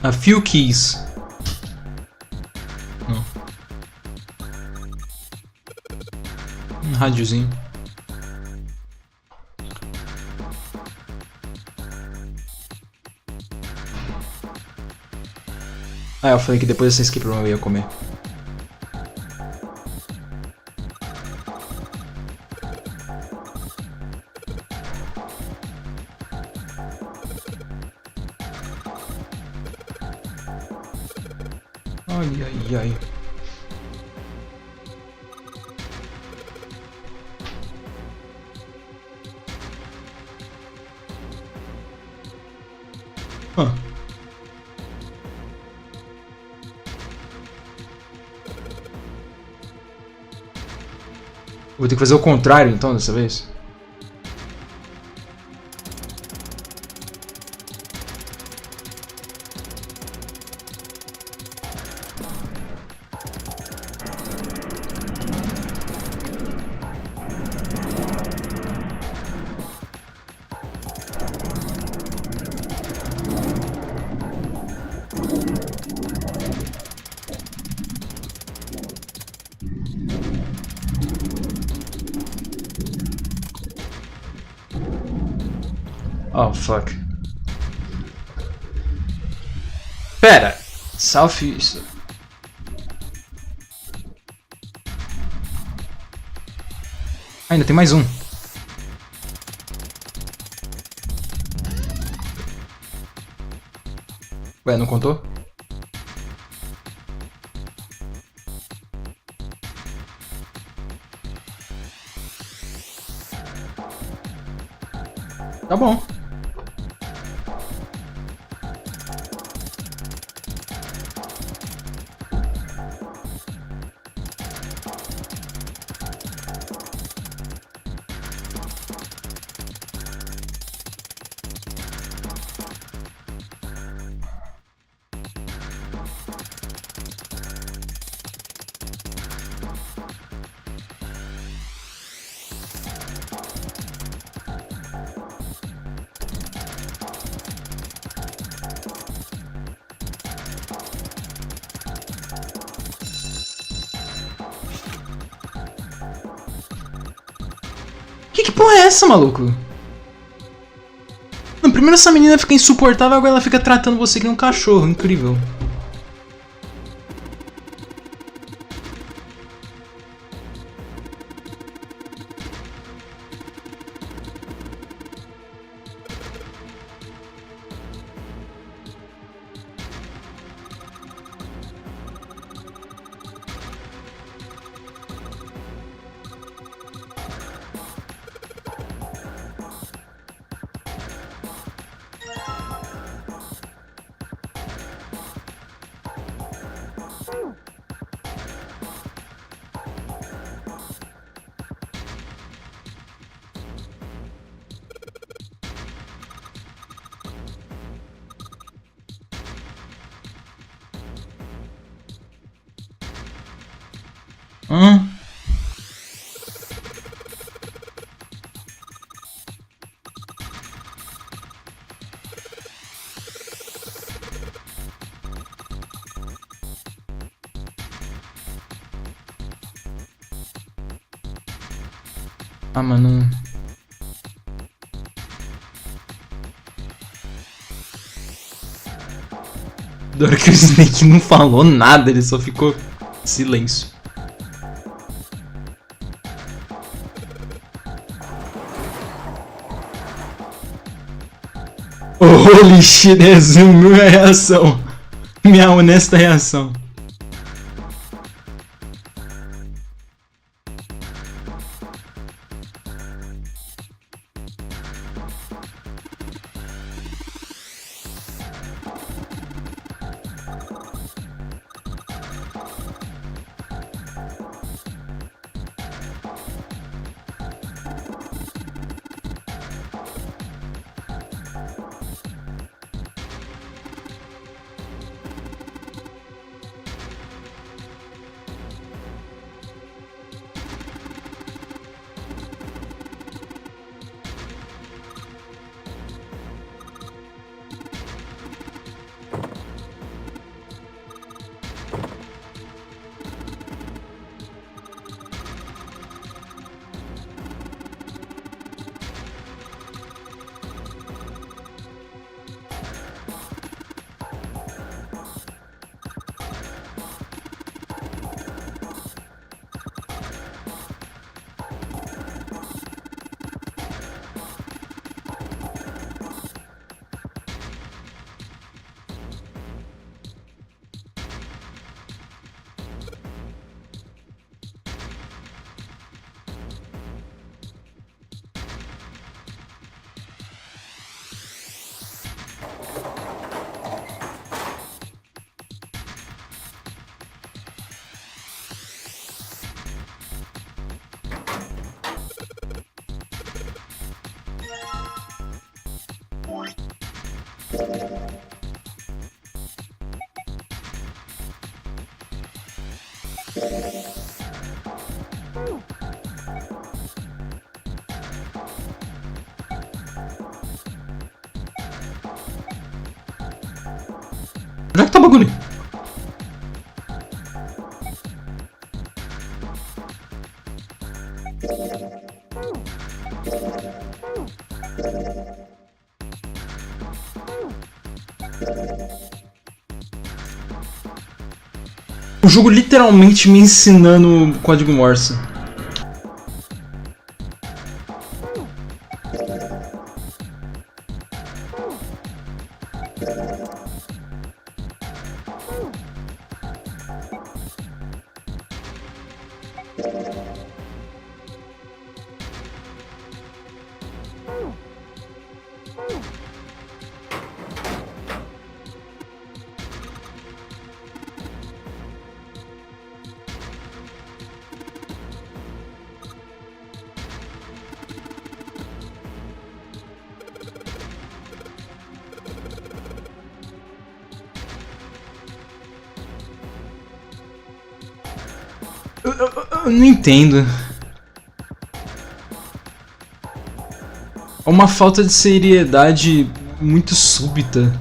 A few keys. Não. Um rádiozinho. Ah, eu falei que depois dessa escape room eu ia comer. Ai, ai, ai. Hã? Vou ter que fazer o contrário então dessa vez. Oh, fuck. Pera! Salve... Ainda tem mais um. Ué, não contou? Tá bom. Que porra é essa, maluco? Não, primeiro essa menina fica insuportável, agora ela fica tratando você que nem um cachorro. Incrível. Ah, mano. Da hora que o Snake não falou nada, ele só ficou silêncio. Holy shit, resumiu a reação. Minha honesta reação. Onde é que tá o bagulho? O jogo literalmente me ensinando código Morse. Eu não entendo. É uma falta de seriedade muito súbita.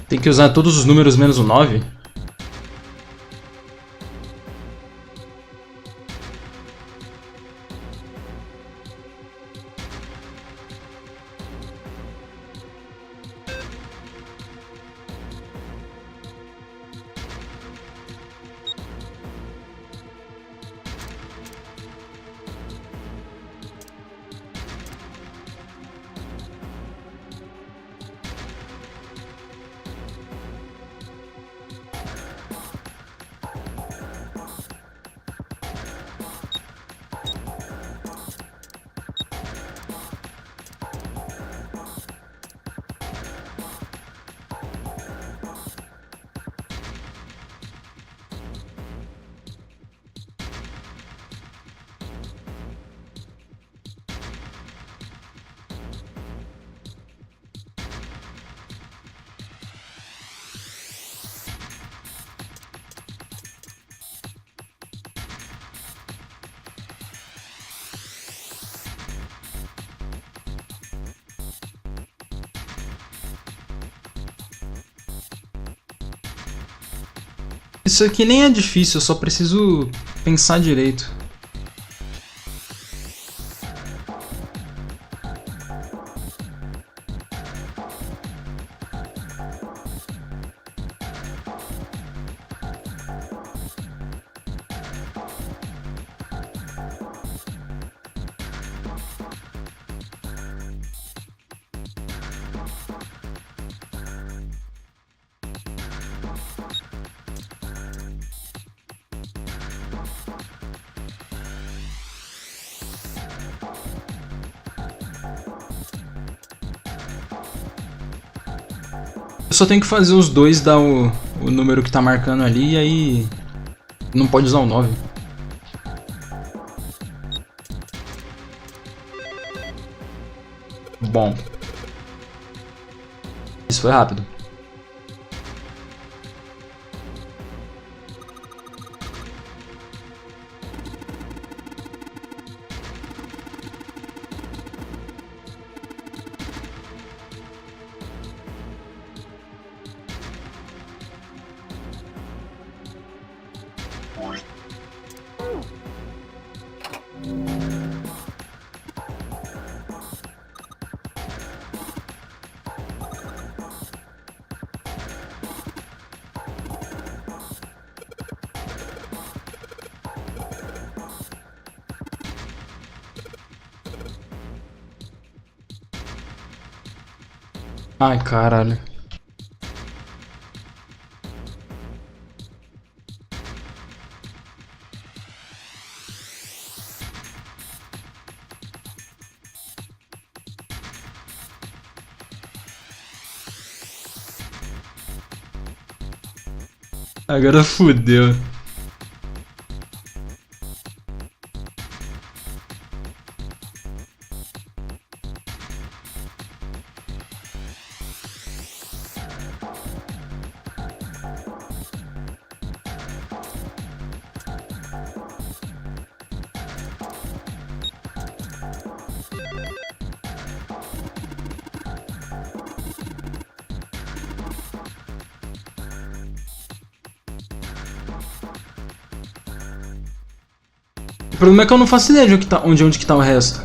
Tem que usar todos os números menos o 9? Isso aqui nem é difícil, eu só preciso pensar direito. Eu só tenho que fazer os dois dar o número que tá marcando ali e aí não pode usar o 9. Bom. Isso foi rápido. Ai, caralho. Agora fudeu. O problema é que eu não faço ideia de onde que tá o resto.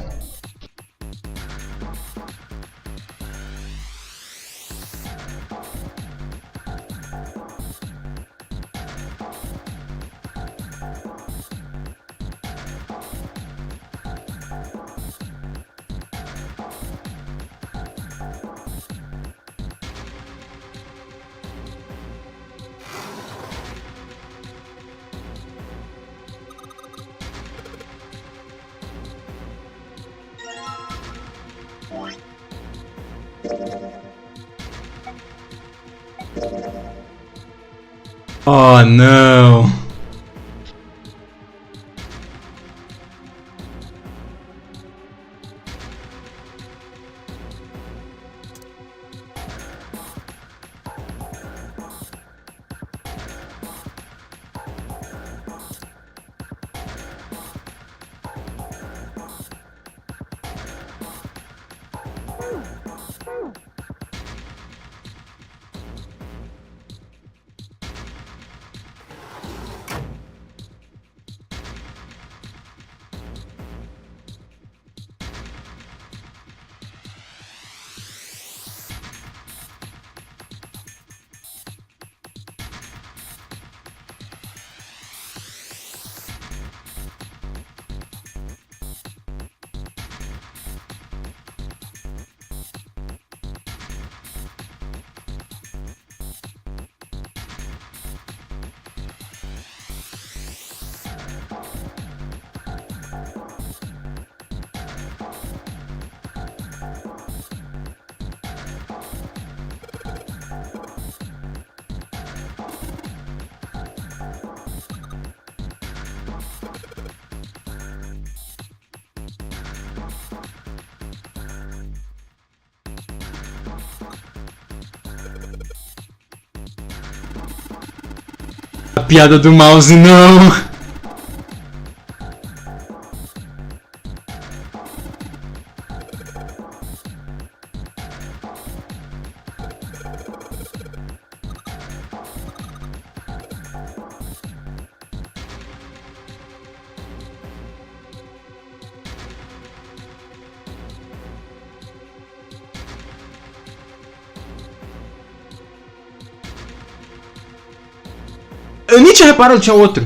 Oh, não. piada do mouse, não! Eu nem tinha reparado, tinha outro.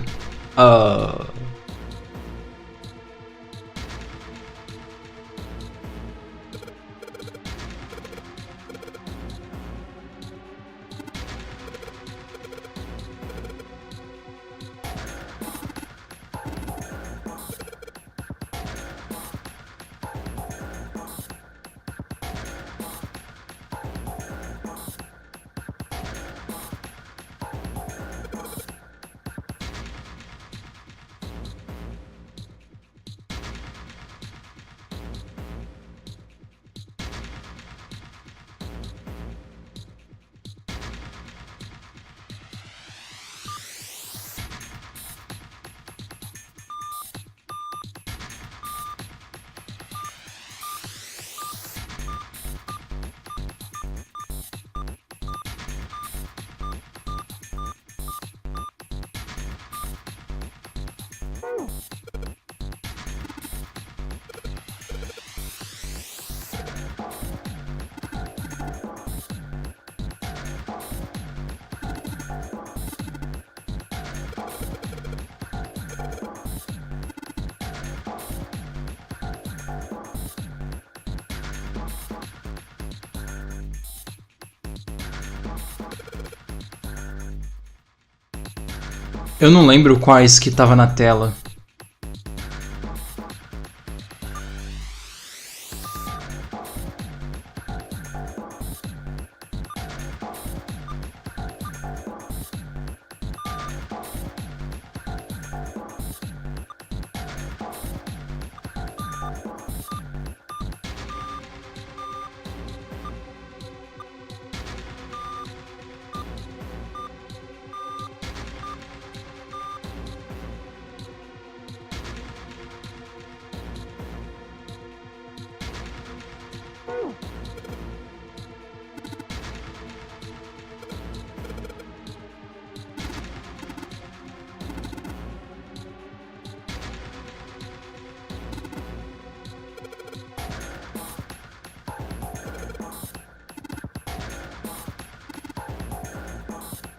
Eu não lembro quais que tava na tela.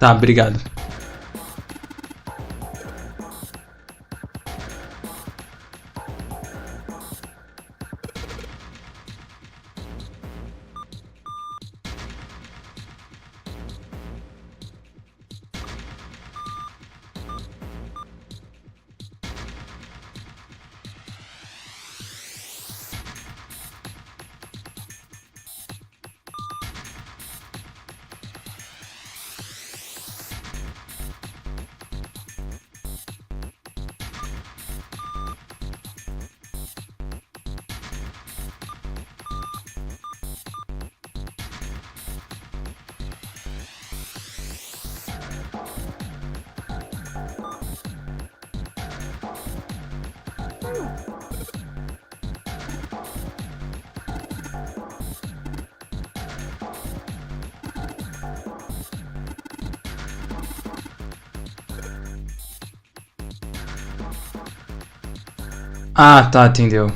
Tá, obrigado. Ah, tá, entendeu.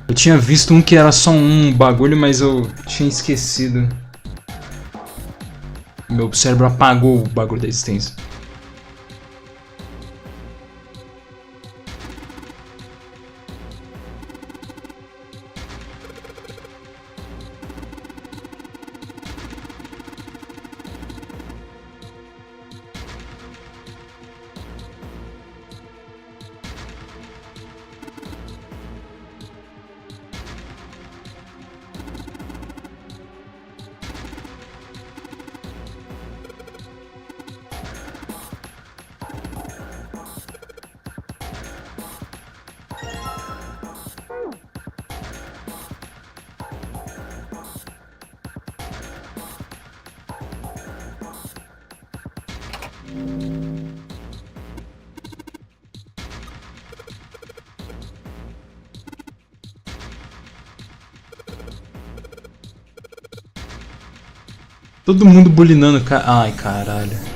Eu tinha visto um que era só um bagulho, mas eu tinha esquecido. Meu cérebro apagou o bagulho da existência. Todo mundo bulinando, ai, caralho.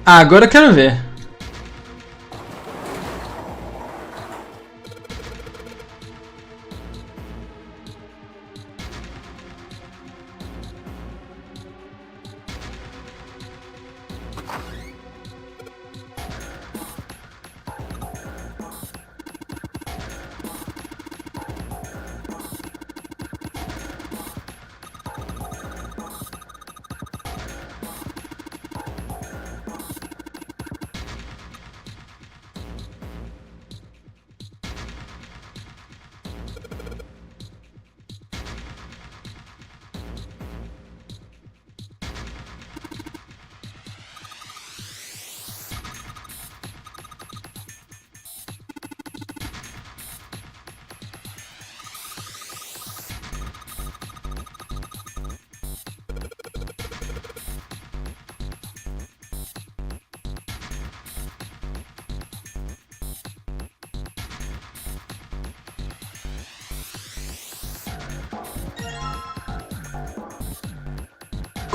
Ah, agora eu quero ver.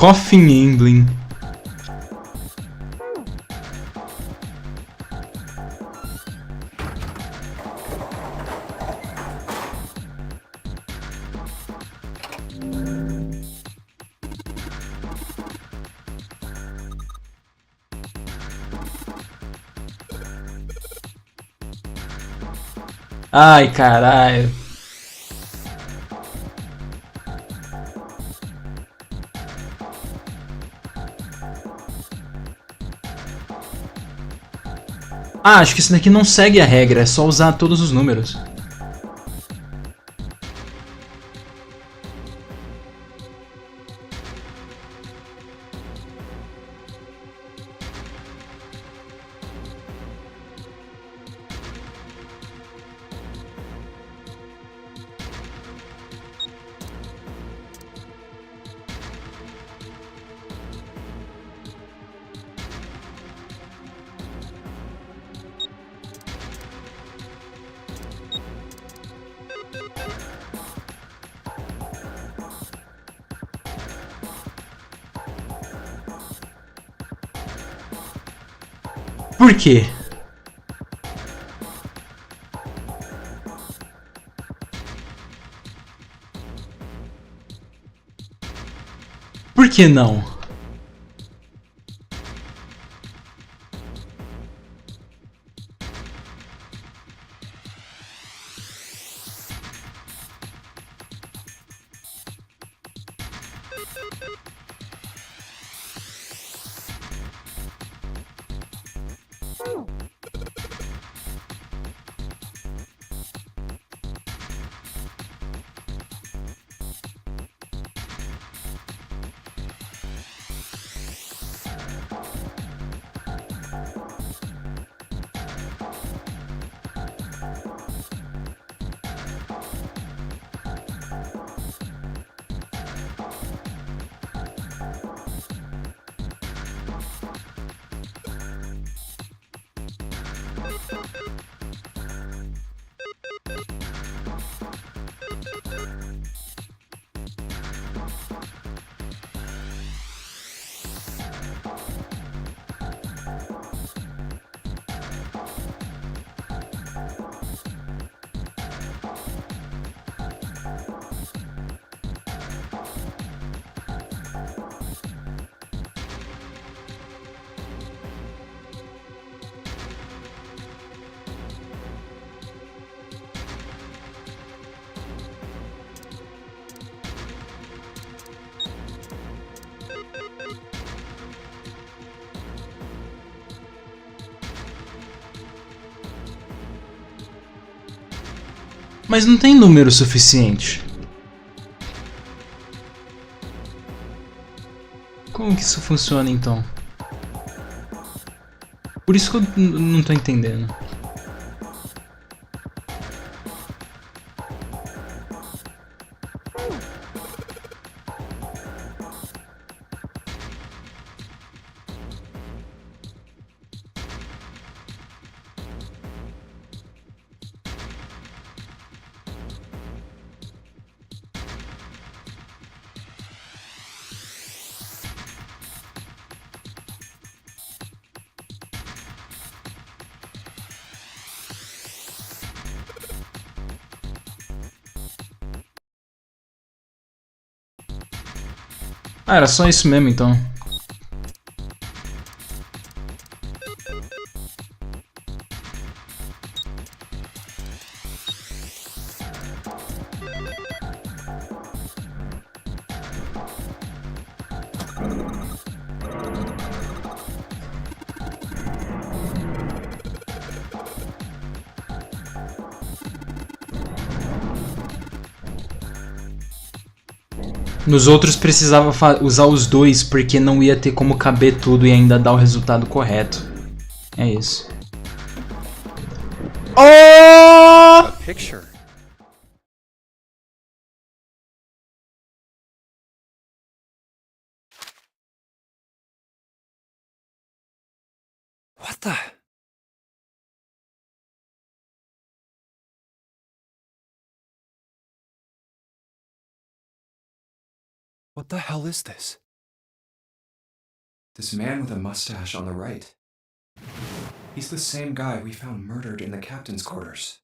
Coffin Emblem. Ai, caralho. Ah, acho que esse daqui não segue a regra, é só usar todos os números. Por quê? Por que não? Mas não tem número suficiente. Como que isso funciona então? Por isso que eu não tô entendendo. Ah, era só isso mesmo então. Nos outros precisava usar os dois porque não ia ter como caber tudo e ainda dar o resultado correto. É isso. Oh! A picture. What the? What the hell is this? This man with a mustache on the right. He's the same guy we found murdered in the captain's quarters.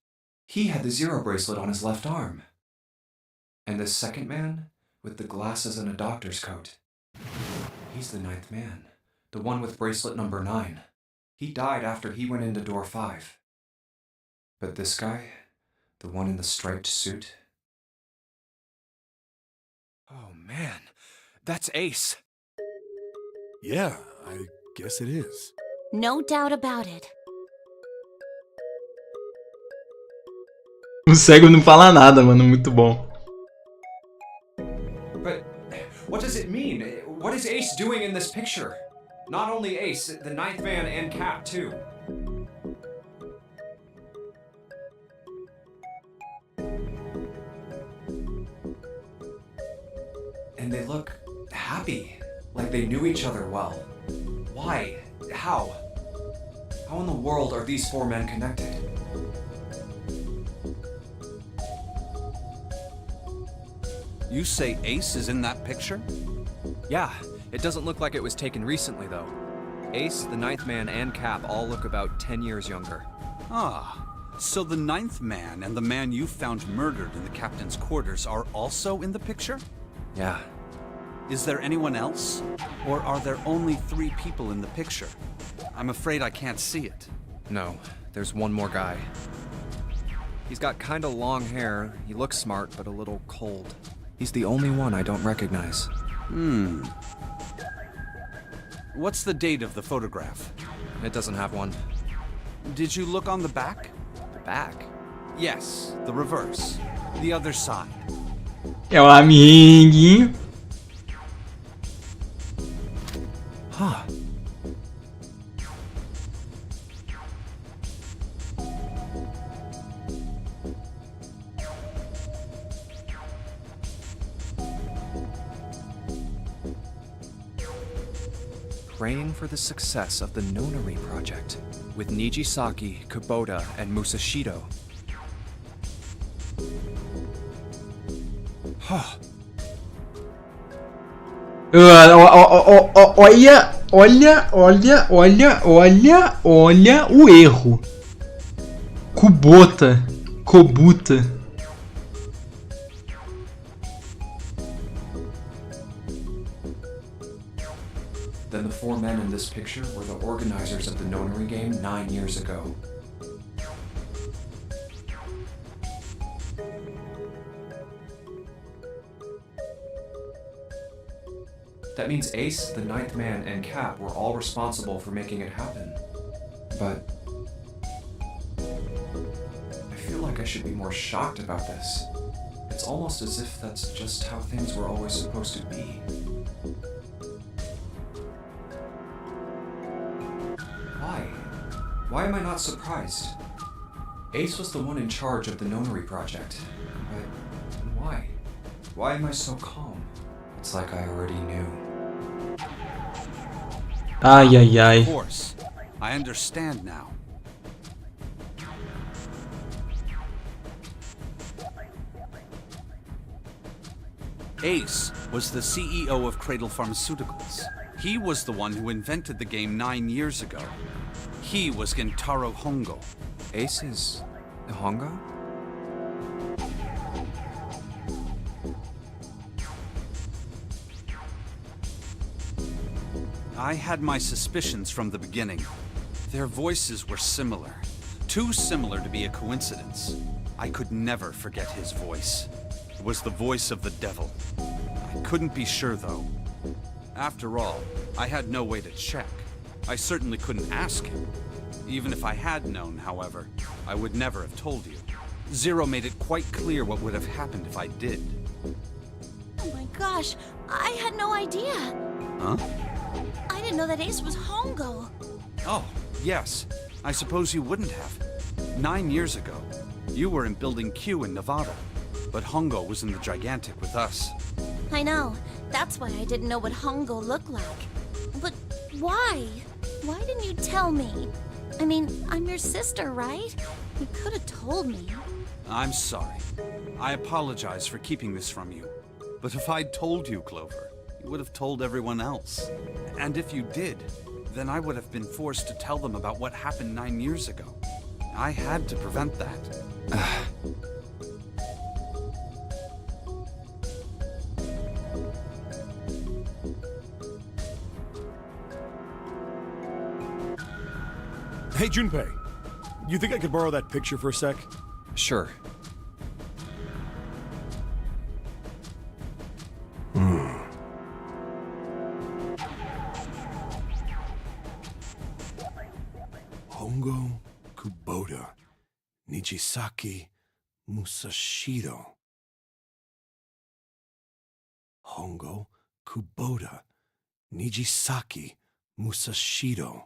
He had the Zero bracelet on his left arm. And this second man, with the glasses and a doctor's coat. He's the ninth man, the one with bracelet number 9. He died after he went into door 5. But this guy, the one in the striped suit... Oh man, that's Ace. Yeah, I guess it is. No doubt about it. O cego não fala nada, mano. Muito bom. But what does it mean? What is Ace doing in this picture? Not only Ace, the ninth man and Cap too. And they look happy, like they knew each other well. Why? How? How in the world are these 4 men connected? You say Ace is in that picture? Yeah, it doesn't look like it was taken recently though. Ace, the ninth man, and Cap all look about 10 years younger. Ah, so the ninth man and the man you found murdered in the captain's quarters are also in the picture? Yeah. Is there anyone else? Or are there only 3 people in the picture? I'm afraid I can't see it. No, there's one more guy. He's got kinda long hair, he looks smart but a little cold. He's the only one I don't recognize. What's the date of the photograph? It doesn't have one. Did you look on the back? The back? Yes, the reverse. The other side. É o amiguinho. Huh. Praying for the success of the Nonary project with Nijisaki, Kubota, and Musashido. Huh. Olha o erro. Kubota. Kobuta. Then the 4 men in this picture were the organizers of the Nonary game 9 years ago. That means Ace, the ninth man, and Cap were all responsible for making it happen. But I feel like I should be more shocked about this. It's almost as if that's just how things were always supposed to be. Why? Why am I not surprised? Ace was the one in charge of the nonary project. But why? Why am I so calm? It's like I already knew. Ai, ai, ai. Of course. I understand now. Ace was the CEO of Cradle Pharmaceuticals. He was the one who invented the game 9 years ago. He was Gentaro Hongo. Ace is Hongo? I had my suspicions from the beginning. Their voices were similar. Too similar to be a coincidence. I could never forget his voice. It was the voice of the devil. I couldn't be sure, though. After all, I had no way to check. I certainly couldn't ask him. Even if I had known, however, I would never have told you. Zero made it quite clear what would have happened if I did. Oh my gosh, I had no idea. Huh? I didn't know that Ace was Hongo. Oh, yes. I suppose you wouldn't have. 9 years ago, you were in Building Q in Nevada, but Hongo was in the Gigantic with us. I know. That's why I didn't know what Hongo looked like. But why? Why didn't you tell me? I mean, I'm your sister, right? You could have told me. I'm sorry. I apologize for keeping this from you. But if I'd told you, Clover, you would have told everyone else. And if you did, then I would have been forced to tell them about what happened 9 years ago. I had to prevent that. Hey, Junpei. You think I could borrow that picture for a sec? Sure. Hongo Kubota, Nijisaki Musashiro. Hongo Kubota, Nijisaki Musashiro.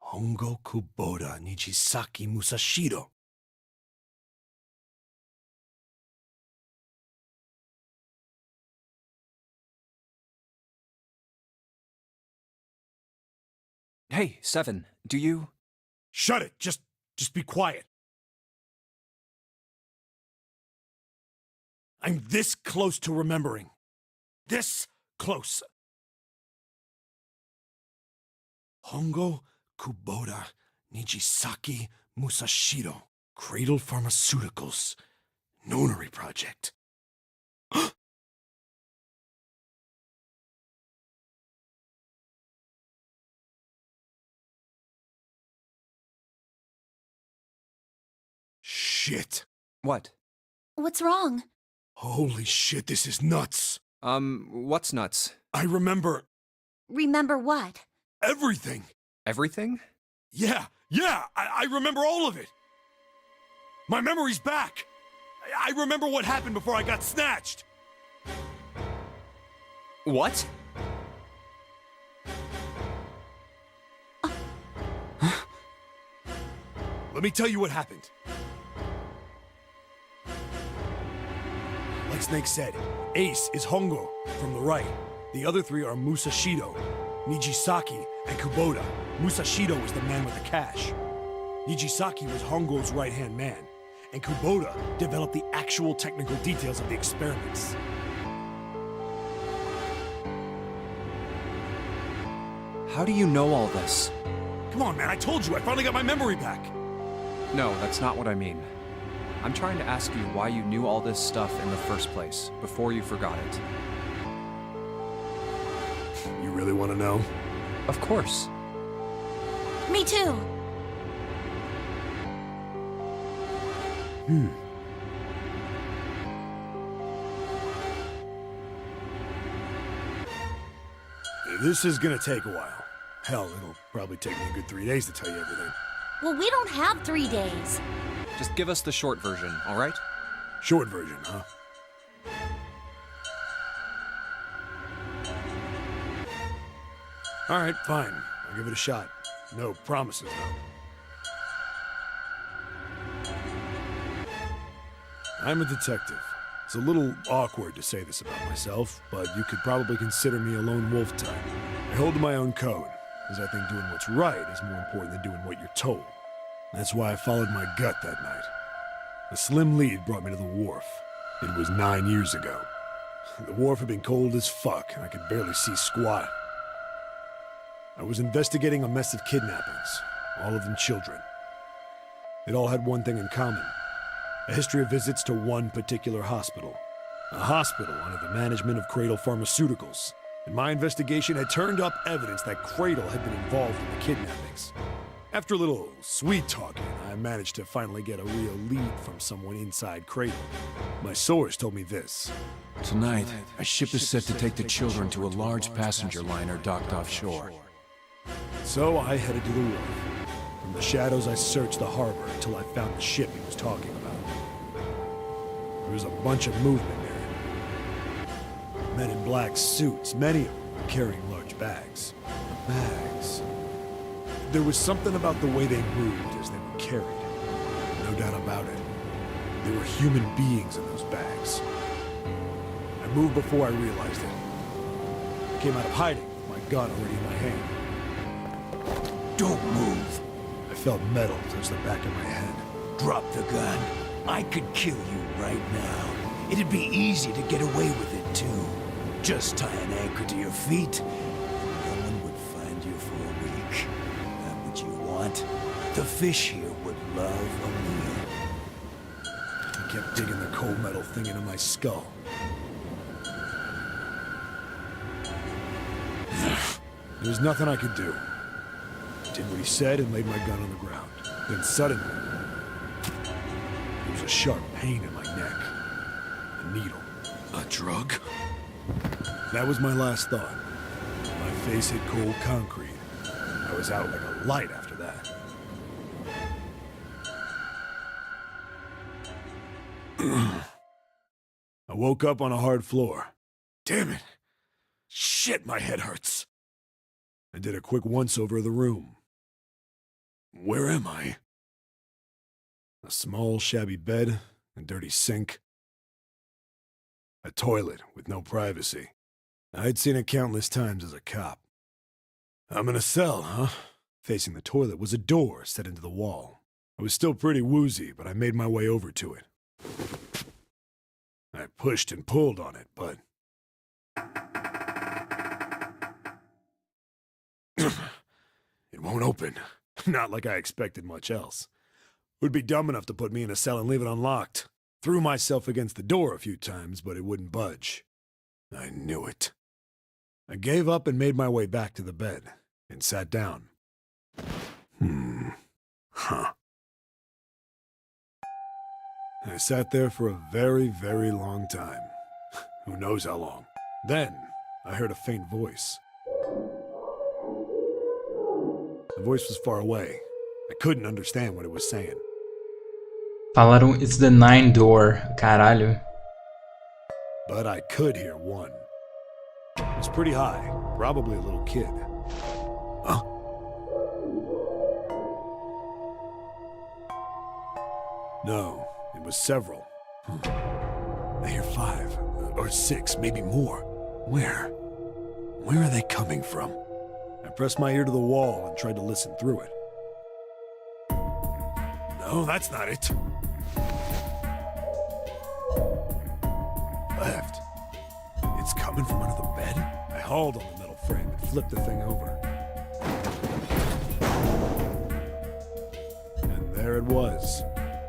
Hongo Kubota, Nijisaki Musashiro. Hey, Seven, do you... Shut it! Just be quiet. I'm this close to remembering. This close. Hongo Kubota Nijisaki Musashiro. Cradle Pharmaceuticals. Nonary Project. Shit. What? What's wrong? Holy shit, this is nuts. What's nuts? I remember Remember what? everything. Everything? Yeah, I remember all of it. My memory's back. I remember what happened before I got snatched. What? Let me tell you what happened. Like Snake said, Ace is Hongo from the right. The other three are Musashido, Nijisaki, and Kubota. Musashido was the man with the cash. Nijisaki was Hongo's right-hand man, and Kubota developed the actual technical details of the experiments. How do you know all this? Come on, man, I told you, I finally got my memory back. No, that's not what I mean. I'm trying to ask you why you knew all this stuff in the first place, before you forgot it. You really want to know? Of course. Me too. This is gonna take a while. Hell, it'll probably take me a good 3 days to tell you everything. Well, we don't have 3 days. Just give us the short version, all right? Short version, huh? All right, fine. I'll give it a shot. No promises, though. I'm a detective. It's a little awkward to say this about myself, but you could probably consider me a lone wolf type. I hold to my own code, because I think doing what's right is more important than doing what you're told. That's why I followed my gut that night. A slim lead brought me to the wharf. It was 9 years ago. The wharf had been cold as fuck, and I could barely see squat. I was investigating a mess of kidnappings, all of them children. It all had one thing in common: a history of visits to one particular hospital. A hospital under the management of Cradle Pharmaceuticals. And my investigation had turned up evidence that Cradle had been involved in the kidnappings. After a little sweet talking, I managed to finally get a real lead from someone inside Cradle. My source told me this. Tonight, a ship is set to take the children to a large passenger liner docked offshore. So I headed to the wharf. From the shadows, I searched the harbor until I found the ship he was talking about. There was a bunch of movement there. Men in black suits, many of them were carrying large bags. Bags. There was something about the way they moved as they were carried. No doubt about it. There were human beings in those bags. I moved before I realized it. I came out of hiding with my gun already in my hand. Don't move. I felt metal touch the back of my head. Drop the gun. I could kill you right now. It'd be easy to get away with it, too. Just tie an anchor to your feet. No one would find you for a week. That what you want? The fish here would love a meal. I kept digging the cold metal thing into my skull. There was nothing I could do. I did what he said and laid my gun on the ground. Then suddenly, there was a sharp pain in my neck. A needle. A drug? That was my last thought. My face hit cold concrete. I was out like a light after that. I woke up on a hard floor. Damn it! Shit, my head hurts. I did a quick once-over of the room. Where am I? A small, shabby bed, a dirty sink. A toilet with no privacy. I'd seen it countless times as a cop. I'm in a cell, huh? Facing the toilet was a door set into the wall. I was still pretty woozy, but I made my way over to it. I pushed and pulled on it, but... it won't open. Not like I expected much else. Would be dumb enough to put me in a cell and leave it unlocked. Threw myself against the door a few times, but it wouldn't budge. I knew it. I gave up and made my way back to the bed, and sat down. Huh. I sat there for a very, very long time. Who knows how long. Then, I heard a faint voice. The voice was far away. I couldn't understand what it was saying. Falaram, it's the 9 door, caralho. But I could hear one. It was pretty high, probably a little kid. Huh? No, it was several. I hear 5, or 6, maybe more. Where? Where are they coming from? I pressed my ear to the wall and tried to listen through it. No, that's not it. Left. It's coming from under the bed? I hauled on the metal frame and flipped the thing over. And there it was.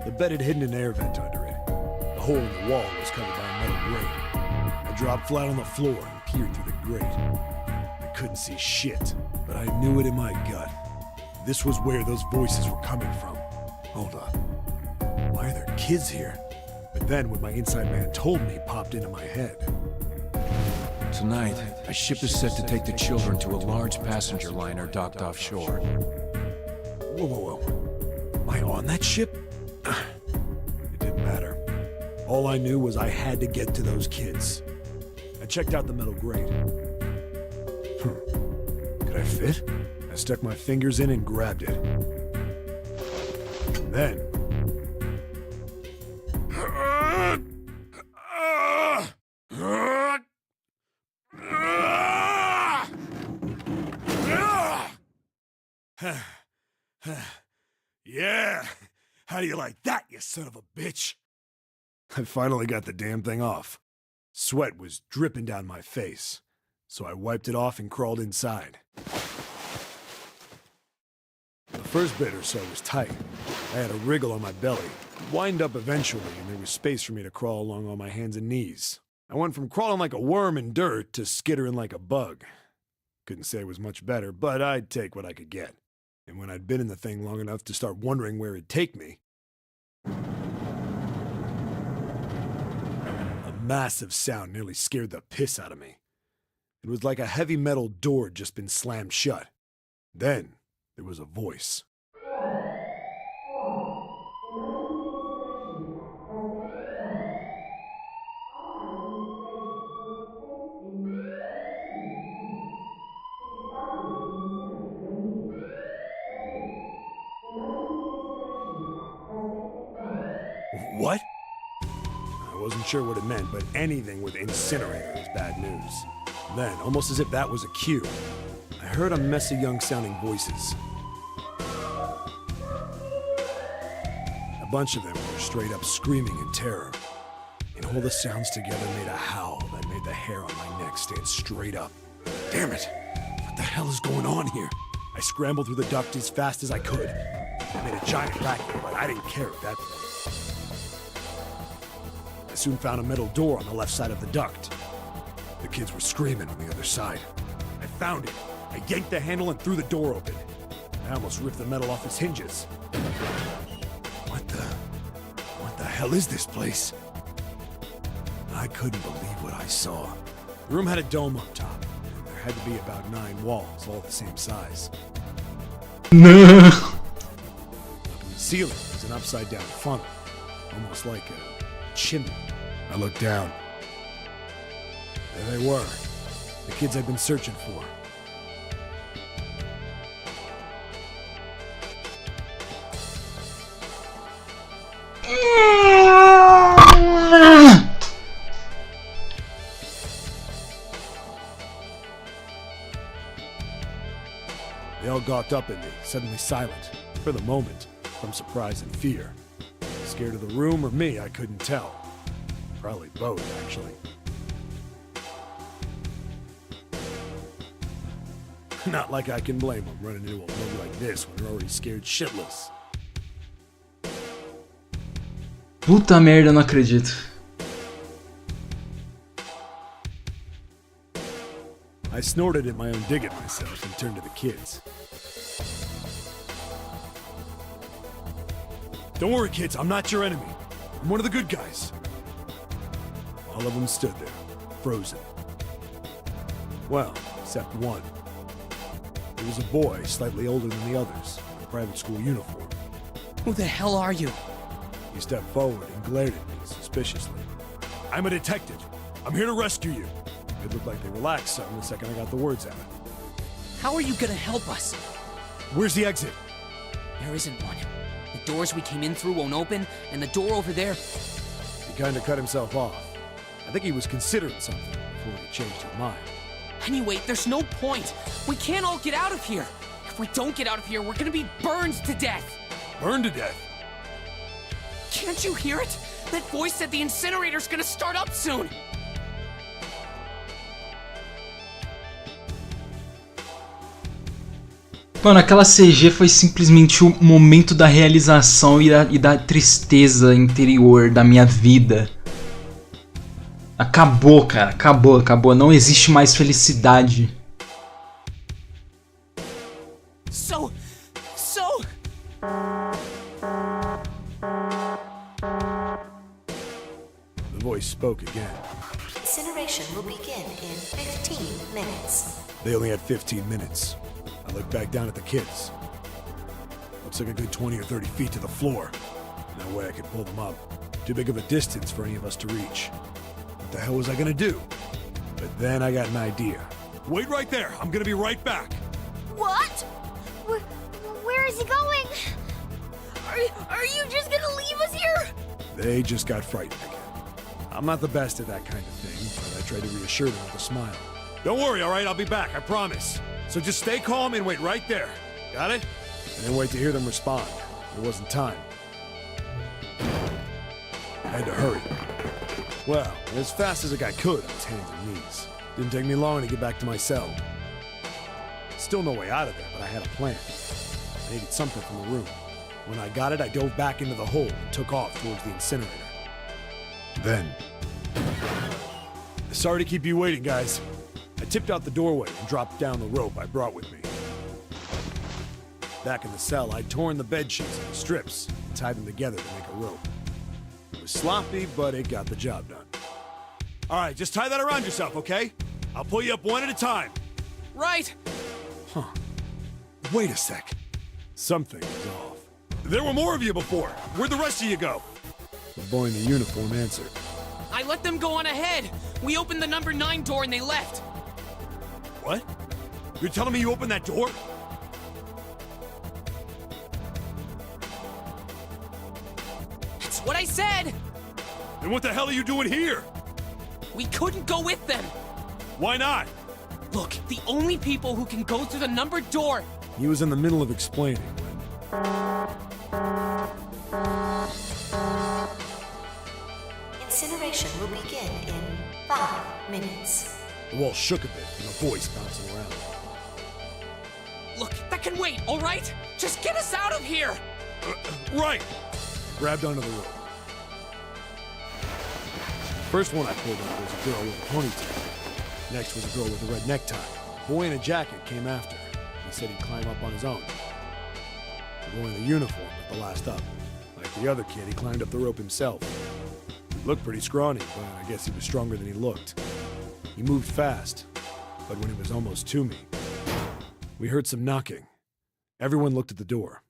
The bed had hidden an air vent under it. The hole in the wall was covered by a metal grate. I dropped flat on the floor and peered through the grate. I couldn't see shit, but I knew it in my gut. This was where those voices were coming from. Hold up. Why are there kids here? But then what my inside man told me popped into my head. Tonight, a ship is set to take the children to a large passenger liner docked offshore. Whoa, whoa, whoa. Am I on that ship? It didn't matter. All I knew was I had to get to those kids. I checked out the metal grate. Could I fit? I stuck my fingers in and grabbed it. Then... Yeah! How do you like that, you son of a bitch? I finally got the damn thing off. Sweat was dripping down my face, so I wiped it off and crawled inside. The first bit or so was tight. I had a wriggle on my belly, wind up eventually, and there was space for me to crawl along on my hands and knees. I went from crawling like a worm in dirt to skittering like a bug. Couldn't say it was much better, but I'd take what I could get. And when I'd been in the thing long enough to start wondering where it'd take me, a massive sound nearly scared the piss out of me. It was like a heavy metal door had just been slammed shut. Then there was a voice. What? I wasn't sure what it meant, but anything with incinerator is bad news. Then, almost as if that was a cue, I heard a mess of young-sounding voices. A bunch of them were straight up screaming in terror. And all the sounds together made a howl that made the hair on my neck stand straight up. Damn it! What the hell is going on here? I scrambled through the duct as fast as I could. I made a giant racket, but I didn't care at that point. I soon found a metal door on the left side of the duct. The kids were screaming on the other side. I found it. I yanked the handle and threw the door open. I almost ripped the metal off its hinges. What the hell is this place? I couldn't believe what I saw. The room had a dome up top. There had to be about 9 walls, all the same size. Up in the ceiling was an upside-down funnel, almost like a chimney. I looked down. There they were, the kids I'd been searching for. They all gawked up at me, suddenly silent, for the moment, from surprise and fear. Scared of the room or me, I couldn't tell. Probably both, actually. Not like I can blame them running into a room like this when they're already scared shitless. Puta merda, eu não acredito. I snorted at my own dig at myself and turned to the kids. Don't worry, kids, I'm not your enemy. I'm one of the good guys. All of them stood there, frozen. Well, except one. He was a boy, slightly older than the others, in a private school uniform. Who the hell are you? He stepped forward and glared at me suspiciously. I'm a detective. I'm here to rescue you. It looked like they relaxed some the second I got the words out. How are you gonna help us? Where's the exit? There isn't one. The doors we came in through won't open, and the door over there... He kinda cut himself off. I think he was considering something before he changed his mind. Anyway, there's no point. We can't all get out of here. If we don't get out of here, we're gonna be burned to death. Burned to death? Can't you hear it? That voice said the incinerator's gonna start up soon. Mano, aquela CG foi simplesmente o momento da realização e da tristeza interior da minha vida. Acabou, cara. Acabou. Não existe mais felicidade. So... The voice spoke again. Incineration will begin in 15 minutes. They only had 15 minutes. I looked back down at the kids. Looks like a good 20 or 30 feet to the floor. No way I could pull them up. Too big of a distance for any of us to reach. What the hell was I gonna do? But then I got an idea. Wait right there. I'm gonna be right back. What? Where is he going? Are you just gonna leave us here? They just got frightened again. I'm not the best at that kind of thing, but I tried to reassure them with a smile. Don't worry, all right? I'll be back, I promise. So just stay calm and wait right there. Got it? I didn't wait to hear them respond. There wasn't time. I had to hurry. Well, as fast as a guy could on his hands and knees. Didn't take me long to get back to my cell. Still no way out of there, but I had a plan. I needed something from the room. When I got it, I dove back into the hole and took off towards the incinerator. Then... Sorry to keep you waiting, guys. I tipped out the doorway and dropped down the rope I brought with me. Back in the cell, I'd torn the bed sheets into strips and tied them together to make a rope. It was sloppy, but it got the job done. All right, just tie that around yourself, okay? I'll pull you up one at a time. Right. Huh. Wait a sec. Something was off. There were more of you before. Where'd the rest of you go? The boy in the uniform answered. I let them go on ahead. We opened the number 9 door and they left. What? You're telling me you opened that door? That's what I said. Then what the hell are you doing here? We couldn't go with them. Why not? Look, the only people who can go through the numbered door... He was in the middle of explaining when... Incineration will begin in 5 minutes. The wall shook a bit and a voice bouncing around. Look, that can wait, all right? Just get us out of here! Right! Grabbed onto the rope. First one I pulled up was a girl with a ponytail. Next was a girl with a red necktie. A boy in a jacket came after. He said he'd climb up on his own. The boy in the uniform was the last up. Like the other kid, he climbed up the rope himself. He looked pretty scrawny, but I guess he was stronger than he looked. He moved fast, but when he was almost to me, we heard some knocking. Everyone looked at the door.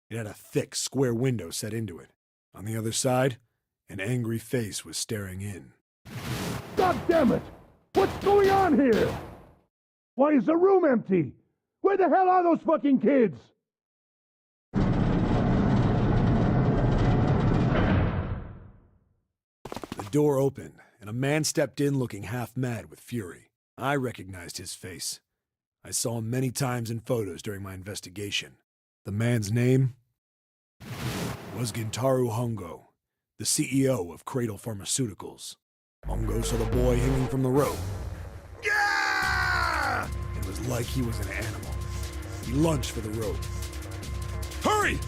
It had a thick, square window set into it. On the other side, an angry face was staring in. God damn it! What's going on here? Why is the room empty? Where the hell are those fucking kids? The door opened, and a man stepped in looking half mad with fury. I recognized his face. I saw him many times in photos during my investigation. The man's name was Gintaro Hongo, the CEO of Cradle Pharmaceuticals. Hongo saw the boy hanging from the rope. Yeah! It was like he was an animal. He lunged for the rope. Hurry!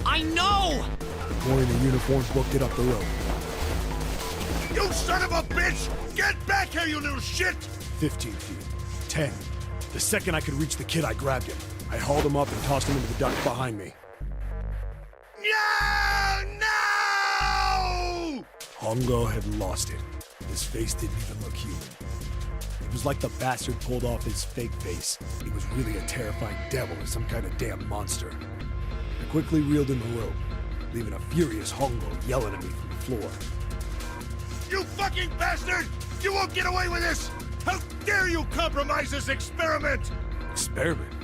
I know! The boy in the uniform booked it up the rope. You son of a bitch! Get back here, you little shit! 15 feet. 10. The second I could reach the kid, I grabbed him. I hauled him up and tossed him into the duct behind me. No! Hongo had lost it. His face didn't even look human. It was like the bastard pulled off his fake face. He was really a terrifying devil or some kind of damn monster. I quickly reeled in the rope, leaving a furious Hongo yelling at me from the floor. You fucking bastard! You won't get away with this! How dare you compromise this experiment! Experiment?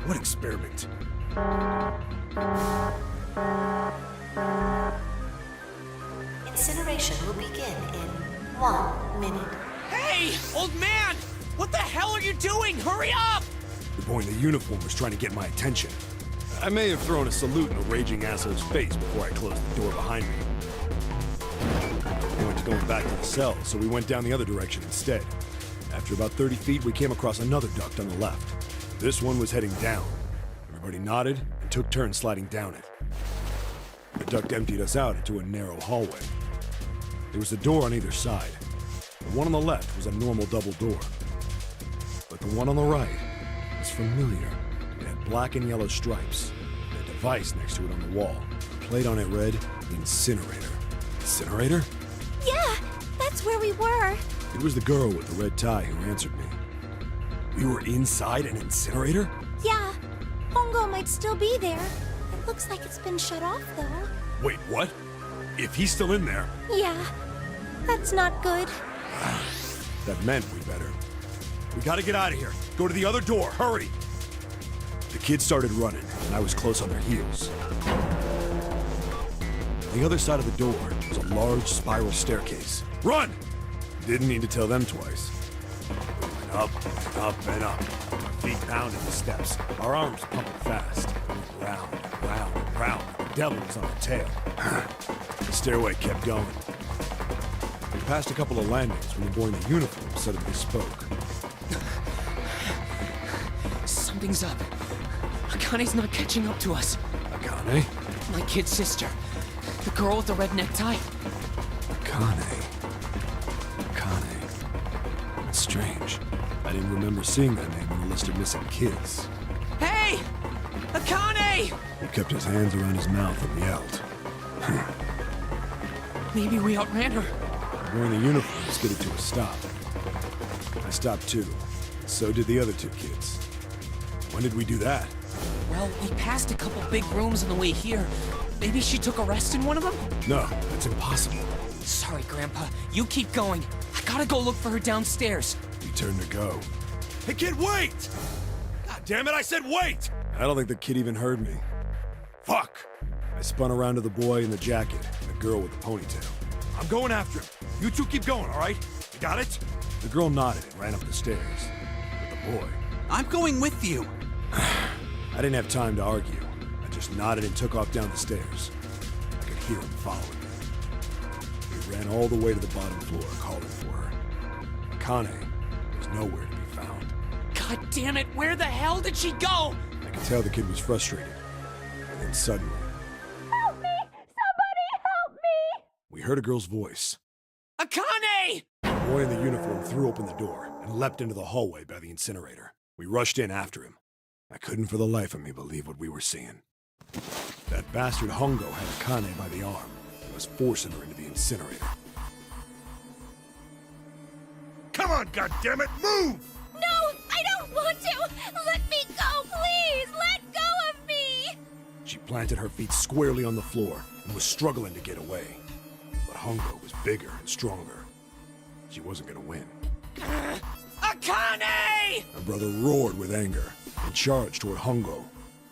What experiment? Incineration will begin in 1 minute. Hey, old man! What the hell are you doing? Hurry up! The boy in the uniform was trying to get my attention. I may have thrown a salute in a raging asshole's face before I closed the door behind me. He went to going back to the cell, so we went down the other direction instead. After about 30 feet, we came across another duct on the left. This one was heading down. Everybody nodded and took turns sliding down it. The duct emptied us out into a narrow hallway. There was a door on either side. The one on the left was a normal double door. But the one on the right was familiar. It had black and yellow stripes, and a device next to it on the wall. The plate on it read, Incinerator. Incinerator? Yeah, that's where we were. It was the girl with the red tie who answered me. We were inside an incinerator? Yeah, Hongo might still be there. It looks like it's been shut off, though. Wait, what? If he's still in there... Yeah, that's not good. That meant we better. We gotta get out of here. Go to the other door, hurry! The kids started running, and I was close on their heels. On the other side of the door was a large spiral staircase. Run! Didn't need to tell them twice. We went up and up and up. Our feet pounded the steps. Our arms pumping fast. We went round and round and round. The devil was on our tail. The stairway kept going. We passed a couple of landings when the boy in the uniform suddenly spoke. Something's up. Akane's not catching up to us. Akane? My kid sister. The girl with the red necktie. Akane. That's strange. I didn't remember seeing that name on the list of missing kids. Hey! Akane! He kept his hands around his mouth and yelled. Maybe we outran her. The boy in the uniform skidded to a stop. I stopped too. So did the other two kids. When did we do that? Well, we passed a couple big rooms on the way here. Maybe she took a rest in one of them? No, that's impossible. Sorry, Grandpa. You keep going. I gotta go look for her downstairs. We turned to go. Hey, kid, wait! God damn it, I said wait! I don't think the kid even heard me. Fuck! I spun around to the boy in the jacket and the girl with the ponytail. I'm going after him. You two keep going, all right? You got it? The girl nodded and ran up the stairs. But the boy... I'm going with you. I didn't have time to argue. I just nodded and took off down the stairs. I could hear him following me. We ran all the way to the bottom floor, calling for her. Akane was nowhere to be found. God damn it, where the hell did she go? I could tell the kid was frustrated. And then suddenly... Help me! Somebody help me! We heard a girl's voice. Akane! The boy in the uniform threw open the door and leapt into the hallway by the incinerator. We rushed in after him. I couldn't for the life of me believe what we were seeing. That bastard Hongo had Akane by the arm and was forcing her into the incinerator. Come on, goddammit, move! No, I don't want to! Let me go, please! Let go of me! She planted her feet squarely on the floor and was struggling to get away. But Hongo was bigger and stronger. She wasn't gonna win. Akane! My brother roared with anger and charged toward Hongo.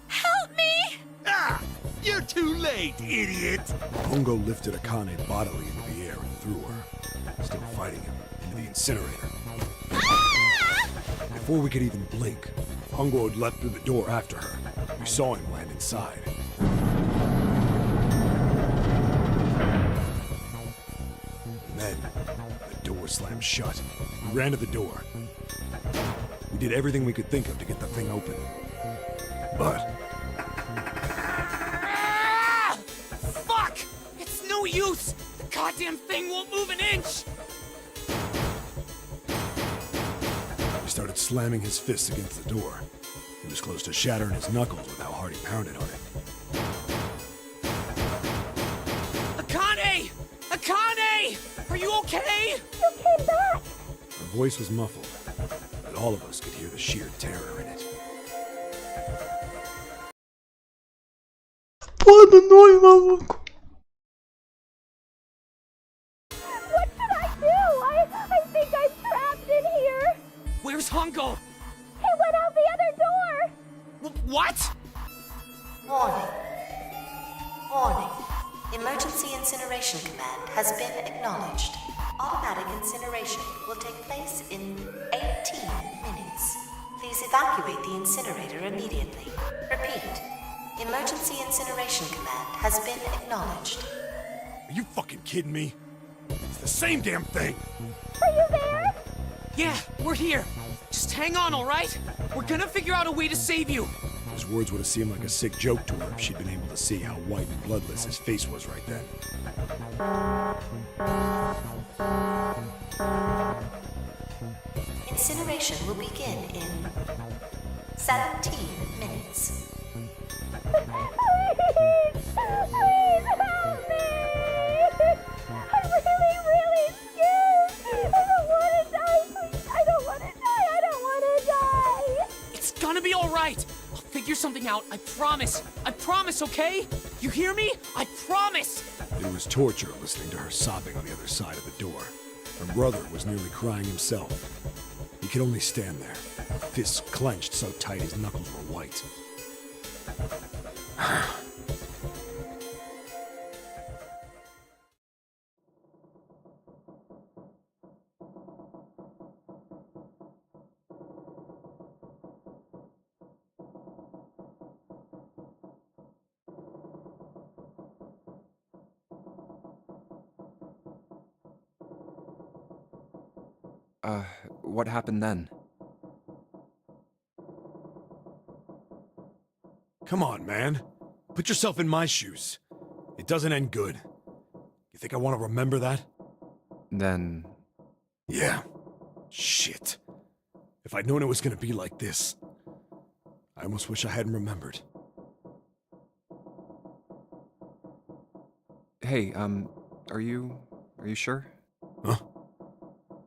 Help me! Ah! You're too late, idiot! Hongo lifted Akane bodily into the air and threw her, still fighting him, into the incinerator. Ah! Before we could even blink, Hongo had leapt through the door after her. We saw him land inside. And then, the door slammed shut. We ran to the door. We did everything we could think of to get the thing open. But... Ah! Fuck! It's no use! The goddamn thing won't move an inch! He started slamming his fists against the door. He was close to shattering his knuckles with how hard he pounded on it. Akane! Akane! Are you okay? You came back! Her voice was muffled, but all of us could hear the sheer terror in it. Porra, não, maluco. What should I do? I think I'm trapped in here! Where's Hongo? He went out the other door! What? Warning. Warning. Emergency incineration command has been acknowledged. Automatic incineration will take place in 18 minutes. Please evacuate the incinerator immediately. Repeat. Emergency incineration command has been acknowledged. Are you fucking kidding me? It's the same damn thing! Are you there? Yeah, we're here. Just hang on, all right? We're gonna figure out a way to save you. Those words would have seemed like a sick joke to her if she'd been able to see how white and bloodless his face was right then. Incineration will begin in 17 minutes. Please help me! I'm really scared! getting out. I promise. I promise, okay? You hear me? I promise! It was torture listening to her sobbing on the other side of the door. Her brother was nearly crying himself. He could only stand there, fists clenched so tight his knuckles were white. What happened then? Come on, man. Put yourself in my shoes. It doesn't end good. You think I want to remember that? Then... Yeah. Shit. If I'd known it was gonna be like this, I almost wish I hadn't remembered. Hey, are you sure? Huh?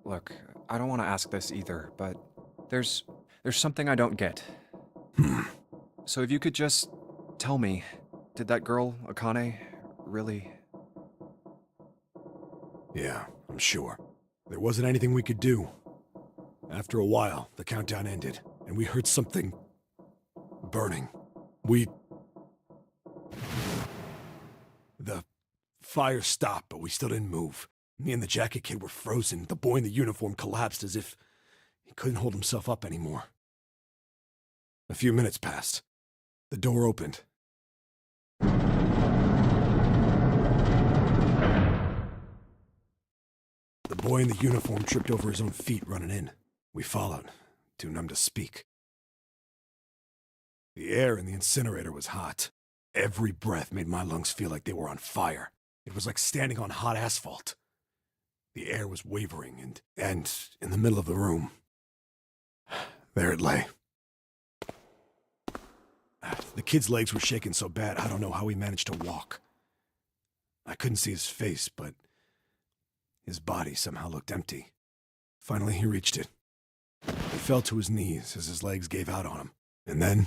Look, I don't want to ask this either, but there's something I don't get. So if you could just tell me, did that girl, Akane, really... Yeah, I'm sure. There wasn't anything we could do. After a while, the countdown ended, and we heard something... burning. The fire stopped, but we still didn't move. Me and the jacket kid were frozen. The boy in the uniform collapsed as if he couldn't hold himself up anymore. A few minutes passed. The door opened. The boy in the uniform tripped over his own feet running in. We followed, too numb to speak. The air in the incinerator was hot. Every breath made my lungs feel like they were on fire. It was like standing on hot asphalt. The air was wavering, and in the middle of the room, there it lay. The kid's legs were shaking so bad, I don't know how he managed to walk. I couldn't see his face, but his body somehow looked empty. Finally, he reached it. He fell to his knees as his legs gave out on him. And then...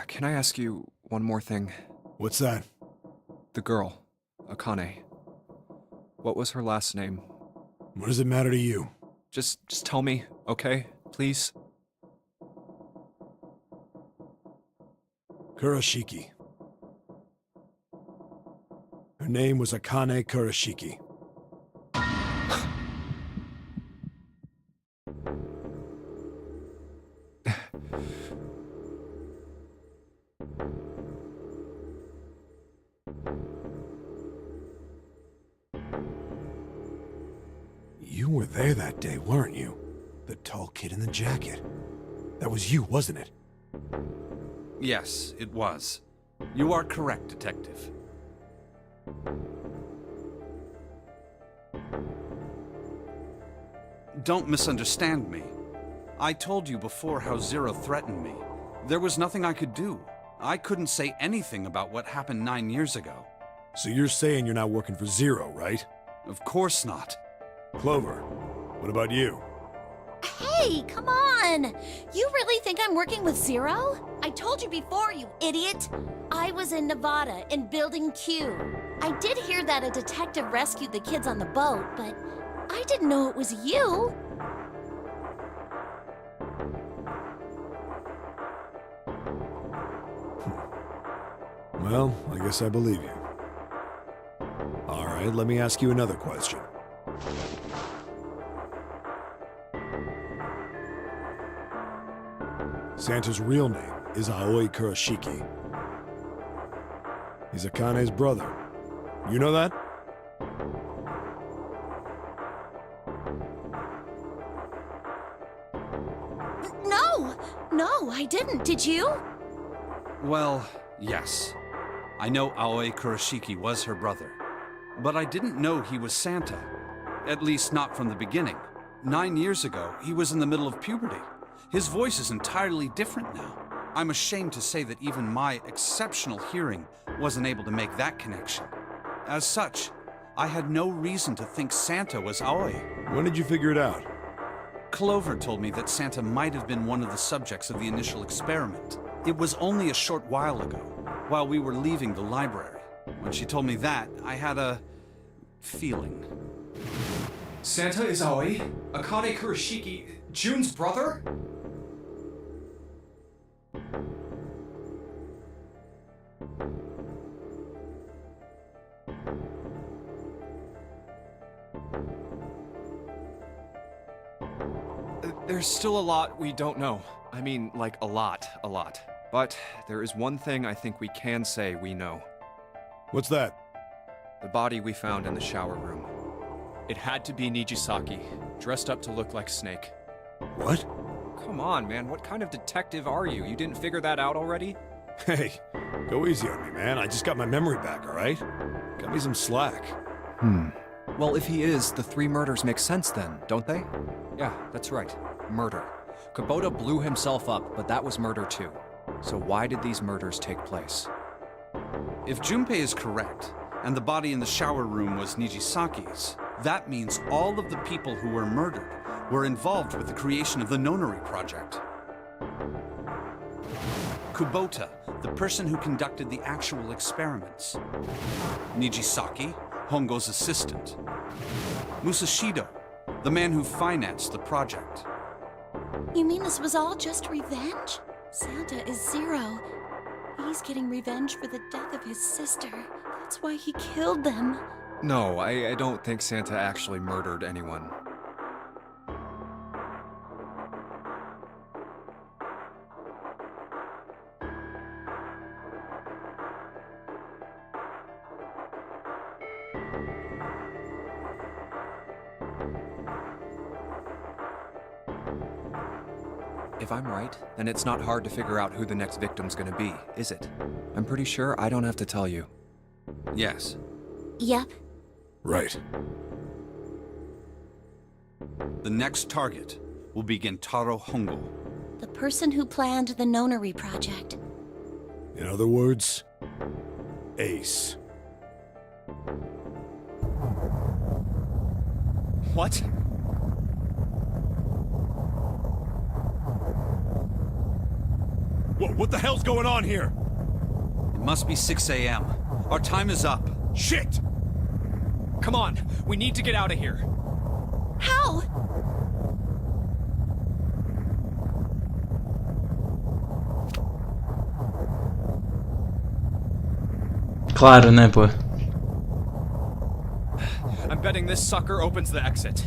Can I ask you one more thing? What's that? The girl, Akane. What was her last name? What does it matter to you? Just tell me, okay? Please? Kurashiki. Her name was Akane Kurashiki. You were there that day, weren't you? The tall kid in the jacket. That was you, wasn't it? Yes, it was. You are correct, Detective. Don't misunderstand me. I told you before how Zero threatened me. There was nothing I could do. I couldn't say anything about what happened 9 years ago. So you're saying you're not working for Zero, right? Of course not. Clover, what about you? Hey, come on! You really think I'm working with Zero? I told you before, you idiot! I was in Nevada, in Building Q. I did hear that a detective rescued the kids on the boat, but I didn't know it was you! Well, I guess I believe you. All right, let me ask you another question. Santa's real name is Aoi Kurashiki. He's Akane's brother. You know that? didn't, did you? Well, yes. I know Aoi Kurashiki was her brother, but I didn't know he was Santa. At least not from the beginning. 9 years ago, he was in the middle of puberty. His voice is entirely different now. I'm ashamed to say that even my exceptional hearing wasn't able to make that connection. As such, I had no reason to think Santa was Aoi. When did you figure it out? Clover told me that Santa might have been one of the subjects of the initial experiment. It was only a short while ago, while we were leaving the library. When she told me that, I had a feeling. Santa is Aoi? Akane Kurashiki, June's brother? There's still a lot we don't know. I mean, like a lot. But there is one thing I think we can say we know. What's that? The body we found in the shower room. It had to be Nijisaki, dressed up to look like Snake. What? Come on, man, what kind of detective are you? You didn't figure that out already? Hey, go easy on me, man. I just got my memory back, alright? Cut me some slack. Well, if he is, the 3 murders make sense then, don't they? Yeah, that's right. Murder. Kubota blew himself up, but that was murder too. So why did these murders take place? If Junpei is correct, and the body in the shower room was Nijisaki's, that means all of the people who were murdered were involved with the creation of the Nonari project. Kubota, the person who conducted the actual experiments. Nijisaki, Hongo's assistant. Musashido, the man who financed the project. You mean this was all just revenge? Santa is Zero. He's getting revenge for the death of his sister. That's why he killed them. No, I don't think Santa actually murdered anyone. If I'm right, then it's not hard to figure out who the next victim's gonna be, is it? I'm pretty sure I don't have to tell you. Yes. Yep. Right. The next target will be Gentaro Hongo. The person who planned the Nonari project. In other words, Ace. What? What the hell's going on here? It must be 6 a.m. Our time is up. Shit! Come on, we need to get out of here. How? Claro, né, pô? I'm betting this sucker opens the exit.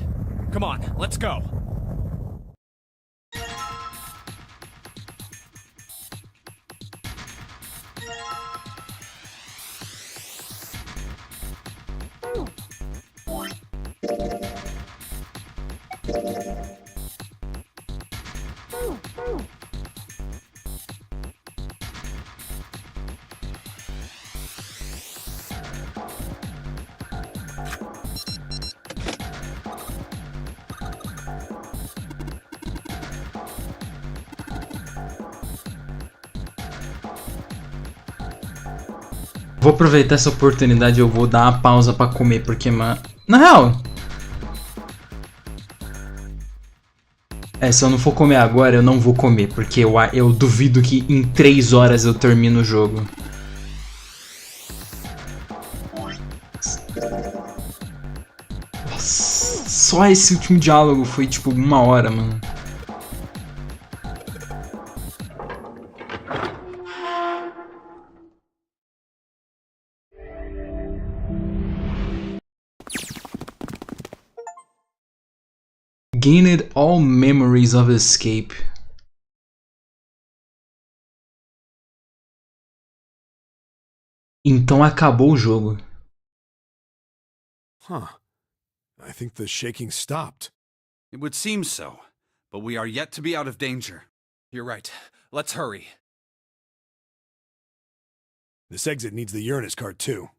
Come on, let's go. Vou aproveitar essa oportunidade e eu vou dar uma pausa pra comer, porque, mano... Na real... se eu não for comer agora, eu não vou comer, porque eu duvido que em 3 horas eu termino o jogo. Nossa, só esse último diálogo foi tipo 1 hora, mano. Gained all memories of escape. Então acabou o jogo. Huh. I think the shaking stopped. It would seem so, but we are yet to be out of danger. You're right. Let's hurry. This exit needs the Uranus card, too.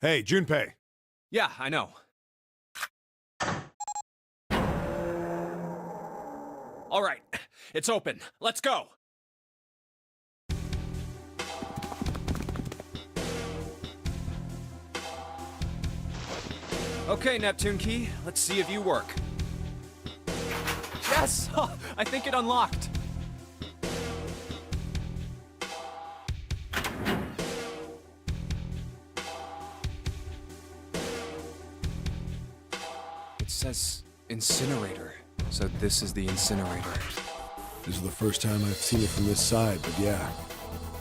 Hey, Junpei. Yeah, I know. All right, it's open. Let's go. Okay, Neptune Key, let's see if you work. Yes! I think it unlocked. It says incinerator. So this is the incinerator. This is the first time I've seen it from this side, but yeah,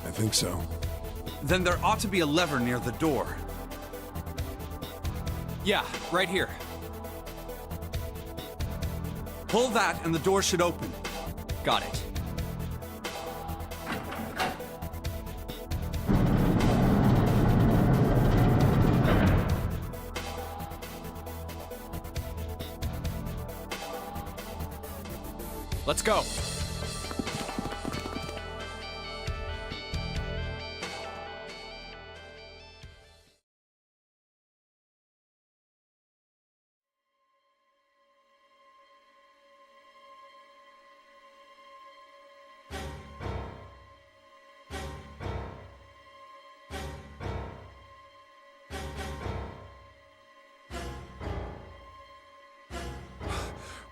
I think so. Then there ought to be a lever near the door. Yeah, right here. Pull that and the door should open. Got it. Let's go.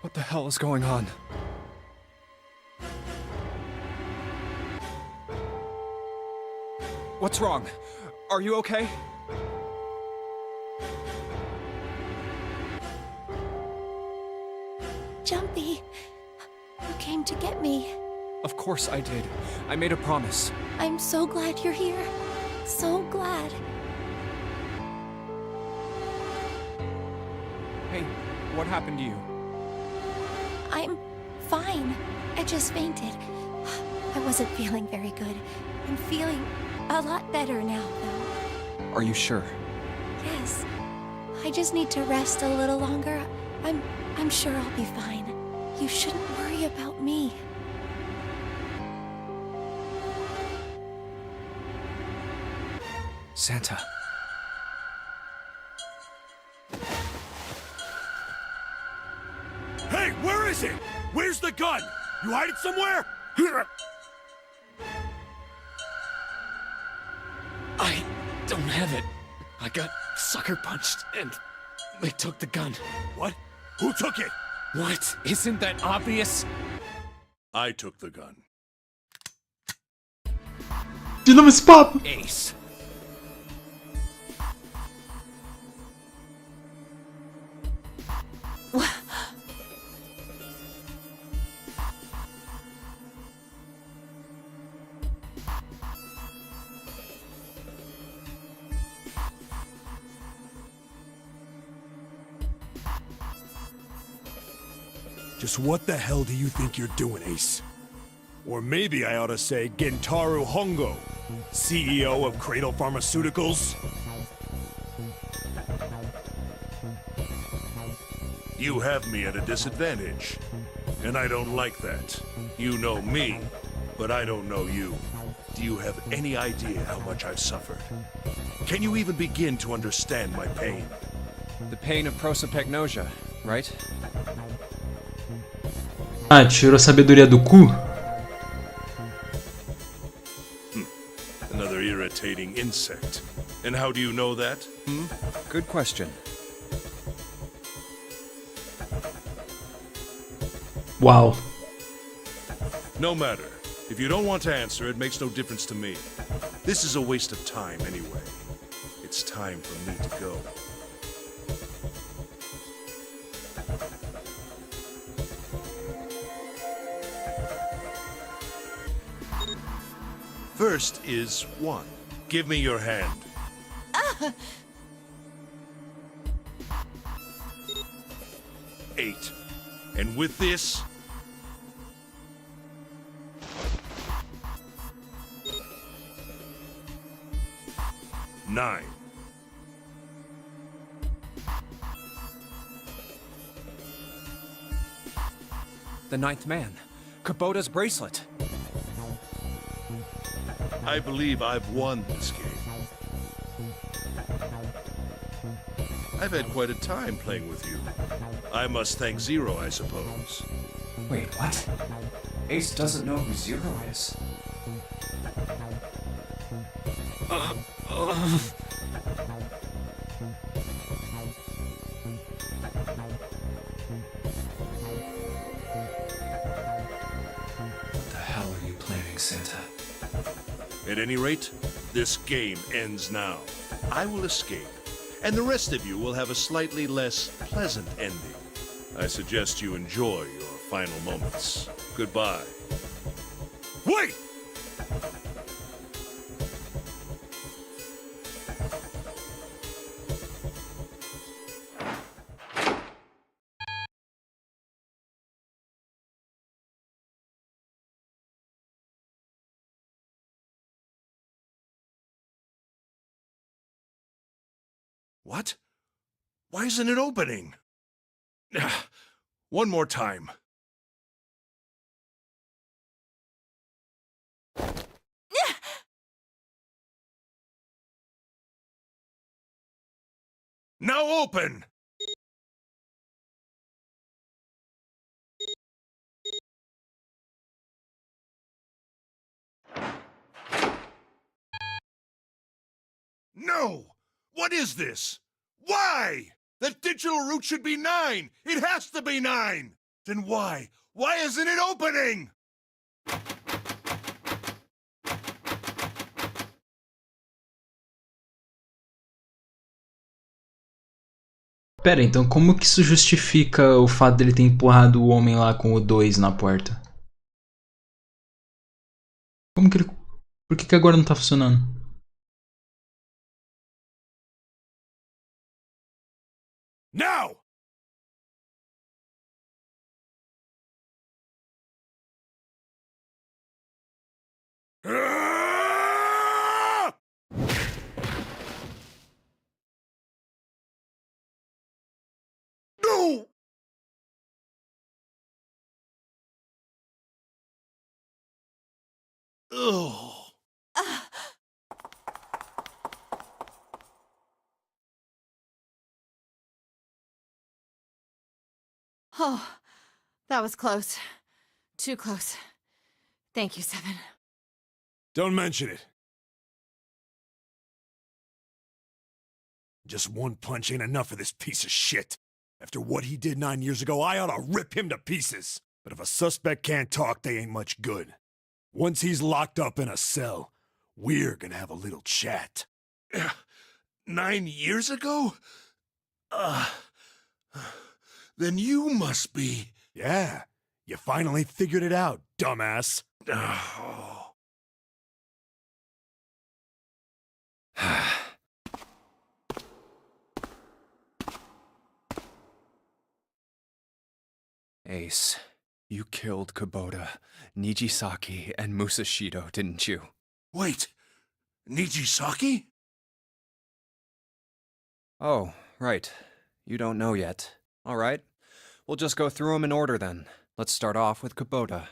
What the hell is going on? What's wrong? Are you okay? Jumpy, you came to get me. Of course I did. I made a promise. I'm so glad you're here. So glad. Hey, what happened to you? I'm fine. I just fainted. I wasn't feeling very good. I'm feeling a lot better now, though. Are you sure? Yes. I just need to rest a little longer. I'm sure I'll be fine. You shouldn't worry about me. Santa. Hey, where is it? Where's the gun? You hide it somewhere? I don't have it. I got sucker punched and they took the gun. What? Who took it? What? Isn't that obvious? I took the gun. De novo esse papo! Ace. Just what the hell do you think you're doing, Ace? Or maybe I ought to say Gentaro Hongo, CEO of Cradle Pharmaceuticals? You have me at a disadvantage, and I don't like that. You know me, but I don't know you. Do you have any idea how much I've suffered? Can you even begin to understand my pain? The pain of prosopagnosia, right? Ah, tirou a sabedoria do cu? Another irritating insect. And how do you know that? Good question. Wow. No matter. If you don't want to answer, it makes no difference to me. This is a waste of time anyway. It's time for me to go. First is 1. Give me your hand. 8. And with this... 9. The ninth man. Kubota's bracelet. I believe I've won this game. I've had quite a time playing with you. I must thank Zero, I suppose. Wait, what? Ace doesn't know who Zero is. What the hell are you planning, Santa? At any rate, this game ends now. I will escape, and the rest of you will have a slightly less pleasant ending. I suggest you enjoy your final moments. Goodbye. Wait! What? Why isn't it opening? One more time. Now open! No! What is this? Why? That digital root should be 9! It has to be 9! Then why? Why isn't it opening? Pera, então como que isso justifica o fato dele ter empurrado o homem lá com o 2 na porta? Como que ele... Por que agora não tá funcionando? Now! No! Ugh. Oh, that was close. Too close. Thank you, Seven. Don't mention it. Just one punch ain't enough for this piece of shit. After what he did 9 years ago, I ought to rip him to pieces. But if a suspect can't talk, they ain't much good. Once he's locked up in a cell, we're gonna have a little chat. 9 years ago? Then you must be... Yeah, you finally figured it out, dumbass. Oh. Ace, you killed Kubota, Nijisaki, and Musashido, didn't you? Wait, Nijisaki? Oh, right. You don't know yet. All right. We'll just go through them in order then. Let's start off with Kubota.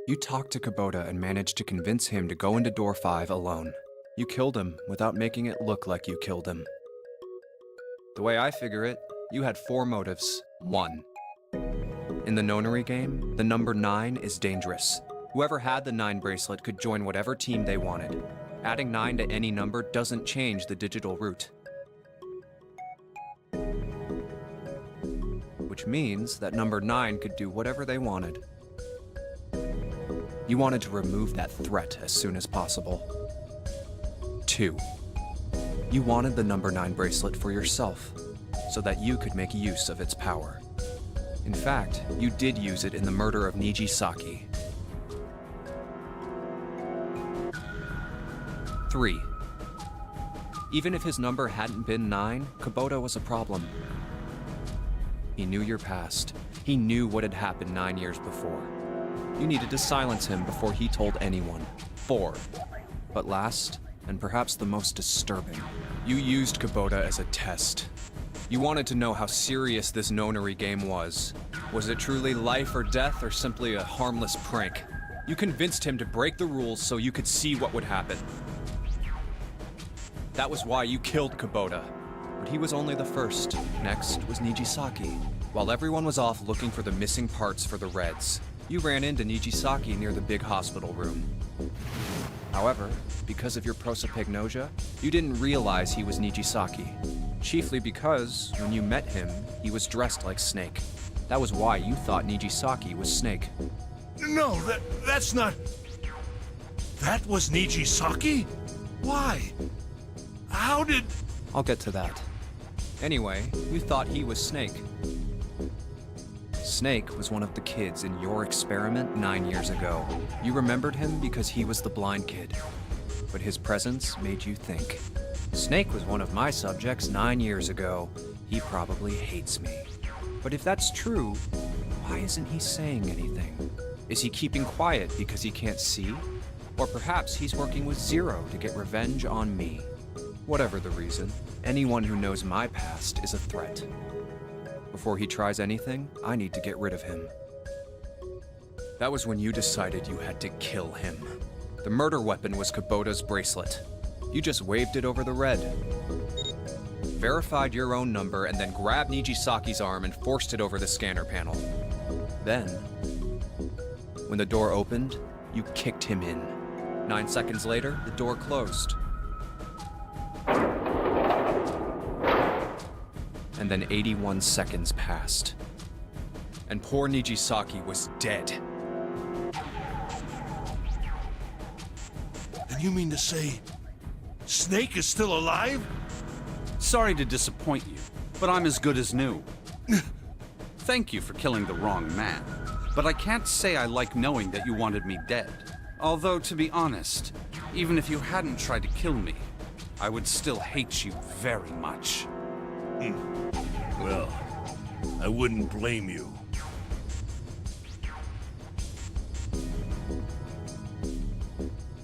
You talked to Kubota and managed to convince him to go into door 5 alone. You killed him without making it look like you killed him. The way I figure it, you had 4 motives. 1. In the nonary game, the number 9 is dangerous. Whoever had the 9 bracelet could join whatever team they wanted. Adding 9 to any number doesn't change the digital root. Which means that number 9 could do whatever they wanted. You wanted to remove that threat as soon as possible. 2. You wanted the number 9 bracelet for yourself, so that you could make use of its power. In fact, you did use it in the murder of Nijisaki. 3. Even if his number hadn't been 9, Kubota was a problem. He knew your past. He knew what had happened 9 years before. You needed to silence him before he told anyone. 4. But last, and perhaps the most disturbing, you used Kubota as a test. You wanted to know how serious this nonary game was. Was it truly life or death, or simply a harmless prank? You convinced him to break the rules so you could see what would happen. That was why you killed Kubota. But he was only the first. Next was Nijisaki. While everyone was off looking for the missing parts for the Reds, you ran into Nijisaki near the big hospital room. However, because of your prosopagnosia, you didn't realize he was Nijisaki. Chiefly because, when you met him, he was dressed like Snake. That was why you thought Nijisaki was Snake. No, that's not... That was Nijisaki? Why? How did... I'll get to that. Anyway, you thought he was Snake. Snake was one of the kids in your experiment 9 years ago. You remembered him because he was the blind kid. But his presence made you think. Snake was one of my subjects 9 years ago. He probably hates me. But if that's true, why isn't he saying anything? Is he keeping quiet because he can't see? Or perhaps he's working with Zero to get revenge on me. Whatever the reason, anyone who knows my past is a threat. Before he tries anything, I need to get rid of him. That was when you decided you had to kill him. The murder weapon was Kubota's bracelet. You just waved it over the red. Verified your own number and then grabbed Nijisaki's arm and forced it over the scanner panel. Then, when the door opened, you kicked him in. 9 seconds later, the door closed. And then 81 seconds passed. And poor Nijisaki was dead. And you mean to say... Snake is still alive? Sorry to disappoint you, but I'm as good as new. Thank you for killing the wrong man, but I can't say I like knowing that you wanted me dead. Although, to be honest, even if you hadn't tried to kill me, I would still hate you very much. Well, I wouldn't blame you.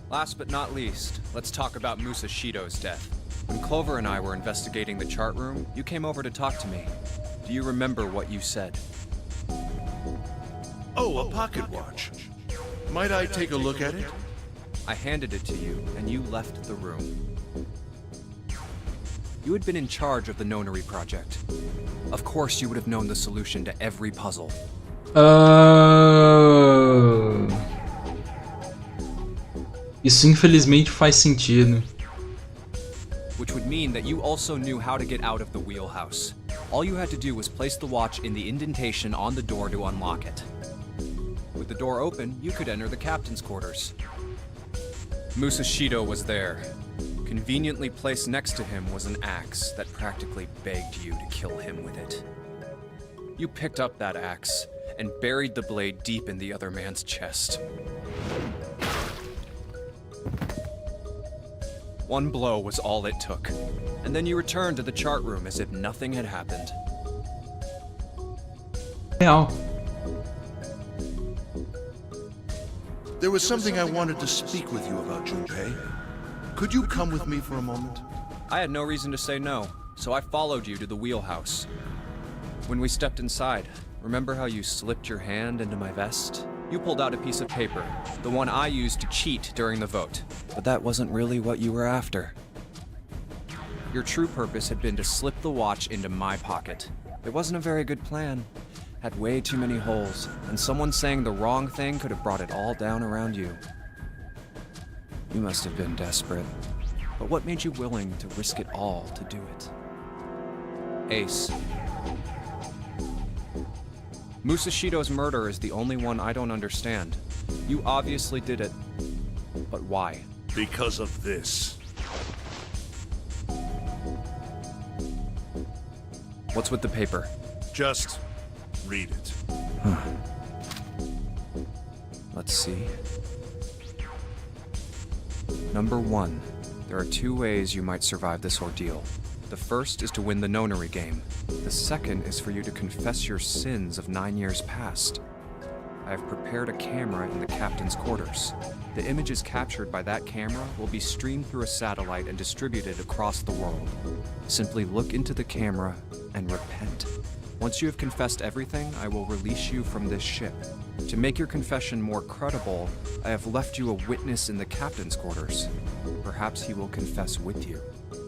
Last but not least, let's talk about Musashido's death. When Clover and I were investigating the chart room, you came over to talk to me. Do you remember what you said? Oh, a pocket watch. Might I take a look at it? I handed it to you, and you left the room. You had been in charge of the Nonary project. Of course you would have known the solution to every puzzle. Isso infelizmente faz sentido. Which would mean that you also knew how to get out of the wheelhouse. All you had to do was place the watch in the indentation on the door to unlock it. With the door open, you could enter the captain's quarters. Musashido was there. Conveniently placed next to him was an axe that practically begged you to kill him with it. You picked up that axe and buried the blade deep in the other man's chest. One blow was all it took, and then you returned to the chart room as if nothing had happened. Real. There was something I wanted to speak with you about, Junpei. Could you come with me for a moment? I had no reason to say no, so I followed you to the wheelhouse. When we stepped inside, remember how you slipped your hand into my vest? You pulled out a piece of paper, the one I used to cheat during the vote. But that wasn't really what you were after. Your true purpose had been to slip the watch into my pocket. It wasn't a very good plan. Had way too many holes, and someone saying the wrong thing could have brought it all down around you. You must have been desperate. But what made you willing to risk it all to do it? Ace. Musashido's murder is the only one I don't understand. You obviously did it. But why? Because of this. What's with the paper? Just read it. Let's see. Number 1. There are 2 ways you might survive this ordeal. The first is to win the Nonary game. The second is for you to confess your sins of 9 years past. I have prepared a camera in the captain's quarters. The images captured by that camera will be streamed through a satellite and distributed across the world. Simply look into the camera and repent. Once you have confessed everything, I will release you from this ship. To make your confession more credible, I have left you a witness in the captain's quarters. Perhaps he will confess with you.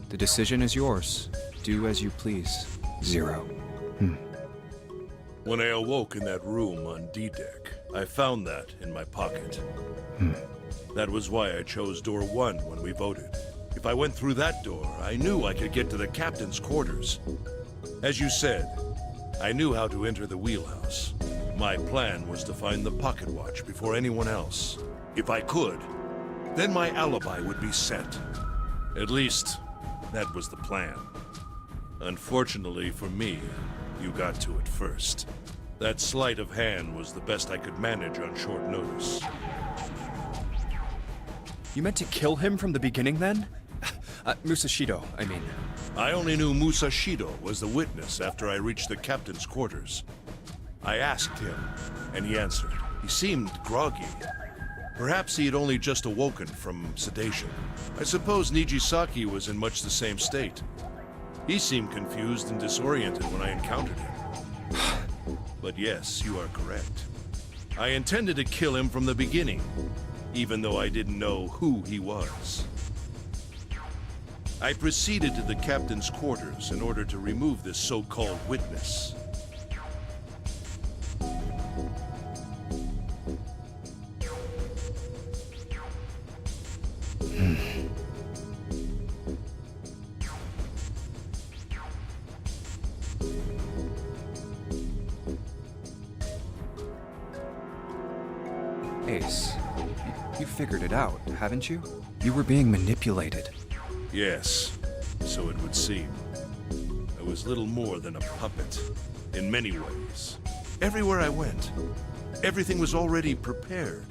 The decision is yours. Do as you please. Zero. When I awoke in that room on D-Deck, I found that in my pocket. That was why I chose door 1 when we voted. If I went through that door, I knew I could get to the captain's quarters. As you said, I knew how to enter the wheelhouse. My plan was to find the pocket watch before anyone else. If I could, then my alibi would be set. At least, that was the plan. Unfortunately for me, you got to it first. That sleight of hand was the best I could manage on short notice. You meant to kill him from the beginning then? Musashido, I mean. I only knew Musashido was the witness after I reached the captain's quarters. I asked him, and he answered. He seemed groggy. Perhaps he had only just awoken from sedation. I suppose Nijisaki was in much the same state. He seemed confused and disoriented when I encountered him. But yes, you are correct. I intended to kill him from the beginning, even though I didn't know who he was. I proceeded to the captain's quarters in order to remove this so-called witness. Ace, you figured it out, haven't you? You were being manipulated. Yes, so it would seem. I was little more than a puppet, in many ways. Everywhere I went, everything was already prepared.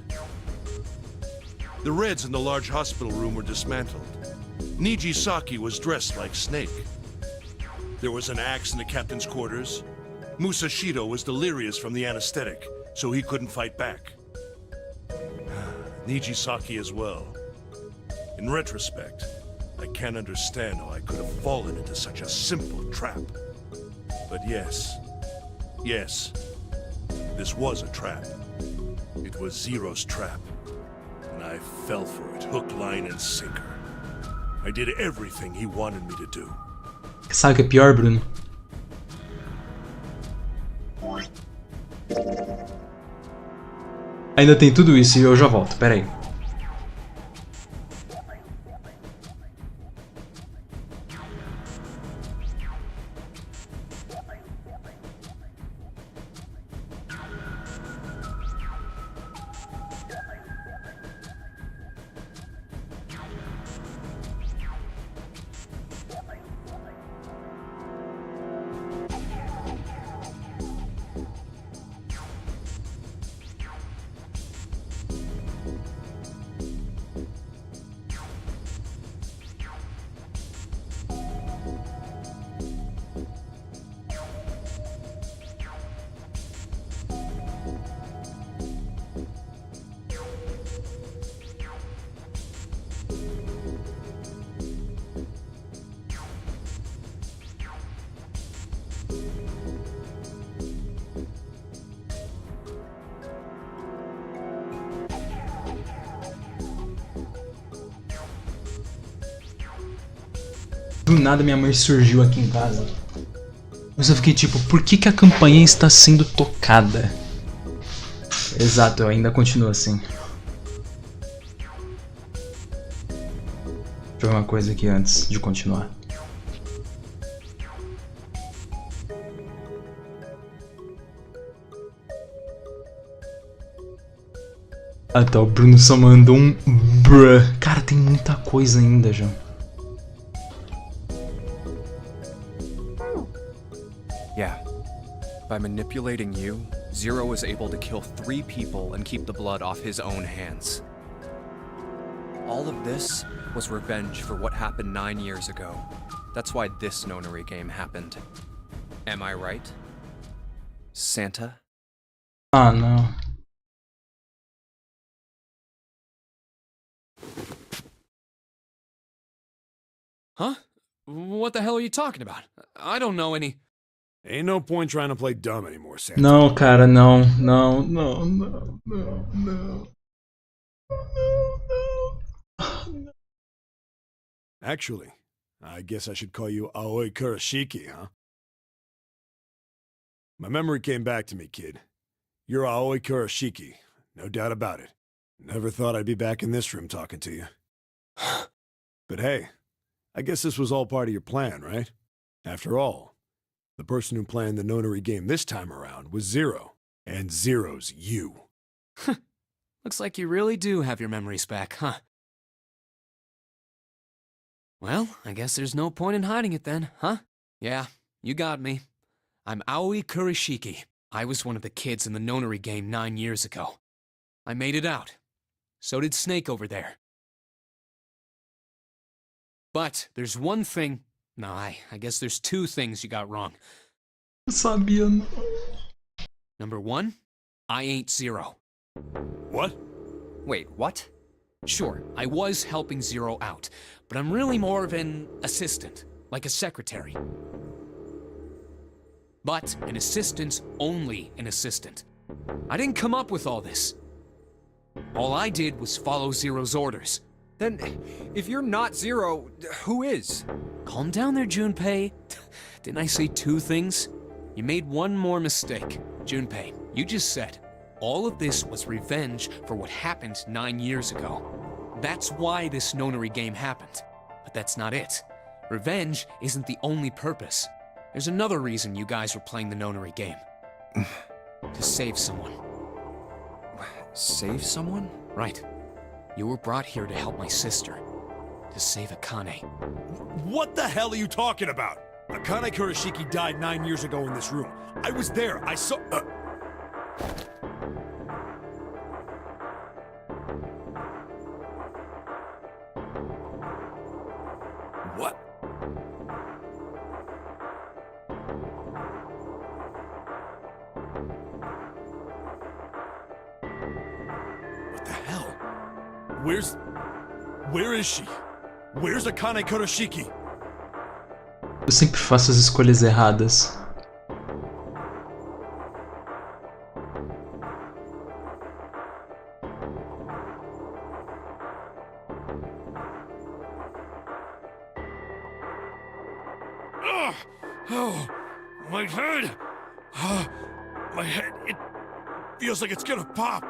The Reds in the large hospital room were dismantled. Nijisaki was dressed like Snake. There was an axe in the captain's quarters. Musashido was delirious from the anesthetic, so he couldn't fight back. Nijisaki as well. In retrospect, I can't understand how I could have fallen into such a simple trap. But yes, this was a trap. It was Zero's trap. And I fell for it, hook, line, and sinker. I did everything he wanted me to do. Sabe o que é pior, Bruno? Ainda tem tudo isso e eu já volto, pera aí. Do nada minha mãe surgiu aqui em casa. Mas eu fiquei tipo, por que que a campainha está sendo tocada? Exato, eu ainda continuo assim. Deixa eu ver uma coisa aqui antes de continuar. Ah tá, o Bruno só mandou um bruh. Cara, tem muita coisa ainda já. Yeah. By manipulating you, Zero was able to kill 3 people and keep the blood off his own hands. All of this was revenge for what happened 9 years ago. That's why this nonary game happened. Am I right? Santa? Ah, não. Huh? What the hell are you talking about? I don't know any... Ain't no point trying to play dumb anymore, Santa. Não, cara, não. Não, não, não, não, não. Actually, I guess I should call you Aoi Kurashiki, huh? My memory came back to me, kid. You're Aoi Kurashiki, no doubt about it. Never thought I'd be back in this room talking to you. But hey, I guess this was all part of your plan, right? After all, the person who planned the nonary game this time around was Zero, and Zero's you. Looks like you really do have your memories back, huh? Well, I guess there's no point in hiding it then, huh? Yeah, you got me. I'm Aoi Kurashiki. I was one of the kids in the nonary game 9 years ago. I made it out. So did Snake over there. But there's one thing... No, I guess there's two things you got wrong. Sabia não. Number one, I ain't Zero. What? Wait, what? Sure, I was helping Zero out, but I'm really more of an assistant, like a secretary. But an assistant's only an assistant. I didn't come up with all this. All I did was follow Zero's orders. Then, if you're not Zero, who is? Calm down there, Junpei. Didn't I say two things? You made one more mistake. Junpei, you just said, all of this was revenge for what happened 9 years ago. That's why this nonary game happened. But that's not it. Revenge isn't the only purpose. There's another reason you guys were playing the nonary game. To save someone. Save someone? Right. You were brought here to help my sister. To save Akane. What the hell are you talking about? Akane Kurashiki died 9 years ago in this room. I was there. I saw... What? What the hell? Where is she? Where's Akane Kurashiki? Eu sempre faço as escolhas erradas. Oh, my head! My head, it feels like it's gonna pop.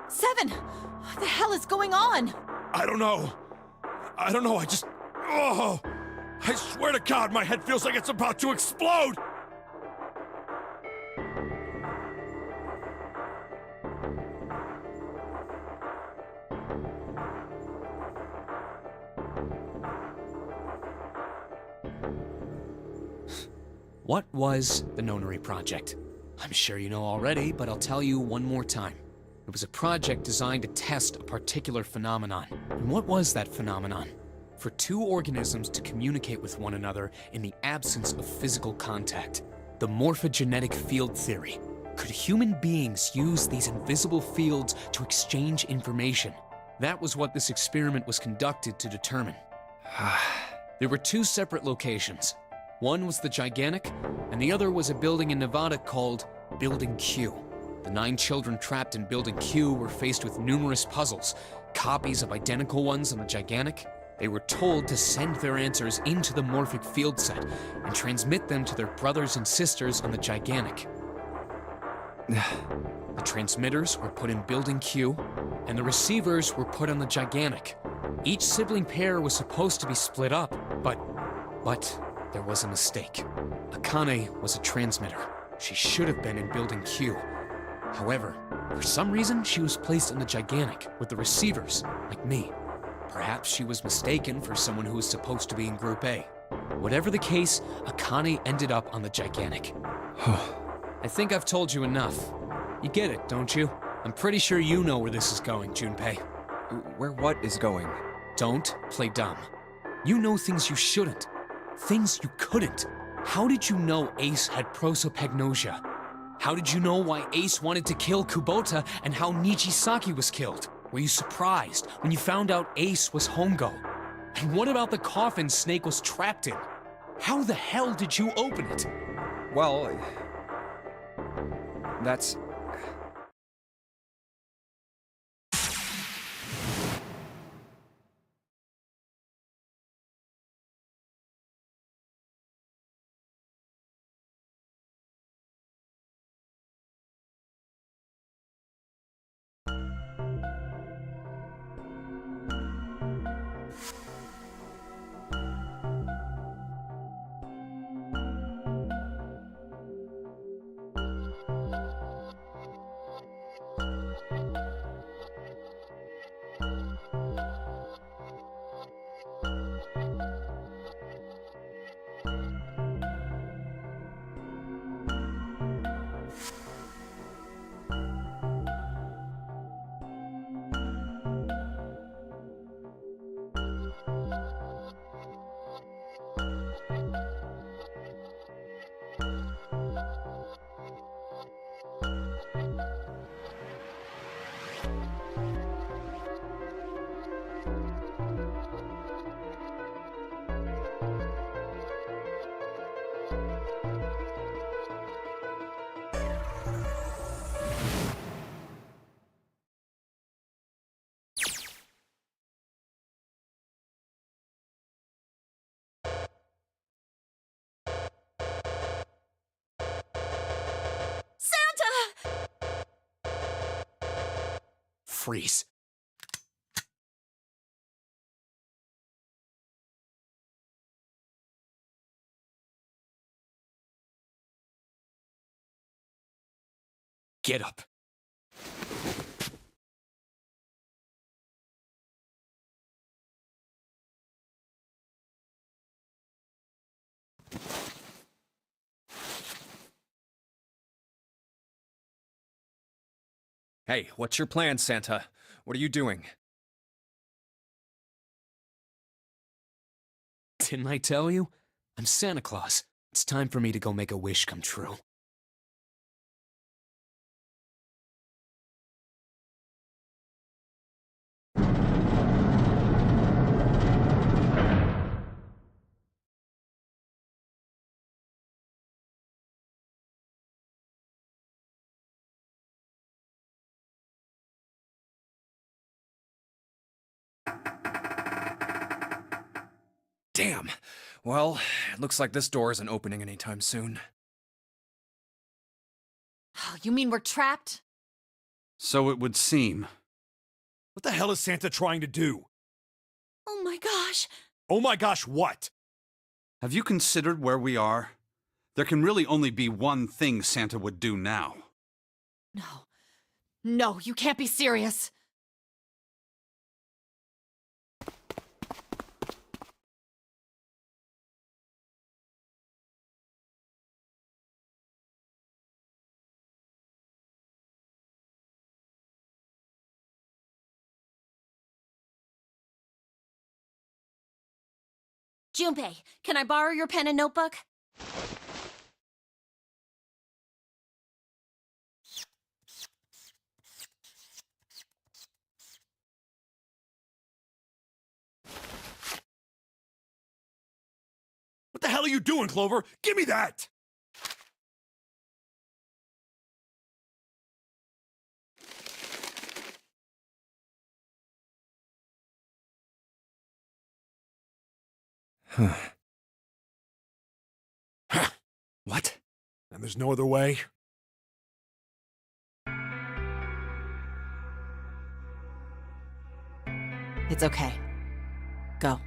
Seven! What the hell is going on? I don't know, I just... Oh! I swear to God, my head feels like it's about to explode! What was the Nonary Project? I'm sure you know already, but I'll tell you one more time. It was a project designed to test a particular phenomenon. And what was that phenomenon? For two organisms to communicate with one another in the absence of physical contact. The morphogenetic field theory. Could human beings use these invisible fields to exchange information? That was what this experiment was conducted to determine. There were two separate locations. One was the Gigantic, and the other was a building in Nevada called Building Q. The 9 children trapped in Building Q were faced with numerous puzzles, copies of identical ones on the Gigantic. They were told to send their answers into the morphic field set and transmit them to their brothers and sisters on the Gigantic. The transmitters were put in Building Q, and the receivers were put on the Gigantic. Each sibling pair was supposed to be split up, but there was a mistake. Akane was a transmitter. She should have been in Building Q. However, for some reason, she was placed in the Gigantic with the receivers, like me. Perhaps she was mistaken for someone who was supposed to be in Group A. Whatever the case, Akane ended up on the Gigantic. I think I've told you enough. You get it, don't you? I'm pretty sure you know where this is going, Junpei. Where what is going? Don't play dumb. You know things you shouldn't. Things you couldn't. How did you know Ace had prosopagnosia? How did you know why Ace wanted to kill Kubota and how Nijisaki was killed? Were you surprised when you found out Ace was Hongo? And what about the coffin Snake was trapped in? How the hell did you open it? Well, that's... Freeze. Get up. Hey, what's your plan, Santa? What are you doing? Didn't I tell you? I'm Santa Claus. It's time for me to go make a wish come true. Damn. Well, it looks like this door isn't opening anytime soon. Oh, you mean we're trapped? So it would seem. What the hell is Santa trying to do? Oh my gosh! Oh my gosh, what? Have you considered where we are? There can really only be one thing Santa would do now. No. No, you can't be serious. Junpei, can I borrow your pen and notebook? What the hell are you doing, Clover? Give me that! What? And there's no other way? It's okay. Go.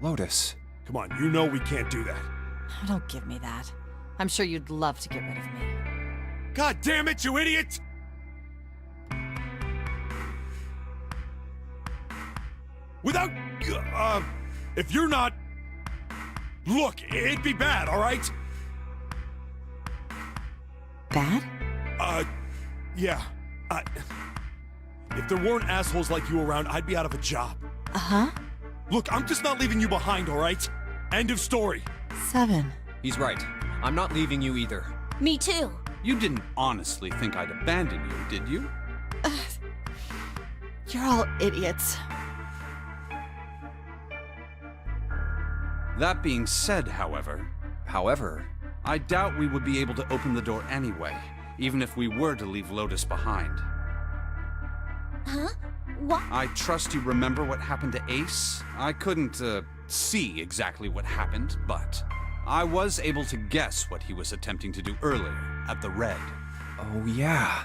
Lotus. Come on, you know we can't do that. Don't give me that. I'm sure you'd love to get rid of me. God damn it, you idiot! Without... if you're not... Look, it'd be bad, all right? Bad? Yeah. If there weren't assholes like you around, I'd be out of a job. Uh-huh. Look, I'm just not leaving you behind, all right? End of story. 7. He's right. I'm not leaving you either. Me too. You didn't honestly think I'd abandon you, did you? You're all idiots. That being said, however, I doubt we would be able to open the door anyway, even if we were to leave Lotus behind. Huh? What? I trust you remember what happened to Ace? I couldn't, see exactly what happened, but I was able to guess what he was attempting to do earlier at the Red. Oh, yeah.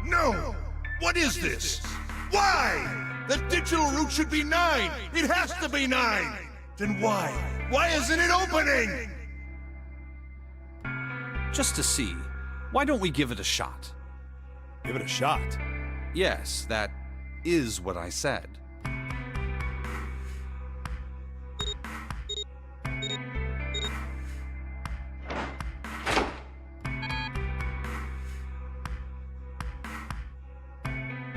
No! What is this? Why? The digital route should be 9! It has to be 9! Then why? Why isn't it opening? Just to see, why don't we give it a shot? Give it a shot? Yes, that is what I said.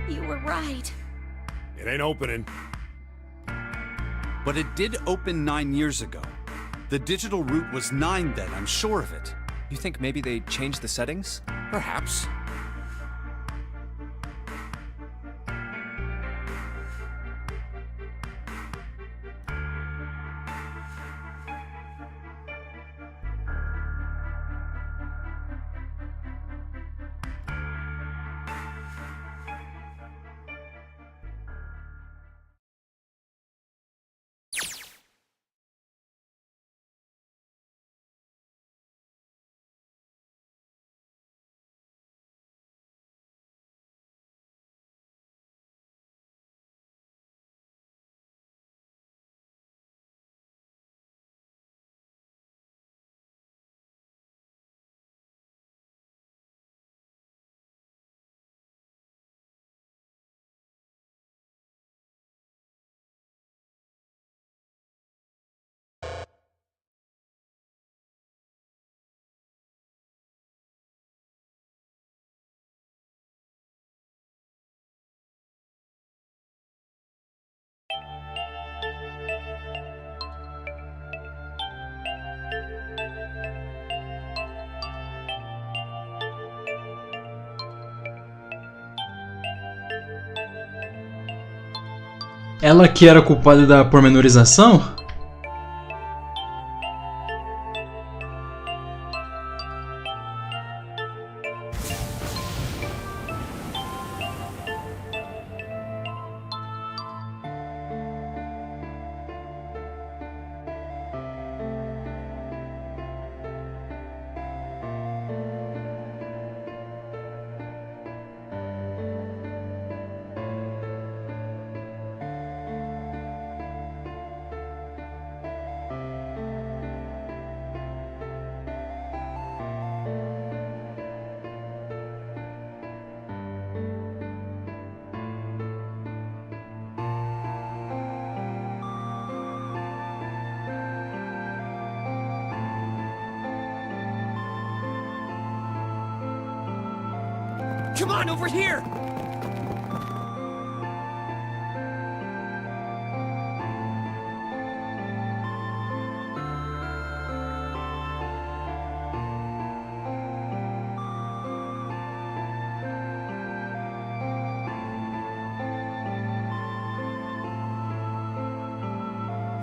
You were right. It ain't opening. But it did open 9 years ago. The digital route was 9 then, I'm sure of it. You think maybe they changed the settings? Perhaps. Ela que era culpada da pormenorização? Come on, over here!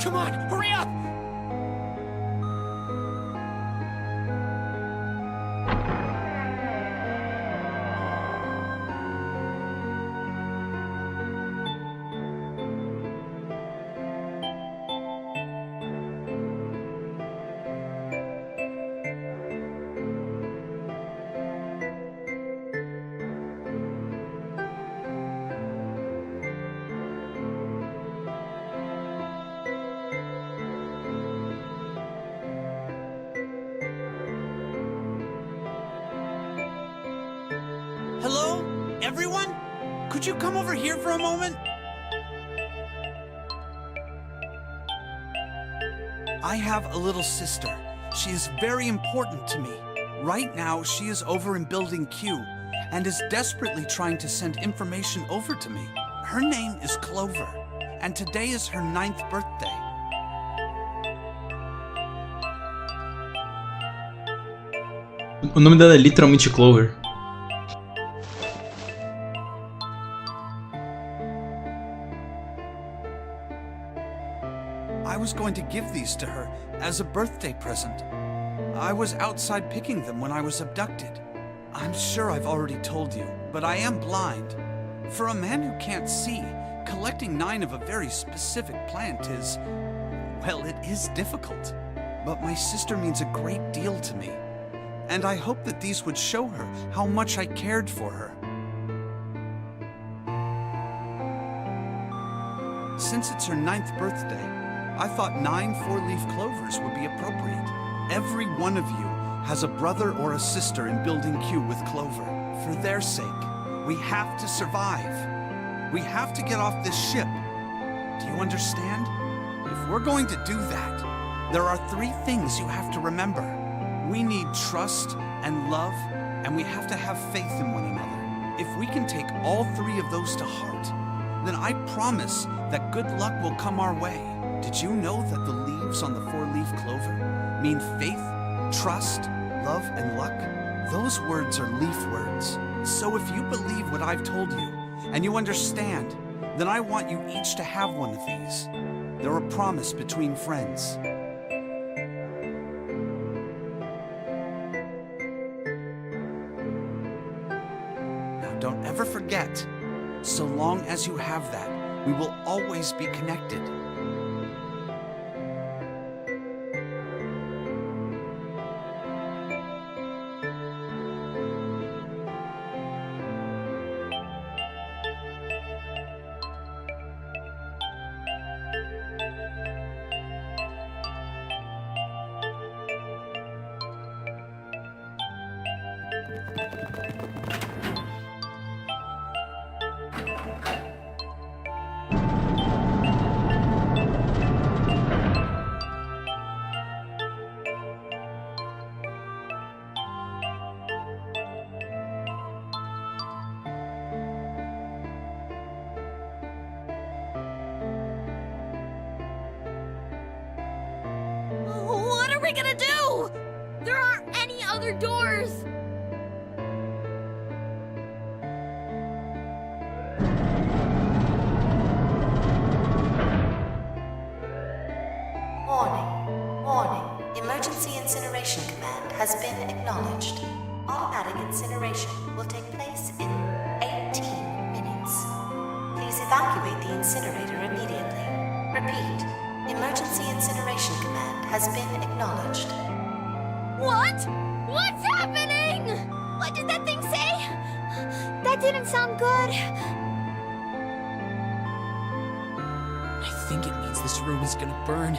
Come on, hurry up! Hello? Everyone? Could you come over here for a moment? I have a little sister. She is very important to me. Right now, she is over in Building Q and is desperately trying to send information over to me. Her name is Clover, and today is her 9th birthday. O nome dela é literalmente Clover. I was going to give these to her as a birthday present. I was outside picking them when I was abducted. I'm sure I've already told you, but I am blind. For a man who can't see, collecting 9 of a very specific plant is, well, it is difficult. But my sister means a great deal to me, and I hope that these would show her how much I cared for her. Since it's her 9th birthday, I thought 9 4-leaf clovers would be appropriate. Every one of you has a brother or a sister in Building Q with Clover. For their sake, we have to survive. We have to get off this ship. Do you understand? If we're going to do that, there are 3 things you have to remember. We need trust and love, and we have to have faith in one another. If we can take all 3 of those to heart, then I promise that good luck will come our way. Did you know that the leaves on the 4-leaf clover mean faith, trust, love, and luck? Those words are leaf words. So if you believe what I've told you, and you understand, then I want you each to have one of these. They're a promise between friends. Now don't ever forget, so long as you have that, we will always be connected. What are we gonna do? There aren't any other doors. Warning. Warning. Emergency incineration command has been acknowledged. Automatic incineration will take place in 18 minutes. Please evacuate the incinerator immediately. Repeat. Emergency incineration command has been acknowledged. What? What's happening? What did that thing say? That didn't sound good. I think it means this room is gonna burn.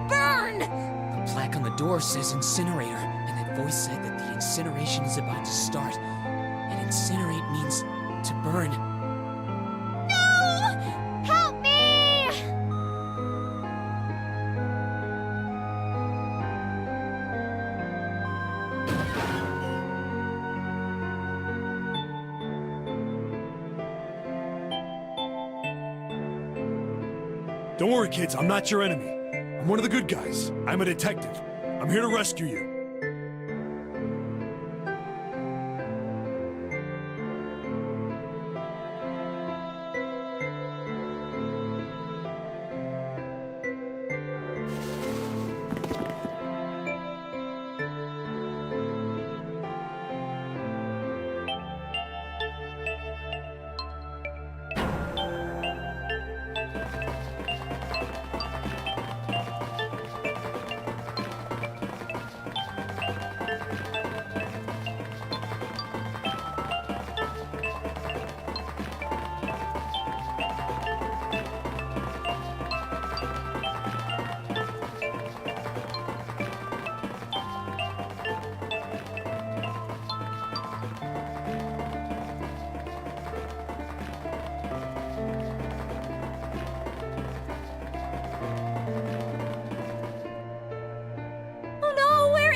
Burn! The plaque on the door says incinerator, and that voice said that the incineration is about to start. And incinerate means to burn. No! Help me! Don't worry, kids, I'm not your enemy. I'm one of the good guys. I'm a detective. I'm here to rescue you.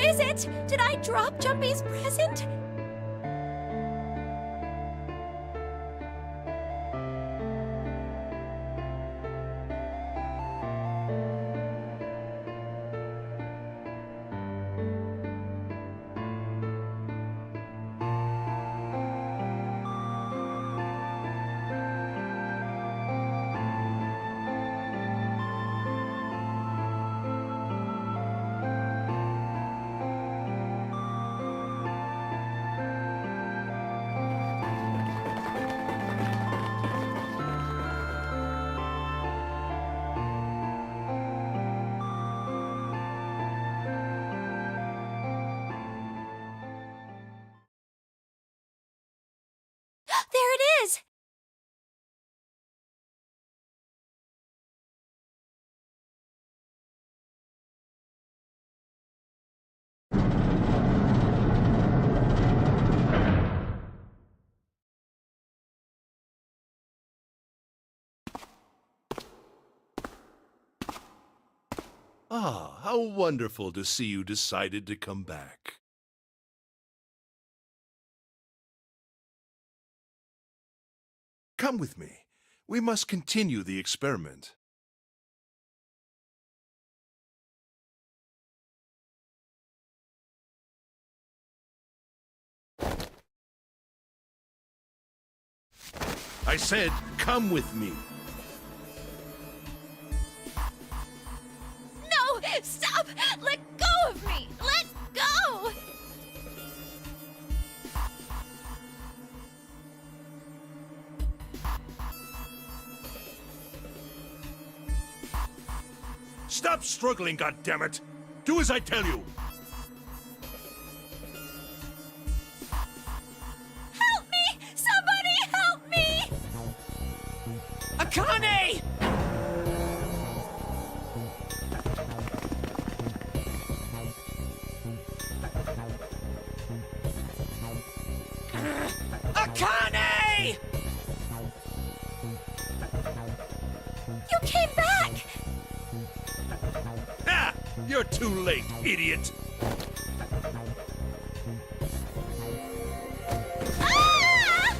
Is it? Did I drop Jumpy's present? There it is! Ah, how wonderful to see you decided to come back. Come with me. We must continue the experiment. I said, come with me. No! Stop! Let go of me! Let go! Stop struggling, goddammit! Do as I tell you! Help me! Somebody help me! Akane! Akane! You came back! Ah! You're too late, idiot! Ah!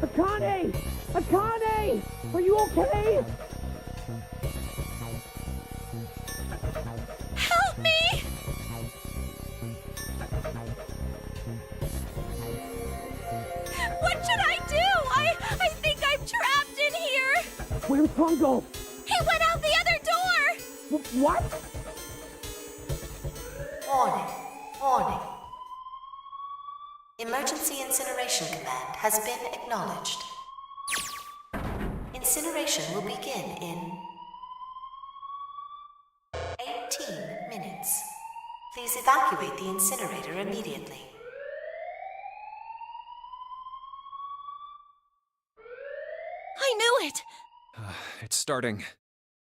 Akane! Akane! Are you okay? Help me! What should I do? I think I'm trapped in here! Where's Pongo? He went out the other door! What? Warning. Warning. Emergency incineration command has been acknowledged. Incineration will begin in 18 minutes. Please evacuate the incinerator immediately. I knew it! It's starting.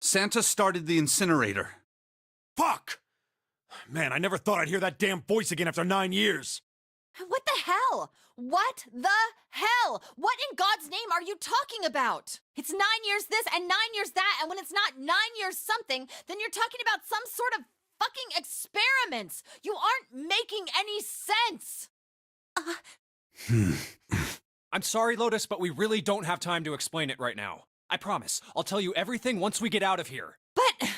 Santa started the incinerator. Fuck! Man, I never thought I'd hear that damn voice again after 9 years. What the hell? What the hell? What in God's name are you talking about? It's 9 years this and 9 years that, and when it's not 9 years something, then you're talking about some sort of fucking experiments. You aren't making any sense. I'm sorry, Lotus, but we really don't have time to explain it right now. I promise. I'll tell you everything once we get out of here. But...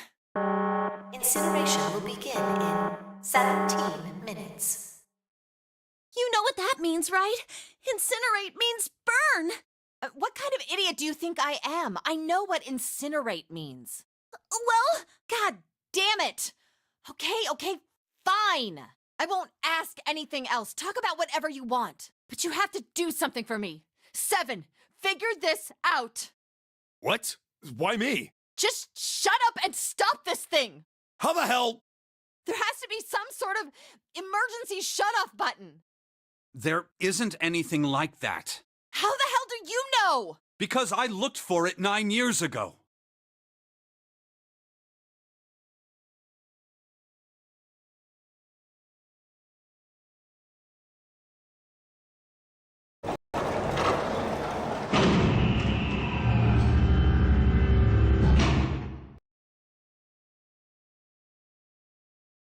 Incineration will begin in 17 minutes. You know what that means, right? Incinerate means burn. What kind of idiot do you think I am? I know what incinerate means. Well, God damn it! Okay, fine. I won't ask anything else. Talk about whatever you want. But you have to do something for me. 7, figure this out. What? Why me? Just shut up and stop this thing. How the hell? There has to be some sort of emergency shut-off button. There isn't anything like that. How the hell do you know? Because I looked for it 9 years ago.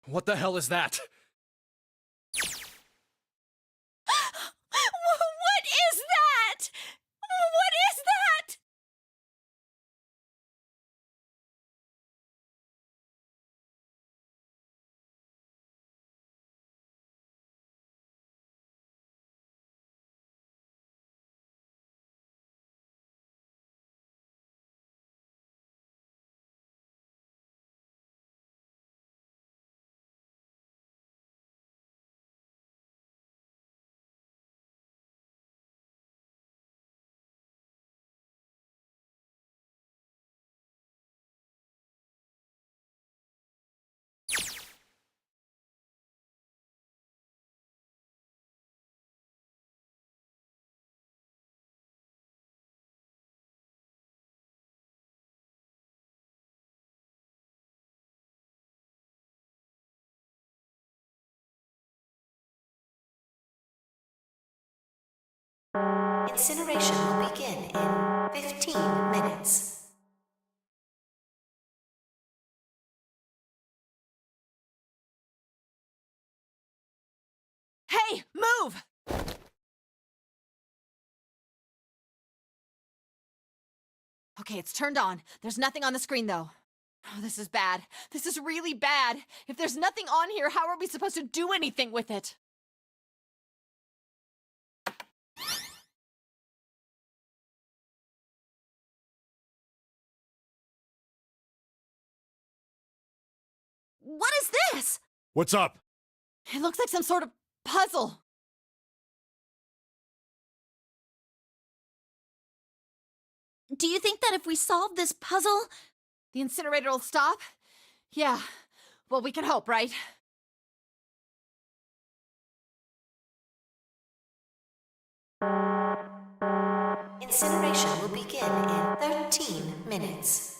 What the hell is that? What is that? What is that? Incineration will begin in 15 minutes. Hey, move! Okay, it's turned on. There's nothing on the screen, though. Oh, this is bad. This is really bad. If there's nothing on here, how are we supposed to do anything with it? What is this? What's up? It looks like some sort of puzzle. Do you think that if we solve this puzzle, the incinerator will stop? Yeah. Well, we can hope, right? Incineration will begin in 13 minutes.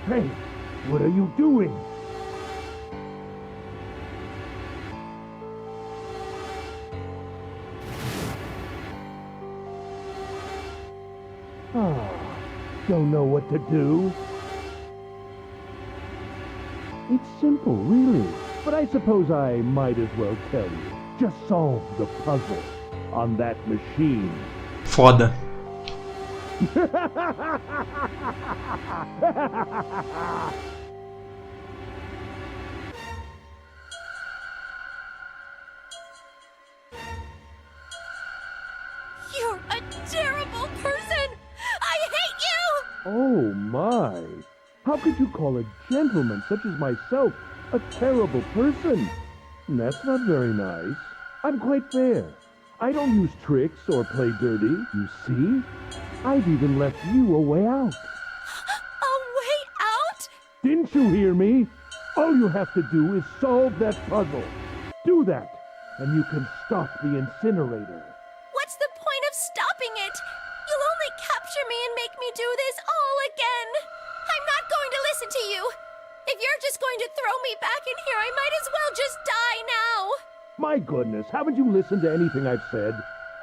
Hey, what are you doing? Don't know what to do. It's simple, really. But I suppose I might as well tell you. Just solve the puzzle on that machine. Foda. you're a terrible person! I hate you! Oh my! How could you call a gentleman such as myself a terrible person? That's not very nice. I'm quite fair. I don't use tricks or play dirty, you see? I've even left you a way out. A way out? Didn't you hear me? All you have to do is solve that puzzle. Do that, and you can stop the incinerator. What's the point of stopping it? You'll only capture me and make me do this all again. I'm not going to listen to you. If you're just going to throw me back in here, I might as well just die now. My goodness, haven't you listened to anything I've said?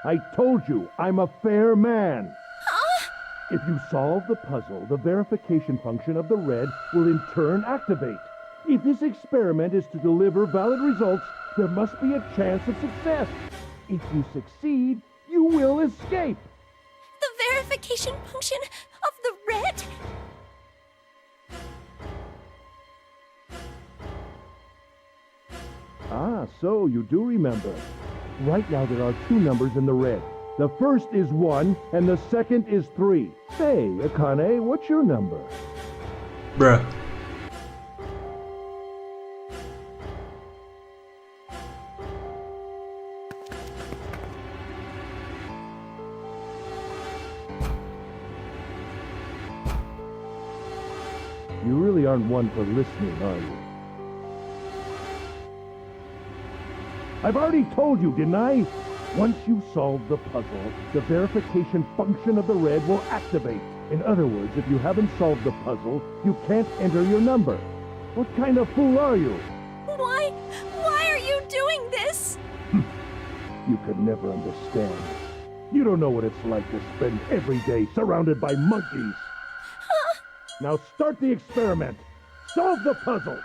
I told you, I'm a fair man. Huh? If you solve the puzzle, the verification function of the red will in turn activate. If this experiment is to deliver valid results, there must be a chance of success. If you succeed, you will escape. The verification function of the red? Ah, so you do remember. Right now there are two numbers in the red. The first is 1, and the second is 3. Say, Akane, what's your number? Bruh. You really aren't one for listening, are you? I've already told you, didn't I? Once you solve the puzzle, the verification function of the red will activate. In other words, if you haven't solved the puzzle, you can't enter your number. What kind of fool are you? Why are you doing this? You could never understand. You don't know what it's like to spend every day surrounded by monkeys. Now start the experiment. Solve the puzzle.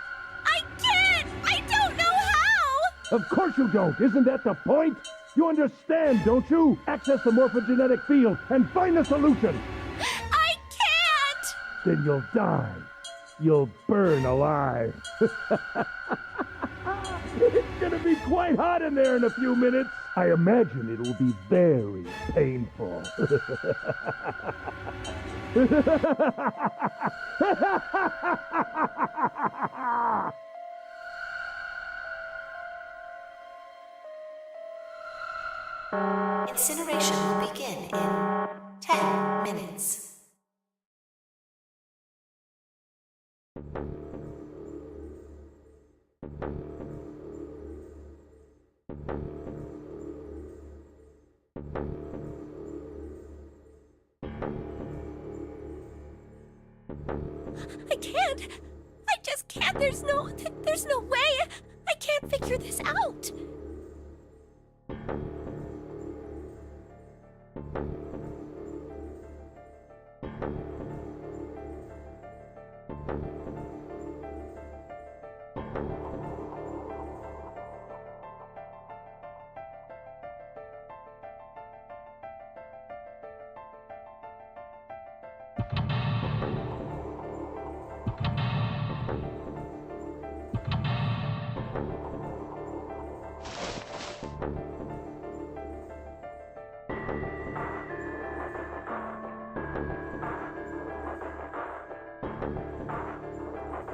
I can't! I don't know how! Of course you don't. Isn't that the point? You understand, don't you? Access the morphogenetic field and find the solution. I can't! Then you'll die. You'll burn alive. It's gonna be quite hot in there in a few minutes. I imagine it will be very painful. Incineration will begin in 10 minutes. I can't! I just can't! There's no way! I can't figure this out!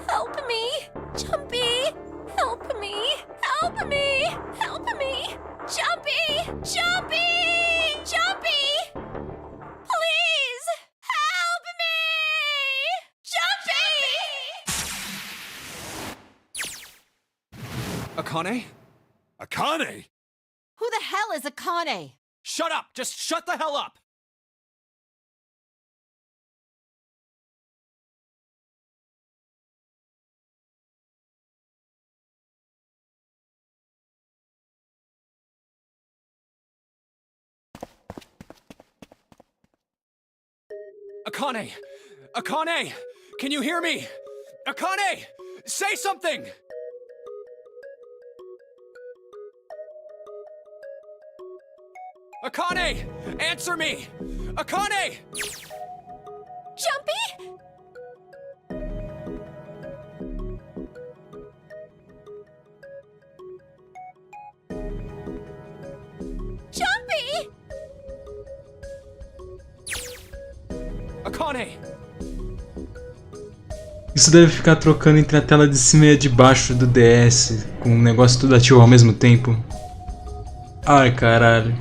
Help me! Jumpy! Help me! Help me! Help me! Jumpy! Jumpy! Jumpy! Please! Help me! Jumpy! Akane? Akane? Who the hell is Akane? Shut up! Just shut the hell up! Akane! Akane! Can you hear me? Akane! Say something! Akane! Answer me! Akane! Jumpy? Jumpy! Akane! Isso deve ficar trocando entre a tela de cima e a de baixo do DS, com o negócio tudo ativo ao mesmo tempo. Ai, caralho.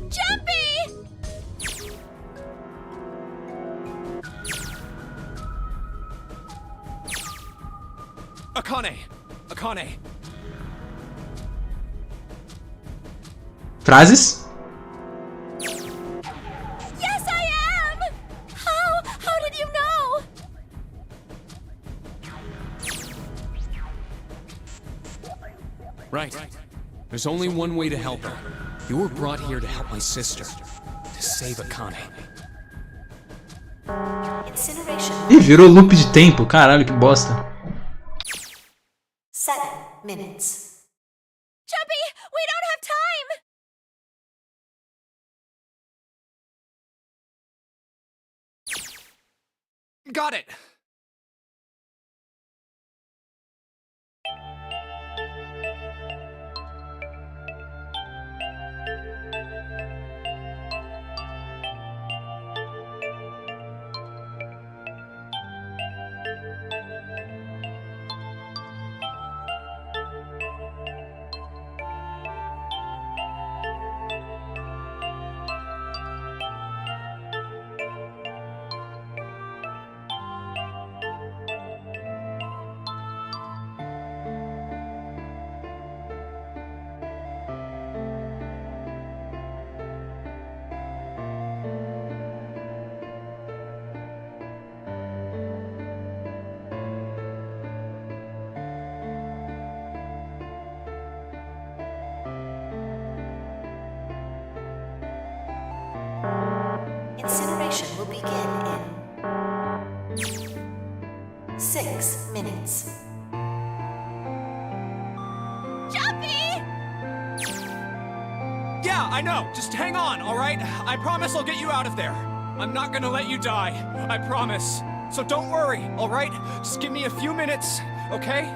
Jumpy! Akane! Akane! Frases? Yes, I am! How did you know? Right. There's only one way to help her. You were brought here to help my sister. To save Akane. Incineration. Ih, virou loop de tempo. Caralho, que bosta. 7 minutes. Jumpy, we don't have time! Got it! Incineration will begin in 6 minutes. Yeah, I know. Just hang on, all right? I promise I'll get you out of there. I'm not gonna let you die. I promise. So don't worry, all right? Just give me a few minutes, okay?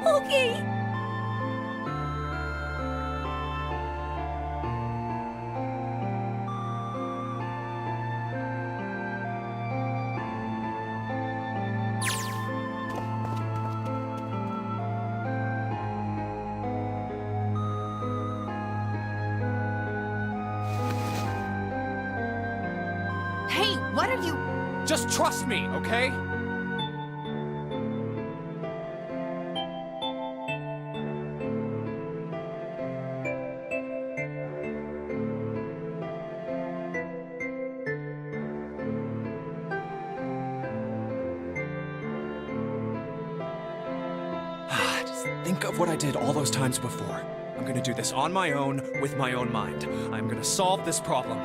Okay. Hey, what are you... Just trust me, okay? Just think of what I did all those times before. I'm gonna do this on my own, with my own mind. I'm gonna solve this problem.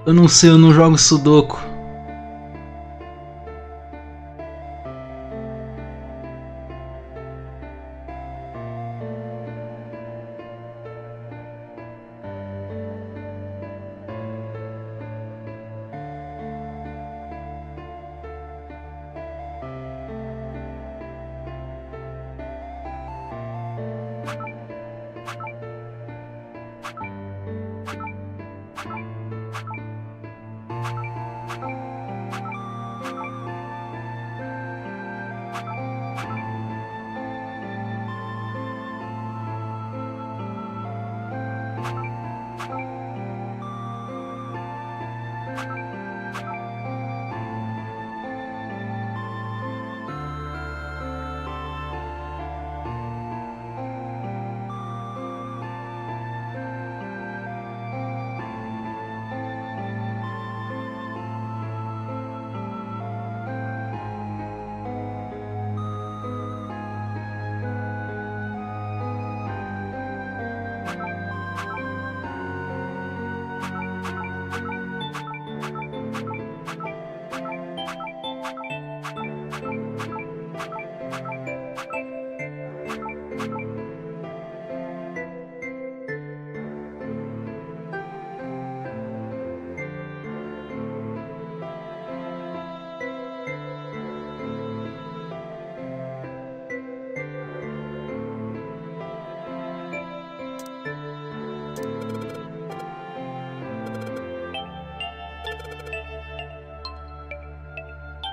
Eu não sei, eu não jogo Sudoku.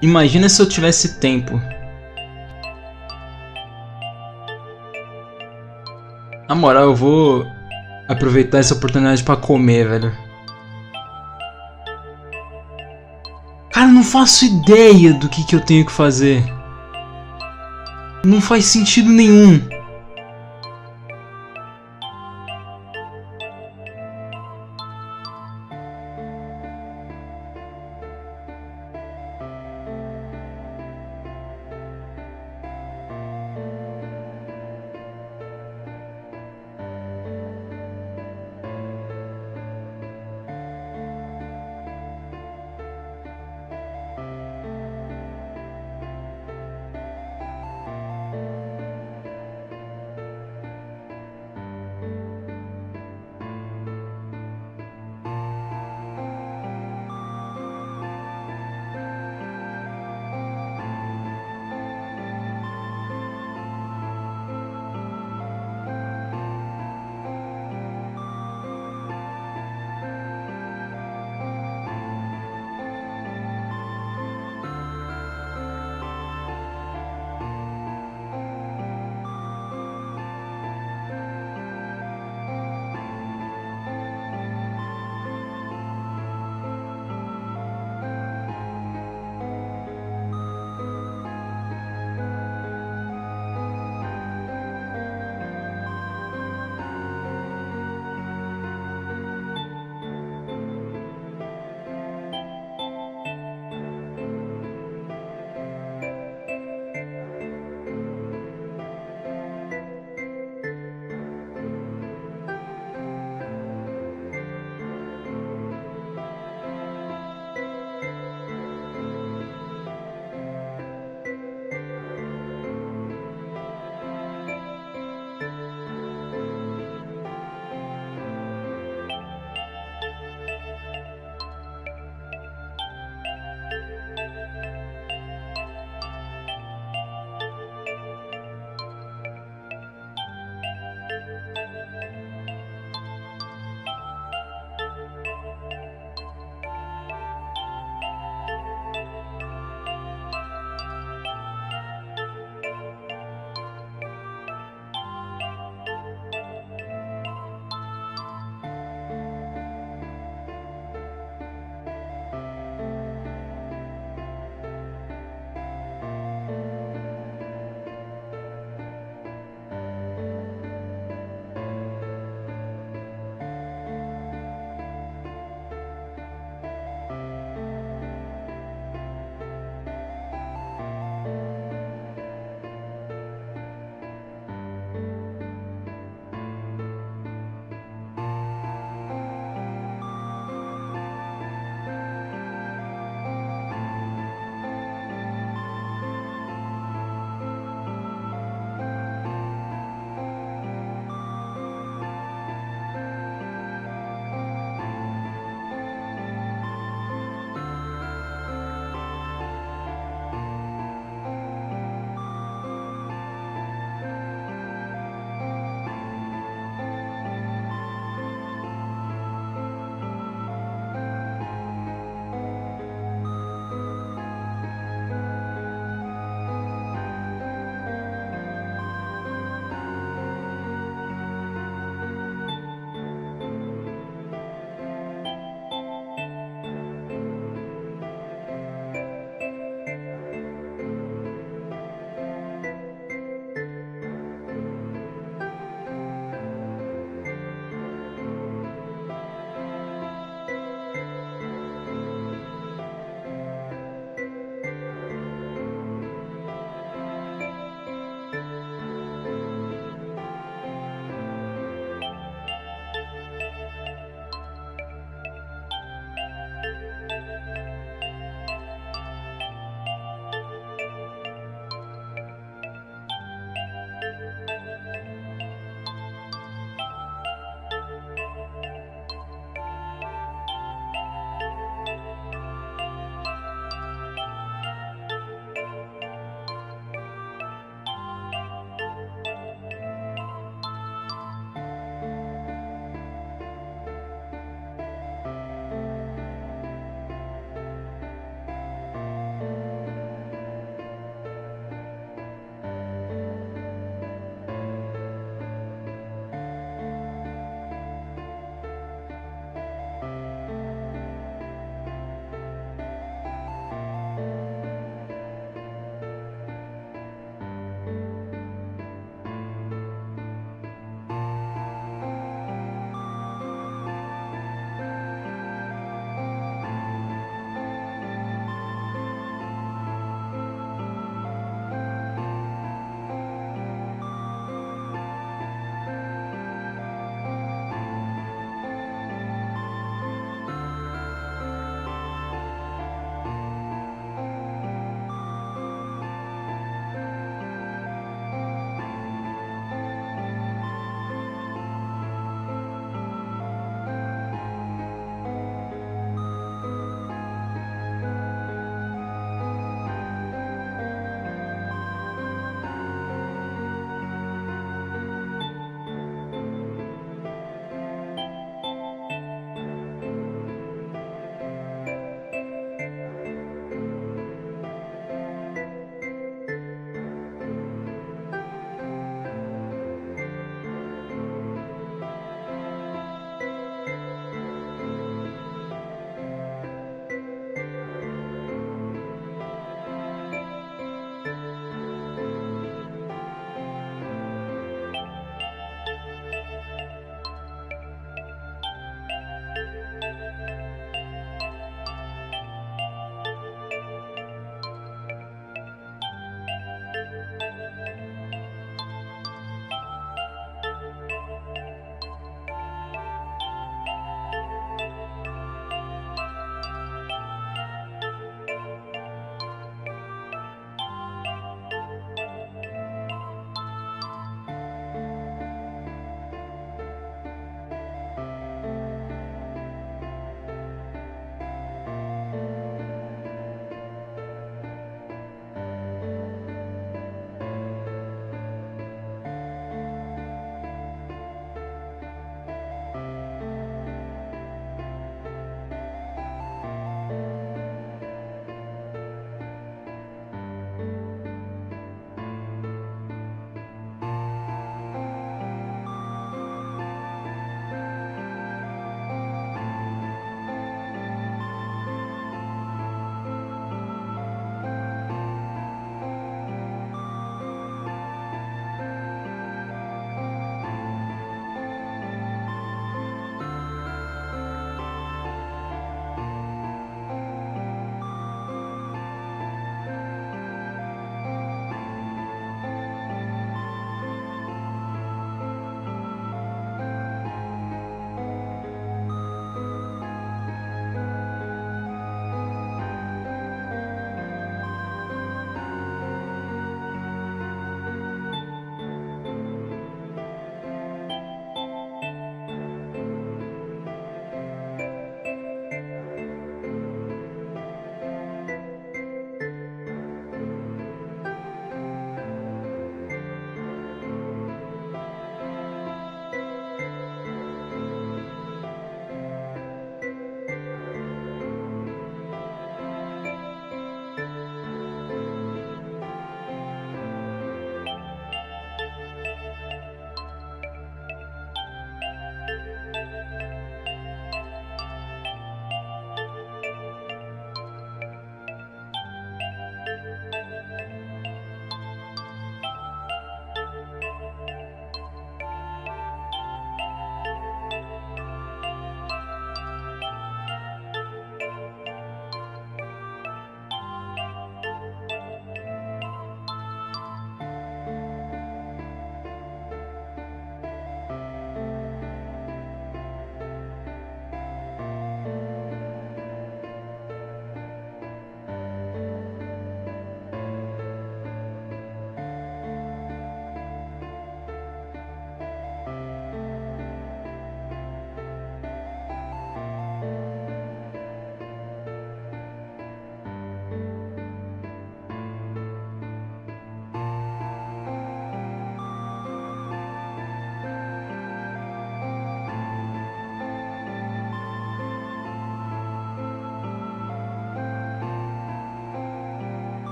Imagina se eu tivesse tempo. Na moral, eu vou aproveitar essa oportunidade pra comer, velho. Cara, eu não faço ideia do que eu tenho que fazer. Não faz sentido nenhum.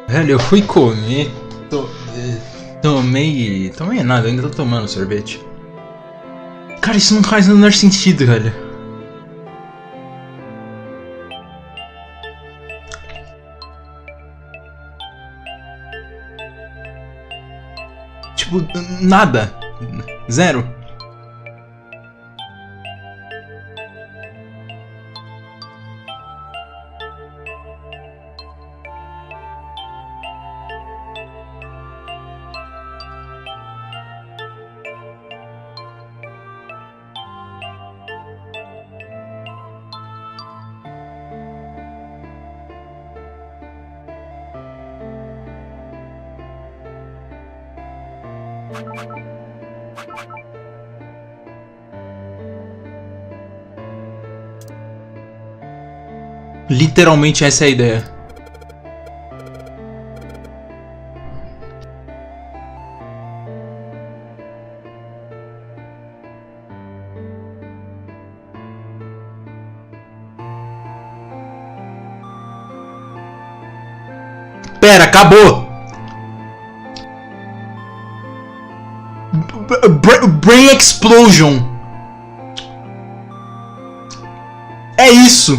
Velho, eu fui comer. Tomei nada, eu ainda tô tomando sorvete. Cara, isso não faz o menor sentido, velho. Tipo, nada. Zero. Literalmente essa é a ideia. Pera, acabou! Brain Explosion! É isso!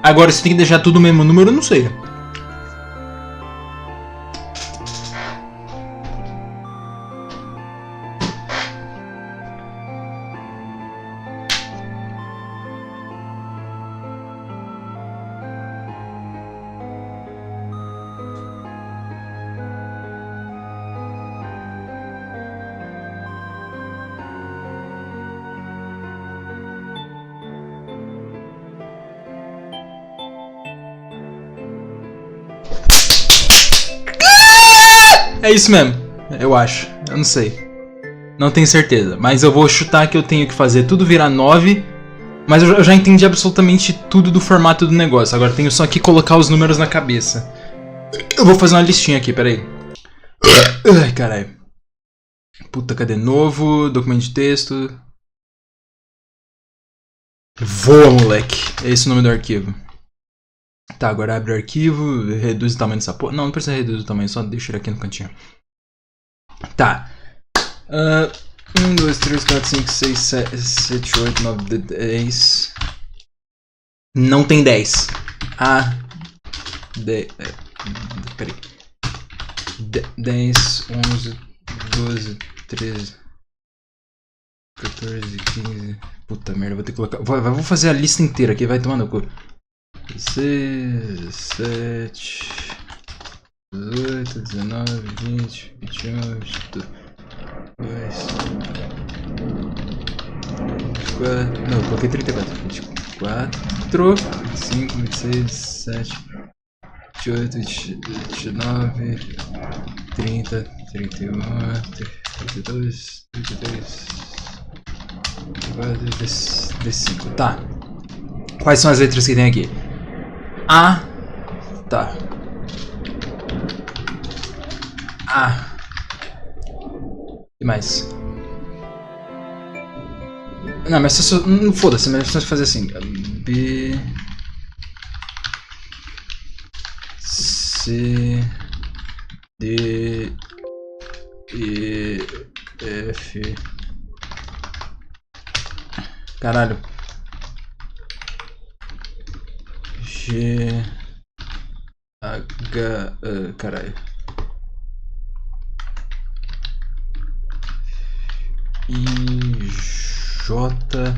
Agora, você tem que deixar tudo o mesmo número, eu não sei. É isso mesmo, eu acho, eu não sei. Não tenho certeza, mas eu vou chutar que eu tenho que fazer tudo virar 9. Mas eu já entendi absolutamente tudo do formato do negócio. Agora tenho só que colocar os números na cabeça. Eu vou fazer uma listinha aqui, peraí. Ai, caralho. Puta, cadê? Novo, documento de texto. Voa, moleque. É esse o nome do arquivo. Tá, agora abre o arquivo, reduz o tamanho dessa porra. Não precisa reduzir o tamanho, só deixa ele aqui no cantinho. Tá. 1, 2, 3, 4, 5, 6, 7, 8, 9, 10. Não tem 10. Peraí. 10, 11, 12, 13, 14, 15. Puta merda, vou ter que colocar. Vou fazer a lista inteira aqui, vai tomar no cu. 16, 17, 18, 19, 20, 21, 22, 24. Não, coloquei 34. 24, 25, 26, 27, 28, 29, 30, 31, 32, 33, 34, 35. Tá. Quais são as letras que tem aqui? A. Tá. A. E mais? Não, mas só. Foda-se, mas só fazer assim. B. C. D. E. F. Caralho. G. H. Caralho. I. J.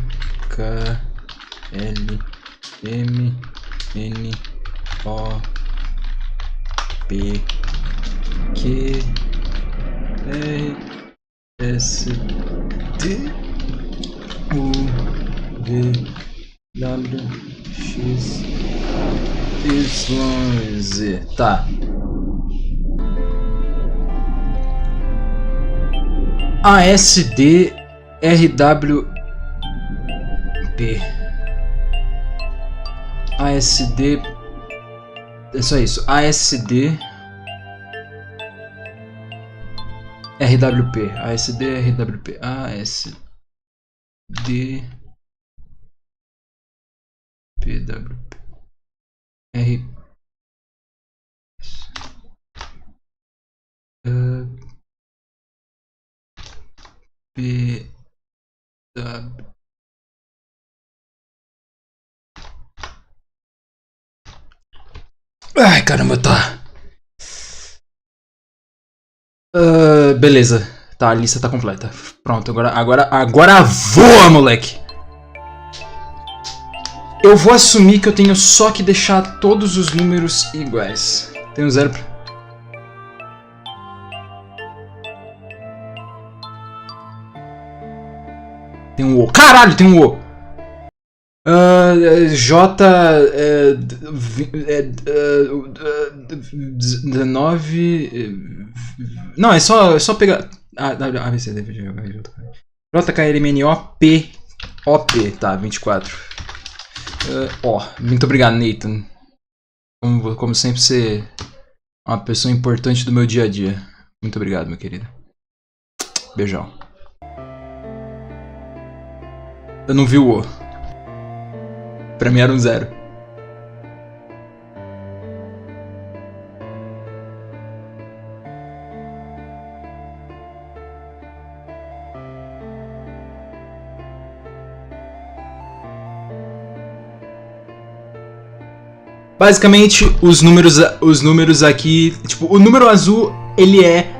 K. L. M. N. O. P. Q. R. S. T. U. V. W. X. Y. Z. Tá. ASD RWP. ASD. É só isso. ASD RWP. ASD RWP. ASD PWP. R. P... W... Ai, caramba, tá. Beleza. Tá, a lista tá completa. Pronto, agora voa, moleque! Eu vou assumir que eu tenho só que deixar todos os números iguais. Tenho 0 pra... Tem um O. Caralho, tem um O! J... 9... Não, é só pegar... A, B, C, D, F, G, H, J, K, L, M, N, O, P... O, P, tá, 24. Muito obrigado, Nathan. Como sempre, você é uma pessoa importante do meu dia a dia. Muito obrigado, meu querido. Beijão. Eu não vi o O. Pra mim era um 0. Basicamente, os números aqui... Tipo, o número azul, ele é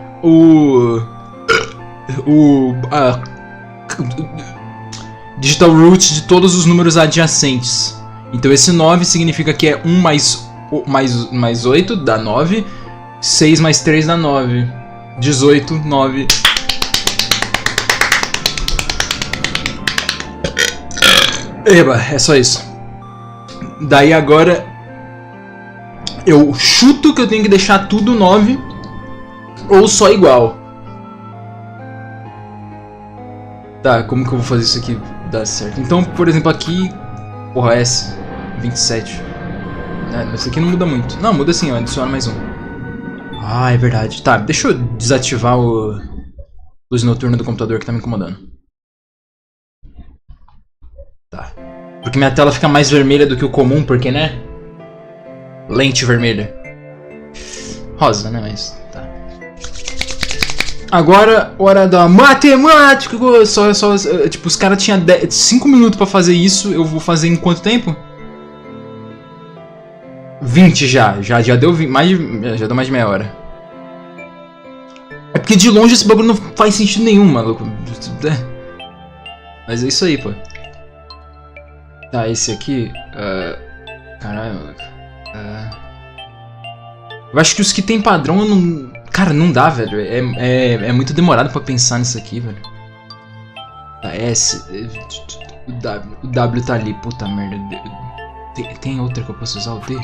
digital root de todos os números adjacentes. Então esse 9 significa que é 1 mais 8 dá 9. 6 mais 3 dá 9. 18, 9. Eba, é só isso. Daí agora... Eu chuto que eu tenho que deixar tudo 9 ou só igual. Tá, como que eu vou fazer isso aqui dar certo? Então, por exemplo, aqui... Porra, S. 27. Mas isso aqui não muda muito. Não, muda sim, ó, adiciona mais um. Ah, é verdade. Tá, deixa eu desativar o luz noturna do computador que tá me incomodando. Tá. Porque minha tela fica mais vermelha do que o comum, porque, né? Lente vermelha. Rosa, né? Mas tá. Agora, hora da matemática. Tipo, os caras tinham 5 minutos pra fazer isso. Eu vou fazer em quanto tempo? 20 já. Já deu já deu mais de meia hora. É porque de longe esse bagulho não faz sentido nenhum, maluco. Mas é isso aí, pô. Tá, esse aqui... Caralho, maluco. Eu acho que os que tem padrão eu não... Cara, não dá, velho. É muito demorado pra pensar nisso aqui, velho. Tá, S. O W tá ali, puta merda. Tem outra que eu posso usar? O D? O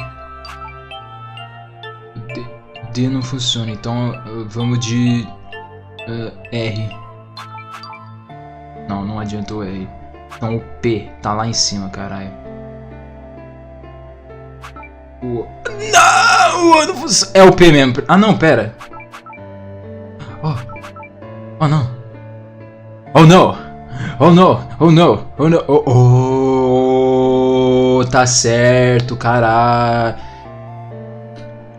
D não funciona, então vamos de... R. Não adianta o R. Então o P tá lá em cima, caralho. Não funciona. É o P mesmo. Ah, não, pera. Oh, não. Oh, não. Oh, não. Oh, não. Oh, não. Oh, tá certo, caralho.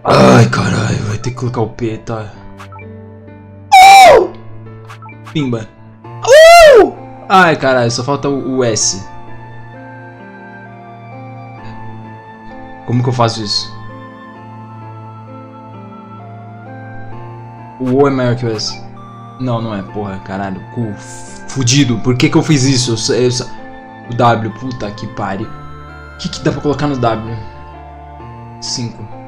Ai, caralho. Vai ter que colocar o P, tá? Pimba. Ai, caralho. Só falta o S. Como que eu faço isso? O O é maior que o S. Não é, porra, caralho. Cu fudido. Por que eu fiz isso? O W, puta que pariu. O que dá pra colocar no W? 5.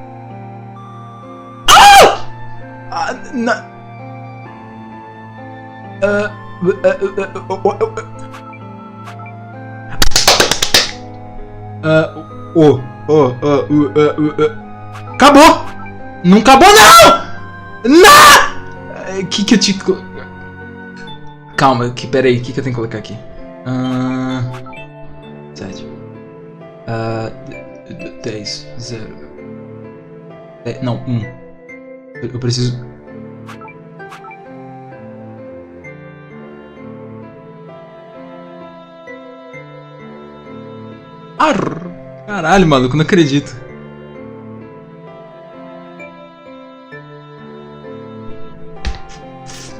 Acabou! Não acabou, não! Não! Que eu te... Calma, peraí, o que eu tenho que colocar aqui? 7. 10, 0. Não, 1. Eu preciso... Caralho, maluco, não acredito.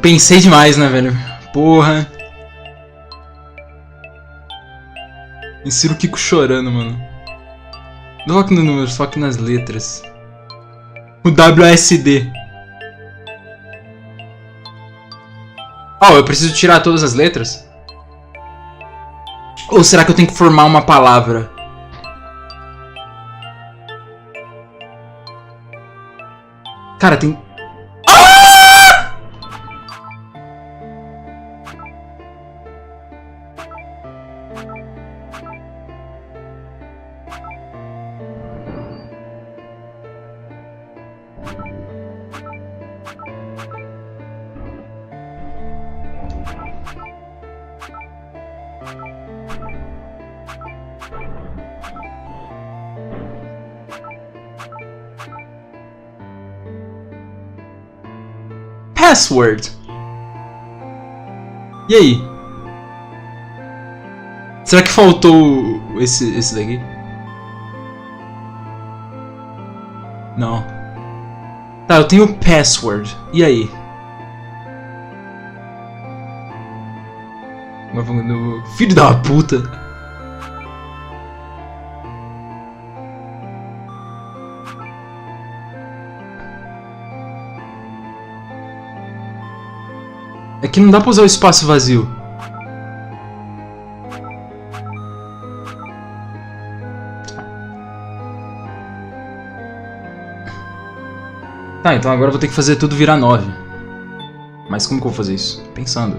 Pensei demais, né, velho? Porra. Insira o Kiko chorando, mano. Não foque no número, foque nas letras. O WASD. Oh, eu preciso tirar todas as letras? Ou será que eu tenho que formar uma palavra? Cara, tem... Password. E aí? Será que faltou esse daqui? Não. Tá, eu tenho password. E aí? Filho da puta. É que não dá pra usar o espaço vazio. Tá, então agora eu vou ter que fazer tudo virar 9. Mas como que eu vou fazer isso? Pensando.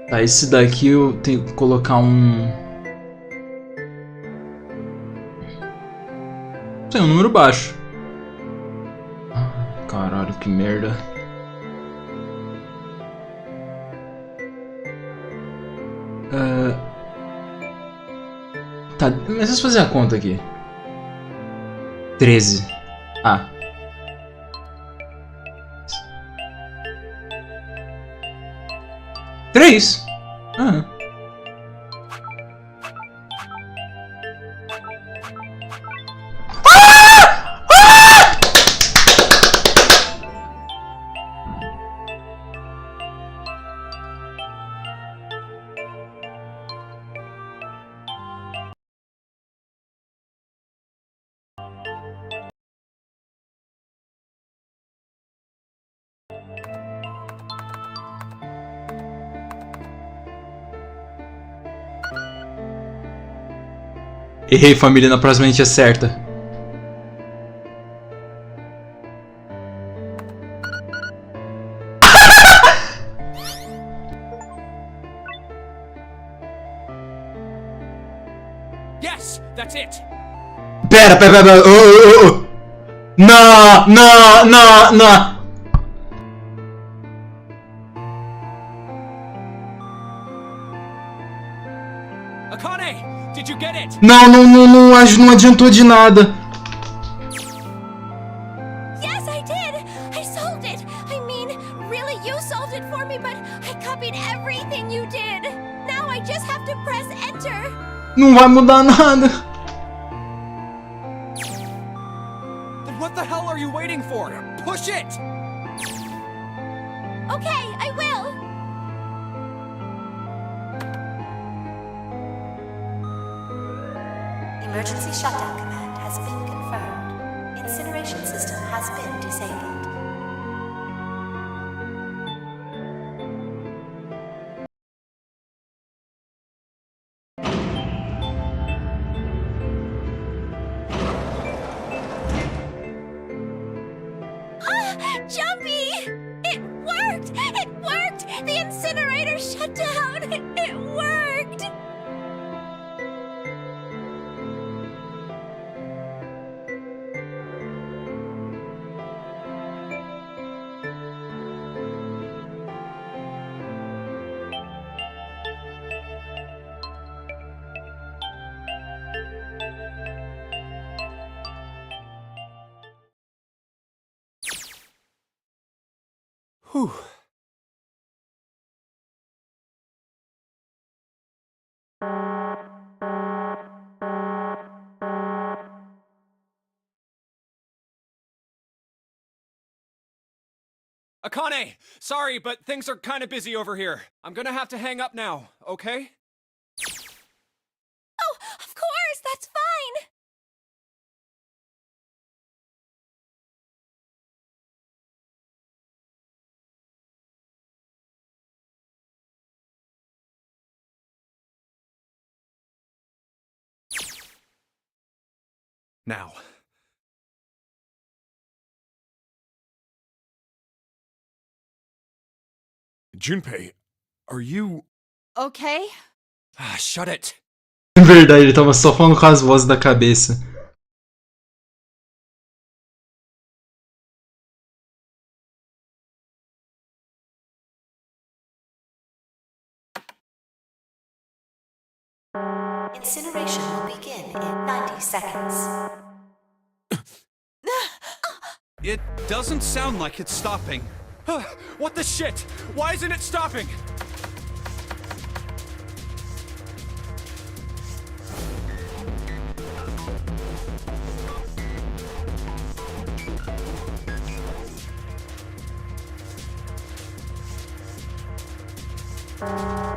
Tá, esse daqui eu tenho que colocar um... Tem um número baixo. Caralho, que merda. Tá, mas deixa eu fazer a conta aqui. 13. Ah. Três. Ah. Errei, família, na próxima a gente acerta. Yes, that's it. Pera. Oh. Não. Akane, did you get it? Não adiantou de nada. Yes, I did! I solved it! I mean, really, you solved it for me, but I copied everything you did! Now I just have to press enter! Não vai mudar nada. Then what the hell are you waiting for? Push it! Okay, I will! Emergency shutdown command has been confirmed. Incineration system has been disabled. Jumpy! It worked! It worked! The incinerator shut down! It worked! Whew. Akane, sorry, but things are kind of busy over here. I'm gonna have to hang up now, okay? Oh, of course, that's fine. Now. Junpei, are you... Okay? Ah, shut it. Verdade, ele tava só falando com as vozes da cabeça. Incineration will begin in 90 seconds. It doesn't sound like it's stopping. What the shit? Why isn't it stopping?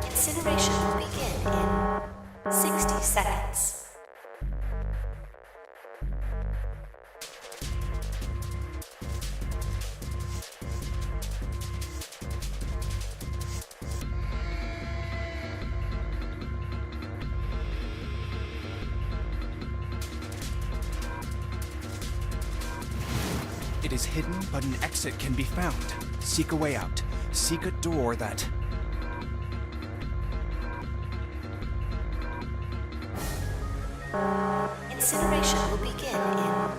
Incineration will begin in 60 seconds. It is hidden, but an exit can be found. Seek a way out. Seek a door that... Incineration will begin in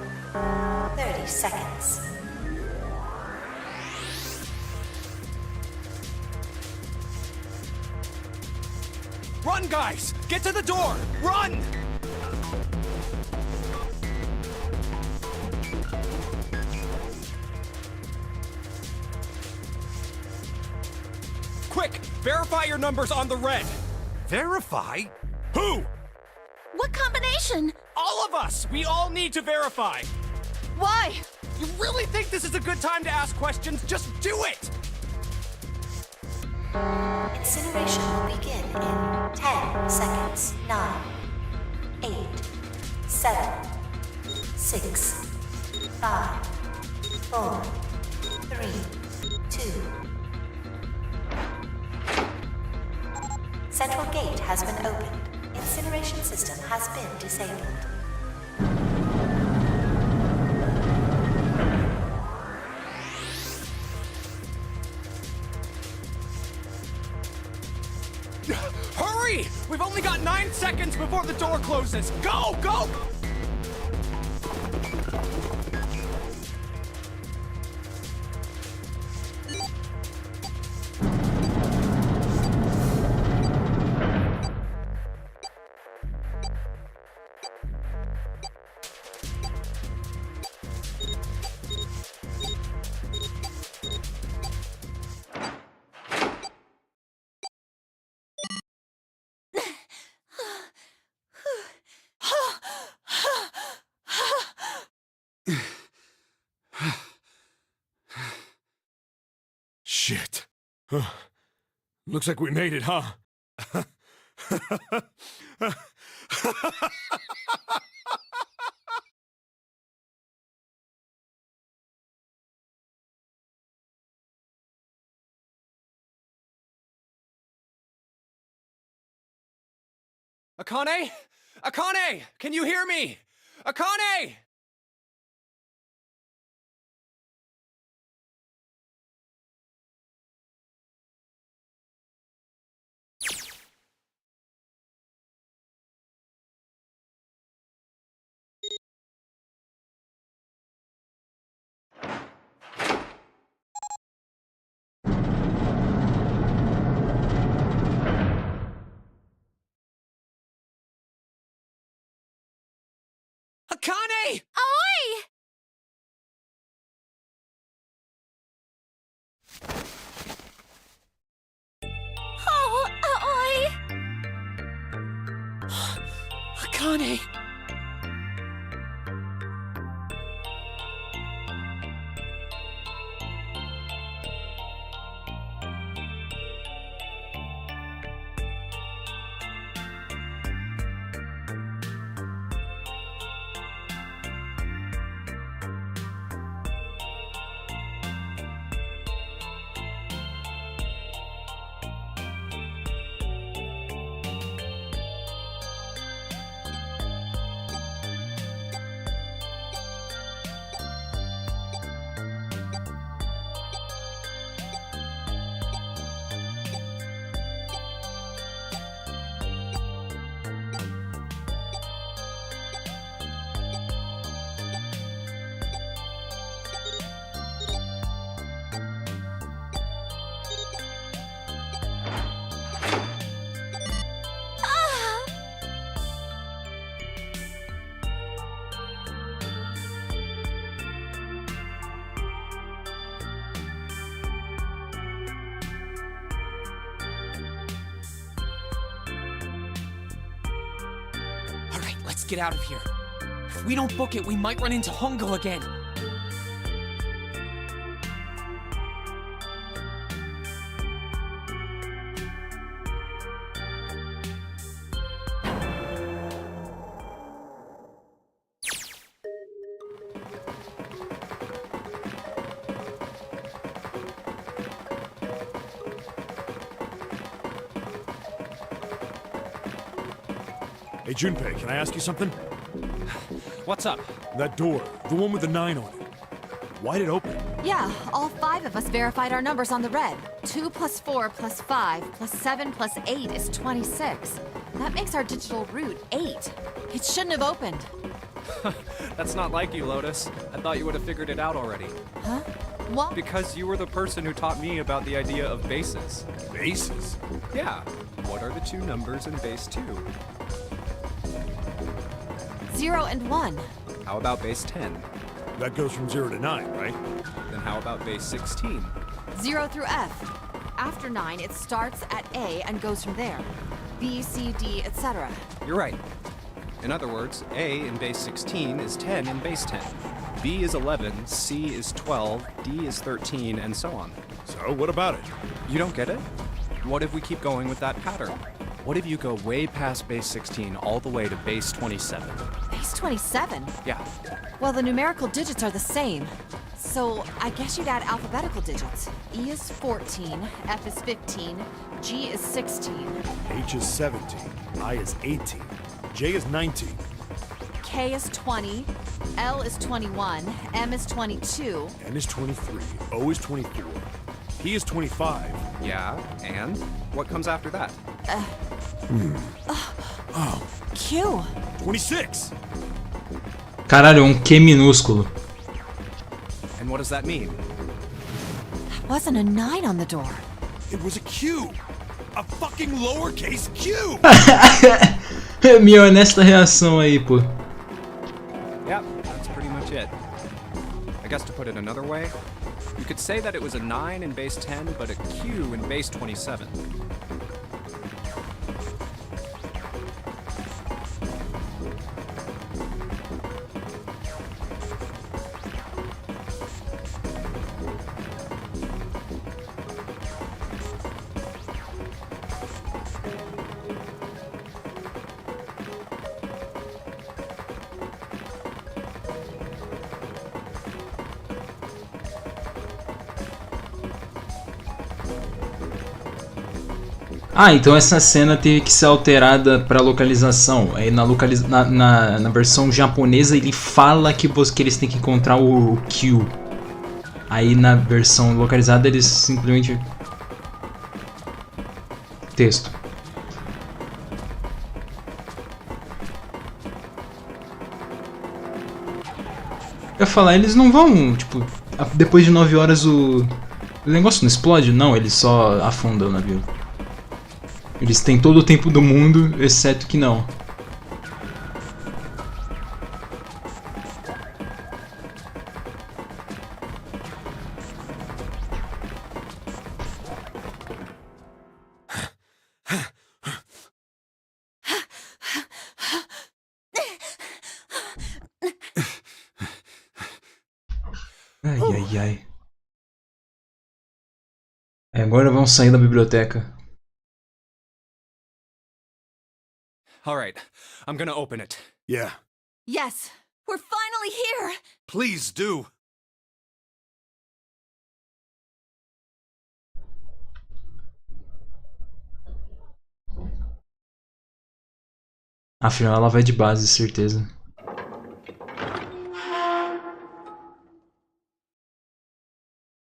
30 seconds. Run, guys! Get to the door! Run! Quick! Verify your numbers on the red! Verify? Who? What combination? All of us! We all need to verify! Why? You really think this is a good time to ask questions? Just do it! Incineration will begin in 10 seconds. 9, 8, 7, 6, 5, 4, 3, 2. Central gate has been opened. Incineration system has been disabled. Hurry! We've only got 9 seconds before the door closes. Go! Go! Shit. Looks like we made it, huh? Akane? Akane! Can you hear me? Akane! Akane! Oi! Oh, oi! Akane! get out of here. If we don't book it, we might run into Hongo again. Hey, Junpei, can I ask you something? What's up? That door, the one with the 9 on it. Why'd it open? Yeah, all 5 of us verified our numbers on the red. 2 plus 4 plus 5 plus 7 plus 8 is 26. That makes our digital root 8. It shouldn't have opened. That's not like you, Lotus. I thought you would have figured it out already. Huh? What? Because you were the person who taught me about the idea of bases. Bases? Yeah. What are the 2 numbers in base 2? 0 and 1. How about base 10? That goes from 0 to 9, right? Then how about base 16? 0 through F. After 9, it starts at A and goes from there. B, C, D, etc. You're right. In other words, A in base 16 is 10 in base 10. B is 11, C is 12, D is 13, and so on. So, what about it? You don't get it? What if we keep going with that pattern? What if you go way past base 16 all the way to base 27? Base 27? Yeah. Well, the numerical digits are the same. So, I guess you'd add alphabetical digits. E is 14, F is 15, G is 16. H is 17, I is 18, J is 19. K is 20, L is 21, M is 22. N is 23, O is 24, P is 25. Yeah, and? What comes after that? Oh. Q. 26. Caralho, Q minúsculo. And what does that mean? There wasn't a 9 on the door. It was a Q. A fucking lowercase Q. Minha honesta reação aí, pô. Yep, that's pretty much it. I guess to put it another way, you could say that it was a 9 in base 10, but a Q in base 27. Ah, então essa cena teve que ser alterada para localização. Aí na versão japonesa ele fala que eles têm que encontrar o Q. Aí na versão localizada eles simplesmente... Texto. Eu ia falar, eles não vão, tipo, depois de 9 horas o negócio não explode? Não, ele só afunda o navio. Eles têm todo o tempo do mundo, exceto que não. Ai, ai, ai. Agora vamos sair da biblioteca. All right, I'm gonna open it. Yeah. Yes, we're finally here. Please do. Afinal, ela vai de base, certeza.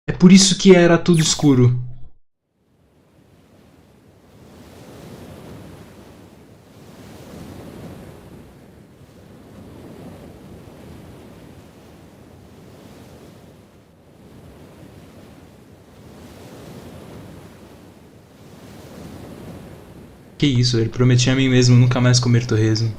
É por isso que era tudo escuro. Que isso, ele prometia a mim mesmo nunca mais comer torresmo.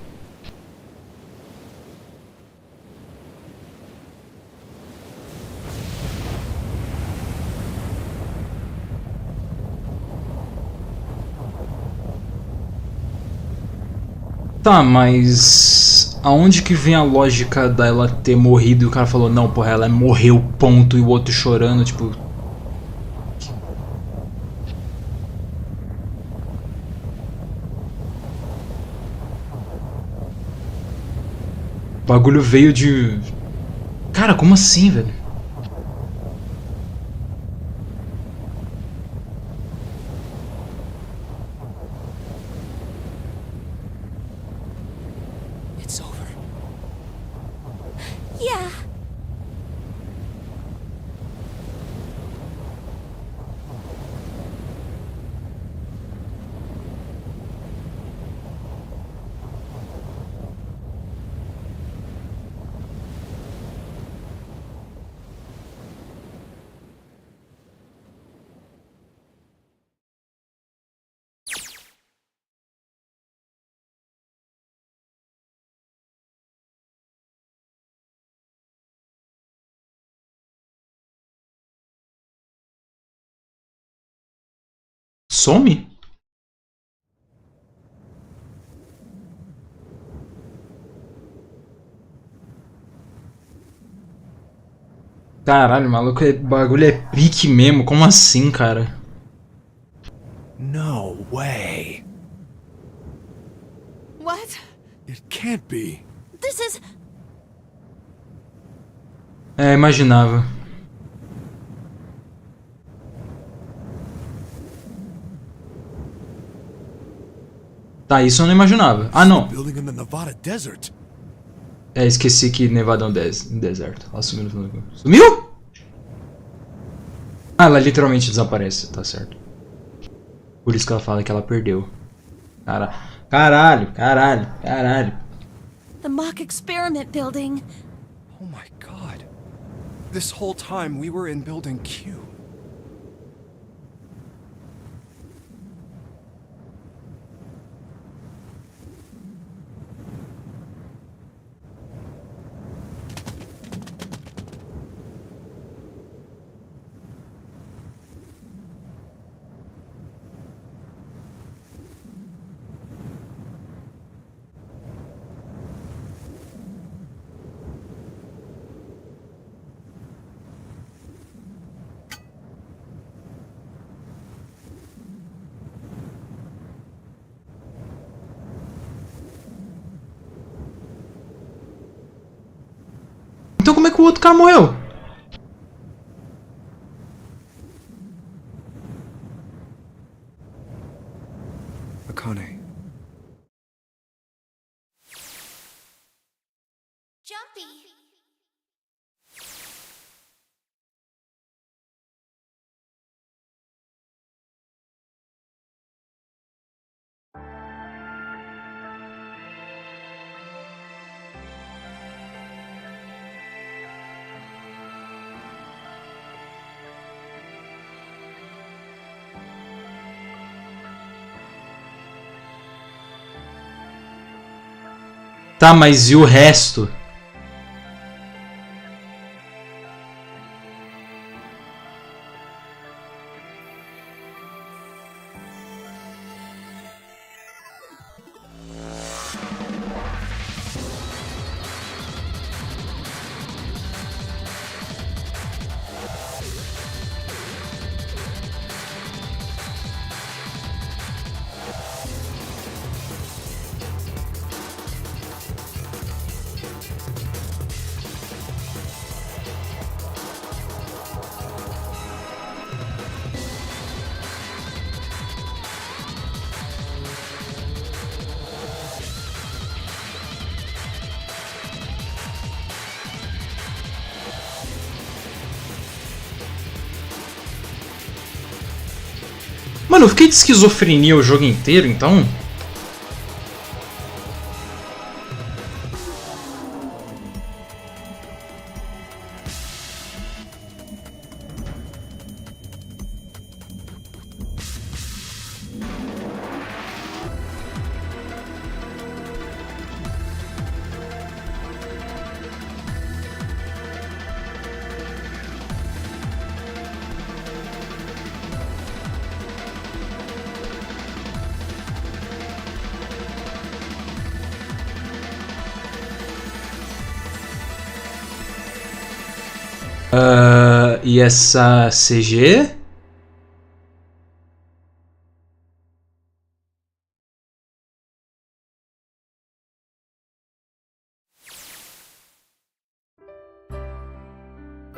Tá, mas... Aonde que vem a lógica dela ter morrido e o cara falou, não, porra, ela morreu, ponto, e o outro chorando, tipo... O bagulho veio de... Cara, como assim, velho? Yeah. Some? Caralho, maluco, bagulho é pique mesmo, como assim, cara? No way. What? It can't be. This is... É, imaginava. Tá, isso eu não imaginava. Ah, não. Building in the Nevada desert. É, esqueci que Nevada é um deserto. Ela sumiu no fundo. Sumiu? Ah, ela literalmente desaparece, tá certo. Por isso que ela fala que ela perdeu. Caralho. The mock experiment building. Oh my god. This whole time we were in building Q. Então como é que o outro cara morreu? Akane. Jumpy. Tá, mas e o resto? Mano, eu fiquei de esquizofrenia o jogo inteiro, então... E essa CG?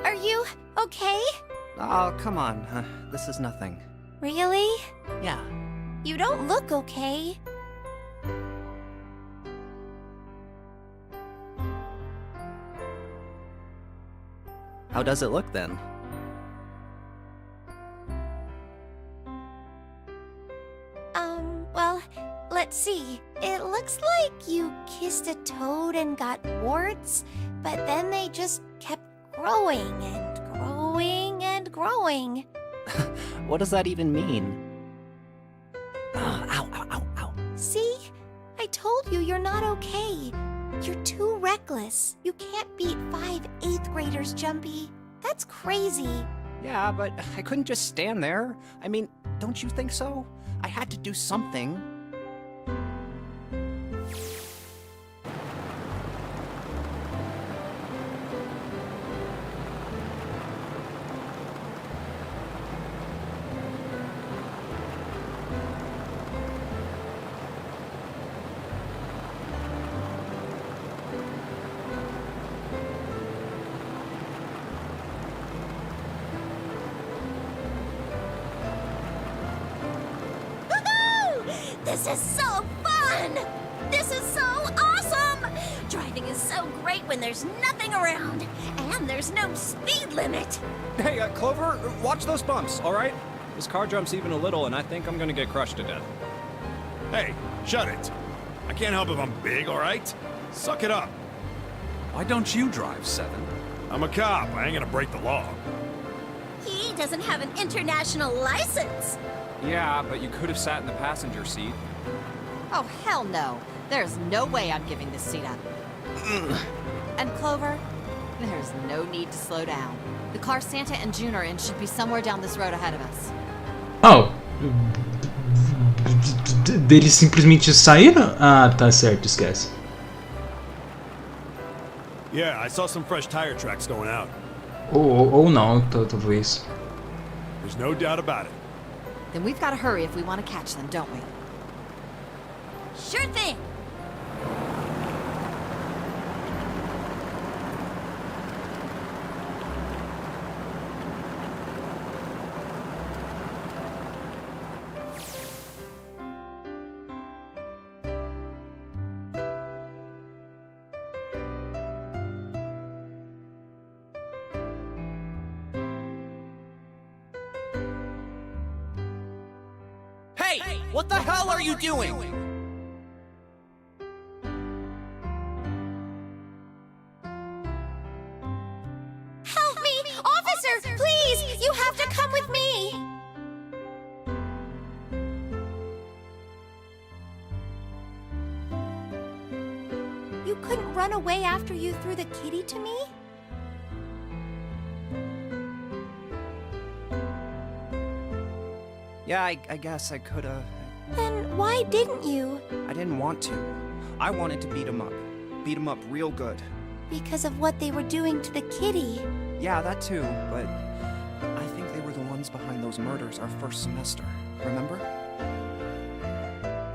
Are you okay? Oh, come on. This is nothing. Really? Yeah. You don't look okay. How does it look then? Well, let's see. It looks like you kissed a toad and got warts, but then they just kept growing and growing and growing. What does that even mean? Ow, ow, ow, ow. See? I told you you're not okay. You're too reckless. You can't beat 5 8th graders, Jumpy. That's crazy. Yeah, but I couldn't just stand there. I mean, don't you think so? I had to do something. This is so fun! This is so awesome! Driving is so great when there's nothing around, and there's no speed limit. Hey, Clover, watch those bumps, all right? This car jumps even a little, and I think I'm gonna get crushed to death. Hey, shut it. I can't help if I'm big, all right? Suck it up. Why don't you drive, Seven? I'm a cop. I ain't gonna break the law. He doesn't have an international license. Yeah, but you could have sat in the passenger seat. Oh, hell no. There's no way I'm giving this seat up. And Clover, there's no need to slow down. The car Santa and June are in should be somewhere down this road ahead of us. Oh. Deles simplesmente saíram? Ah, tá certo, esquece. Yeah, I saw some fresh tire tracks going out. Ou não, talvez. There's no doubt about it. Then we've got to hurry if we want to catch them, don't we? Sure thing. Hey! What the hell are you doing? Help me! Officer, please! You have to come with me! You couldn't run away after you threw the kitty to me? Yeah, I guess I could've. Then why didn't you? I didn't want to. I wanted to beat him up. Beat him up real good. Because of what they were doing to the kitty. Yeah, that too, but I think they were the ones behind those murders our first semester. Remember?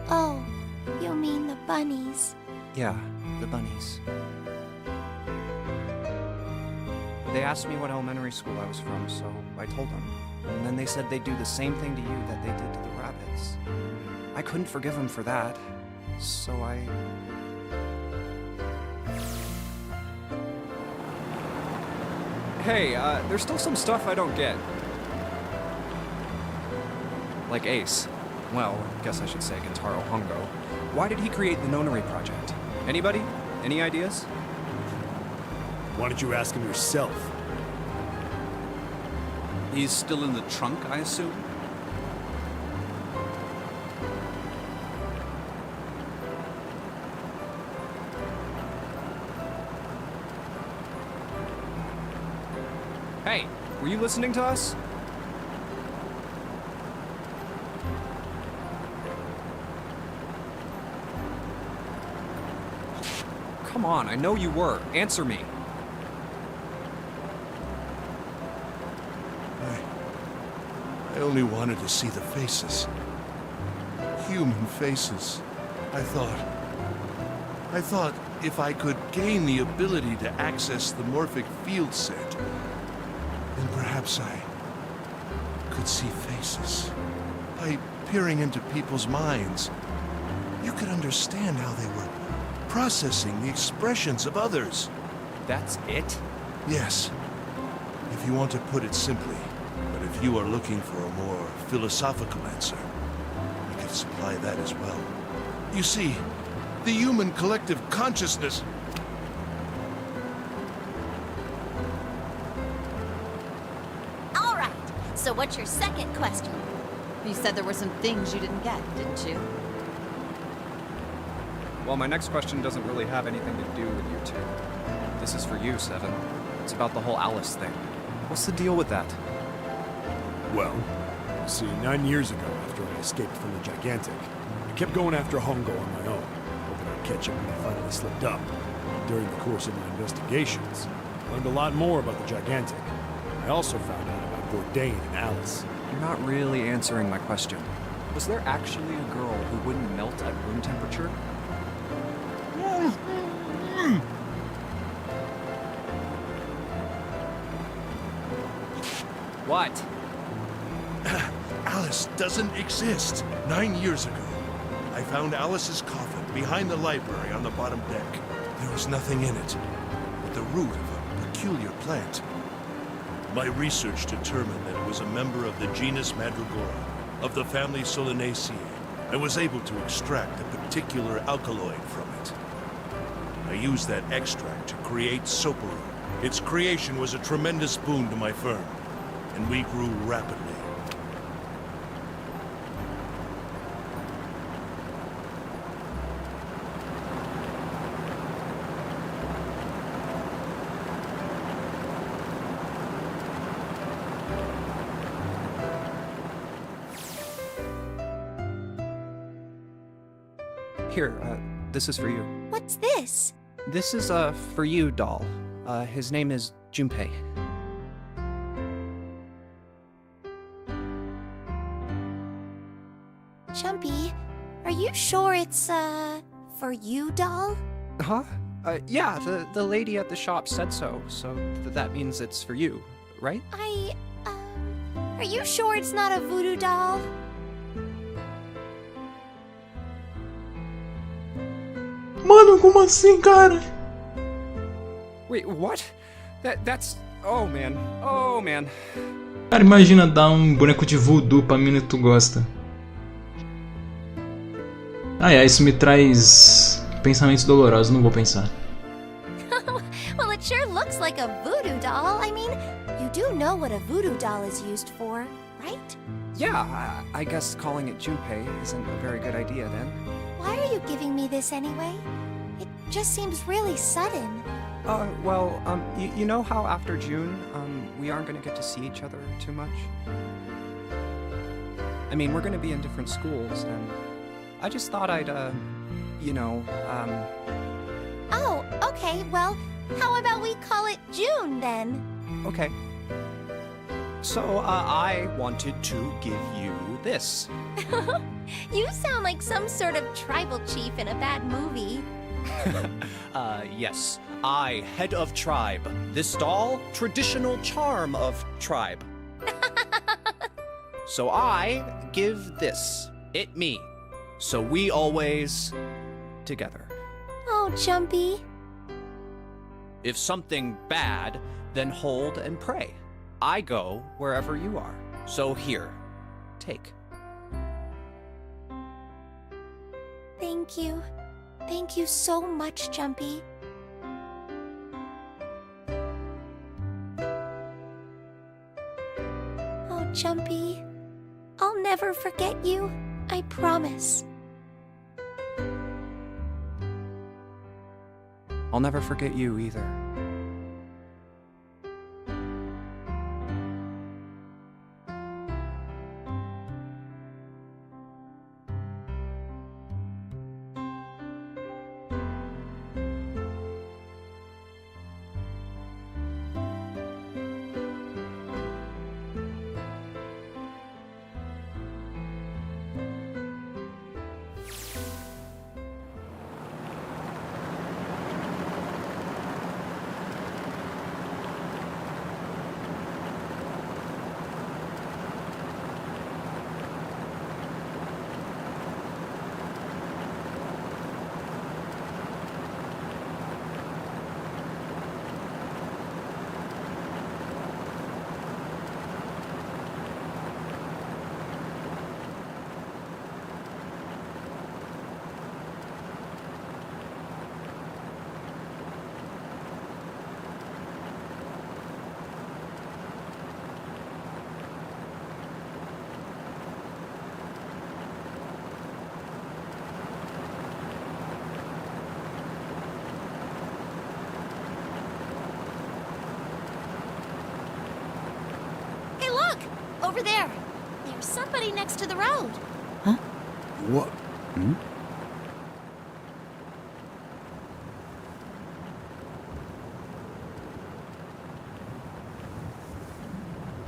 Oh, you mean the bunnies. Yeah, the bunnies. They asked me what elementary school I was from, so I told them. And then they said they'd do the same thing to you that they did to the rabbits. I couldn't forgive them for that, so I... Hey, there's still some stuff I don't get. Like Ace. Well, I guess I should say Guitaro Hongo. Why did he create the Nonary project? Anybody? Any ideas? Why don't you ask him yourself? He's still in the trunk, I assume? Hey, were you listening to us? Come on, I know you were. Answer me. I only wanted to see the faces. Human faces. I thought if I could gain the ability to access the morphic field set, then perhaps I could see faces. By peering into people's minds, you could understand how they were processing the expressions of others. That's it? Yes, if you want to put it simply. But if you are looking for a more philosophical answer, I could supply that as well. You see, the human collective consciousness... All right, so what's your second question? You said there were some things you didn't get, didn't you? Well, my next question doesn't really have anything to do with you two. This is for you, Seven. It's about the whole Alice thing. What's the deal with that? Well, see, 9 years ago, after I escaped from the Gigantic, I kept going after Hongo on my own, hoping I'd catch him when he finally slipped up. During the course of my investigations, I learned a lot more about the Gigantic. I also found out about Bourdain and Alice. You're not really answering my question. Was there actually a girl who wouldn't melt at room temperature? What? Alice doesn't exist. 9 years ago, I found Alice's coffin behind the library on the bottom deck. There was nothing in it but the root of a peculiar plant. My research determined that it was a member of the genus Mandragora, of the family Solanaceae, and was able to extract a particular alkaloid from it. I used that extract to create Soparu. Its creation was a tremendous boon to my firm, and we grew rapidly. Here, this is for you. What's this? This is, for you, doll. His name is Junpei. Jumpy, are you sure it's, for you, doll? Huh? Yeah, the lady at the shop said so, that means it's for you, right? Are you sure it's not a voodoo doll? Mano, como assim, cara? Wait, what? That's... Oh, man. Oh, man. Cara, imagina dar um boneco de voodoo pra mina que tu gosta. Isso me traz pensamentos dolorosos, não vou pensar. Well, it sure looks like a voodoo doll. I mean, you do know what a voodoo doll is used for, right? Yeah, I guess calling it Junpei isn't a very good idea then. Why are you giving me this anyway? It just seems really sudden. Well, you know how after June, we aren't gonna get to see each other too much? I mean, we're gonna be in different schools, and I just thought I'd, Oh, okay, well, how about we call it June then? Okay. So, I wanted to give you this. You sound like some sort of tribal chief in a bad movie. Yes. I, head of tribe. This doll, traditional charm of tribe. So I give this. It me. So we always together. Oh, Jumpy. If something bad, then hold and pray. I go wherever you are. So here, take. Thank you. Thank you so much, Jumpy. Oh, Jumpy. I'll never forget you. I promise. I'll never forget you either. There's somebody next to the road. What?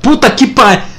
Puta que pariu!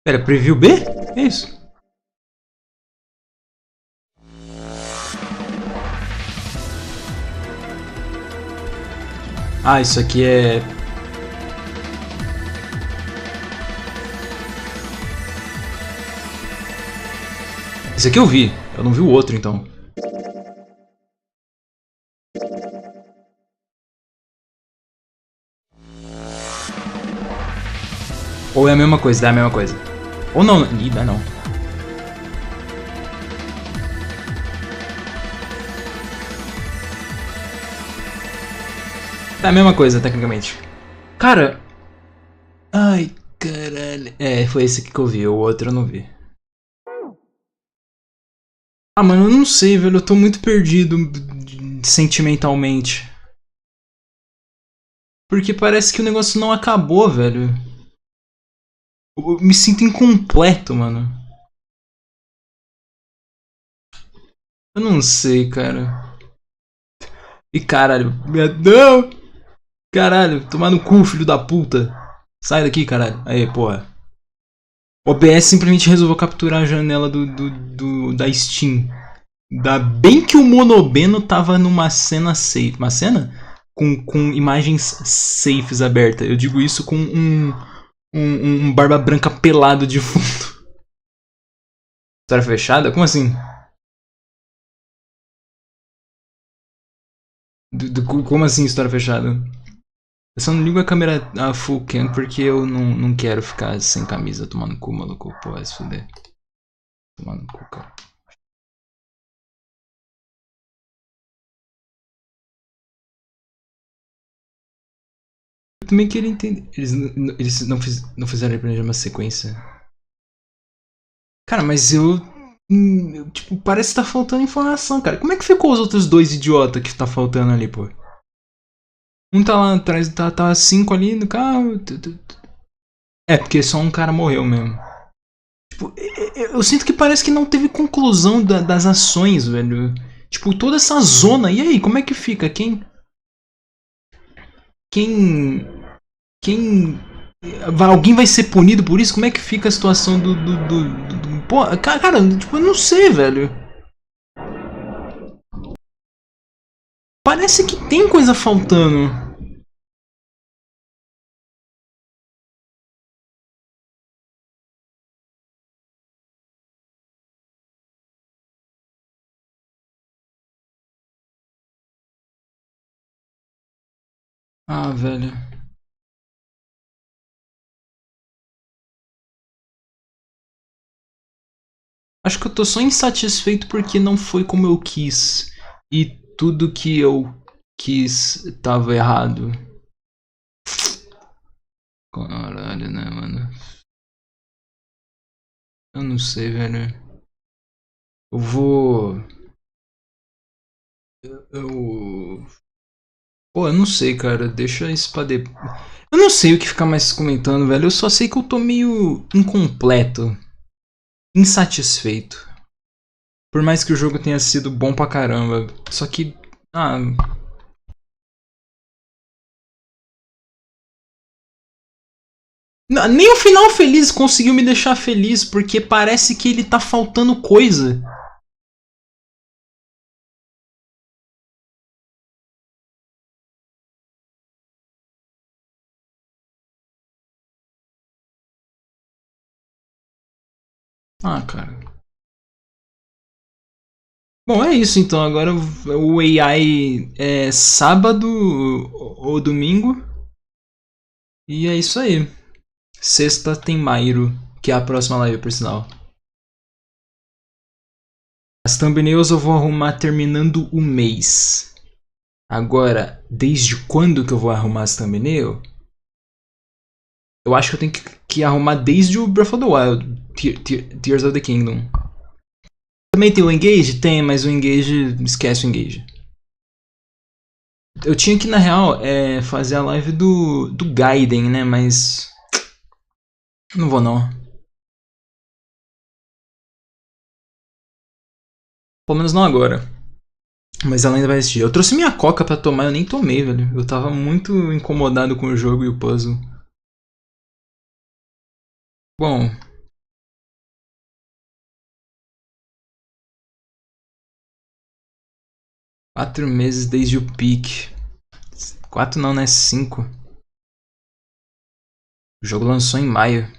Pera, preview B? É isso? Ah, isso aqui é... Esse aqui eu vi. Eu não vi o outro, então. Ou é a mesma coisa, dá a mesma coisa. Ou não, ih, dá não. Dá a mesma coisa, tecnicamente. Cara... Ai, caralho. É, foi esse aqui que eu vi, o outro eu não vi. Ah, mano, eu não sei, velho. Eu tô muito perdido sentimentalmente. Porque parece que o negócio não acabou, velho. Eu me sinto incompleto, mano. Eu não sei, cara. E caralho, não! Caralho, tomar no cu, filho da puta. Sai daqui, caralho. Aí, porra. O OBS simplesmente resolveu capturar a janela da Steam. Ainda bem que o Monobeno tava numa cena safe. Uma cena? Com imagens safes abertas. Eu digo isso com um barba branca pelado de fundo. História fechada? Como assim? Como assim história fechada? Eu só não ligo a câmera a full cam porque eu não quero ficar sem camisa tomando cu, maluco. Pô, vai se fuder. Tomando cu, cara. Eu também queria entender. Eles não fizeram ele planejar uma sequência. Cara, mas tipo, parece que tá faltando informação, cara. Como é que ficou os outros dois idiotas que tá faltando ali, pô? Um tá lá atrás, tá 5 ali no carro. É, porque só um cara morreu mesmo. Tipo, eu sinto que parece que não teve conclusão das ações, velho. Tipo, toda essa zona. E aí, como é que fica? Quem. Alguém vai ser punido por isso? Como é que fica a situação Pô, cara, tipo, eu não sei, velho. Parece que tem coisa faltando. Ah, velho. Acho que eu tô só insatisfeito porque não foi como eu quis. E tudo que eu quis tava errado. Caralho, né, mano? Eu não sei, velho. Eu vou... Pô, eu não sei, cara. Deixa isso pra depois. Eu não sei o que ficar mais comentando, velho. Eu só sei que eu tô meio incompleto. Insatisfeito. Por mais que o jogo tenha sido bom pra caramba. Só que... Ah... Não, nem o final feliz conseguiu me deixar feliz, porque parece que ele tá faltando coisa. Ah, cara. Bom, é isso então. Agora o AI é sábado ou domingo. E é isso aí. Sexta tem Mairo, que é a próxima live, por sinal. As thumbnails eu vou arrumar terminando o mês. Agora, desde quando que eu vou arrumar as thumbnails? Eu acho que eu tenho que arrumar desde o Breath of the Wild, Tears of the Kingdom. Também tem o Engage? Tem, mas o Engage... Esquece o Engage. Eu tinha que, na real, fazer a live do Gaiden, né? Mas... Não vou, não. Pelo menos não agora. Mas ela ainda vai assistir. Eu trouxe minha coca pra tomar, eu nem tomei, velho. Eu tava muito incomodado com o jogo e o puzzle. Bom... 4 meses desde o pique. 4 não, né? 5. O jogo lançou em maio.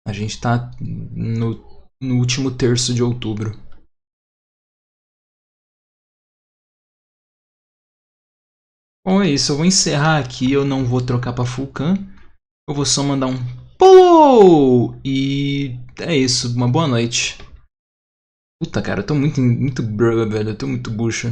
A gente tá no último terço de outubro. Bom, é isso. Eu vou encerrar aqui. Eu não vou trocar pra Fulcan. Eu vou só mandar um pô! E é isso. Uma boa noite. Puta, cara. Eu tô muito velho. Eu tô muito bucha.